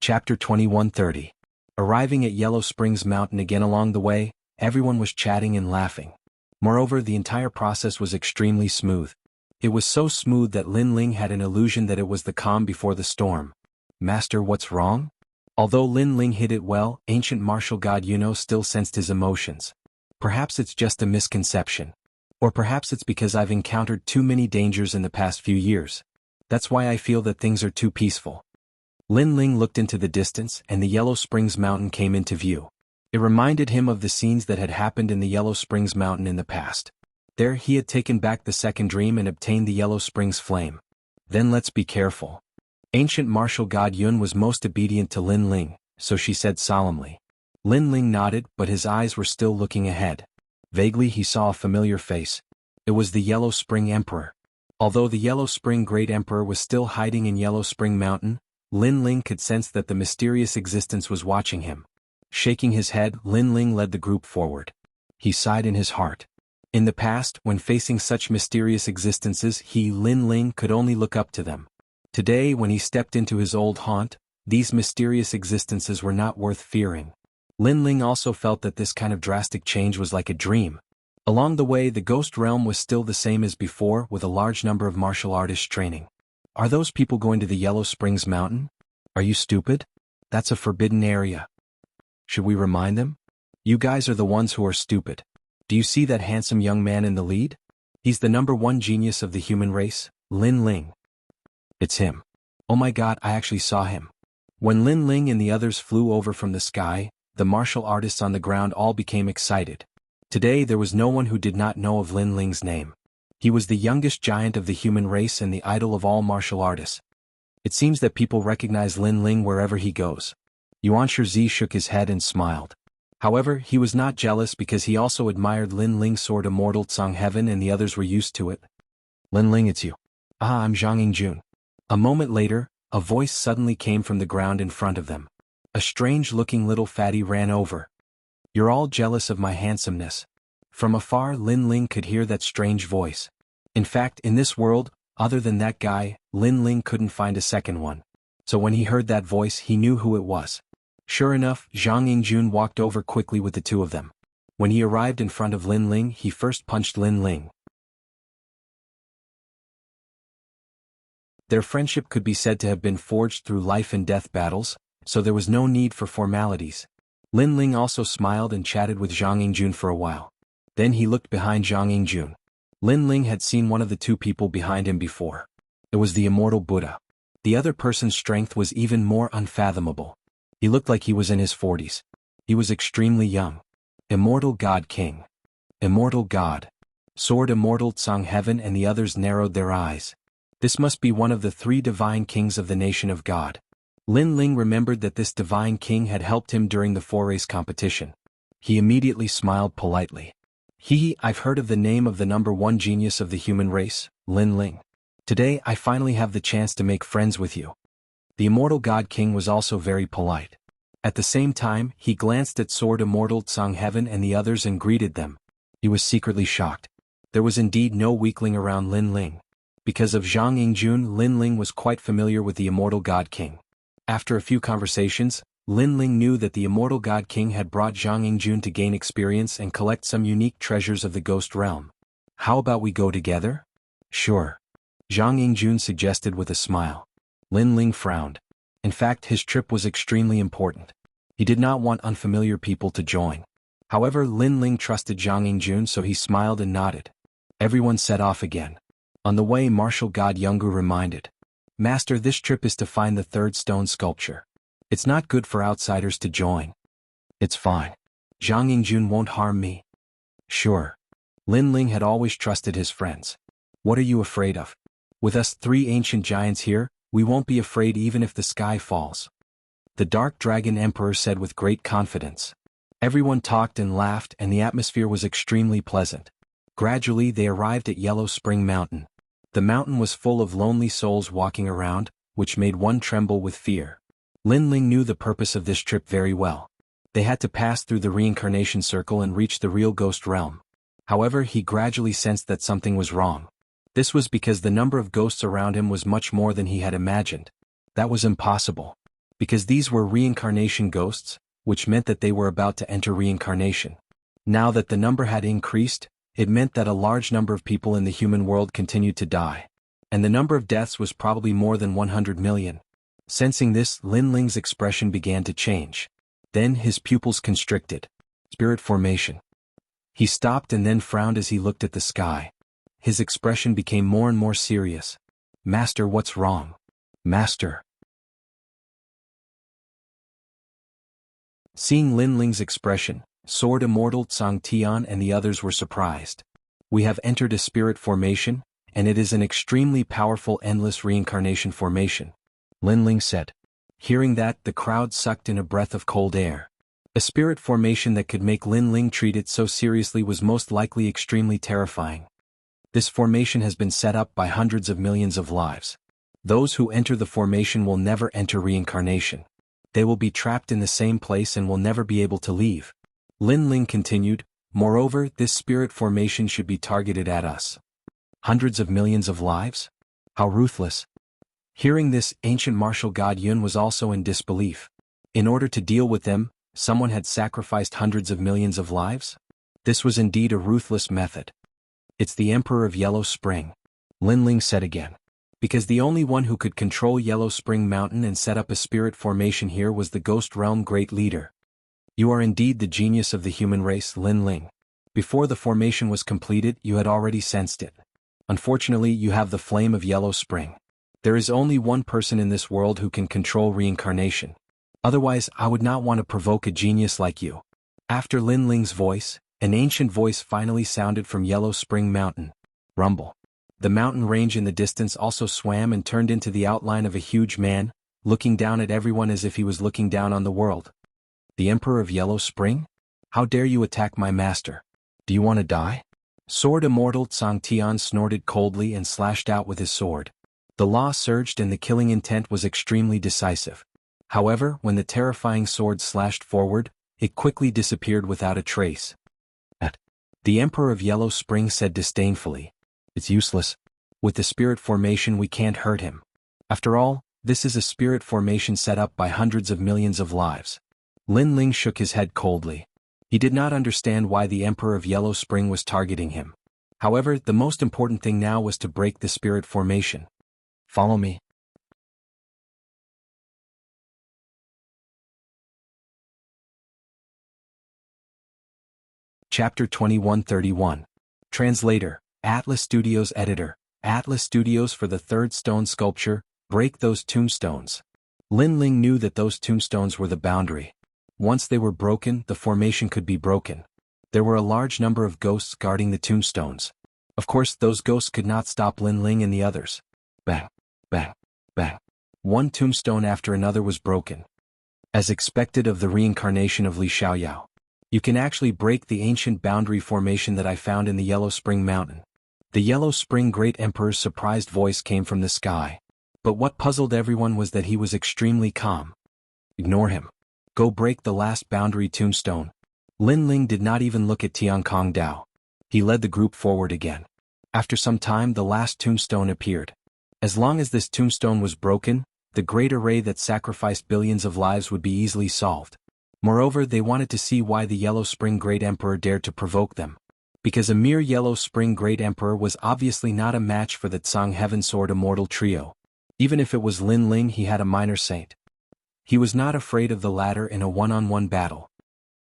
Chapter 2130. Arriving at Yellow Springs Mountain again along the way, everyone was chatting and laughing. Moreover, the entire process was extremely smooth. It was so smooth that Lin Ling had an illusion that it was the calm before the storm. "Master, what's wrong?" Although Lin Ling hid it well, ancient martial god Yuno still sensed his emotions. "Perhaps it's just a misconception. Or perhaps it's because I've encountered too many dangers in the past few years. That's why I feel that things are too peaceful." Lin Ling looked into the distance and the Yellow Springs Mountain came into view. It reminded him of the scenes that had happened in the Yellow Springs Mountain in the past. There he had taken back the second dream and obtained the Yellow Springs flame. "Then let's be careful." Ancient martial god Yun was most obedient to Lin Ling, so she said solemnly. Lin Ling nodded, but his eyes were still looking ahead. Vaguely he saw a familiar face. It was the Yellow Spring Emperor. Although the Yellow Spring Great Emperor was still hiding in Yellow Spring Mountain, Lin Ling could sense that the mysterious existence was watching him. Shaking his head, Lin Ling led the group forward. He sighed in his heart. In the past, when facing such mysterious existences, Lin Ling, could only look up to them. Today, when he stepped into his old haunt, these mysterious existences were not worth fearing. Lin Ling also felt that this kind of drastic change was like a dream. Along the way, the ghost realm was still the same as before, with a large number of martial artists training. "Are those people going to the Yellow Springs Mountain? Are you stupid? That's a forbidden area. Should we remind them? You guys are the ones who are stupid. Do you see that handsome young man in the lead? He's the #1 genius of the human race, Lin Ling." "It's him. Oh my god, I actually saw him. When Lin Ling and the others flew over from the sky, the martial artists on the ground all became excited. Today there was no one who did not know of Lin Ling's name. He was the youngest giant of the human race and the idol of all martial artists. It seems that people recognize Lin Ling wherever he goes. Yuan Shizi shook his head and smiled. However, he was not jealous because he also admired Lin Ling's sword Immortal Song Heaven and the others were used to it. Lin Ling, it's you. Ah, I'm Jiang Jun. A moment later, a voice suddenly came from the ground in front of them. A strange-looking little fatty ran over. You're all jealous of my handsomeness. From afar, Lin Ling could hear that strange voice. In fact, in this world, other than that guy, Lin Ling couldn't find a second one. So when he heard that voice, he knew who it was. Sure enough, Jiang Jun walked over quickly with the two of them. When he arrived in front of Lin Ling, he first punched Lin Ling. Their friendship could be said to have been forged through life and death battles, so there was no need for formalities. Lin Ling also smiled and chatted with Jiang Jun for a while. Then he looked behind Jiang Jun. Lin Ling had seen one of the two people behind him before. It was the immortal Buddha. The other person's strength was even more unfathomable. He looked like he was in his 40s. He was extremely young. Immortal God King. Immortal God. Sword Immortal Song Heaven and the others narrowed their eyes. This must be one of the 3 divine kings of the nation of God. Lin Ling remembered that this divine king had helped him during the 4-race competition. He immediately smiled politely. I've heard of the name of the #1 genius of the human race, Lin Ling. Today I finally have the chance to make friends with you. The immortal God King was also very polite. At the same time, he glanced at Sword Immortal Song Heaven and the others and greeted them. He was secretly shocked. There was indeed no weakling around Lin Ling. Because of Jiang Jun, Lin Ling was quite familiar with the immortal God King. After a few conversations, Lin Ling knew that the immortal God King had brought Jiang Jun to gain experience and collect some unique treasures of the ghost realm. How about we go together? Sure. Jiang Jun suggested with a smile. Lin Ling frowned. In fact, his trip was extremely important. He did not want unfamiliar people to join. However, Lin Ling trusted Jiang Jun, so he smiled and nodded. Everyone set off again. On the way, martial god Jianghu reminded. Master, this trip is to find the 3rd stone sculpture. It's not good for outsiders to join. It's fine. Jiang Jun won't harm me. Sure. Lin Ling had always trusted his friends. What are you afraid of? With us 3 ancient giants here, we won't be afraid even if the sky falls. The Dark Dragon Emperor said with great confidence. Everyone talked and laughed and the atmosphere was extremely pleasant. Gradually they arrived at Yellow Spring Mountain. The mountain was full of lonely souls walking around, which made one tremble with fear. Lin Ling knew the purpose of this trip very well. They had to pass through the reincarnation circle and reach the real ghost realm. However, he gradually sensed that something was wrong. This was because the number of ghosts around him was much more than he had imagined. That was impossible. Because these were reincarnation ghosts, which meant that they were about to enter reincarnation. Now that the number had increased, it meant that a large number of people in the human world continued to die. And the number of deaths was probably more than 100 million. Sensing this, Lin Ling's expression began to change. Then his pupils constricted. Spirit formation. He stopped and then frowned as he looked at the sky. His expression became more and more serious. Master, what's wrong? Master. Seeing Lin Ling's expression, Sword Immortal Tsang Tian and the others were surprised. We have entered a spirit formation, and it is an extremely powerful endless reincarnation formation, Lin Ling said. Hearing that, the crowd sucked in a breath of cold air. A spirit formation that could make Lin Ling treat it so seriously was most likely extremely terrifying. This formation has been set up by hundreds of millions of lives. Those who enter the formation will never enter reincarnation. They will be trapped in the same place and will never be able to leave. Lin Ling continued, moreover, this spirit formation should be targeted at us. Hundreds of millions of lives? How ruthless. Hearing this, ancient martial god Yun was also in disbelief. In order to deal with them, someone had sacrificed hundreds of millions of lives? This was indeed a ruthless method. It's the Emperor of Yellow Spring, Lin Ling said again. Because the only one who could control Yellow Spring Mountain and set up a spirit formation here was the Ghost Realm Great Leader. You are indeed the genius of the human race, Lin Ling. Before the formation was completed, you had already sensed it. Unfortunately, you have the flame of Yellow Spring. There is only one person in this world who can control reincarnation. Otherwise, I would not want to provoke a genius like you. After Lin Ling's voice, an ancient voice finally sounded from Yellow Spring Mountain. Rumble. The mountain range in the distance also swam and turned into the outline of a huge man, looking down at everyone as if he was looking down on the world. The Emperor of Yellow Spring? How dare you attack my master? Do you want to die? Sword Immortal Tsang Tian snorted coldly and slashed out with his sword. The law surged and the killing intent was extremely decisive. However, when the terrifying sword slashed forward, it quickly disappeared without a trace. The Emperor of Yellow Spring said disdainfully. It's useless. With the spirit formation we can't hurt him. After all, this is a spirit formation set up by hundreds of millions of lives. Lin Ling shook his head coldly. He did not understand why the Emperor of Yellow Spring was targeting him. However, the most important thing now was to break the spirit formation. Follow me. Chapter 2131. Translator, Atlas Studios Editor, Atlas Studios for the third stone sculpture, break those tombstones. Lin Ling knew that those tombstones were the boundary. Once they were broken, the formation could be broken. There were a large number of ghosts guarding the tombstones. Of course, those ghosts could not stop Lin Ling and the others. Bang, bang, bang. One tombstone after another was broken. As expected of the reincarnation of Li Xiaoyao. You can actually break the ancient boundary formation that I found in the Yellow Spring Mountain. The Yellow Spring Great Emperor's surprised voice came from the sky. But what puzzled everyone was that he was extremely calm. Ignore him. Go break the last boundary tombstone. Lin Ling did not even look at Tiankong Dao. He led the group forward again. After some time the last tombstone appeared. As long as this tombstone was broken, the great array that sacrificed billions of lives would be easily solved. Moreover, they wanted to see why the Yellow Spring Great Emperor dared to provoke them. Because a mere Yellow Spring Great Emperor was obviously not a match for the Tsang Heaven Sword Immortal trio. Even if it was Lin Ling, he had a minor saint. He was not afraid of the latter in a one-on-one battle.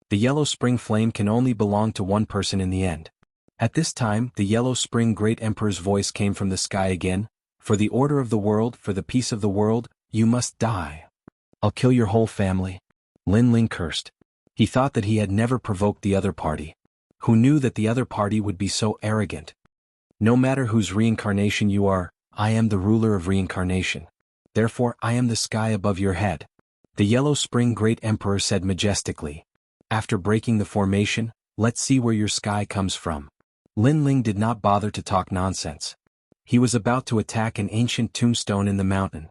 The Yellow Spring Flame can only belong to one person in the end. At this time, the Yellow Spring Great Emperor's voice came from the sky again. For the order of the world, for the peace of the world, you must die. I'll kill your whole family. Lin Ling cursed. He thought that he had never provoked the other party. Who knew that the other party would be so arrogant? No matter whose reincarnation you are, I am the ruler of reincarnation. Therefore I am the sky above your head. The Yellow Spring Great Emperor said majestically. After breaking the formation, let's see where your sky comes from. Lin Ling did not bother to talk nonsense. He was about to attack an ancient tombstone in the mountain.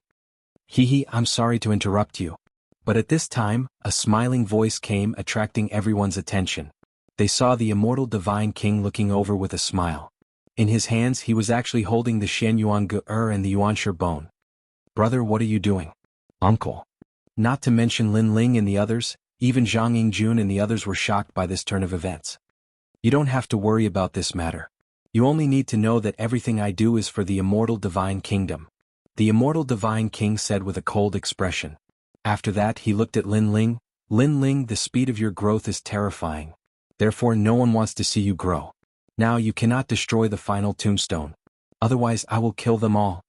I'm sorry to interrupt you. But at this time, a smiling voice came attracting everyone's attention. They saw the immortal divine king looking over with a smile. In his hands he was actually holding the Shenyuan Ge and the Yuanshi bone. Brother, what are you doing? Uncle. Not to mention Lin Ling and the others, even Zhang Yingjun and the others were shocked by this turn of events. You don't have to worry about this matter. You only need to know that everything I do is for the immortal divine kingdom. The immortal divine king said with a cold expression. After that he looked at Lin Ling. Lin Ling, the speed of your growth is terrifying. Therefore no one wants to see you grow. Now you cannot destroy the final tombstone. Otherwise I will kill them all.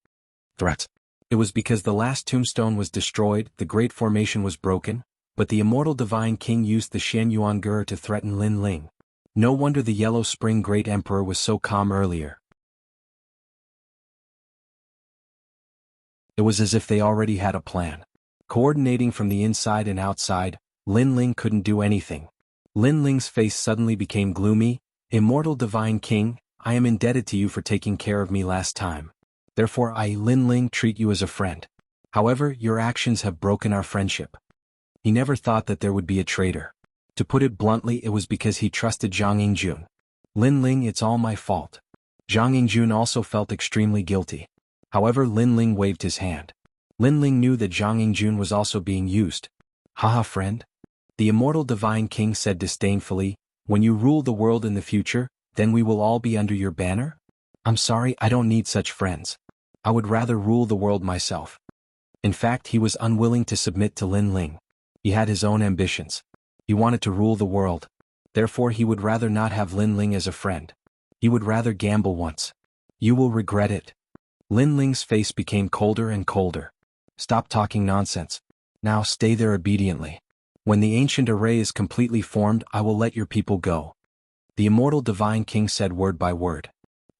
Threat. It was because the last tombstone was destroyed, the great formation was broken, but the immortal divine king used the Shenyuan Ge to threaten Lin Ling. No wonder the Yellow Spring Great Emperor was so calm earlier. It was as if they already had a plan. Coordinating from the inside and outside, Lin Ling couldn't do anything. Lin Ling's face suddenly became gloomy. Immortal Divine King, I am indebted to you for taking care of me last time. Therefore I, Lin Ling, treat you as a friend. However, your actions have broken our friendship. He never thought that there would be a traitor. To put it bluntly, it was because he trusted Zhang Yingjun. Lin Ling, it's all my fault. Zhang Yingjun also felt extremely guilty. However, Lin Ling waved his hand. Lin Ling knew that Zhang Yingjun was also being used. Haha, friend. The immortal divine king said disdainfully, when you rule the world in the future, then we will all be under your banner? I'm sorry, I don't need such friends. I would rather rule the world myself. In fact, he was unwilling to submit to Lin Ling. He had his own ambitions. He wanted to rule the world. Therefore he would rather not have Lin Ling as a friend. He would rather gamble once. You will regret it. Lin Ling's face became colder and colder. Stop talking nonsense. Now stay there obediently. When the ancient array is completely formed, I will let your people go. The immortal divine king said word by word.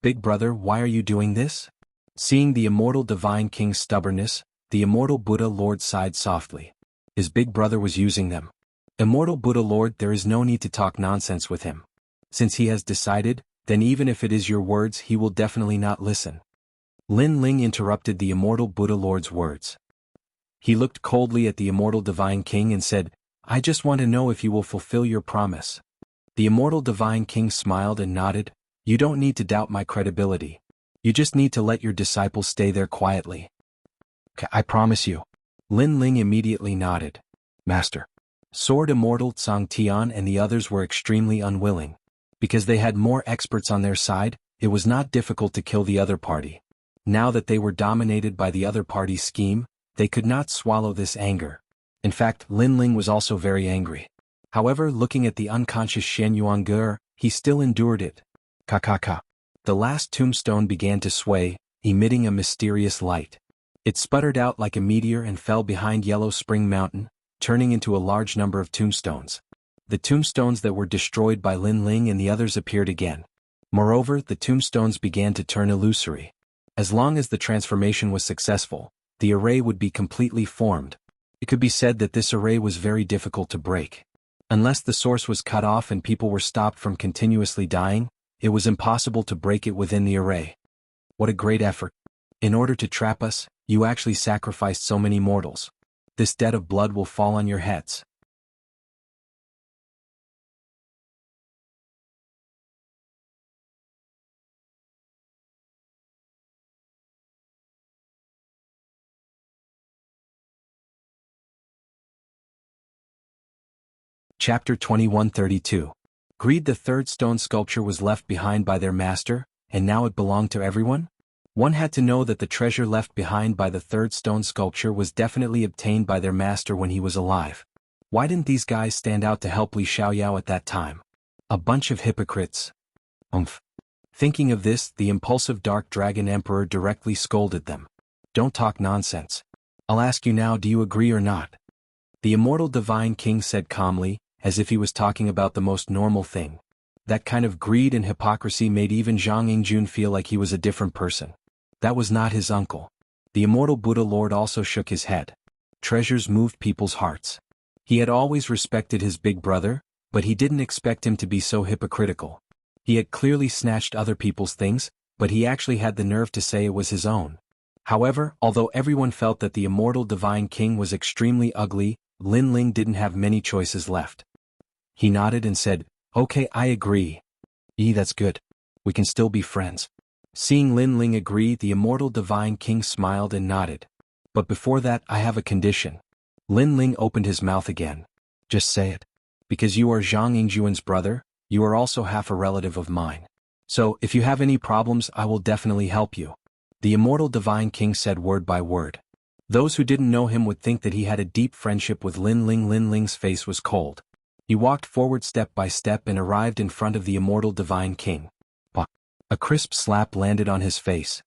Big brother, why are you doing this? Seeing the immortal divine king's stubbornness, the immortal Buddha Lord sighed softly. His big brother was using them. Immortal Buddha Lord, there is no need to talk nonsense with him. Since he has decided, then even if it is your words, he will definitely not listen. Lin Ling interrupted the immortal Buddha Lord's words. He looked coldly at the immortal divine king and said, I just want to know if you will fulfill your promise. The immortal divine king smiled and nodded. You don't need to doubt my credibility. You just need to let your disciples stay there quietly. I promise you. Lin Ling immediately nodded. Master. Sword Immortal Tsang Tian and the others were extremely unwilling. Because they had more experts on their side, it was not difficult to kill the other party. Now that they were dominated by the other party's scheme, they could not swallow this anger. In fact, Lin Ling was also very angry. However, looking at the unconscious Shen Yuange, he still endured it. Ka. The last tombstone began to sway, emitting a mysterious light. It sputtered out like a meteor and fell behind Yellow Spring Mountain, turning into a large number of tombstones. The tombstones that were destroyed by Lin Ling and the others appeared again. Moreover, the tombstones began to turn illusory. As long as the transformation was successful, the array would be completely formed. It could be said that this array was very difficult to break. Unless the source was cut off and people were stopped from continuously dying, it was impossible to break it within the array. What a great effort. In order to trap us, you actually sacrificed so many mortals. This debt of blood will fall on your heads. Chapter 2132. Greed. The third stone sculpture was left behind by their master, and now it belonged to everyone? One had to know that the treasure left behind by the third stone sculpture was definitely obtained by their master when he was alive. Why didn't these guys stand out to help Li Xiaoyao at that time? A bunch of hypocrites. Thinking of this, the impulsive Dark Dragon Emperor directly scolded them. Don't talk nonsense. I'll ask you now, do you agree or not? The immortal divine king said calmly, as if he was talking about the most normal thing. That kind of greed and hypocrisy made even Zhang Yingjun feel like he was a different person. That was not his uncle. The immortal Buddha Lord also shook his head. Treasures moved people's hearts. He had always respected his big brother, but he didn't expect him to be so hypocritical. He had clearly snatched other people's things, but he actually had the nerve to say it was his own. However, although everyone felt that the immortal divine king was extremely ugly, Lin Ling didn't have many choices left. He nodded and said, Okay, I agree. That's good. We can still be friends. Seeing Lin Ling agree, the immortal divine king smiled and nodded. But before that, I have a condition. Lin Ling opened his mouth again. Just say it. Because you are Zhang Yingjuan's brother, you are also half a relative of mine. So, if you have any problems, I will definitely help you. The immortal divine king said word by word. Those who didn't know him would think that he had a deep friendship with Lin Ling. Lin Ling's face was cold. He walked forward step by step and arrived in front of the immortal divine king. A crisp slap landed on his face.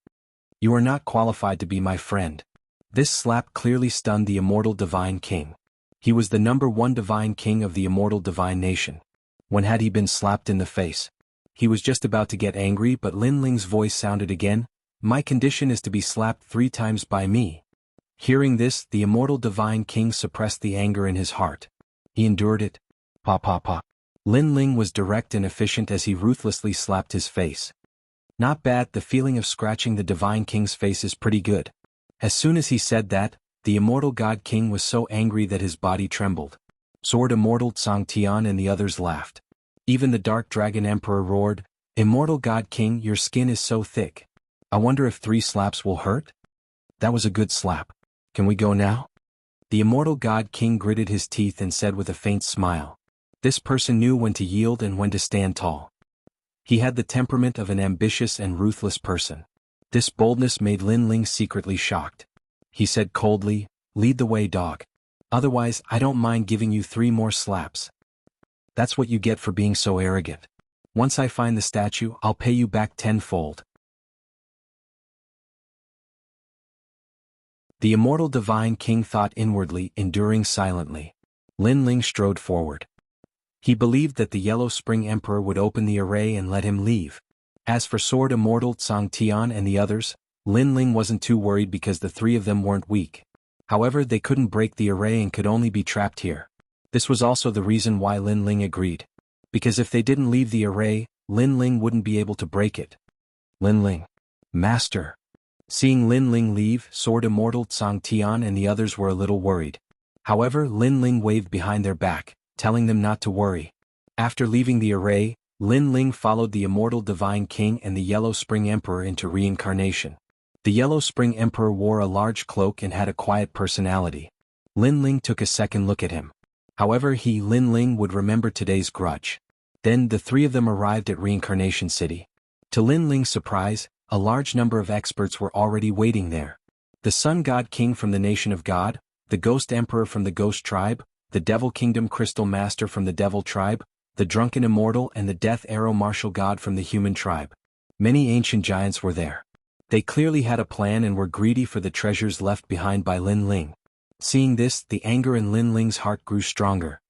You are not qualified to be my friend. This slap clearly stunned the immortal divine king. He was the #1 divine king of the immortal divine nation. When had he been slapped in the face? He was just about to get angry, but Lin Ling's voice sounded again. My condition is to be slapped 3 times by me. Hearing this, the immortal divine king suppressed the anger in his heart. He endured it. Pa. Lin Ling was direct and efficient as he ruthlessly slapped his face. Not bad, the feeling of scratching the divine king's face is pretty good. As soon as he said that, the immortal god king was so angry that his body trembled. Sword Immortal Tsang Tian and the others laughed. Even the Dark Dragon Emperor roared, Immortal God King, your skin is so thick. I wonder if 3 slaps will hurt? That was a good slap. Can we go now? The immortal god king gritted his teeth and said with a faint smile. This person knew when to yield and when to stand tall. He had the temperament of an ambitious and ruthless person. This boldness made Lin Ling secretly shocked. He said coldly, lead the way, dog. Otherwise, I don't mind giving you 3 more slaps. That's what you get for being so arrogant. Once I find the statue, I'll pay you back tenfold. The immortal divine king thought inwardly, enduring silently. Lin Ling strode forward. He believed that the Yellow Spring Emperor would open the array and let him leave. As for Sword Immortal Tsang Tian and the others, Lin Ling wasn't too worried because the three of them weren't weak. However, they couldn't break the array and could only be trapped here. This was also the reason why Lin Ling agreed. Because if they didn't leave the array, Lin Ling wouldn't be able to break it. Lin Ling. Master. Seeing Lin Ling leave, Sword Immortal Tsang Tian and the others were a little worried. However, Lin Ling waved behind their back, telling them not to worry. After leaving the array, Lin Ling followed the immortal divine king and the Yellow Spring Emperor into reincarnation. The Yellow Spring Emperor wore a large cloak and had a quiet personality. Lin Ling took a second look at him. However, Lin Ling would remember today's grudge. Then the three of them arrived at Reincarnation City. To Lin Ling's surprise, a large number of experts were already waiting there. The Sun God King from the Nation of God, the Ghost Emperor from the Ghost Tribe, the Devil Kingdom Crystal Master from the Devil Tribe, the Drunken Immortal and the Death Arrow Martial God from the Human Tribe. Many ancient giants were there. They clearly had a plan and were greedy for the treasures left behind by Lin Ling. Seeing this, the anger in Lin Ling's heart grew stronger.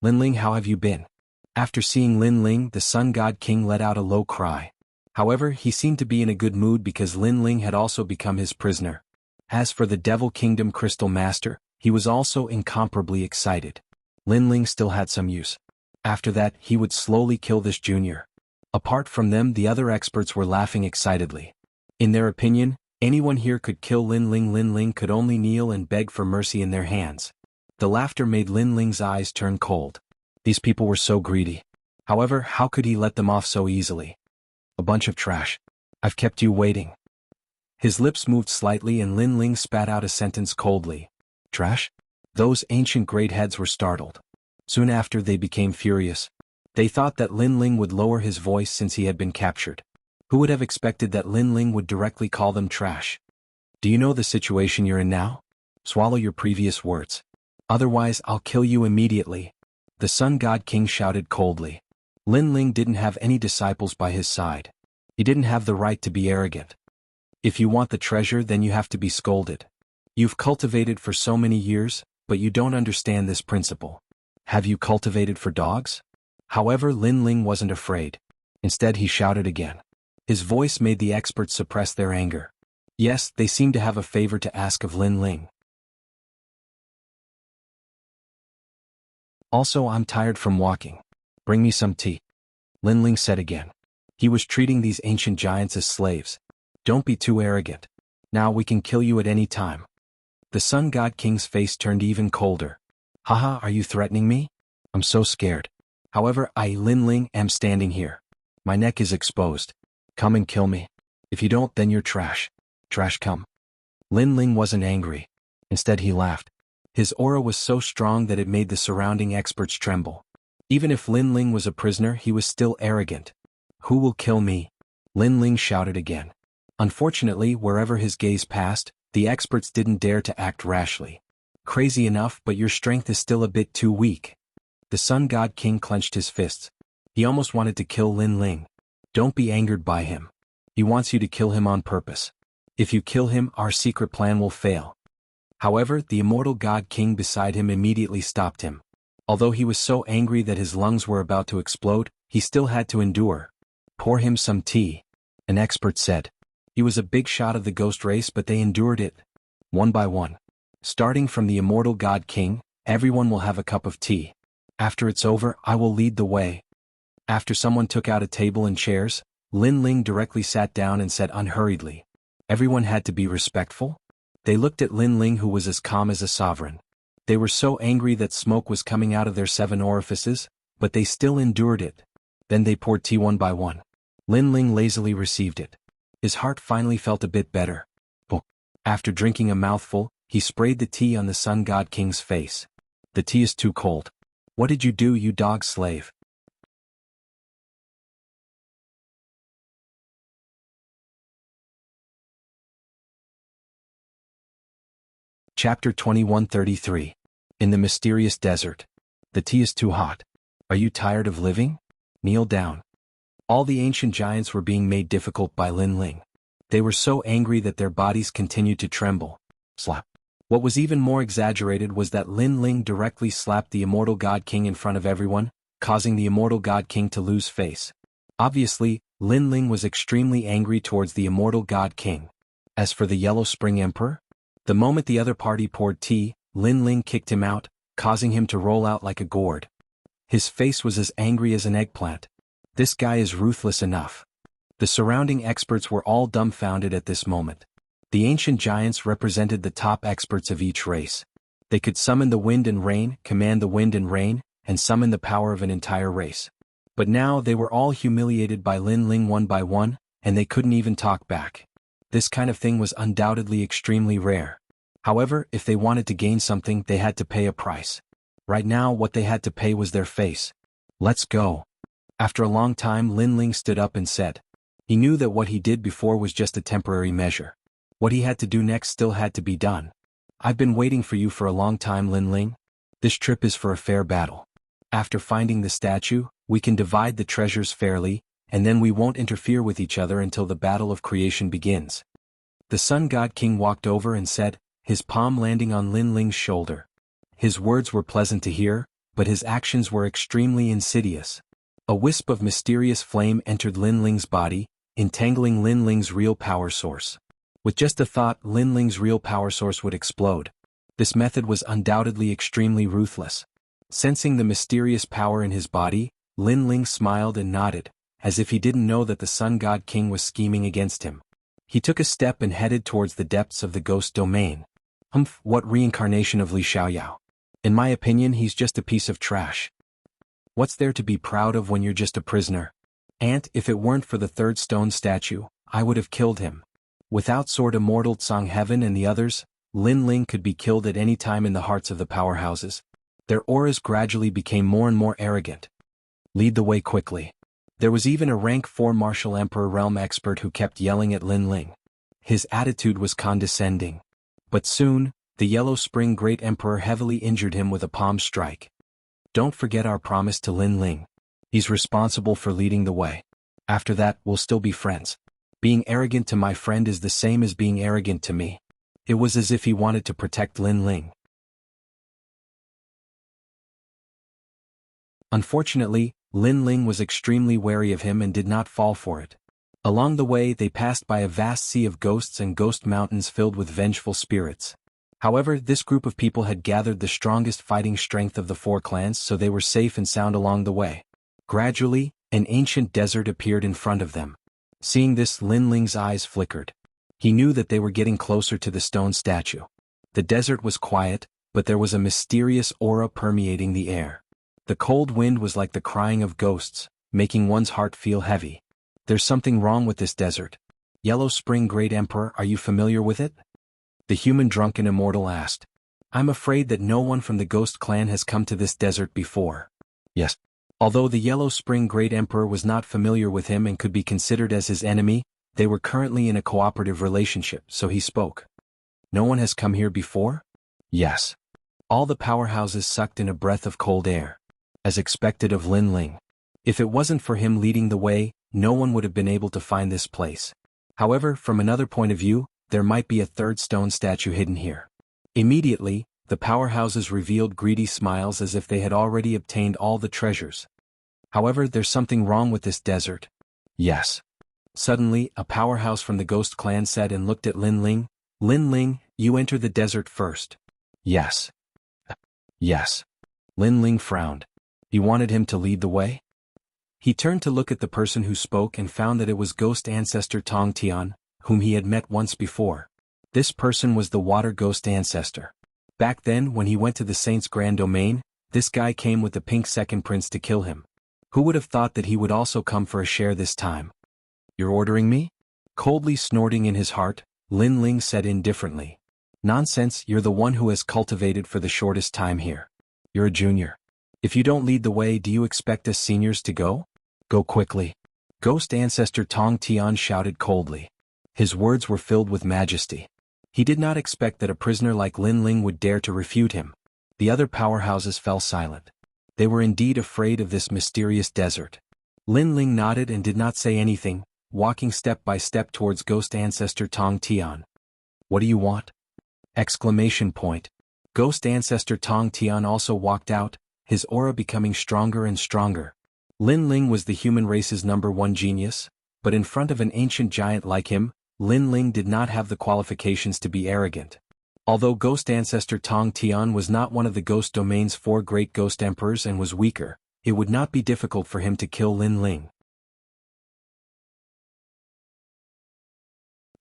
Lin Ling, how have you been? After seeing Lin Ling, the Sun God King let out a low cry. However, he seemed to be in a good mood because Lin Ling had also become his prisoner. As for the Devil Kingdom Crystal Master, he was also incomparably excited. Lin Ling still had some use. After that, he would slowly kill this junior. Apart from them, the other experts were laughing excitedly. In their opinion, anyone here could kill Lin Ling. Lin Ling could only kneel and beg for mercy in their hands. The laughter made Lin Ling's eyes turn cold. These people were so greedy. However, how could he let them off so easily? A bunch of trash. I've kept you waiting. His lips moved slightly and Lin Ling spat out a sentence coldly. Trash? Those ancient great heads were startled. Soon after, they became furious. They thought that Lin Ling would lower his voice since he had been captured. Who would have expected that Lin Ling would directly call them trash? Do you know the situation you're in now? Swallow your previous words. Otherwise, I'll kill you immediately. The Sun God King shouted coldly. Lin Ling didn't have any disciples by his side. He didn't have the right to be arrogant. If you want the treasure, then you have to be scolded. You've cultivated for so many years, but you don't understand this principle. Have you cultivated for dogs? However, Lin Ling wasn't afraid. Instead, he shouted again. His voice made the experts suppress their anger. Yes, they seemed to have a favor to ask of Lin Ling. Also, I'm tired from walking. Bring me some tea. Lin Ling said again. He was treating these ancient giants as slaves. Don't be too arrogant. Now we can kill you at any time. The Sun God King's face turned even colder. Haha, are you threatening me? I'm so scared. However, Lin Ling, am standing here. My neck is exposed. Come and kill me. If you don't, then you're trash. Trash, come. Lin Ling wasn't angry. Instead, he laughed. His aura was so strong that it made the surrounding experts tremble. Even if Lin Ling was a prisoner, he was still arrogant. Who will kill me? Lin Ling shouted again. Unfortunately, wherever his gaze passed, the experts didn't dare to act rashly. Crazy enough, but your strength is still a bit too weak. The Sun God King clenched his fists. He almost wanted to kill Lin Ling. Don't be angered by him. He wants you to kill him on purpose. If you kill him, our secret plan will fail. However, the immortal God King beside him immediately stopped him. Although he was so angry that his lungs were about to explode, he still had to endure. Pour him some tea, an expert said. He was a big shot of the ghost race, but they endured it. One by one. Starting from the immortal God King, everyone will have a cup of tea. After it's over, I will lead the way. After someone took out a table and chairs, Lin Ling directly sat down and said unhurriedly. Everyone had to be respectful. They looked at Lin Ling, who was as calm as a sovereign. They were so angry that smoke was coming out of their 7 orifices, but they still endured it. Then they poured tea one by one. Lin Ling lazily received it. His heart finally felt a bit better. After drinking a mouthful, he sprayed the tea on the Sun God King's face. The tea is too cold. What did you do, you dog slave? Chapter 2133. In the mysterious desert. The tea is too hot. Are you tired of living? Kneel down. All the ancient giants were being made difficult by Lin Ling. They were so angry that their bodies continued to tremble. Slap. What was even more exaggerated was that Lin Ling directly slapped the Immortal God King in front of everyone, causing the Immortal God King to lose face. Obviously, Lin Ling was extremely angry towards the Immortal God King. As for the Yellow Spring Emperor, the moment the other party poured tea, Lin Ling kicked him out, causing him to roll out like a gourd. His face was as angry as an eggplant. This guy is ruthless enough. The surrounding experts were all dumbfounded at this moment. The ancient giants represented the top experts of each race. They could summon the wind and rain, command the wind and rain, and summon the power of an entire race. But now they were all humiliated by Lin Ling one by one, and they couldn't even talk back. This kind of thing was undoubtedly extremely rare. However, if they wanted to gain something, they had to pay a price. Right now, what they had to pay was their face. Let's go. After a long time, Lin Ling stood up and said. He knew that what he did before was just a temporary measure. What he had to do next still had to be done. I've been waiting for you for a long time, Lin Ling. This trip is for a fair battle. After finding the statue, we can divide the treasures fairly, and then we won't interfere with each other until the battle of creation begins. The Sun God King walked over and said, his palm landing on Lin Ling's shoulder. His words were pleasant to hear, but his actions were extremely insidious. A wisp of mysterious flame entered Lin Ling's body, entangling Lin Ling's real power source. With just a thought, Lin Ling's real power source would explode. This method was undoubtedly extremely ruthless. Sensing the mysterious power in his body, Lin Ling smiled and nodded, as if he didn't know that the Sun God King was scheming against him. He took a step and headed towards the depths of the ghost domain. What reincarnation of Li Xiaoyao? In my opinion, he's just a piece of trash. What's there to be proud of when you're just a prisoner? And if it weren't for the third stone statue, I would have killed him. Without Sword Immortal Tsang Heaven and the others, Lin Ling could be killed at any time in the hearts of the powerhouses. Their auras gradually became more and more arrogant. Lead the way quickly. There was even a rank 4 Martial Emperor realm expert who kept yelling at Lin Ling. His attitude was condescending. But soon, the Yellow Spring Great Emperor heavily injured him with a palm strike. Don't forget our promise to Lin Ling. He's responsible for leading the way. After that, we'll still be friends. Being arrogant to my friend is the same as being arrogant to me. It was as if he wanted to protect Lin Ling. Unfortunately, Lin Ling was extremely wary of him and did not fall for it. Along the way, they passed by a vast sea of ghosts and ghost mountains filled with vengeful spirits. However, this group of people had gathered the strongest fighting strength of the 4 clans, so they were safe and sound along the way. Gradually, an ancient desert appeared in front of them. Seeing this, Lin Ling's eyes flickered. He knew that they were getting closer to the stone statue. The desert was quiet, but there was a mysterious aura permeating the air. The cold wind was like the crying of ghosts, making one's heart feel heavy. There's something wrong with this desert. Yellow Spring Great Emperor, are you familiar with it? The human drunken immortal asked. I'm afraid that no one from the Ghost Clan has come to this desert before. Yes. Although the Yellow Spring Great Emperor was not familiar with him and could be considered as his enemy, they were currently in a cooperative relationship, so he spoke. No one has come here before? Yes. All the powerhouses sucked in a breath of cold air. As expected of Lin Ling. If it wasn't for him leading the way, no one would have been able to find this place. However, from another point of view, there might be a third stone statue hidden here. Immediately, the powerhouses revealed greedy smiles as if they had already obtained all the treasures. However, there's something wrong with this desert. Yes. Suddenly, a powerhouse from the Ghost Clan said and looked at Lin Ling. Lin Ling, you enter the desert first. Yes. Yes. Lin Ling frowned. He wanted him to lead the way? He turned to look at the person who spoke and found that it was Ghost Ancestor Tong Tian, whom he had met once before. This person was the Water Ghost Ancestor. Back then, when he went to the Saint's Grand Domain, this guy came with the Pink Second Prince to kill him. Who would have thought that he would also come for a share this time? You're ordering me? Coldly snorting in his heart, Lin Ling said indifferently. Nonsense, you're the one who has cultivated for the shortest time here. You're a junior. If you don't lead the way, do you expect us seniors to go? Go quickly. Ghost Ancestor Tong Tian shouted coldly. His words were filled with majesty. He did not expect that a prisoner like Lin Ling would dare to refute him. The other powerhouses fell silent. They were indeed afraid of this mysterious desert. Lin Ling nodded and did not say anything, walking step by step towards Ghost Ancestor Tong Tian. What do you want? Exclamation point. Ghost ancestor Tong Tian also walked out, his aura becoming stronger and stronger. Lin Ling was the human race's #1 genius, but in front of an ancient giant like him, Lin Ling did not have the qualifications to be arrogant. Although ghost ancestor Tong Tian was not one of the ghost domain's 4 great ghost emperors and was weaker, it would not be difficult for him to kill Lin Ling.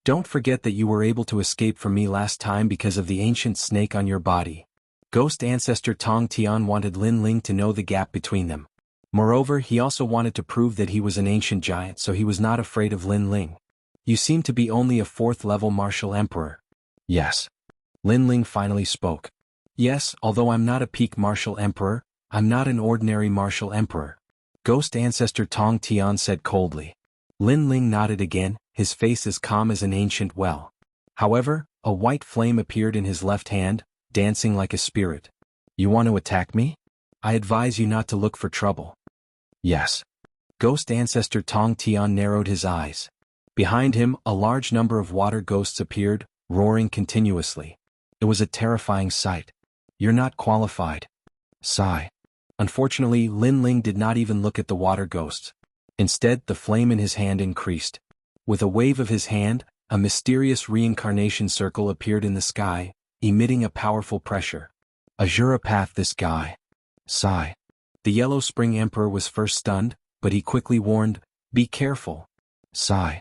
Don't forget that you were able to escape from me last time because of the ancient snake on your body. Ghost ancestor Tong Tian wanted Lin Ling to know the gap between them. Moreover, he also wanted to prove that he was an ancient giant, so he was not afraid of Lin Ling. You seem to be only a 4th-level martial emperor. Yes. Lin Ling finally spoke. Yes, although I'm not a peak martial emperor, I'm not an ordinary martial emperor. Ghost ancestor Tong Tian said coldly. Lin Ling nodded again, his face as calm as an ancient well. However, a white flame appeared in his left hand, dancing like a spirit. You want to attack me? I advise you not to look for trouble. Yes. Ghost ancestor Tong Tian narrowed his eyes. Behind him, a large number of water ghosts appeared, roaring continuously. It was a terrifying sight. You're not qualified. Sigh. Unfortunately, Lin Ling did not even look at the water ghosts. Instead, the flame in his hand increased. With a wave of his hand, a mysterious reincarnation circle appeared in the sky, emitting a powerful pressure. Azura path this guy. Sigh. The Yellow Spring Emperor was first stunned, but he quickly warned, be careful. Sigh.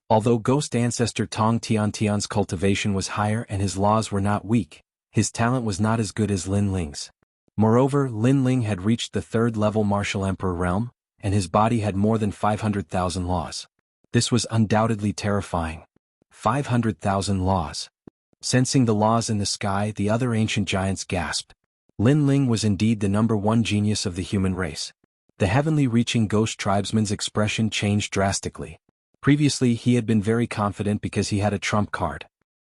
Although ghost ancestor Tong Tian's cultivation was higher and his laws were not weak, his talent was not as good as Lin Ling's. Moreover, Lin Ling had reached the 3rd-level martial emperor realm, and his body had more than 500,000 laws. This was undoubtedly terrifying. 500,000 laws. Sensing the laws in the sky, the other ancient giants gasped. Lin Ling was indeed the #1 genius of the human race. The heavenly reaching ghost tribesman's expression changed drastically. Previously he had been very confident because he had a trump card.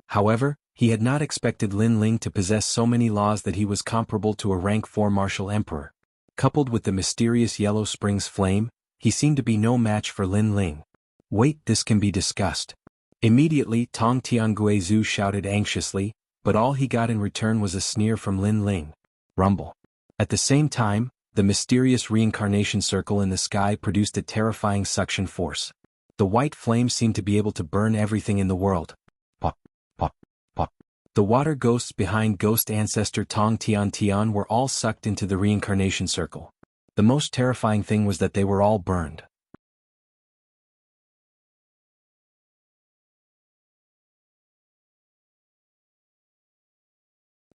However, he had not expected Lin Ling to possess so many laws that he was comparable to a rank 4 martial emperor. Coupled with the mysterious Yellow Springs flame, he seemed to be no match for Lin Ling. Wait, this can be discussed. Immediately Tong Tianguizhu shouted anxiously, but all he got in return was a sneer from Lin Ling. Rumble. At the same time, the mysterious reincarnation circle in the sky produced a terrifying suction force. The white flame seemed to be able to burn everything in the world. Pop, pop, pop. The water ghosts behind ghost ancestor Tong Tian were all sucked into the reincarnation circle. The most terrifying thing was that they were all burned.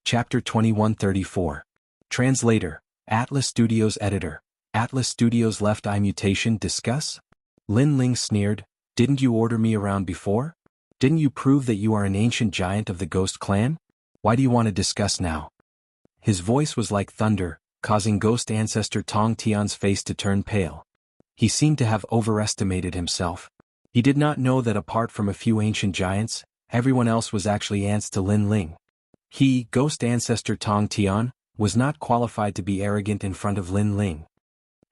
Chapter 2134. Translator, Atlas Studios Editor. Atlas Studios Left Eye Mutation Discuss? Lin Ling sneered, didn't you order me around before? Didn't you prove that you are an ancient giant of the Ghost Clan? Why do you want to discuss now? His voice was like thunder, causing ghost ancestor Tong Tian's face to turn pale. He seemed to have overestimated himself. He did not know that apart from a few ancient giants, everyone else was actually ants to Lin Ling. He, ghost ancestor Tong Tian, was not qualified to be arrogant in front of Lin Ling.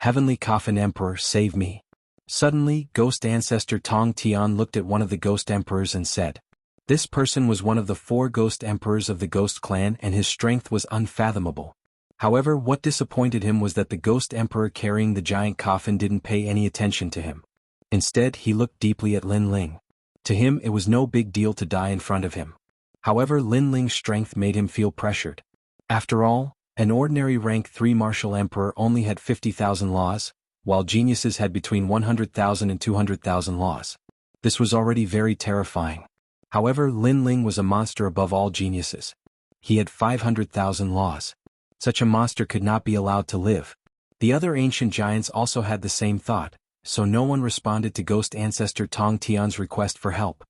Heavenly Coffin Emperor, save me. Suddenly, ghost ancestor Tong Tian looked at one of the ghost emperors and said. This person was one of the 4 ghost emperors of the Ghost Clan and his strength was unfathomable. However, what disappointed him was that the ghost emperor carrying the giant coffin didn't pay any attention to him. Instead, he looked deeply at Lin Ling. To him, it was no big deal to die in front of him. However, Lin Ling's strength made him feel pressured. After all, an ordinary rank 3 martial emperor only had 50,000 laws, while geniuses had between 100,000 and 200,000 laws. This was already very terrifying. However, Lin Ling was a monster above all geniuses. He had 500,000 laws. Such a monster could not be allowed to live. The other ancient giants also had the same thought, so no one responded to ghost ancestor Tong Tian's request for help.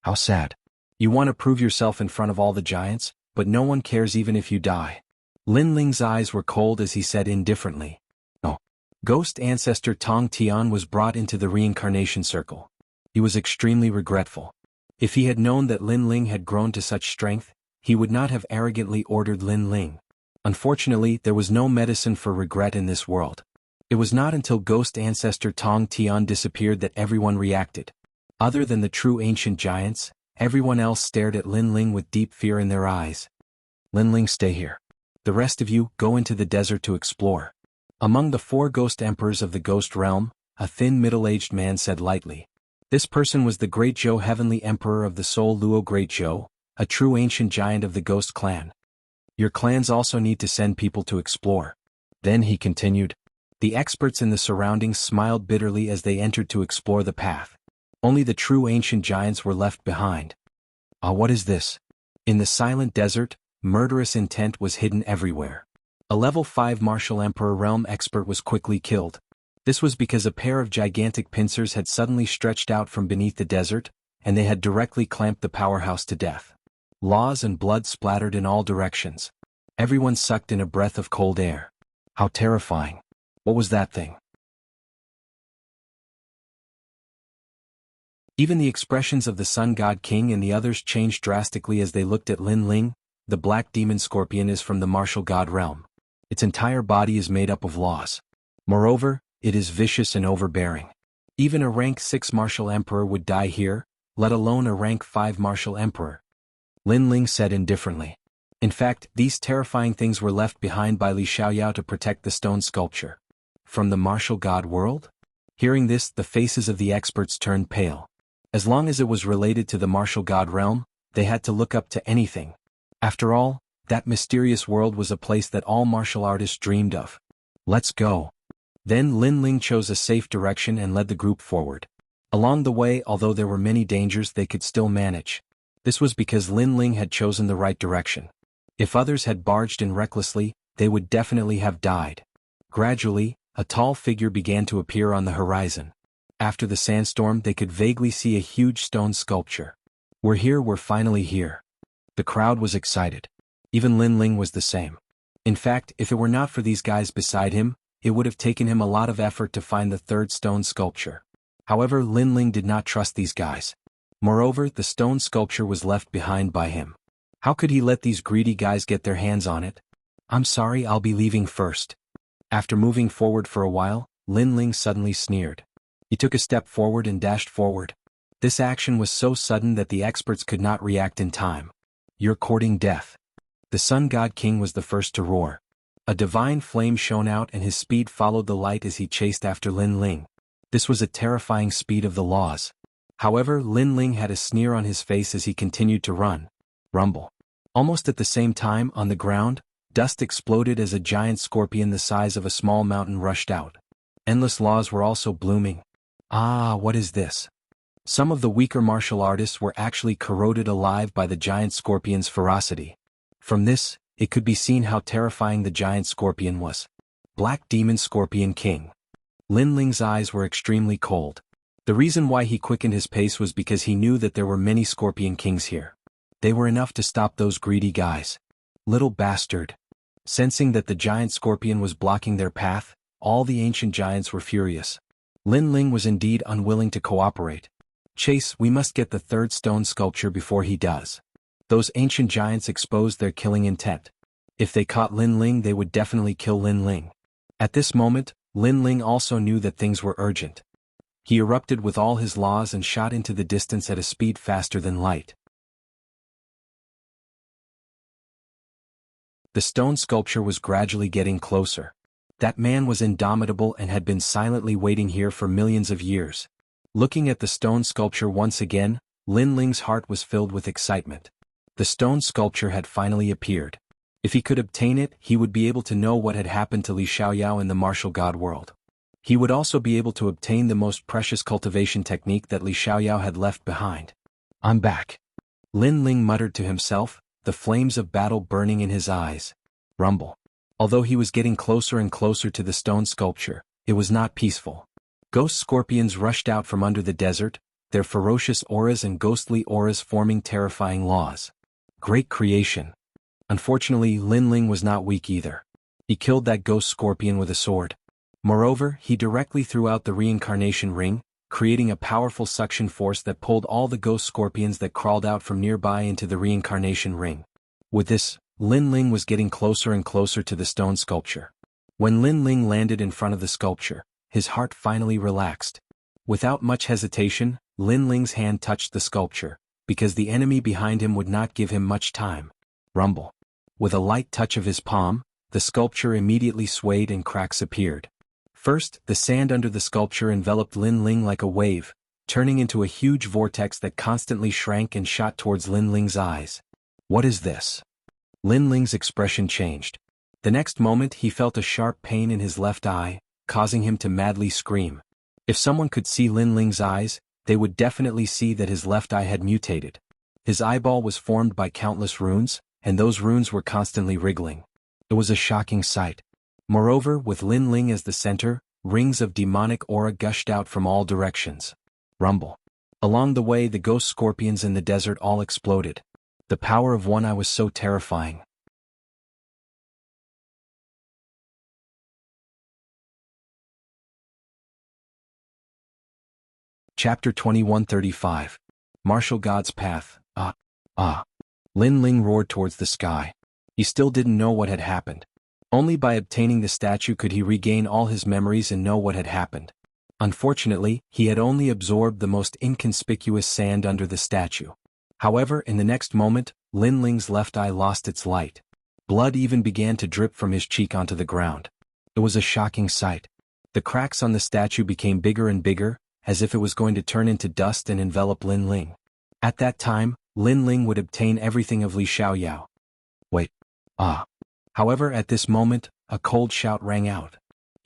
How sad. You want to prove yourself in front of all the giants, but no one cares even if you die. Lin Ling's eyes were cold as he said indifferently. No. Ghost ancestor Tong Tian was brought into the reincarnation circle. He was extremely regretful. If he had known that Lin Ling had grown to such strength, he would not have arrogantly ordered Lin Ling. Unfortunately, there was no medicine for regret in this world. It was not until ghost ancestor Tong Tian disappeared that everyone reacted. Other than the true ancient giants, Everyone else stared at Lin Ling with deep fear in their eyes. Lin Ling, stay here. The rest of you, go into the desert to explore. Among the 4 ghost emperors of the ghost realm, a thin middle-aged man said lightly. This person was the Great Zhou, Heavenly Emperor of the Soul Luo Great Zhou, a true ancient giant of the ghost clan. Your clans also need to send people to explore. Then he continued. The experts in the surroundings smiled bitterly as they entered to explore the path. Only the true ancient giants were left behind. What is this? In the silent desert, murderous intent was hidden everywhere. A level 5 martial emperor realm expert was quickly killed. This was because a pair of gigantic pincers had suddenly stretched out from beneath the desert, and they had directly clamped the powerhouse to death. Laws and blood splattered in all directions. Everyone sucked in a breath of cold air. How terrifying. What was that thing? Even the expressions of the Sun God King and the others changed drastically as they looked at Lin Ling. The black demon scorpion is from the martial god realm. Its entire body is made up of laws. Moreover, it is vicious and overbearing. Even a rank 6 martial emperor would die here, let alone a rank 5 martial emperor. Lin Ling said indifferently. In fact, these terrifying things were left behind by Li Xiaoyao to protect the stone sculpture. From the martial god world? Hearing this, the faces of the experts turned pale. As long as it was related to the martial god realm, they had to look up to anything. After all, that mysterious world was a place that all martial artists dreamed of. Let's go. Then Lin Ling chose a safe direction and led the group forward. Along the way, although there were many dangers, they could still manage. This was because Lin Ling had chosen the right direction. If others had barged in recklessly, they would definitely have died. Gradually, a tall figure began to appear on the horizon. After the sandstorm, they could vaguely see a huge stone sculpture. We're here, we're finally here. The crowd was excited. Even Lin Ling was the same. In fact, if it were not for these guys beside him, it would have taken him a lot of effort to find the 3rd stone sculpture. However, Lin Ling did not trust these guys. Moreover, the stone sculpture was left behind by him. How could he let these greedy guys get their hands on it? I'm sorry, I'll be leaving first. After moving forward for a while, Lin Ling suddenly sneered. He took a step forward and dashed forward. This action was so sudden that the experts could not react in time. You're courting death. The Sun God King was the first to roar. A divine flame shone out and his speed followed the light as he chased after Lin Ling. This was a terrifying speed of the laws. However, Lin Ling had a sneer on his face as he continued to run. Rumble. Almost at the same time, on the ground, dust exploded as a giant scorpion the size of a small mountain rushed out. Endless laws were also blooming. What is this? Some of the weaker martial artists were actually corroded alive by the giant scorpion's ferocity. From this, it could be seen how terrifying the giant scorpion was. Black Demon Scorpion King. Lin Ling's eyes were extremely cold. The reason why he quickened his pace was because he knew that there were many Scorpion Kings here. They were enough to stop those greedy guys. Little bastard. Sensing that the giant scorpion was blocking their path, all the ancient giants were furious. Lin Ling was indeed unwilling to cooperate. Chase, we must get the 3rd stone sculpture before he does. Those ancient giants exposed their killing intent. If they caught Lin Ling, they would definitely kill Lin Ling. At this moment, Lin Ling also knew that things were urgent. He erupted with all his laws and shot into the distance at a speed faster than light. The stone sculpture was gradually getting closer. That man was indomitable and had been silently waiting here for millions of years. Looking at the stone sculpture once again, Lin Ling's heart was filled with excitement. The stone sculpture had finally appeared. If he could obtain it, he would be able to know what had happened to Li Xiaoyao in the martial god world. He would also be able to obtain the most precious cultivation technique that Li Xiaoyao had left behind. I'm back. Lin Ling muttered to himself, the flames of battle burning in his eyes. Rumble. Although he was getting closer and closer to the stone sculpture, it was not peaceful. Ghost scorpions rushed out from under the desert, their ferocious auras and ghostly auras forming terrifying laws. Great creation. Unfortunately, Lin Ling was not weak either. He killed that ghost scorpion with a sword. Moreover, he directly threw out the reincarnation ring, creating a powerful suction force that pulled all the ghost scorpions that crawled out from nearby into the reincarnation ring. With this, Lin Ling was getting closer and closer to the stone sculpture. When Lin Ling landed in front of the sculpture, his heart finally relaxed. Without much hesitation, Lin Ling's hand touched the sculpture, because the enemy behind him would not give him much time. Rumble. With a light touch of his palm, the sculpture immediately swayed and cracks appeared. First, the sand under the sculpture enveloped Lin Ling like a wave, turning into a huge vortex that constantly shrank and shot towards Lin Ling's eyes. What is this? Lin Ling's expression changed. The next moment he felt a sharp pain in his left eye, causing him to madly scream. If someone could see Lin Ling's eyes, they would definitely see that his left eye had mutated. His eyeball was formed by countless runes, and those runes were constantly wriggling. It was a shocking sight. Moreover, with Lin Ling as the center, rings of demonic aura gushed out from all directions. Rumble. Along the way, the ghost scorpions in the desert all exploded. The power of one eye was so terrifying. Chapter 2135. Martial God's Path. Lin Ling roared towards the sky. He still didn't know what had happened. Only by obtaining the statue could he regain all his memories and know what had happened. Unfortunately, he had only absorbed the most inconspicuous sand under the statue. However, in the next moment, Lin Ling's left eye lost its light. Blood even began to drip from his cheek onto the ground. It was a shocking sight. The cracks on the statue became bigger and bigger, as if it was going to turn into dust and envelop Lin Ling. At that time, Lin Ling would obtain everything of Li Xiaoyao. Wait. However, at this moment, a cold shout rang out.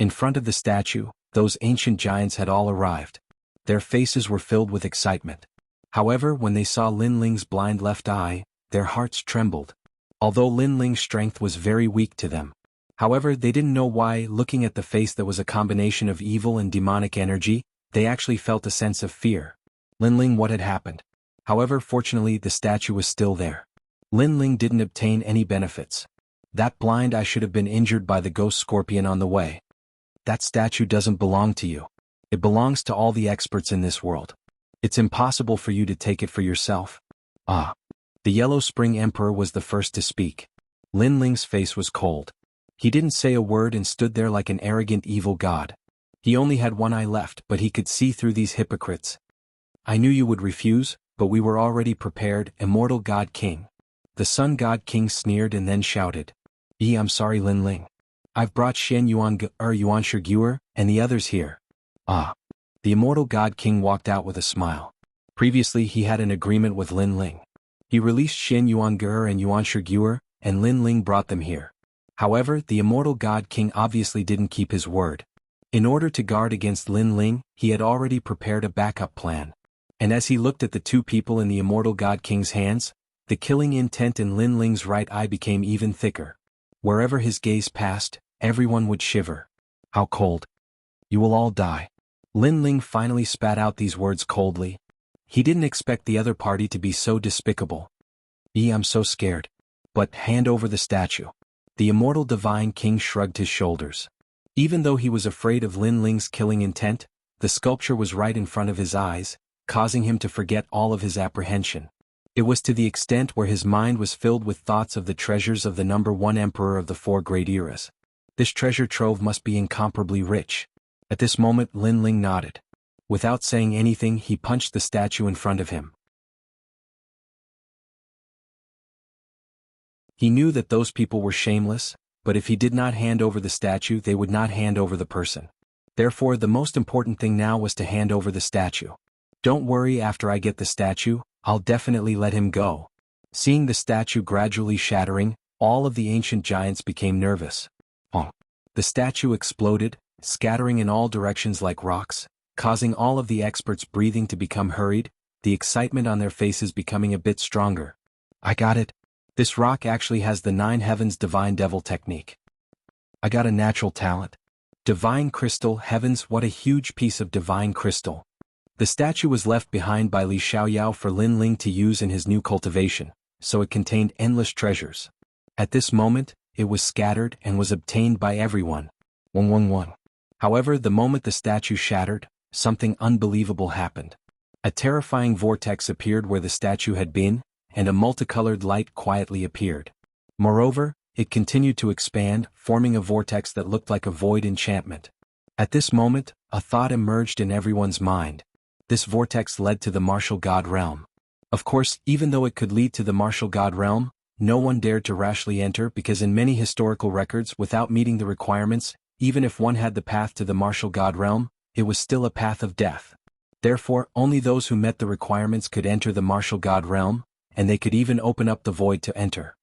In front of the statue, those ancient giants had all arrived. Their faces were filled with excitement. However, when they saw Lin Ling's blind left eye, their hearts trembled. Although Lin Ling's strength was very weak to them. However, they didn't know why, looking at the face that was a combination of evil and demonic energy, they actually felt a sense of fear. Lin Ling, what had happened? However, fortunately, the statue was still there. Lin Ling didn't obtain any benefits. That blind eye should have been injured by the ghost scorpion on the way. That statue doesn't belong to you. It belongs to all the experts in this world. It's impossible for you to take it for yourself. The Yellow Spring Emperor was the first to speak. Lin Ling's face was cold. He didn't say a word and stood there like an arrogant evil god. He only had one eye left, but he could see through these hypocrites. I knew you would refuse, but we were already prepared, Immortal God King. The Sun God King sneered and then shouted. I'm sorry, Lin Ling. I've brought Shen Yuan Shiguer and the others here. The Immortal God King walked out with a smile. Previously he had an agreement with Lin Ling. He released Shen Yuan and Yuan Shiguer, and Lin Ling brought them here. However, the Immortal God King obviously didn't keep his word. In order to guard against Lin Ling, he had already prepared a backup plan. And as he looked at the two people in the Immortal God King's hands, the killing intent in Lin Ling's right eye became even thicker. Wherever his gaze passed, everyone would shiver. How cold. You will all die. Lin Ling finally spat out these words coldly. He didn't expect the other party to be so despicable. I'm so scared. But hand over the statue. The Immortal Divine King shrugged his shoulders. Even though he was afraid of Lin Ling's killing intent, the sculpture was right in front of his eyes, causing him to forget all of his apprehension. It was to the extent where his mind was filled with thoughts of the treasures of the number one emperor of the four great eras. This treasure trove must be incomparably rich. At this moment Lin Ling nodded. Without saying anything, he punched the statue in front of him. He knew that those people were shameless, but if he did not hand over the statue, they would not hand over the person. Therefore, the most important thing now was to hand over the statue. Don't worry, after I get the statue, I'll definitely let him go. Seeing the statue gradually shattering, all of the ancient giants became nervous. The statue exploded, scattering in all directions like rocks, causing all of the experts' breathing to become hurried, the excitement on their faces becoming a bit stronger. I got it. This rock actually has the 9 heavens divine devil technique. I got a natural talent. Divine crystal, heavens, what a huge piece of divine crystal. The statue was left behind by Li Xiaoyao for Lin Ling to use in his new cultivation, so it contained endless treasures. At this moment, it was scattered and was obtained by everyone. 111. However, the moment the statue shattered, something unbelievable happened. A terrifying vortex appeared where the statue had been, and a multicolored light quietly appeared. Moreover, it continued to expand, forming a vortex that looked like a void enchantment. At this moment, a thought emerged in everyone's mind. This vortex led to the martial god realm. Of course, even though it could lead to the martial god realm, no one dared to rashly enter because in many historical records without meeting the requirements, even if one had the path to the martial god realm, it was still a path of death. Therefore, only those who met the requirements could enter the martial god realm, and they could even open up the void to enter.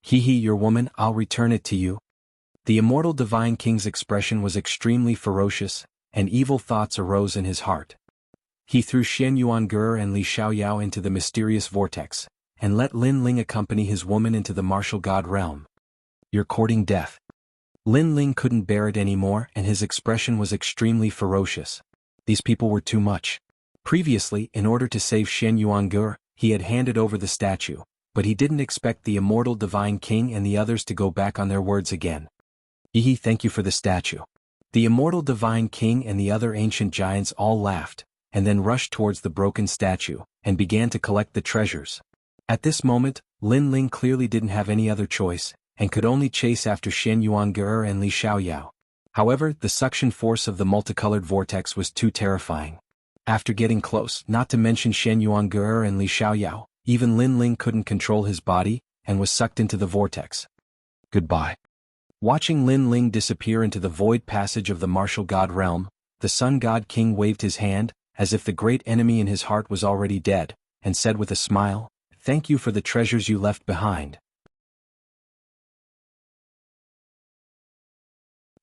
Hee hee, your woman, I'll return it to you. The immortal divine king's expression was extremely ferocious, and evil thoughts arose in his heart. He threw Xian Yuange and Li Xiaoyao into the mysterious vortex, and let Lin Ling accompany his woman into the martial god realm. You're courting death. Lin Ling couldn't bear it anymore and his expression was extremely ferocious. These people were too much. Previously, in order to save Xian Yuange, he had handed over the statue, but he didn't expect the immortal divine king and the others to go back on their words again. Hehe, thank you for the statue. The immortal divine king and the other ancient giants all laughed, and then rushed towards the broken statue, and began to collect the treasures. At this moment, Lin Ling clearly didn't have any other choice, and could only chase after Xian Yuange and Li Xiaoyao. However, the suction force of the multicolored vortex was too terrifying. After getting close, not to mention Xian Yuange and Li Xiaoyao, even Lin Ling couldn't control his body, and was sucked into the vortex. Goodbye. Watching Lin Ling disappear into the void passage of the martial god realm, the sun god king waved his hand, as if the great enemy in his heart was already dead, and said with a smile, "Thank you for the treasures you left behind.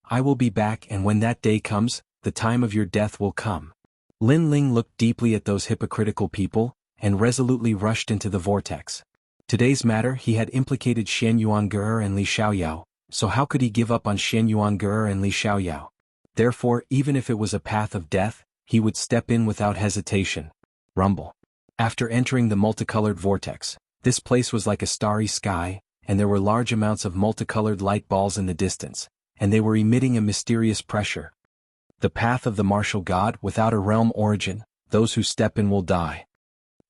I will be back, and when that day comes, the time of your death will come." Lin Ling looked deeply at those hypocritical people, and resolutely rushed into the vortex. Today's matter, he had implicated Xian Yuange and Li Xiaoyao, so how could he give up on Xian Yuange and Li Xiaoyao? Therefore, even if it was a path of death, he would step in without hesitation. Rumble. After entering the multicolored vortex, this place was like a starry sky, and there were large amounts of multicolored light balls in the distance, and they were emitting a mysterious pressure. The path of the martial god without a realm origin, those who step in will die.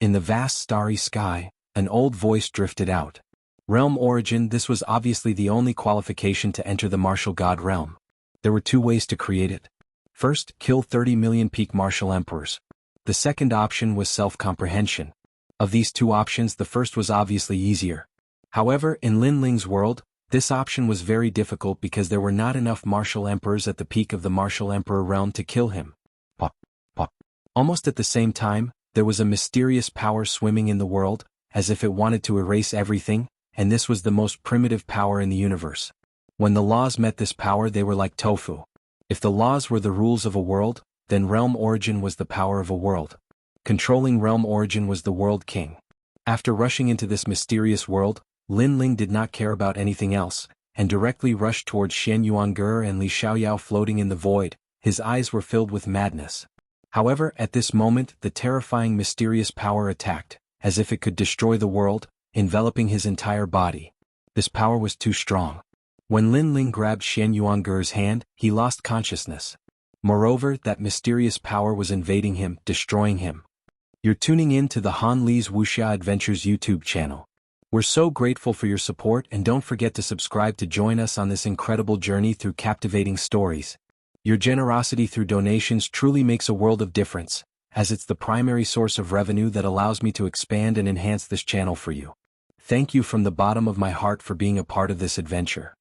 In the vast starry sky, an old voice drifted out. Realm origin, this was obviously the only qualification to enter the martial god realm. There were two ways to create it. First, kill 30 million peak martial emperors. The second option was self-comprehension. Of these two options, the first was obviously easier. However, in Lin Ling's world, this option was very difficult because there were not enough martial emperors at the peak of the martial emperor realm to kill him. Pop, pop. Almost at the same time, there was a mysterious power swimming in the world, as if it wanted to erase everything, and this was the most primitive power in the universe. When the laws met this power, they were like tofu. If the laws were the rules of a world, then realm origin was the power of a world. Controlling realm origin was the world king. After rushing into this mysterious world, Lin Ling did not care about anything else, and directly rushed towards Xian Yuange and Li Xiaoyao floating in the void. His eyes were filled with madness. However, at this moment, the terrifying mysterious power attacked, as if it could destroy the world, enveloping his entire body. This power was too strong. When Lin Ling grabbed Xian Yuange's hand, he lost consciousness. Moreover, that mysterious power was invading him, destroying him. You're tuning in to the Han Li's Wuxia Adventures YouTube channel. We're so grateful for your support, and don't forget to subscribe to join us on this incredible journey through captivating stories. Your generosity through donations truly makes a world of difference, as it's the primary source of revenue that allows me to expand and enhance this channel for you. Thank you from the bottom of my heart for being a part of this adventure.